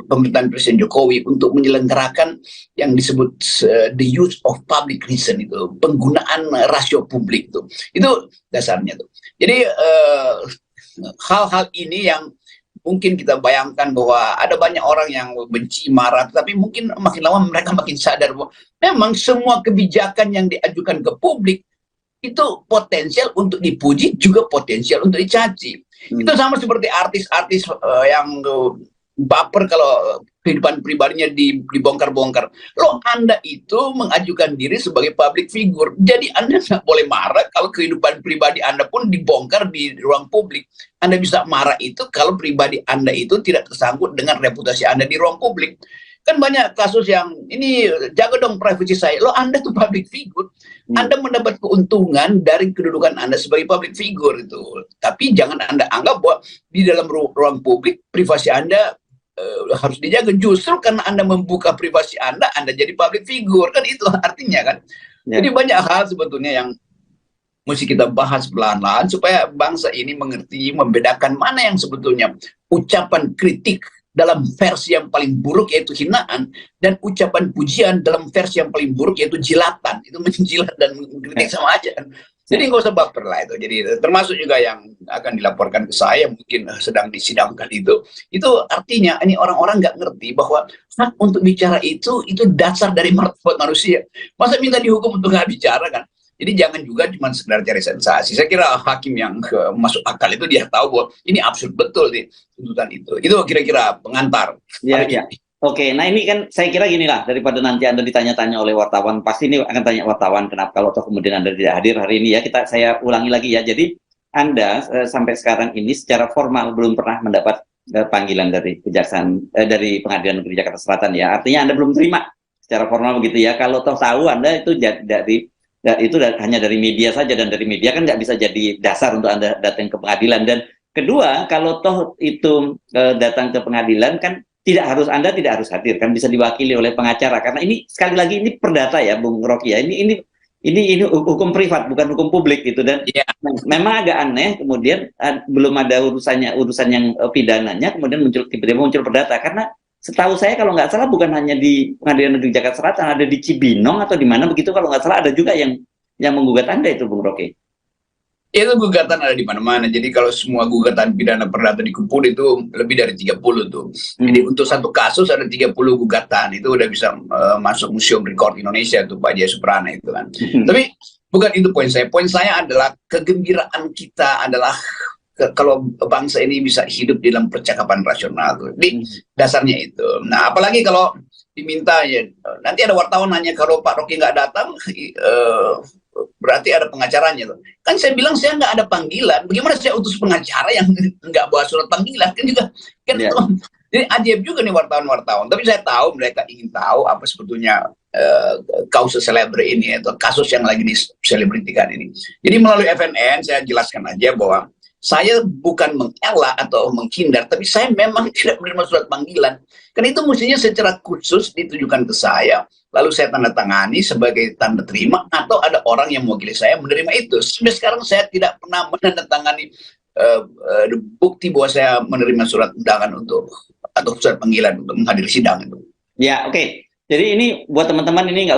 pemerintahan Presiden Jokowi untuk menyelenggarakan yang disebut the use of public reason itu, penggunaan rasio publik itu. Itu dasarnya tuh. Jadi hal-hal ini yang mungkin kita bayangkan bahwa ada banyak orang yang benci, marah, tapi mungkin makin lama mereka makin sadar bahwa memang semua kebijakan yang diajukan ke publik itu potensial untuk dipuji, juga potensial untuk dicaci. Itu sama seperti artis-artis yang baper kalau kehidupan pribadinya dibongkar-bongkar. Loh, Anda itu mengajukan diri sebagai public figure, jadi Anda nggak boleh marah kalau kehidupan pribadi Anda pun dibongkar di ruang publik. Anda bisa marah itu kalau pribadi Anda itu tidak tersangkut dengan reputasi Anda di ruang publik. Kan banyak kasus yang ini, jaga dong privasi saya. Loh, Anda tuh public figure, Anda mendapat keuntungan dari kedudukan Anda sebagai public figure itu. Tapi jangan Anda anggap bahwa di dalam ruang publik privasi Anda harus dijaga. Justru karena Anda membuka privasi Anda jadi public figure. Kan itu artinya kan. Jadi banyak hal sebetulnya yang mesti kita bahas pelan-pelan supaya bangsa ini mengerti, membedakan mana yang sebetulnya ucapan kritik dalam versi yang paling buruk yaitu hinaan, dan ucapan pujian dalam versi yang paling buruk yaitu jilatan. Itu menjilat dan mengkritik sama aja kan. Jadi nggak usah baper lah itu. Jadi termasuk juga yang akan dilaporkan ke saya, mungkin sedang disidangkan itu artinya ini orang-orang nggak ngerti bahwa hak untuk bicara itu dasar dari martabat manusia. Masa minta dihukum untuk nggak bicara kan? Jadi jangan juga cuma sekedar cari sensasi. Saya kira hakim yang masuk akal itu dia tahu bahwa ini absurd betul di tuntutan itu. Itu kira-kira pengantar. Ya, ya. Oke, nah ini kan saya kira gini lah, daripada nanti Anda ditanya-tanya oleh wartawan, pasti ini akan tanya wartawan kenapa kalau toh kemudian Anda tidak hadir hari ini ya, saya ulangi lagi ya. Jadi Anda sampai sekarang ini secara formal belum pernah mendapat panggilan dari kejaksaan dari Pengadilan Negeri Jakarta Selatan ya. Artinya Anda belum terima secara formal begitu ya. Kalau toh tahu Anda itu hanya dari media saja, dan dari media kan nggak bisa jadi dasar untuk Anda datang ke pengadilan. Dan kedua, kalau toh itu datang ke pengadilan kan Anda tidak harus hadir, kan bisa diwakili oleh pengacara, karena ini sekali lagi ini perdata ya Bung Rocky ya, ini hukum privat bukan hukum publik gitu. Dan memang agak aneh kemudian belum ada urusan yang pidananya kemudian tiba-tiba muncul perdata, karena setahu saya kalau nggak salah bukan hanya di Pengadilan Negeri Jakarta Selatan, ada di Cibinong atau di mana begitu kalau nggak salah, ada juga yang menggugat Anda itu Bung Rocky. Itu gugatan ada di mana-mana. Jadi kalau semua gugatan pidana perdata dikumpul itu lebih dari 30 tuh. Jadi untuk satu kasus ada 30 gugatan. Itu udah bisa masuk Museum Rekor Indonesia tuh Pak Jaya Suprana itu kan. Tapi bukan itu poin saya. Poin saya adalah kegembiraan kita adalah kalau bangsa ini bisa hidup dalam percakapan rasional tuh. Jadi dasarnya itu. Nah, apalagi kalau diminta ya, nanti ada wartawan nanya kalau Pak Rocky nggak datang, berarti ada pengacaranya tuh. Kan saya bilang saya nggak ada panggilan. Bagaimana saya utus pengacara yang nggak bawa surat panggilan kan juga kan Jadi ajaib juga nih wartawan-wartawan. Tapi saya tahu mereka ingin tahu apa sebetulnya kausus celebre ini atau kasus yang lagi diselebritikan ini. Jadi melalui FNN saya jelaskan aja bahwa saya bukan mengelak atau menghindar, tapi saya memang tidak menerima surat panggilan. Karena itu mestinya secara khusus ditujukan ke saya. Lalu saya tanda tangani sebagai tanda terima, atau ada orang yang mewakili saya menerima itu. Sampai sekarang saya tidak pernah menandatangani bukti bahwa saya menerima surat undangan atau surat panggilan untuk menghadiri sidang itu. Ya, oke. Jadi ini buat teman-teman ini nggak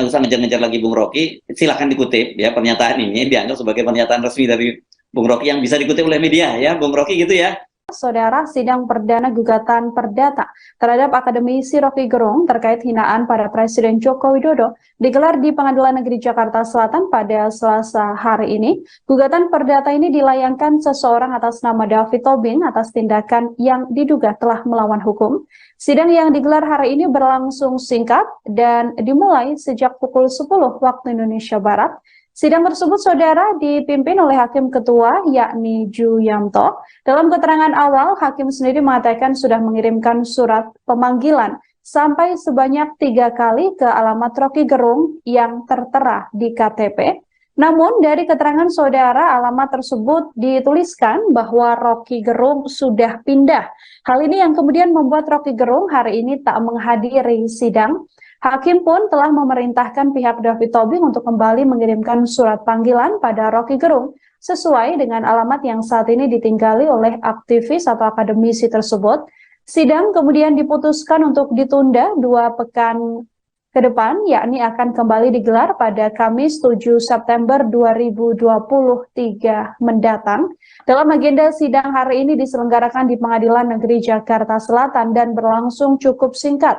usah ngejar-ngejar lagi Bung Rocky. Silahkan dikutip ya, pernyataan ini dianggap sebagai pernyataan resmi dari Bung Rocky yang bisa dikutip oleh media ya, Bung Rocky gitu ya. Saudara, sidang perdana gugatan perdata terhadap akademisi Rocky Gerung terkait hinaan pada Presiden Joko Widodo digelar di Pengadilan Negeri Jakarta Selatan pada Selasa hari ini. Gugatan perdata ini dilayangkan seseorang atas nama David Tobing atas tindakan yang diduga telah melawan hukum. Sidang yang digelar hari ini berlangsung singkat dan dimulai sejak pukul 10 waktu Indonesia Barat. Sidang tersebut, saudara, dipimpin oleh Hakim Ketua, yakni Ju Yamto. Dalam keterangan awal, Hakim sendiri mengatakan sudah mengirimkan surat pemanggilan sampai sebanyak 3 kali ke alamat Rocky Gerung yang tertera di KTP. Namun, dari keterangan saudara, alamat tersebut dituliskan bahwa Rocky Gerung sudah pindah. Hal ini yang kemudian membuat Rocky Gerung hari ini tak menghadiri sidang. Hakim pun telah memerintahkan pihak David Tobing untuk kembali mengirimkan surat panggilan pada Rocky Gerung sesuai dengan alamat yang saat ini ditinggali oleh aktivis atau akademisi tersebut. Sidang kemudian diputuskan untuk ditunda 2 pekan ke depan, yakni akan kembali digelar pada Kamis 7 September 2023 mendatang. Dalam agenda sidang hari ini diselenggarakan di Pengadilan Negeri Jakarta Selatan dan berlangsung cukup singkat.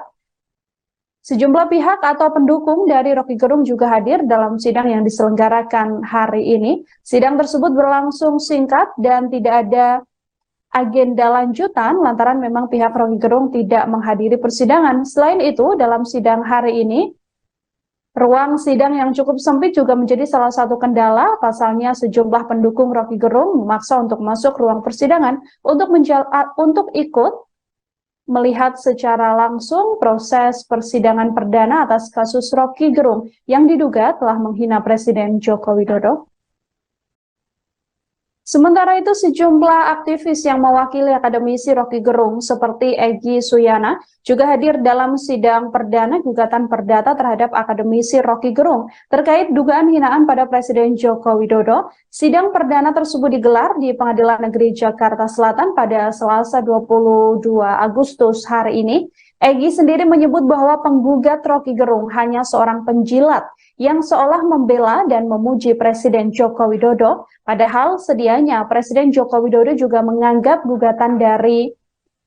Sejumlah pihak atau pendukung dari Rocky Gerung juga hadir dalam sidang yang diselenggarakan hari ini. Sidang tersebut berlangsung singkat dan tidak ada agenda lanjutan lantaran memang pihak Rocky Gerung tidak menghadiri persidangan. Selain itu, dalam sidang hari ini, ruang sidang yang cukup sempit juga menjadi salah satu kendala. Pasalnya sejumlah pendukung Rocky Gerung memaksa untuk masuk ruang persidangan untuk ikut melihat secara langsung proses persidangan perdana atas kasus Rocky Gerung yang diduga telah menghina Presiden Joko Widodo. Sementara itu, sejumlah aktivis yang mewakili akademisi Rocky Gerung seperti Egy Suyana juga hadir dalam sidang perdana gugatan perdata terhadap akademisi Rocky Gerung terkait dugaan hinaan pada Presiden Joko Widodo. Sidang perdana tersebut digelar di Pengadilan Negeri Jakarta Selatan pada Selasa 22 Agustus hari ini. Egy sendiri menyebut bahwa penggugat Rocky Gerung hanya seorang penjilat yang seolah membela dan memuji Presiden Joko Widodo, padahal sedianya Presiden Joko Widodo juga menganggap gugatan dari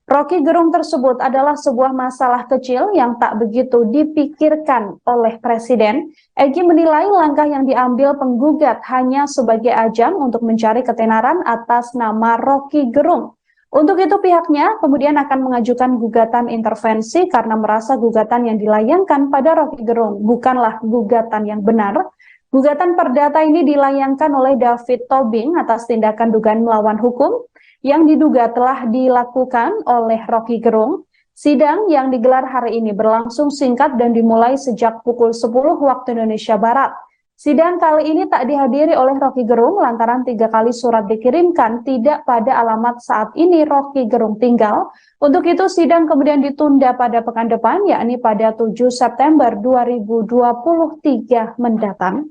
Rocky Gerung tersebut adalah sebuah masalah kecil yang tak begitu dipikirkan oleh Presiden. Egy menilai langkah yang diambil penggugat hanya sebagai ajang untuk mencari ketenaran atas nama Rocky Gerung. Untuk itu pihaknya kemudian akan mengajukan gugatan intervensi karena merasa gugatan yang dilayangkan pada Rocky Gerung bukanlah gugatan yang benar. Gugatan perdata ini dilayangkan oleh David Tobing atas tindakan dugaan melawan hukum yang diduga telah dilakukan oleh Rocky Gerung. Sidang yang digelar hari ini berlangsung singkat dan dimulai sejak pukul 10 waktu Indonesia Barat. Sidang kali ini tak dihadiri oleh Rocky Gerung lantaran 3 kali surat dikirimkan tidak pada alamat saat ini Rocky Gerung tinggal. Untuk itu sidang kemudian ditunda pada pekan depan yakni pada 7 September 2023 mendatang.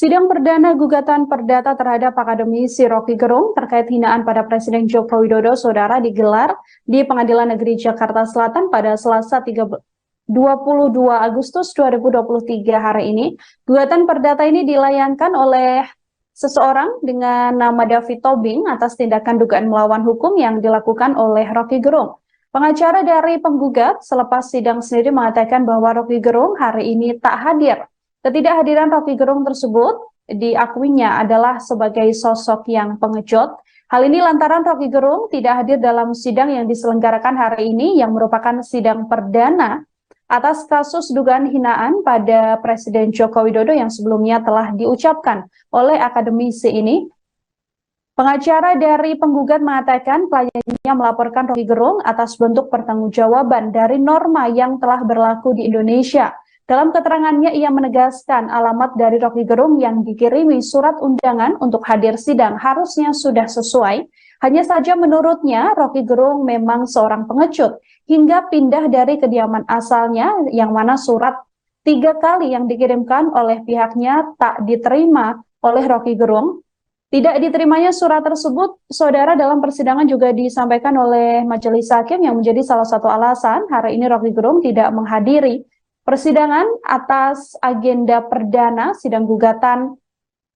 Sidang perdana gugatan perdata terhadap akademisi Rocky Gerung terkait hinaan pada Presiden Joko Widodo Saudara digelar di Pengadilan Negeri Jakarta Selatan pada Selasa 22 Agustus 2023 hari ini. Gugatan perdata ini dilayangkan oleh seseorang dengan nama David Tobing atas tindakan dugaan melawan hukum yang dilakukan oleh Rocky Gerung. Pengacara dari penggugat selepas sidang sendiri mengatakan bahwa Rocky Gerung hari ini tak hadir. Ketidakhadiran Rocky Gerung tersebut diakuinya adalah sebagai sosok yang pengecut. Hal ini lantaran Rocky Gerung tidak hadir dalam sidang yang diselenggarakan hari ini yang merupakan sidang perdana atas kasus dugaan hinaan pada Presiden Joko Widodo yang sebelumnya telah diucapkan oleh akademisi ini. Pengacara dari penggugat mengatakan kliennya melaporkan Rocky Gerung atas bentuk pertanggungjawaban dari norma yang telah berlaku di Indonesia. Dalam keterangannya, ia menegaskan alamat dari Rocky Gerung yang dikirimi surat undangan untuk hadir sidang harusnya sudah sesuai. Hanya saja menurutnya, Rocky Gerung memang seorang pengecut hingga pindah dari kediaman asalnya yang mana surat 3 kali yang dikirimkan oleh pihaknya tak diterima oleh Rocky Gerung. Tidak diterimanya surat tersebut, saudara, dalam persidangan juga disampaikan oleh majelis hakim yang menjadi salah satu alasan hari ini Rocky Gerung tidak menghadiri persidangan atas agenda perdana sidang gugatan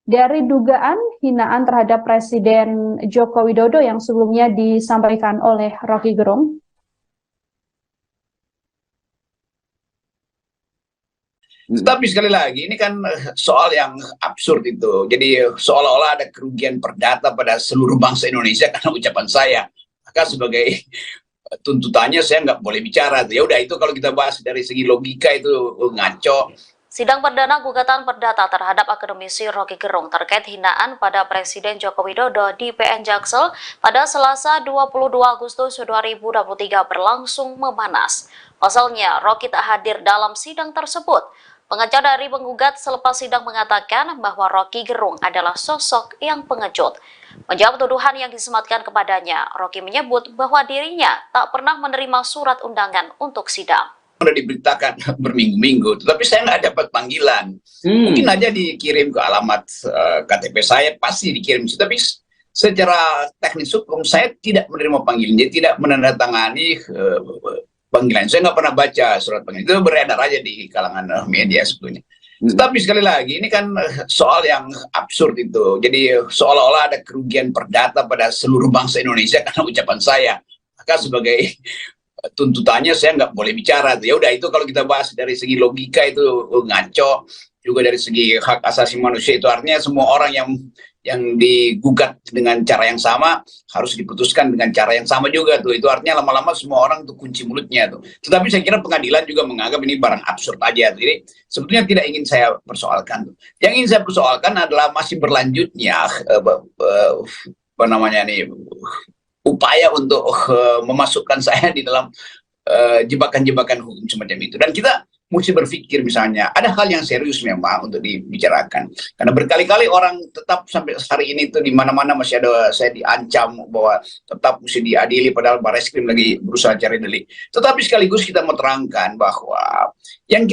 dari dugaan hinaan terhadap Presiden Joko Widodo yang sebelumnya disampaikan oleh Rocky Gerung. Tapi sekali lagi, ini kan soal yang absurd itu. Jadi seolah-olah ada kerugian perdata pada seluruh bangsa Indonesia karena ucapan saya. Maka sebagai tuntutannya saya nggak boleh bicara. Ya udah, itu kalau kita bahas dari segi logika itu ngaco. Sidang perdana gugatan perdata terhadap akademisi Rocky Gerung terkait hinaan pada Presiden Joko Widodo di PN Jaksel pada Selasa 22 Agustus 2023 berlangsung memanas. Pasalnya, Rocky tak hadir dalam sidang tersebut. Pengacara dari penggugat selepas sidang mengatakan bahwa Rocky Gerung adalah sosok yang pengecut. Menjawab tuduhan yang disematkan kepadanya, Rocky menyebut bahwa dirinya tak pernah menerima surat undangan untuk sidang. Sudah diberitakan berminggu-minggu, tetapi saya nggak dapat panggilan. Mungkin aja dikirim ke alamat KTP saya, pasti dikirim. Tapi secara teknis hukum saya tidak menerima panggilan, jadi tidak menandatangani panggilan. Saya nggak pernah baca surat panggilan, itu beredar aja di kalangan media sebetulnya. Tetapi sekali lagi, ini kan soal yang absurd itu. Jadi seolah-olah ada kerugian perdata pada seluruh bangsa Indonesia karena ucapan saya. Maka sebagai tuntutannya saya nggak boleh bicara. Ya udah, itu kalau kita bahas dari segi logika itu ngaco. Juga dari segi hak asasi manusia itu artinya semua orang yang digugat dengan cara yang sama harus diputuskan dengan cara yang sama juga tuh. Itu artinya lama-lama semua orang tuh kunci mulutnya tuh. Tetapi saya kira pengadilan juga menganggap ini barang absurd aja. Jadi sebetulnya tidak ingin saya persoalkan tuh. Yang ingin saya persoalkan adalah masih berlanjutnya upaya untuk memasukkan saya di dalam jebakan-jebakan hukum semacam itu. Dan kita mesti berpikir, misalnya ada hal yang serius memang untuk dibicarakan, karena berkali-kali orang tetap sampai hari ini tuh di mana-mana masih ada saya diancam bahwa tetap mesti diadili, padahal Barreskrim lagi berusaha cari delik. Tetapi sekaligus kita mau terangkan bahwa yang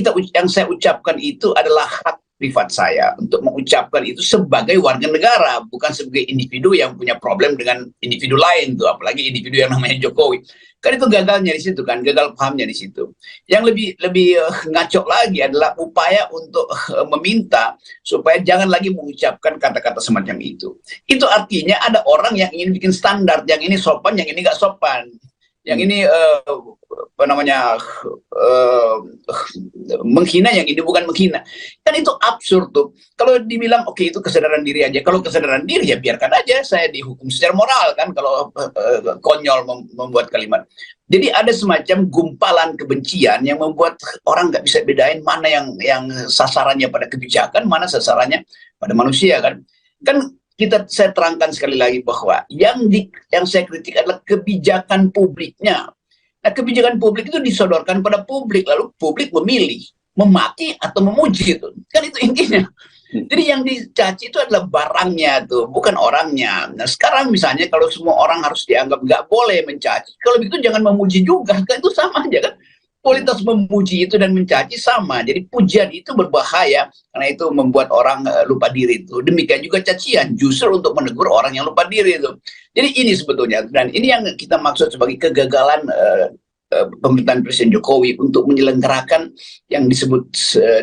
saya ucapkan itu adalah hak privat saya untuk mengucapkan itu sebagai warga negara, bukan sebagai individu yang punya problem dengan individu lain tuh, apalagi individu yang namanya Jokowi. Kan itu gagalnya di situ kan, gagal pahamnya di situ. Yang lebih ngaco lagi adalah upaya untuk meminta supaya jangan lagi mengucapkan kata-kata semacam itu. Itu artinya ada orang yang ingin bikin standar, yang ini sopan, yang ini nggak sopan. Yang ini apa namanya menghina yang ini bukan menghina. Kan itu absurd tuh. Kalau dibilang oke, itu kesadaran diri aja. Kalau kesadaran diri ya biarkan aja saya dihukum secara moral kan kalau konyol membuat kalimat. Jadi ada semacam gumpalan kebencian yang membuat orang nggak bisa bedain mana yang sasarannya pada kebijakan, mana sasarannya pada manusia kan. Kan saya terangkan sekali lagi bahwa yang saya kritik adalah kebijakan publiknya. Nah, kebijakan publik itu disodorkan pada publik, lalu publik memilih memaki atau memuji itu. Kan itu intinya. Jadi yang dicaci itu adalah barangnya tuh, bukan orangnya. Nah sekarang misalnya kalau semua orang harus dianggap nggak boleh mencaci, kalau begitu jangan memuji juga, kan itu sama aja kan. Kualitas memuji itu dan mencaci sama. Jadi pujian itu berbahaya karena itu membuat orang lupa diri itu. Demikian juga cacian justru untuk menegur orang yang lupa diri itu. Jadi ini sebetulnya, dan ini yang kita maksud sebagai kegagalan pemerintahan Presiden Jokowi untuk menyelenggarakan yang disebut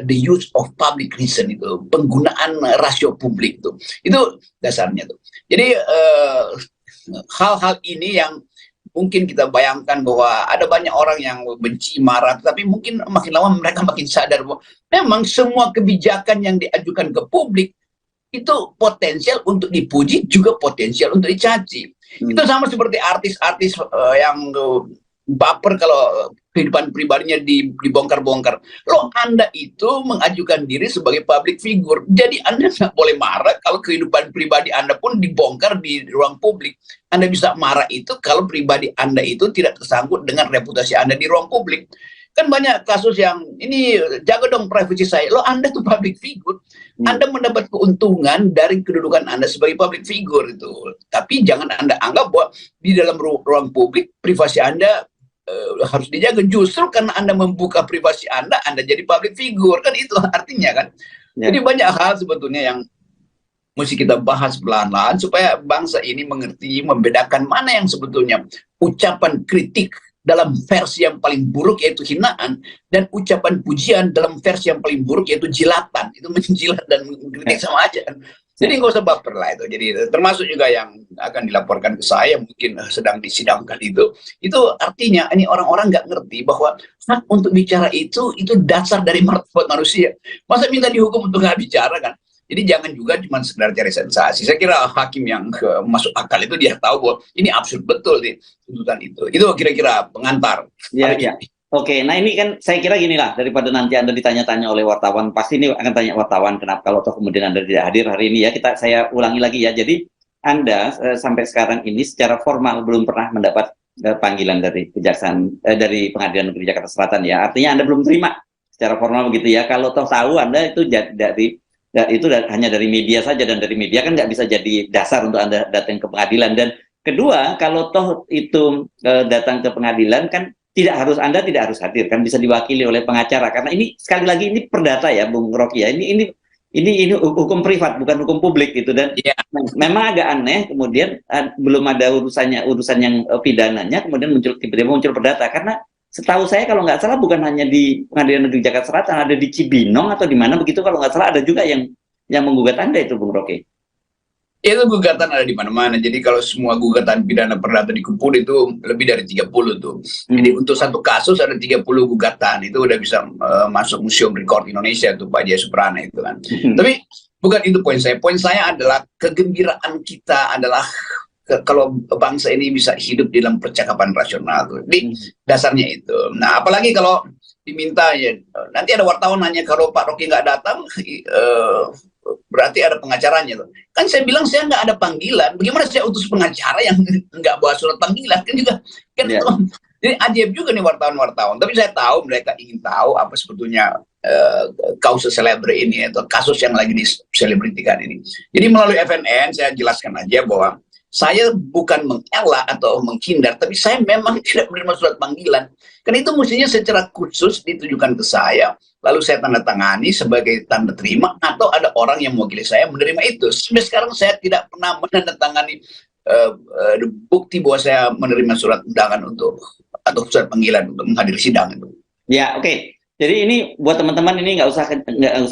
the use of public reason, itu penggunaan rasio publik itu dasarnya tuh. Jadi hal-hal ini yang mungkin kita bayangkan bahwa ada banyak orang yang benci, marah, tapi mungkin makin lama mereka makin sadar bahwa memang semua kebijakan yang diajukan ke publik itu potensial untuk dipuji, juga potensial untuk dicaci. Itu sama seperti artis-artis yang baper kalau kehidupan pribadinya dibongkar-bongkar. Loh, Anda itu mengajukan diri sebagai public figure. Jadi Anda nggak boleh marah kalau kehidupan pribadi Anda pun dibongkar di ruang publik. Anda bisa marah itu kalau pribadi Anda itu tidak tersangkut dengan reputasi Anda di ruang publik. Kan banyak kasus yang ini jaga dong privasi saya. Loh, Anda tuh public figure. Anda mendapat keuntungan dari kedudukan Anda sebagai public figure itu. Tapi jangan Anda anggap bahwa di dalam ruang publik privasi Anda harus dijaga. Justru karena Anda membuka privasi Anda jadi public figure. Kan itu artinya kan. Jadi banyak hal sebetulnya yang mesti kita bahas perlahan-lahan supaya bangsa ini mengerti, membedakan mana yang sebetulnya ucapan kritik dalam versi yang paling buruk yaitu hinaan, dan ucapan pujian dalam versi yang paling buruk yaitu jilatan. Itu menjilat dan mengkritik sama aja kan. Jadi nggak usah baper lah itu. Jadi termasuk juga yang akan dilaporkan ke saya mungkin sedang disidangkan itu artinya ini orang-orang nggak ngerti bahwa hak untuk bicara itu dasar dari martabat manusia. Masa minta dihukum untuk nggak bicara kan? Jadi jangan juga cuma sekedar cari sensasi. Saya kira hakim yang masuk akal itu dia tahu bahwa ini absurd betul di tuntutan itu. Itu kira-kira pengantar. Iya. Oke, nah ini kan saya kira gini lah, daripada nanti Anda ditanya-tanya oleh wartawan, pasti ini akan tanya wartawan kenapa kalau toh kemudian Anda tidak hadir hari ini ya, saya ulangi lagi ya. Jadi Anda sampai sekarang ini secara formal belum pernah mendapat panggilan dari kejaksaan dari Pengadilan Negeri Jakarta Selatan ya. Artinya Anda belum terima secara formal begitu ya. Kalau toh tahu Anda itu hanya dari media saja, dan dari media kan nggak bisa jadi dasar untuk Anda datang ke pengadilan. Dan kedua, kalau toh itu datang ke pengadilan kan Anda tidak harus hadir, kan bisa diwakili oleh pengacara, karena ini sekali lagi ini perdata ya Bung Rocky ya, ini hukum privat bukan hukum publik gitu. Dan memang agak aneh kemudian belum ada urusan yang pidananya kemudian tiba-tiba muncul perdata, karena setahu saya kalau nggak salah bukan hanya di Pengadilan Negeri Jakarta Selatan, ada di Cibinong atau di mana begitu kalau nggak salah, ada juga yang menggugat Anda itu Bung Rocky. Itu gugatan ada di mana-mana. Jadi kalau semua gugatan pidana perdata dikumpul itu lebih dari 30 tuh. Jadi untuk satu kasus ada 30 gugatan. Itu udah bisa masuk Museum Rekor Indonesia tuh Pak Jaya Suprana itu kan. Tapi bukan itu poin saya. Poin saya adalah kegembiraan kita adalah kalau bangsa ini bisa hidup dalam percakapan rasional tuh. Di dasarnya itu. Nah, apalagi kalau diminta ya, nanti ada wartawan nanya kalau Pak Rocky nggak datang, berarti ada pengacaranya tuh. Kan saya bilang saya nggak ada panggilan. Bagaimana saya utus pengacara yang nggak bawa surat panggilan? Kan juga kan jadi ajaib juga nih wartawan-wartawan. Tapi saya tahu mereka ingin tahu apa sebetulnya kausa celebre ini atau kasus yang lagi diselebritikan ini. Jadi melalui FNN saya jelaskan aja bahwa saya bukan mengelak atau menghindar, tapi saya memang tidak menerima surat panggilan. Karena itu mestinya secara khusus ditujukan ke saya, lalu saya tanda tangani sebagai tanda terima, atau ada orang yang mewakili saya menerima itu. Sampai sekarang saya tidak pernah menandatangani bukti bahwa saya menerima surat undangan atau surat panggilan untuk menghadiri sidang itu. Ya, oke. Jadi ini buat teman-teman ini nggak usah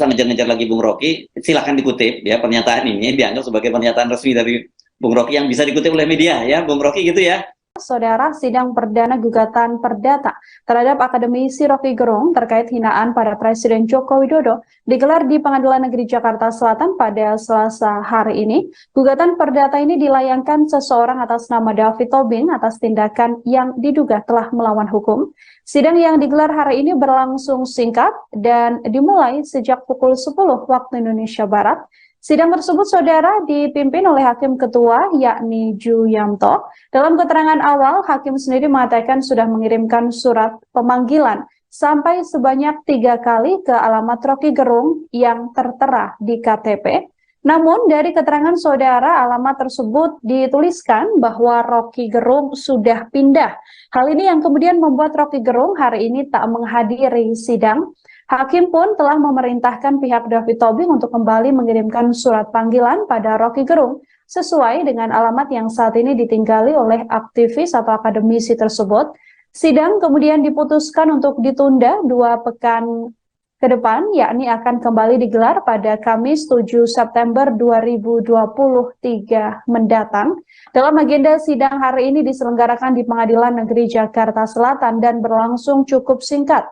ngejar-ngejar lagi Bung Rocky. Silahkan dikutip ya, pernyataan ini dianggap sebagai pernyataan resmi dari Bung Rocky yang bisa dikutip oleh media ya, Bung Rocky gitu ya. Saudara, sidang perdana gugatan perdata terhadap akademisi Rocky Gerung terkait hinaan pada Presiden Joko Widodo digelar di Pengadilan Negeri Jakarta Selatan pada Selasa hari ini. Gugatan perdata ini dilayangkan seseorang atas nama David Tobing atas tindakan yang diduga telah melawan hukum. Sidang yang digelar hari ini berlangsung singkat dan dimulai sejak pukul 10 waktu Indonesia Barat. Sidang tersebut, saudara, dipimpin oleh Hakim Ketua, yakni Ju Yamto. Dalam keterangan awal, Hakim sendiri mengatakan sudah mengirimkan surat pemanggilan sampai sebanyak 3 kali ke alamat Rocky Gerung yang tertera di KTP. Namun, dari keterangan saudara, alamat tersebut dituliskan bahwa Rocky Gerung sudah pindah. Hal ini yang kemudian membuat Rocky Gerung hari ini tak menghadiri sidang. Hakim pun telah memerintahkan pihak David Tobing untuk kembali mengirimkan surat panggilan pada Rocky Gerung sesuai dengan alamat yang saat ini ditinggali oleh aktivis atau akademisi tersebut. Sidang kemudian diputuskan untuk ditunda 2 pekan ke depan, yakni akan kembali digelar pada Kamis 7 September 2023 mendatang. Dalam agenda sidang hari ini diselenggarakan di Pengadilan Negeri Jakarta Selatan dan berlangsung cukup singkat.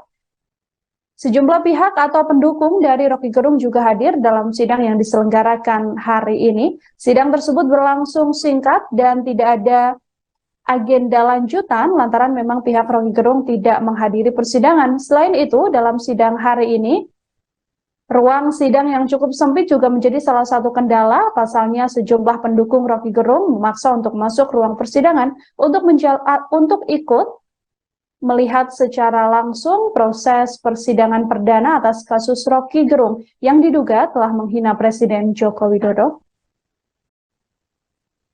Sejumlah pihak atau pendukung dari Rocky Gerung juga hadir dalam sidang yang diselenggarakan hari ini. Sidang tersebut berlangsung singkat dan tidak ada agenda lanjutan lantaran memang pihak Rocky Gerung tidak menghadiri persidangan. Selain itu, dalam sidang hari ini, ruang sidang yang cukup sempit juga menjadi salah satu kendala. Pasalnya sejumlah pendukung Rocky Gerung memaksa untuk masuk ruang persidangan untuk ikut melihat secara langsung proses persidangan perdana atas kasus Rocky Gerung yang diduga telah menghina Presiden Joko Widodo.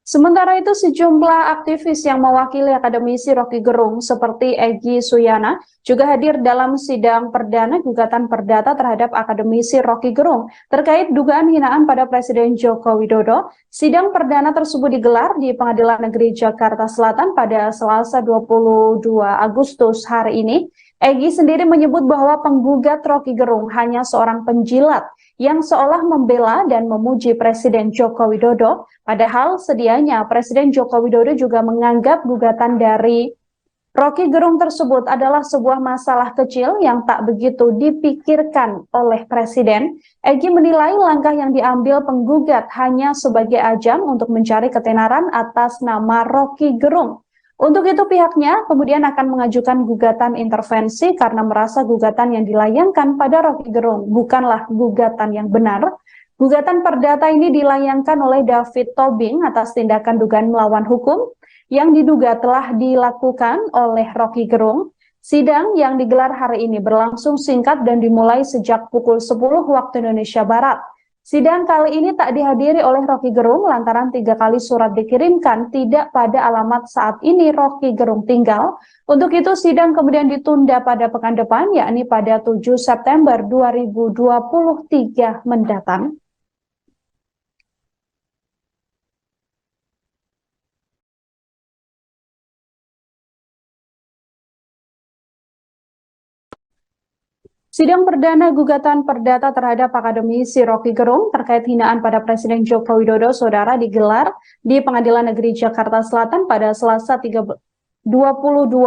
Sementara itu, sejumlah aktivis yang mewakili akademisi Rocky Gerung seperti Egy Suyana juga hadir dalam sidang perdana gugatan perdata terhadap akademisi Rocky Gerung terkait dugaan hinaan pada Presiden Joko Widodo. Sidang perdana tersebut digelar di Pengadilan Negeri Jakarta Selatan pada Selasa 22 Agustus hari ini. Egy sendiri menyebut bahwa penggugat Rocky Gerung hanya seorang penjilat yang seolah membela dan memuji Presiden Joko Widodo, padahal sedianya Presiden Joko Widodo juga menganggap gugatan dari Rocky Gerung tersebut adalah sebuah masalah kecil yang tak begitu dipikirkan oleh Presiden. Egy menilai langkah yang diambil penggugat hanya sebagai ajang untuk mencari ketenaran atas nama Rocky Gerung. Untuk itu pihaknya kemudian akan mengajukan gugatan intervensi karena merasa gugatan yang dilayangkan pada Rocky Gerung bukanlah gugatan yang benar. Gugatan perdata ini dilayangkan oleh David Tobing atas tindakan dugaan melawan hukum yang diduga telah dilakukan oleh Rocky Gerung. Sidang yang digelar hari ini berlangsung singkat dan dimulai sejak pukul 10 waktu Indonesia Barat. Sidang kali ini tak dihadiri oleh Rocky Gerung lantaran 3 kali surat dikirimkan tidak pada alamat saat ini Rocky Gerung tinggal. Untuk itu sidang kemudian ditunda pada pekan depan, yakni pada 7 September 2023 mendatang. Sidang perdana gugatan perdata terhadap akademisi Rocky Gerung terkait hinaan pada Presiden Joko Widodo, saudara, digelar di Pengadilan Negeri Jakarta Selatan pada Selasa 22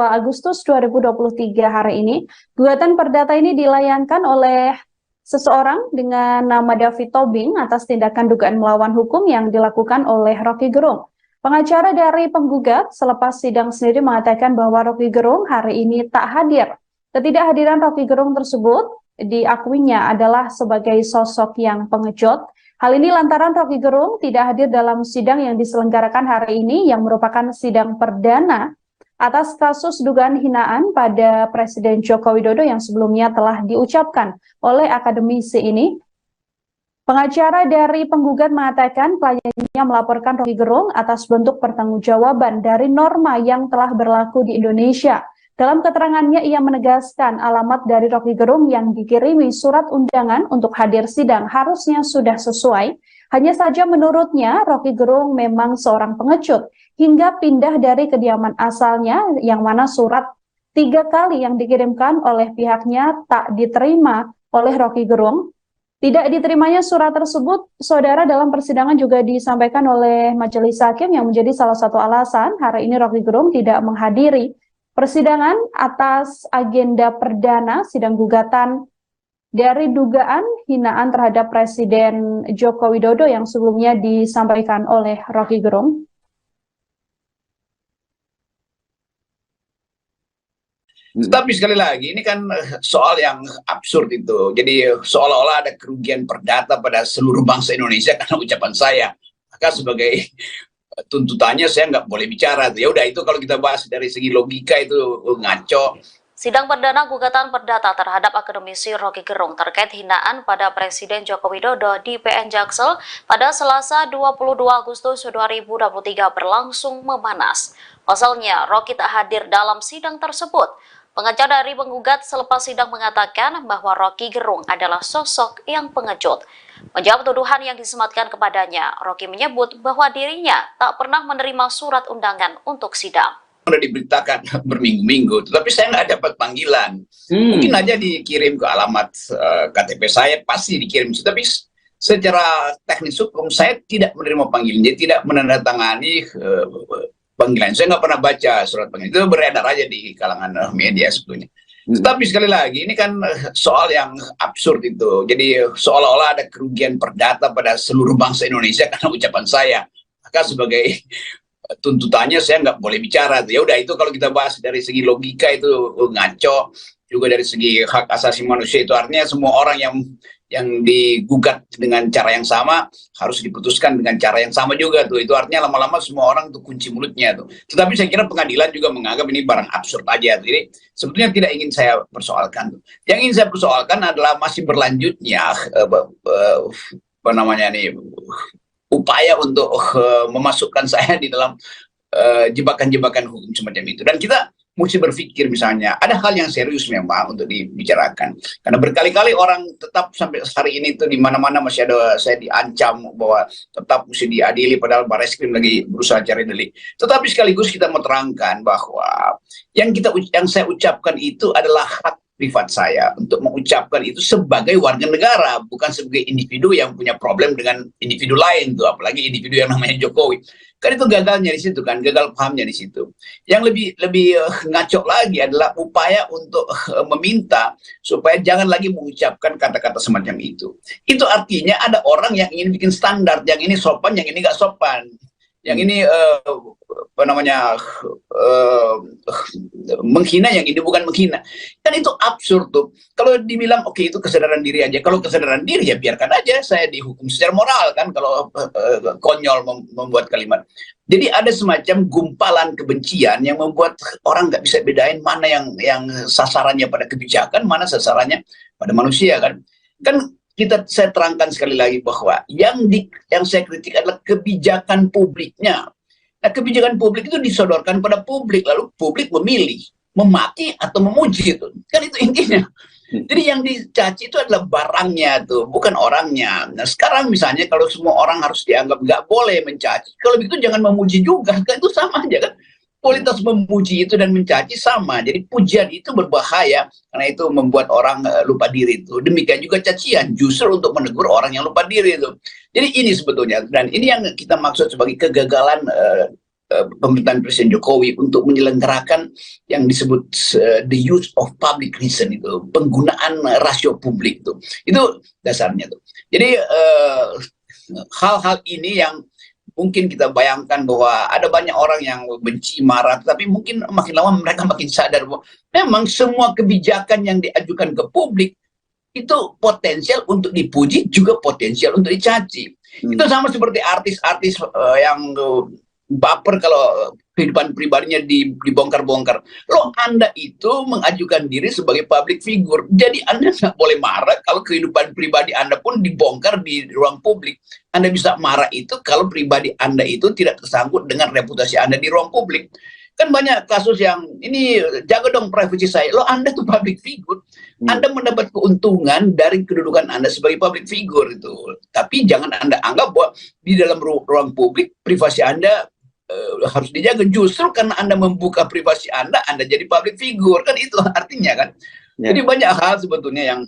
Agustus 2023 hari ini. Gugatan perdata ini dilayangkan oleh seseorang dengan nama David Tobing atas tindakan dugaan melawan hukum yang dilakukan oleh Rocky Gerung. Pengacara dari penggugat selepas sidang sendiri mengatakan bahwa Rocky Gerung hari ini tak hadir. Ketidakhadiran Rocky Gerung tersebut diakuinya adalah sebagai sosok yang pengecut. Hal ini lantaran Rocky Gerung tidak hadir dalam sidang yang diselenggarakan hari ini yang merupakan sidang perdana atas kasus dugaan hinaan pada Presiden Joko Widodo yang sebelumnya telah diucapkan oleh akademisi ini. Pengacara dari penggugat mengatakan kliennya melaporkan Rocky Gerung atas bentuk pertanggungjawaban dari norma yang telah berlaku di Indonesia. Dalam keterangannya, ia menegaskan alamat dari Rocky Gerung yang dikirimi surat undangan untuk hadir sidang harusnya sudah sesuai. Hanya saja menurutnya, Rocky Gerung memang seorang pengecut hingga pindah dari kediaman asalnya yang mana surat 3 kali yang dikirimkan oleh pihaknya tak diterima oleh Rocky Gerung. Tidak diterimanya surat tersebut, saudara, dalam persidangan juga disampaikan oleh majelis hakim yang menjadi salah satu alasan hari ini Rocky Gerung tidak menghadiri persidangan atas agenda perdana sidang gugatan dari dugaan hinaan terhadap Presiden Joko Widodo yang sebelumnya disampaikan oleh Rocky Gerung. Tapi sekali lagi, ini kan soal yang absurd itu. Jadi seolah-olah ada kerugian perdata pada seluruh bangsa Indonesia karena ucapan saya. Maka sebagai tuntutannya saya nggak boleh bicara. Ya udah, itu kalau kita bahas dari segi logika itu ngaco. Sidang perdana gugatan perdata terhadap akademisi Rocky Gerung terkait hinaan pada Presiden Joko Widodo di PN Jaksel pada Selasa 22 Agustus 2023 berlangsung memanas. Pasalnya, Rocky tak hadir dalam sidang tersebut. Pengacara dari penggugat selepas sidang mengatakan bahwa Rocky Gerung adalah sosok yang pengecut. Menjawab tuduhan yang disematkan kepadanya, Rocky menyebut bahwa dirinya tak pernah menerima surat undangan untuk sidang. Sudah diberitakan berminggu-minggu, tetapi saya nggak dapat panggilan. Mungkin aja dikirim ke alamat KTP saya, pasti dikirim. Tapi secara teknis hukum saya tidak menerima panggilan, jadi tidak menandatangani panggilan. Saya nggak pernah baca surat panggilan, itu beredar aja di kalangan media sebetulnya. Tapi sekali lagi, ini kan soal yang absurd itu. Jadi seolah-olah ada kerugian perdata pada seluruh bangsa Indonesia karena ucapan saya. Maka sebagai tuntutannya saya nggak boleh bicara. Ya udah, itu kalau kita bahas dari segi logika itu ngaco. Juga dari segi hak asasi manusia itu artinya semua orang yang digugat dengan cara yang sama harus diputuskan dengan cara yang sama juga tuh. Itu artinya lama-lama semua orang tuh kunci mulutnya tuh. Tetapi saya kira pengadilan juga menganggap ini barang absurd aja tuh. Jadi sebetulnya tidak ingin saya persoalkan tuh. Yang ingin saya persoalkan adalah masih berlanjutnya apa namanya nih, upaya untuk memasukkan saya di dalam jebakan-jebakan hukum semacam itu. Dan kita mesti berpikir, misalnya ada hal yang serius memang untuk dibicarakan, karena berkali-kali orang tetap sampai hari ini tuh di mana-mana masih ada saya diancam bahwa tetap mesti diadili, padahal Barreskrim lagi berusaha cari delik. Tetapi sekaligus kita mau terangkan bahwa yang saya ucapkan itu adalah hak privat saya untuk mengucapkan itu sebagai warga negara, bukan sebagai individu yang punya problem dengan individu lain tuh, apalagi individu yang namanya Jokowi. Kan itu gagalnya di situ kan, gagal pahamnya di situ. Yang lebih ngaco lagi adalah upaya untuk meminta supaya jangan lagi mengucapkan kata-kata semacam itu. Itu artinya ada orang yang ingin bikin standar, yang ini sopan, yang ini nggak sopan. Yang ini apa namanya menghina, yang ini bukan menghina. Kan itu absurd tuh. Kalau dibilang oke, itu kesadaran diri aja. Kalau kesadaran diri ya biarkan aja saya dihukum secara moral kan, kalau konyol membuat kalimat. Jadi ada semacam gumpalan kebencian yang membuat orang nggak bisa bedain mana yang sasarannya pada kebijakan, mana sasarannya pada manusia kan. Saya terangkan sekali lagi bahwa yang saya kritik adalah kebijakan publiknya. Nah, kebijakan publik itu disodorkan pada publik, lalu publik memilih memaki atau memuji itu. Kan itu intinya. Jadi yang dicaci itu adalah barangnya tuh, bukan orangnya. Nah, sekarang misalnya kalau semua orang harus dianggap nggak boleh mencaci, kalau begitu jangan memuji juga, kan itu sama aja kan. Kualitas memuji itu dan mencaci sama. Jadi pujian itu berbahaya karena itu membuat orang lupa diri itu. Demikian juga cacian justru untuk menegur orang yang lupa diri itu. Jadi ini sebetulnya, dan ini yang kita maksud sebagai kegagalan pemerintahan Presiden Jokowi untuk menyelenggarakan yang disebut the use of public reason itu, penggunaan rasio publik itu. Itu dasarnya tuh. Jadi hal-hal ini yang mungkin kita bayangkan bahwa ada banyak orang yang benci, marah, tapi mungkin makin lama mereka makin sadar bahwa memang semua kebijakan yang diajukan ke publik itu potensial untuk dipuji, juga potensial untuk dicaci. Itu sama seperti artis-artis yang baper kalau kehidupan pribadinya dibongkar-bongkar. Loh, Anda itu mengajukan diri sebagai public figure, jadi Anda nggak boleh marah kalau kehidupan pribadi Anda pun dibongkar di ruang publik. Anda bisa marah itu kalau pribadi Anda itu tidak tersangkut dengan reputasi Anda di ruang publik. Kan banyak kasus yang ini, jaga dong privasi saya. Loh, Anda tuh public figure. Anda mendapat keuntungan dari kedudukan Anda sebagai public figure itu. Tapi jangan Anda anggap bahwa di dalam ruang publik privasi Anda harus dijaga. Justru karena Anda membuka privasi Anda jadi public figure. Kan itu artinya kan. Ya. Jadi banyak hal sebetulnya yang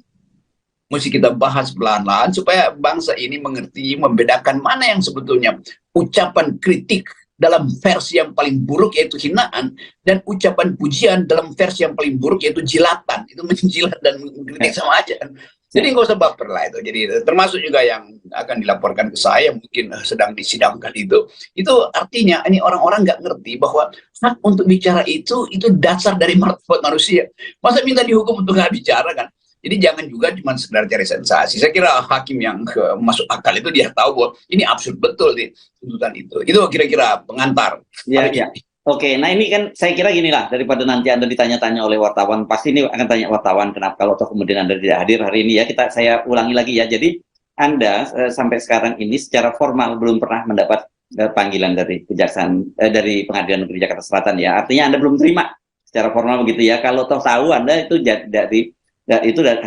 mesti kita bahas pelan-pelan supaya bangsa ini mengerti, membedakan mana yang sebetulnya ucapan kritik dalam versi yang paling buruk yaitu hinaan, dan ucapan pujian dalam versi yang paling buruk yaitu jilatan. Itu menjilat dan mengkritik sama aja. Jadi nggak usah baper lah itu. Jadi termasuk juga yang akan dilaporkan ke saya mungkin sedang disidangkan itu artinya ini orang-orang nggak ngerti bahwa hak untuk bicara itu dasar dari martabat manusia. Masa minta dihukum untuk nggak bicara kan? Jadi jangan juga cuma sekedar cari sensasi. Saya kira hakim yang masuk akal itu dia tahu bahwa ini absurd betul di tuntutan itu. Itu kira-kira pengantar. Ya, ya. Oke, nah ini kan saya kira gini lah, daripada nanti Anda ditanya-tanya oleh wartawan, pasti ini akan tanya wartawan kenapa kalau toh kemudian Anda tidak hadir hari ini ya, saya ulangi lagi ya. Jadi Anda sampai sekarang ini secara formal belum pernah mendapat panggilan dari kejaksaan dari Pengadilan Negeri Jakarta Selatan ya. Artinya Anda belum terima secara formal begitu ya. Kalau toh tahu Anda itu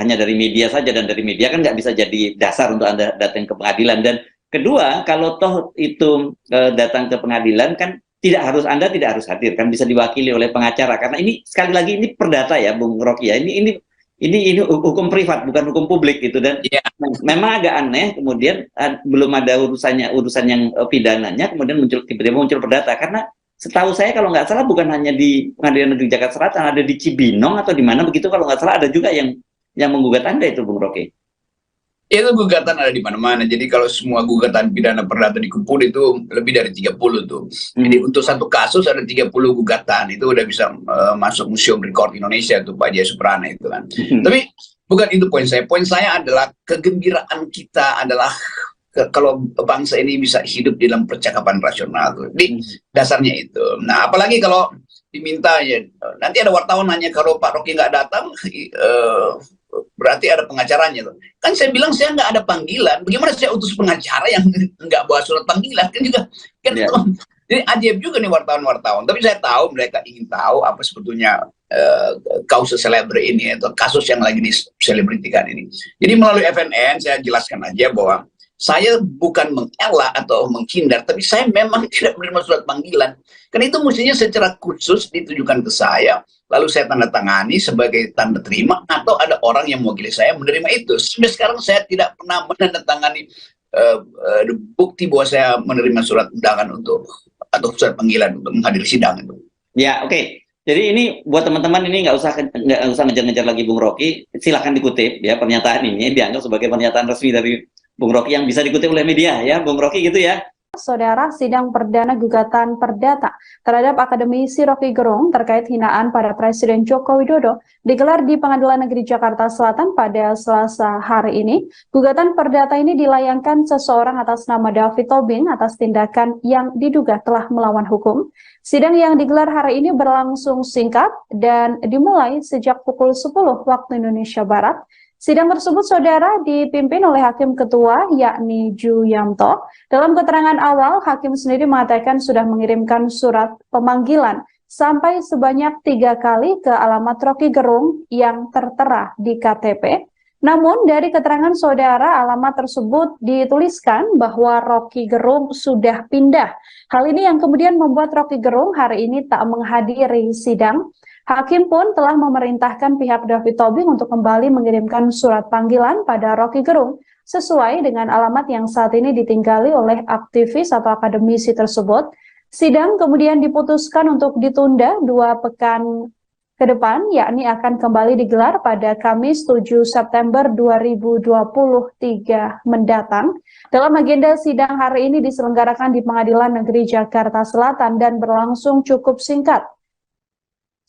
hanya dari media saja, dan dari media kan nggak bisa jadi dasar untuk Anda datang ke pengadilan. Dan kedua, kalau toh itu datang ke pengadilan kan Anda tidak harus hadir, kan bisa diwakili oleh pengacara, karena ini sekali lagi ini perdata ya Bung Rocky ya, ini hukum privat bukan hukum publik gitu. Dan memang agak aneh kemudian belum ada urusan yang pidananya kemudian tiba-tiba muncul perdata, karena setahu saya kalau nggak salah bukan hanya di Pengadilan Negeri Jakarta Selatan, ada di Cibinong atau di mana begitu kalau nggak salah, ada juga yang menggugat Anda itu Bung Rocky. Itu gugatan ada di mana-mana. Jadi kalau semua gugatan pidana perdata dikumpul itu lebih dari 30 tuh. Jadi untuk satu kasus ada 30 gugatan. Itu udah bisa masuk Museum Rekor Indonesia tuh Pak Jaya Suprana itu kan. Tapi bukan itu poin saya. Poin saya adalah kegembiraan kita adalah kalau bangsa ini bisa hidup dalam percakapan rasional tuh. Di dasarnya itu. Nah, apalagi kalau diminta ya, nanti ada wartawan nanya kalau Pak Rocky nggak datang, berarti ada pengacaranya tuh. Kan saya bilang saya nggak ada panggilan. Bagaimana saya utus pengacara yang nggak bawa surat panggilan? Kan juga kan jadi ajaib juga nih wartawan-wartawan. Tapi saya tahu mereka ingin tahu apa sebetulnya kausus celebre ini atau kasus yang lagi diselebritikan ini. Jadi melalui FNN saya jelaskan aja bahwa saya bukan mengelak atau menghindar, tapi saya memang tidak menerima surat panggilan. Karena itu mestinya secara khusus ditujukan ke saya, lalu saya tanda tangani sebagai tanda terima, atau ada orang yang mewakili saya menerima itu. Sampai sekarang saya tidak pernah menandatangani bukti bahwa saya menerima surat undangan atau surat panggilan untuk menghadiri sidang itu. Ya, oke. Jadi ini buat teman-teman ini nggak usah ngejar-ngejar lagi Bung Rocky, silahkan dikutip ya pernyataan ini dianggap sebagai pernyataan resmi dari Bung Rocky yang bisa dikutip oleh media ya, Bung Rocky gitu ya. Saudara, sidang perdana gugatan perdata terhadap akademisi Rocky Gerung terkait hinaan pada Presiden Joko Widodo digelar di Pengadilan Negeri Jakarta Selatan pada Selasa hari ini. Gugatan perdata ini dilayangkan seseorang atas nama David Tobing atas tindakan yang diduga telah melawan hukum. Sidang yang digelar hari ini berlangsung singkat dan dimulai sejak pukul 10 waktu Indonesia Barat. Sidang tersebut, saudara, dipimpin oleh Hakim Ketua, yakni Ju Yamto. Dalam keterangan awal, Hakim sendiri mengatakan sudah mengirimkan surat pemanggilan sampai sebanyak 3 kali ke alamat Rocky Gerung yang tertera di KTP. Namun, dari keterangan saudara, alamat tersebut dituliskan bahwa Rocky Gerung sudah pindah. Hal ini yang kemudian membuat Rocky Gerung hari ini tak menghadiri sidang. Hakim pun telah memerintahkan pihak David Tobing untuk kembali mengirimkan surat panggilan pada Rocky Gerung sesuai dengan alamat yang saat ini ditinggali oleh aktivis atau akademisi tersebut. Sidang kemudian diputuskan untuk ditunda 2 pekan ke depan, yakni akan kembali digelar pada Kamis 7 September 2023 mendatang. Dalam agenda sidang hari ini diselenggarakan di Pengadilan Negeri Jakarta Selatan dan berlangsung cukup singkat.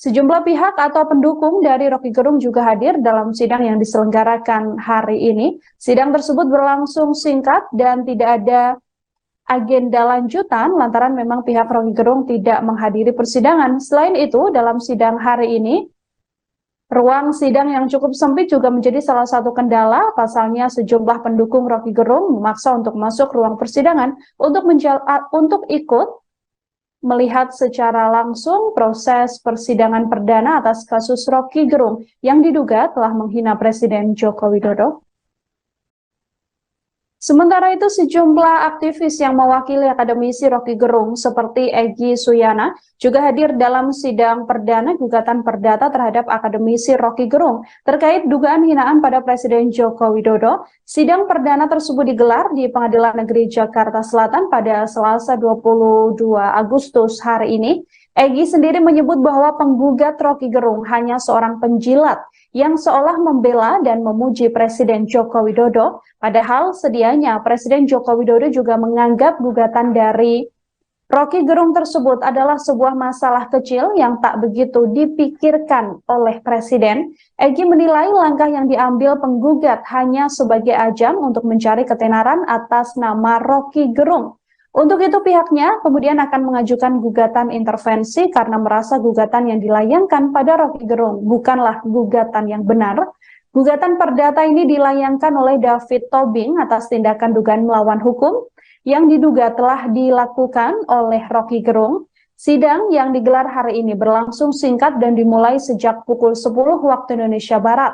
Sejumlah pihak atau pendukung dari Rocky Gerung juga hadir dalam sidang yang diselenggarakan hari ini. Sidang tersebut berlangsung singkat dan tidak ada agenda lanjutan lantaran memang pihak Rocky Gerung tidak menghadiri persidangan. Selain itu, dalam sidang hari ini, ruang sidang yang cukup sempit juga menjadi salah satu kendala. Pasalnya sejumlah pendukung Rocky Gerung memaksa untuk masuk ruang persidangan untuk ikut melihat secara langsung proses persidangan perdana atas kasus Rocky Gerung yang diduga telah menghina Presiden Joko Widodo. Sementara itu, sejumlah aktivis yang mewakili akademisi Rocky Gerung seperti Egy Suyana juga hadir dalam sidang perdana gugatan perdata terhadap akademisi Rocky Gerung terkait dugaan hinaan pada Presiden Joko Widodo. Sidang perdana tersebut digelar di Pengadilan Negeri Jakarta Selatan pada Selasa 22 Agustus hari ini. Egy sendiri menyebut bahwa penggugat Rocky Gerung hanya seorang penjilat yang seolah membela dan memuji Presiden Joko Widodo, padahal sedianya Presiden Joko Widodo juga menganggap gugatan dari Rocky Gerung tersebut adalah sebuah masalah kecil yang tak begitu dipikirkan oleh Presiden. Egy menilai langkah yang diambil penggugat hanya sebagai ajang untuk mencari ketenaran atas nama Rocky Gerung. Untuk itu pihaknya kemudian akan mengajukan gugatan intervensi karena merasa gugatan yang dilayangkan pada Rocky Gerung bukanlah gugatan yang benar. Gugatan perdata ini dilayangkan oleh David Tobing atas tindakan dugaan melawan hukum yang diduga telah dilakukan oleh Rocky Gerung. Sidang yang digelar hari ini berlangsung singkat dan dimulai sejak pukul 10 waktu Indonesia Barat.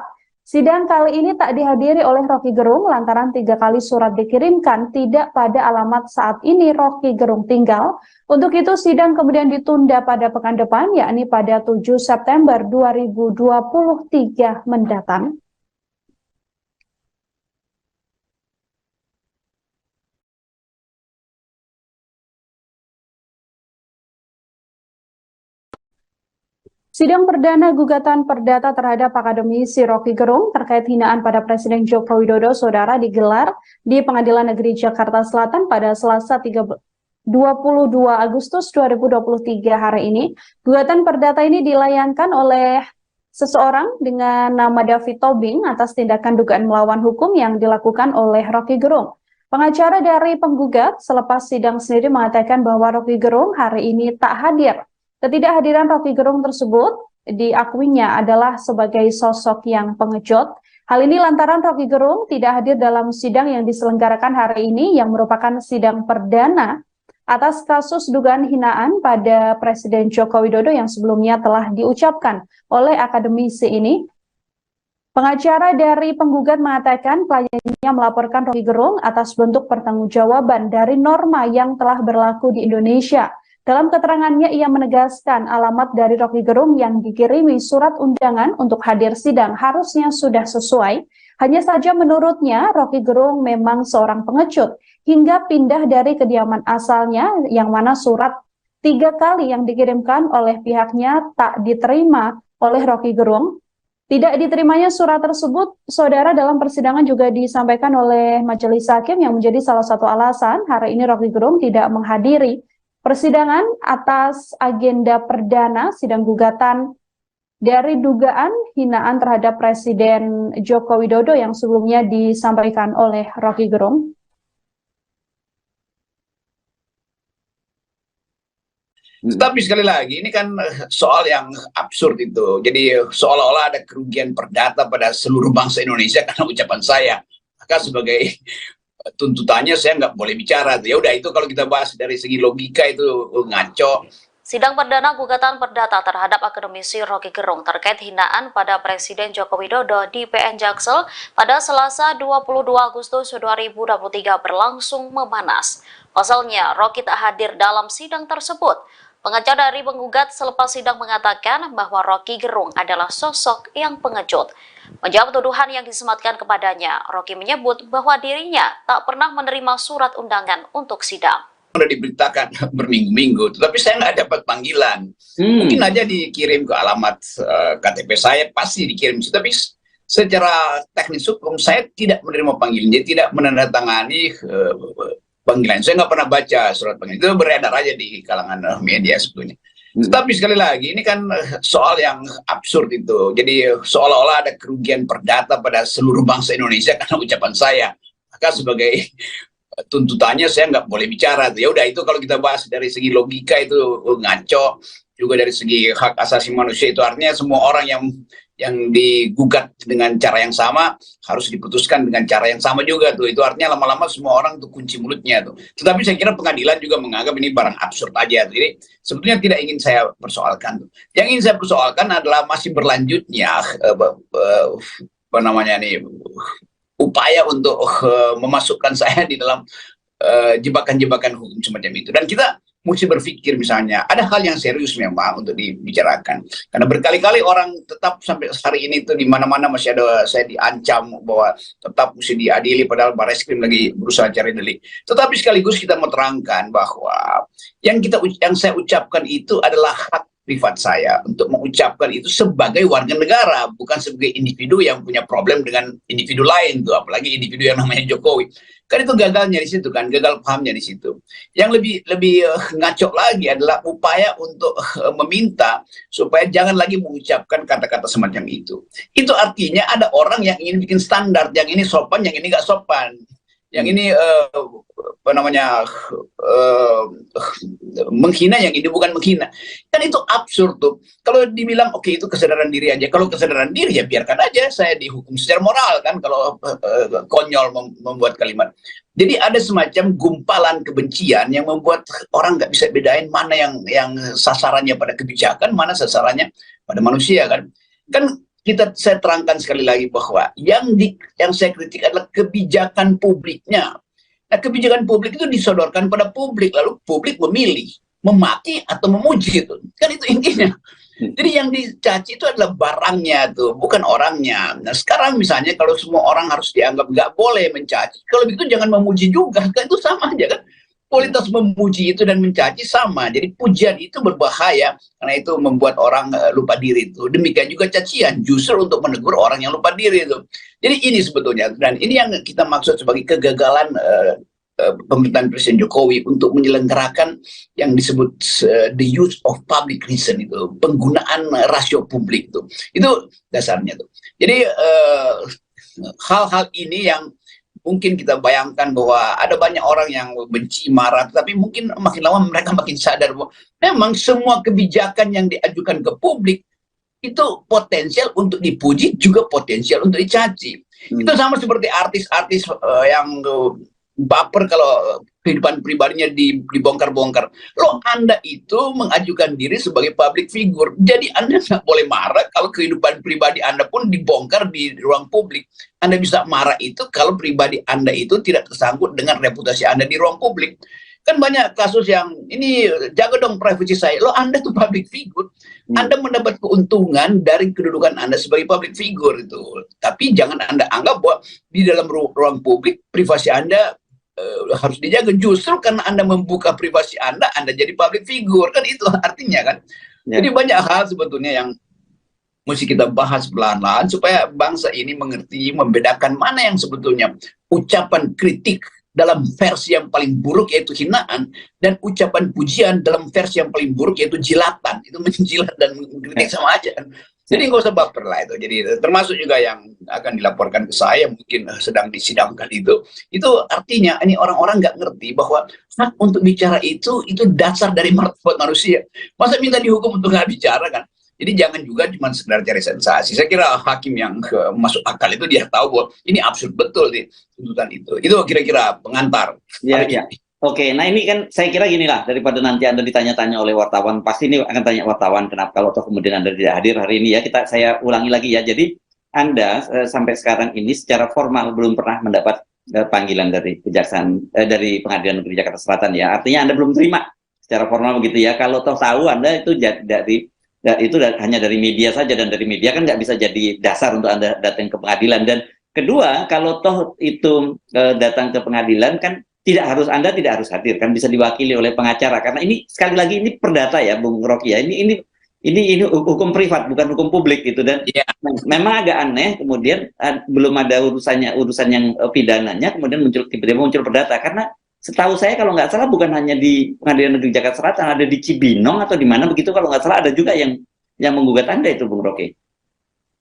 Sidang kali ini tak dihadiri oleh Rocky Gerung lantaran 3 kali surat dikirimkan tidak pada alamat saat ini Rocky Gerung tinggal. Untuk itu sidang kemudian ditunda pada pekan depan, yakni pada 7 September 2023 mendatang. Sidang perdana gugatan perdata terhadap akademisi Rocky Gerung terkait hinaan pada Presiden Joko Widodo saudara digelar di Pengadilan Negeri Jakarta Selatan pada Selasa 22 Agustus 2023 hari ini. Gugatan perdata ini dilayangkan oleh seseorang dengan nama David Tobing atas tindakan dugaan melawan hukum yang dilakukan oleh Rocky Gerung. Pengacara dari penggugat selepas sidang sendiri mengatakan bahwa Rocky Gerung hari ini tak hadir. Ketidakhadiran Rocky Gerung tersebut diakuinya adalah sebagai sosok yang pengecut. Hal ini lantaran Rocky Gerung tidak hadir dalam sidang yang diselenggarakan hari ini yang merupakan sidang perdana atas kasus dugaan hinaan pada Presiden Joko Widodo yang sebelumnya telah diucapkan oleh akademisi ini. Pengacara dari penggugat mengatakan kliennya melaporkan Rocky Gerung atas bentuk pertanggungjawaban dari norma yang telah berlaku di Indonesia. Dalam keterangannya, ia menegaskan alamat dari Rocky Gerung yang dikirimi surat undangan untuk hadir sidang harusnya sudah sesuai. Hanya saja menurutnya, Rocky Gerung memang seorang pengecut hingga pindah dari kediaman asalnya yang mana surat 3 kali yang dikirimkan oleh pihaknya tak diterima oleh Rocky Gerung. Tidak diterimanya surat tersebut, saudara, dalam persidangan juga disampaikan oleh majelis hakim yang menjadi salah satu alasan hari ini Rocky Gerung tidak menghadiri persidangan atas agenda perdana sidang gugatan dari dugaan hinaan terhadap Presiden Joko Widodo yang sebelumnya disampaikan oleh Rocky Gerung. Tapi sekali lagi, ini kan soal yang absurd itu. Jadi seolah-olah ada kerugian perdata pada seluruh bangsa Indonesia karena ucapan saya. Maka sebagai tuntutannya saya nggak boleh bicara. Ya udah, itu kalau kita bahas dari segi logika itu ngaco. Sidang perdana gugatan perdata terhadap akademisi Rocky Gerung terkait hinaan pada Presiden Joko Widodo di PN Jaksel pada Selasa 22 Agustus 2023 berlangsung memanas. Pasalnya, Rocky tak hadir dalam sidang tersebut. Pengacara dari penggugat selepas sidang mengatakan bahwa Rocky Gerung adalah sosok yang pengecut. Menjawab tuduhan yang disematkan kepadanya, Rocky menyebut bahwa dirinya tak pernah menerima surat undangan untuk sidang. Sudah diberitakan berminggu-minggu, tetapi saya nggak dapat panggilan. Mungkin aja dikirim ke alamat KTP saya, pasti dikirim. Tapi secara teknis hukum, saya tidak menerima panggilan, jadi tidak menandatangani panggilan. Saya nggak pernah baca surat panggilan, itu beredar aja di kalangan media sebetulnya. Tapi sekali lagi, ini kan soal yang absurd itu. Jadi seolah-olah ada kerugian perdata pada seluruh bangsa Indonesia karena ucapan saya. Maka sebagai tuntutannya saya nggak boleh bicara. Ya udah, itu kalau kita bahas dari segi logika itu ngaco. Juga dari segi hak asasi manusia itu artinya semua orang yang digugat dengan cara yang sama harus diputuskan dengan cara yang sama juga tuh. Itu artinya lama-lama semua orang tuh kunci mulutnya tuh. Tetapi saya kira pengadilan juga menganggap ini barang absurd aja tuh. Jadi sebetulnya tidak ingin saya persoalkan tuh. Yang ingin saya persoalkan adalah masih berlanjutnya upaya untuk memasukkan saya di dalam jebakan-jebakan hukum semacam itu. Dan kita mesti berpikir misalnya, ada hal yang serius memang untuk dibicarakan. Karena berkali-kali orang tetap sampai hari ini tuh di mana-mana masih ada saya diancam bahwa tetap mesti diadili, padahal Barreskrim lagi berusaha cari delik. Tetapi sekaligus kita mau terangkan bahwa yang saya ucapkan itu adalah hak privat saya untuk mengucapkan itu sebagai warga negara, bukan sebagai individu yang punya problem dengan individu lain tuh, apalagi individu yang namanya Jokowi. Kan itu gagalnya di situ kan, gagal pahamnya di situ. Yang lebih ngaco lagi adalah upaya untuk meminta supaya jangan lagi mengucapkan kata-kata semacam itu. Itu artinya ada orang yang ingin bikin standar, yang ini sopan, yang ini nggak sopan. Yang ini menghina, yang ini bukan menghina. Kan itu absurd tuh. Kalau dibilang oke, itu kesadaran diri aja. Kalau kesadaran diri ya biarkan aja saya dihukum secara moral kan, kalau konyol membuat kalimat. Jadi ada semacam gumpalan kebencian yang membuat orang nggak bisa bedain mana yang sasarannya pada kebijakan, mana sasarannya pada manusia kan. Saya terangkan sekali lagi bahwa yang saya kritik adalah kebijakan publiknya. Nah, kebijakan publik itu disodorkan pada publik, lalu publik memilih memaki atau memuji itu. Kan itu intinya. Jadi yang dicaci itu adalah barangnya tuh, bukan orangnya. Nah, sekarang misalnya kalau semua orang harus dianggap nggak boleh mencaci, kalau begitu jangan memuji juga, kan itu sama aja kan. Kualitas memuji itu dan mencaci sama. Jadi pujian itu berbahaya karena itu membuat orang lupa diri itu. Demikian juga cacian justru untuk menegur orang yang lupa diri itu. Jadi ini sebetulnya, dan ini yang kita maksud sebagai kegagalan pemerintahan Presiden Jokowi untuk menyelenggarakan yang disebut the use of public reason itu, penggunaan rasio publik itu. Itu dasarnya tuh. Jadi hal-hal ini yang mungkin kita bayangkan bahwa ada banyak orang yang benci, marah, tapi mungkin makin lama mereka makin sadar bahwa memang semua kebijakan yang diajukan ke publik itu potensial untuk dipuji, juga potensial untuk dicaci. Itu sama seperti artis-artis yang baper kalau kehidupan pribadinya dibongkar-bongkar. Loh, Anda itu mengajukan diri sebagai public figure. Jadi Anda nggak boleh marah kalau kehidupan pribadi Anda pun dibongkar di ruang publik. Anda bisa marah itu kalau pribadi Anda itu tidak tersangkut dengan reputasi Anda di ruang publik. Kan banyak kasus yang ini, jaga dong privasi saya. Loh, Anda tuh public figure. Anda mendapat keuntungan dari kedudukan Anda sebagai public figure itu. Tapi jangan Anda anggap bahwa di dalam ruang publik privasi Anda harus dijaga. Justru karena Anda membuka privasi Anda jadi public figure. Kan itu artinya kan. Ya. Jadi banyak hal sebetulnya yang mesti kita bahas pelan-pelan supaya bangsa ini mengerti, membedakan mana yang sebetulnya ucapan kritik dalam versi yang paling buruk yaitu hinaan, dan ucapan pujian dalam versi yang paling buruk yaitu jilatan. Itu menjilat dan mengkritik sama aja kan. Jadi nggak usah baper lah itu. Jadi termasuk juga yang akan dilaporkan ke saya mungkin sedang disidangkan itu artinya ini orang-orang nggak ngerti bahwa hak untuk bicara itu dasar dari martabat manusia. Masa minta dihukum untuk nggak bicara kan? Jadi jangan juga cuma sekedar cari sensasi. Saya kira hakim yang masuk akal itu dia tahu bahwa ini absurd betul di tuntutan itu. Itu kira-kira pengantar. Ya. Oke, nah ini kan saya kira gini lah, daripada nanti Anda ditanya-tanya oleh wartawan, pasti ini akan tanya wartawan kenapa kalau toh kemudian Anda tidak hadir hari ini ya, saya ulangi lagi ya. Jadi Anda sampai sekarang ini secara formal belum pernah mendapat panggilan dari kejaksaan dari Pengadilan Negeri Jakarta Selatan ya. Artinya Anda belum terima secara formal begitu ya. Kalau toh tahu Anda itu hanya dari media saja, dan dari media kan nggak bisa jadi dasar untuk Anda datang ke pengadilan. Dan kedua, kalau toh itu datang ke pengadilan kan Anda tidak harus hadir, kan bisa diwakili oleh pengacara, karena ini sekali lagi ini perdata ya Bung Rocky ya, ini hukum privat bukan hukum publik gitu. Dan memang agak aneh kemudian belum ada urusan yang pidananya kemudian tiba-tiba muncul perdata, karena setahu saya kalau nggak salah bukan hanya di Pengadilan Negeri Jakarta Selatan, ada di Cibinong atau di mana begitu kalau nggak salah, ada juga yang menggugat Anda itu Bung Rocky.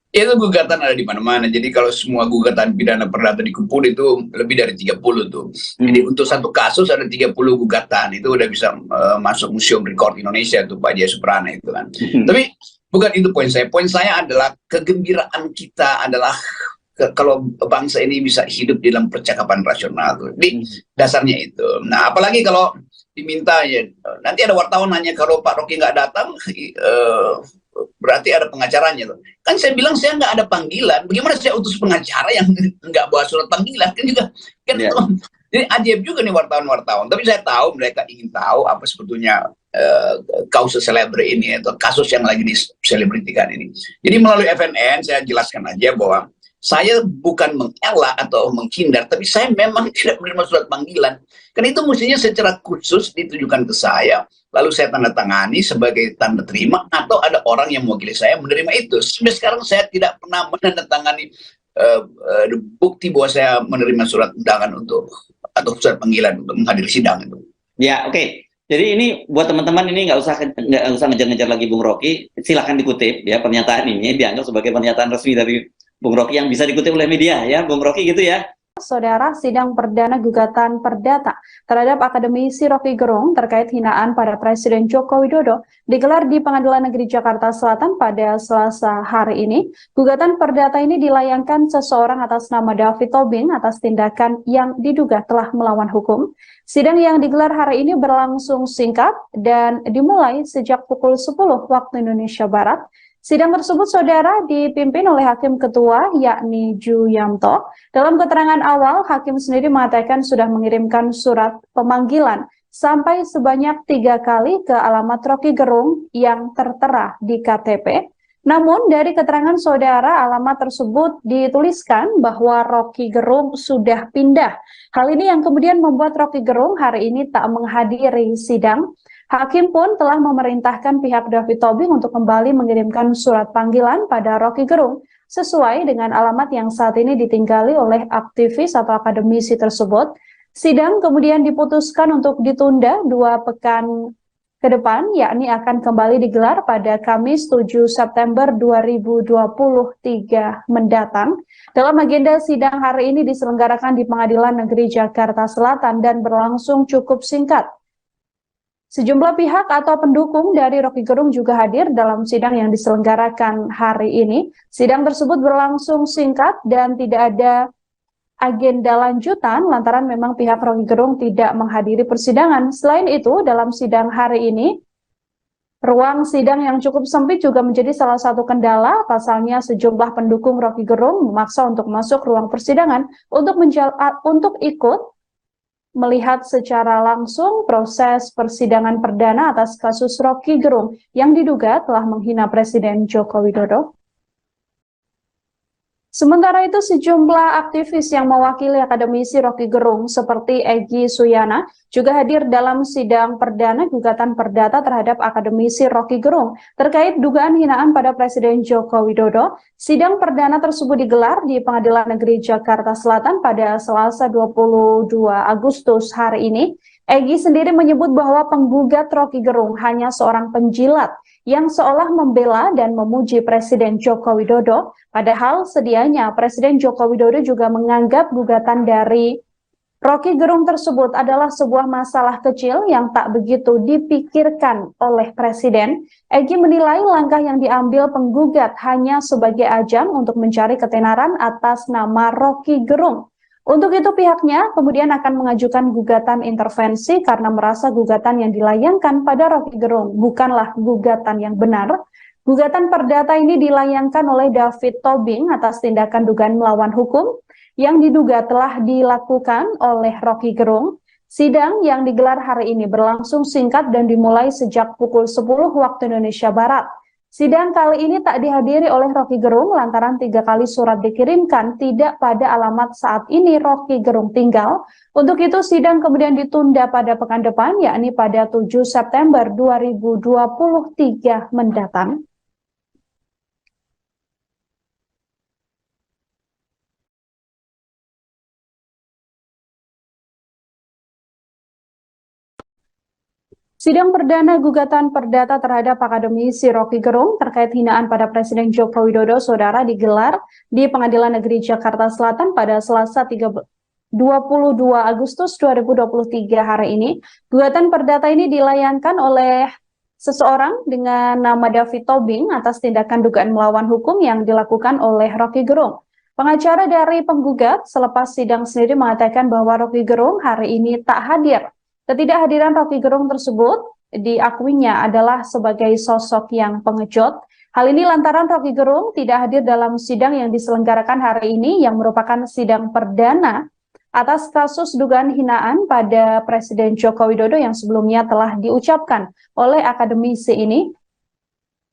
Itu gugatan ada di mana-mana. Jadi kalau semua gugatan pidana perdata dikumpul itu lebih dari 30 tuh. Jadi untuk satu kasus ada 30 gugatan. Itu udah bisa masuk Museum Rekor Indonesia tuh Pak Jaya Suprana itu kan. Tapi bukan itu poin saya. Poin saya adalah kegembiraan kita adalah kalau bangsa ini bisa hidup dalam percakapan rasional tuh. Jadi dasarnya itu. Nah, apalagi kalau diminta ya, nanti ada wartawan nanya kalau Pak Rocky nggak datang, berarti ada pengacaranya tuh. Kan saya bilang saya nggak ada panggilan. Bagaimana saya utus pengacara yang nggak bawa surat panggilan? Kan juga kan jadi ajaib juga nih wartawan-wartawan. Tapi saya tahu mereka ingin tahu apa sebetulnya kasus selebriti ini atau kasus yang lagi diselebritikan ini. Jadi melalui FNN saya jelaskan aja bahwa saya bukan mengelak atau menghindar, tapi saya memang tidak menerima surat panggilan. Karena itu mestinya secara khusus ditujukan ke saya, lalu saya tanda tangani sebagai tanda terima, atau ada orang yang mewakili saya menerima itu. Sampai sekarang saya tidak pernah menandatangani bukti bahwa saya menerima surat undangan atau surat panggilan untuk menghadiri sidang itu. Ya, oke. Jadi ini buat teman-teman ini nggak usah ngejar-ngejar lagi Bung Rocky. Silahkan dikutip ya, pernyataan ini dianggap sebagai pernyataan resmi dari Bung Rocky yang bisa dikutip oleh media ya, Bung Rocky gitu ya. Saudara, sidang perdana gugatan perdata terhadap akademisi Rocky Gerung terkait hinaan pada Presiden Joko Widodo digelar di Pengadilan Negeri Jakarta Selatan pada Selasa hari ini. Gugatan perdata ini dilayangkan seseorang atas nama David Tobing atas tindakan yang diduga telah melawan hukum. Sidang yang digelar hari ini berlangsung singkat dan dimulai sejak pukul 10 waktu Indonesia Barat. Sidang tersebut, saudara, dipimpin oleh Hakim Ketua, yakni Ju Yamto. Dalam keterangan awal, Hakim sendiri mengatakan sudah mengirimkan surat pemanggilan sampai sebanyak 3 kali ke alamat Rocky Gerung yang tertera di KTP. Namun, dari keterangan saudara, alamat tersebut dituliskan bahwa Rocky Gerung sudah pindah. Hal ini yang kemudian membuat Rocky Gerung hari ini tak menghadiri sidang. Hakim pun telah memerintahkan pihak David Tobing untuk kembali mengirimkan surat panggilan pada Rocky Gerung sesuai dengan alamat yang saat ini ditinggali oleh aktivis atau akademisi tersebut. Sidang kemudian diputuskan untuk ditunda 2 pekan ke depan, yakni akan kembali digelar pada Kamis 7 September 2023 mendatang. Dalam agenda sidang hari ini diselenggarakan di Pengadilan Negeri Jakarta Selatan dan berlangsung cukup singkat. Sejumlah pihak atau pendukung dari Rocky Gerung juga hadir dalam sidang yang diselenggarakan hari ini. Sidang tersebut berlangsung singkat dan tidak ada agenda lanjutan lantaran memang pihak Rocky Gerung tidak menghadiri persidangan. Selain itu, dalam sidang hari ini, ruang sidang yang cukup sempit juga menjadi salah satu kendala. Pasalnya sejumlah pendukung Rocky Gerung memaksa untuk masuk ruang persidangan untuk ikut melihat secara langsung proses persidangan perdana atas kasus Rocky Gerung yang diduga telah menghina Presiden Joko Widodo. Sementara itu, sejumlah aktivis yang mewakili akademisi Rocky Gerung seperti Egy Suyana juga hadir dalam sidang perdana gugatan perdata terhadap akademisi Rocky Gerung terkait dugaan hinaan pada Presiden Joko Widodo. Sidang perdana tersebut digelar di Pengadilan Negeri Jakarta Selatan pada Selasa 22 Agustus hari ini. Egy sendiri menyebut bahwa penggugat Rocky Gerung hanya seorang penjilat yang seolah membela dan memuji Presiden Joko Widodo, padahal sedianya Presiden Joko Widodo juga menganggap gugatan dari Rocky Gerung tersebut adalah sebuah masalah kecil yang tak begitu dipikirkan oleh Presiden. Egy menilai langkah yang diambil penggugat hanya sebagai ajang untuk mencari ketenaran atas nama Rocky Gerung. Untuk itu pihaknya kemudian akan mengajukan gugatan intervensi karena merasa gugatan yang dilayangkan pada Rocky Gerung bukanlah gugatan yang benar. Gugatan perdata ini dilayangkan oleh David Tobing atas tindakan dugaan melawan hukum yang diduga telah dilakukan oleh Rocky Gerung. Sidang yang digelar hari ini berlangsung singkat dan dimulai sejak pukul 10 waktu Indonesia Barat. Sidang kali ini tak dihadiri oleh Rocky Gerung lantaran 3 kali surat dikirimkan tidak pada alamat saat ini Rocky Gerung tinggal. Untuk itu sidang kemudian ditunda pada pekan depan, yakni pada 7 September 2023 mendatang. Sidang perdana gugatan perdata terhadap akademisi Rocky Gerung terkait hinaan pada Presiden Joko Widodo, saudara, digelar di Pengadilan Negeri Jakarta Selatan pada Selasa 22 Agustus 2023 hari ini. Gugatan perdata ini dilayangkan oleh seseorang dengan nama David Tobing atas tindakan dugaan melawan hukum yang dilakukan oleh Rocky Gerung. Pengacara dari penggugat selepas sidang sendiri mengatakan bahwa Rocky Gerung hari ini tak hadir. Ketidakhadiran Rocky Gerung tersebut diakuinya adalah sebagai sosok yang pengecut. Hal ini lantaran Rocky Gerung tidak hadir dalam sidang yang diselenggarakan hari ini yang merupakan sidang perdana atas kasus dugaan hinaan pada Presiden Joko Widodo yang sebelumnya telah diucapkan oleh akademisi ini.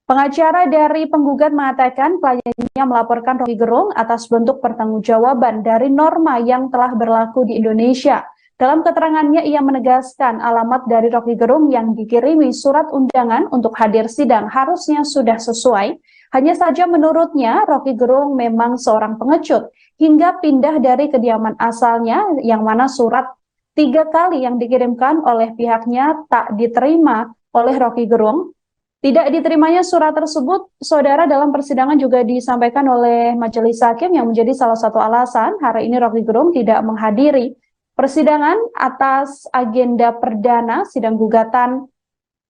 Pengacara dari penggugat mengatakan kliennya melaporkan Rocky Gerung atas bentuk pertanggungjawaban dari norma yang telah berlaku di Indonesia. Dalam keterangannya, ia menegaskan alamat dari Rocky Gerung yang dikirimi surat undangan untuk hadir sidang harusnya sudah sesuai. Hanya saja menurutnya, Rocky Gerung memang seorang pengecut hingga pindah dari kediaman asalnya yang mana surat 3 kali yang dikirimkan oleh pihaknya tak diterima oleh Rocky Gerung. Tidak diterimanya surat tersebut, saudara, dalam persidangan juga disampaikan oleh majelis hakim yang menjadi salah satu alasan hari ini Rocky Gerung tidak menghadiri persidangan atas agenda perdana sidang gugatan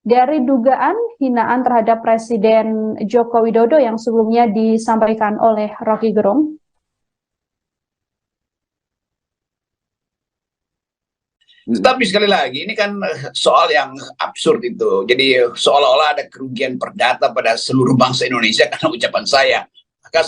dari dugaan hinaan terhadap Presiden Joko Widodo yang sebelumnya disampaikan oleh Rocky Gerung. Tapi sekali lagi, ini kan soal yang absurd itu. Jadi seolah-olah ada kerugian perdata pada seluruh bangsa Indonesia karena ucapan saya. Maka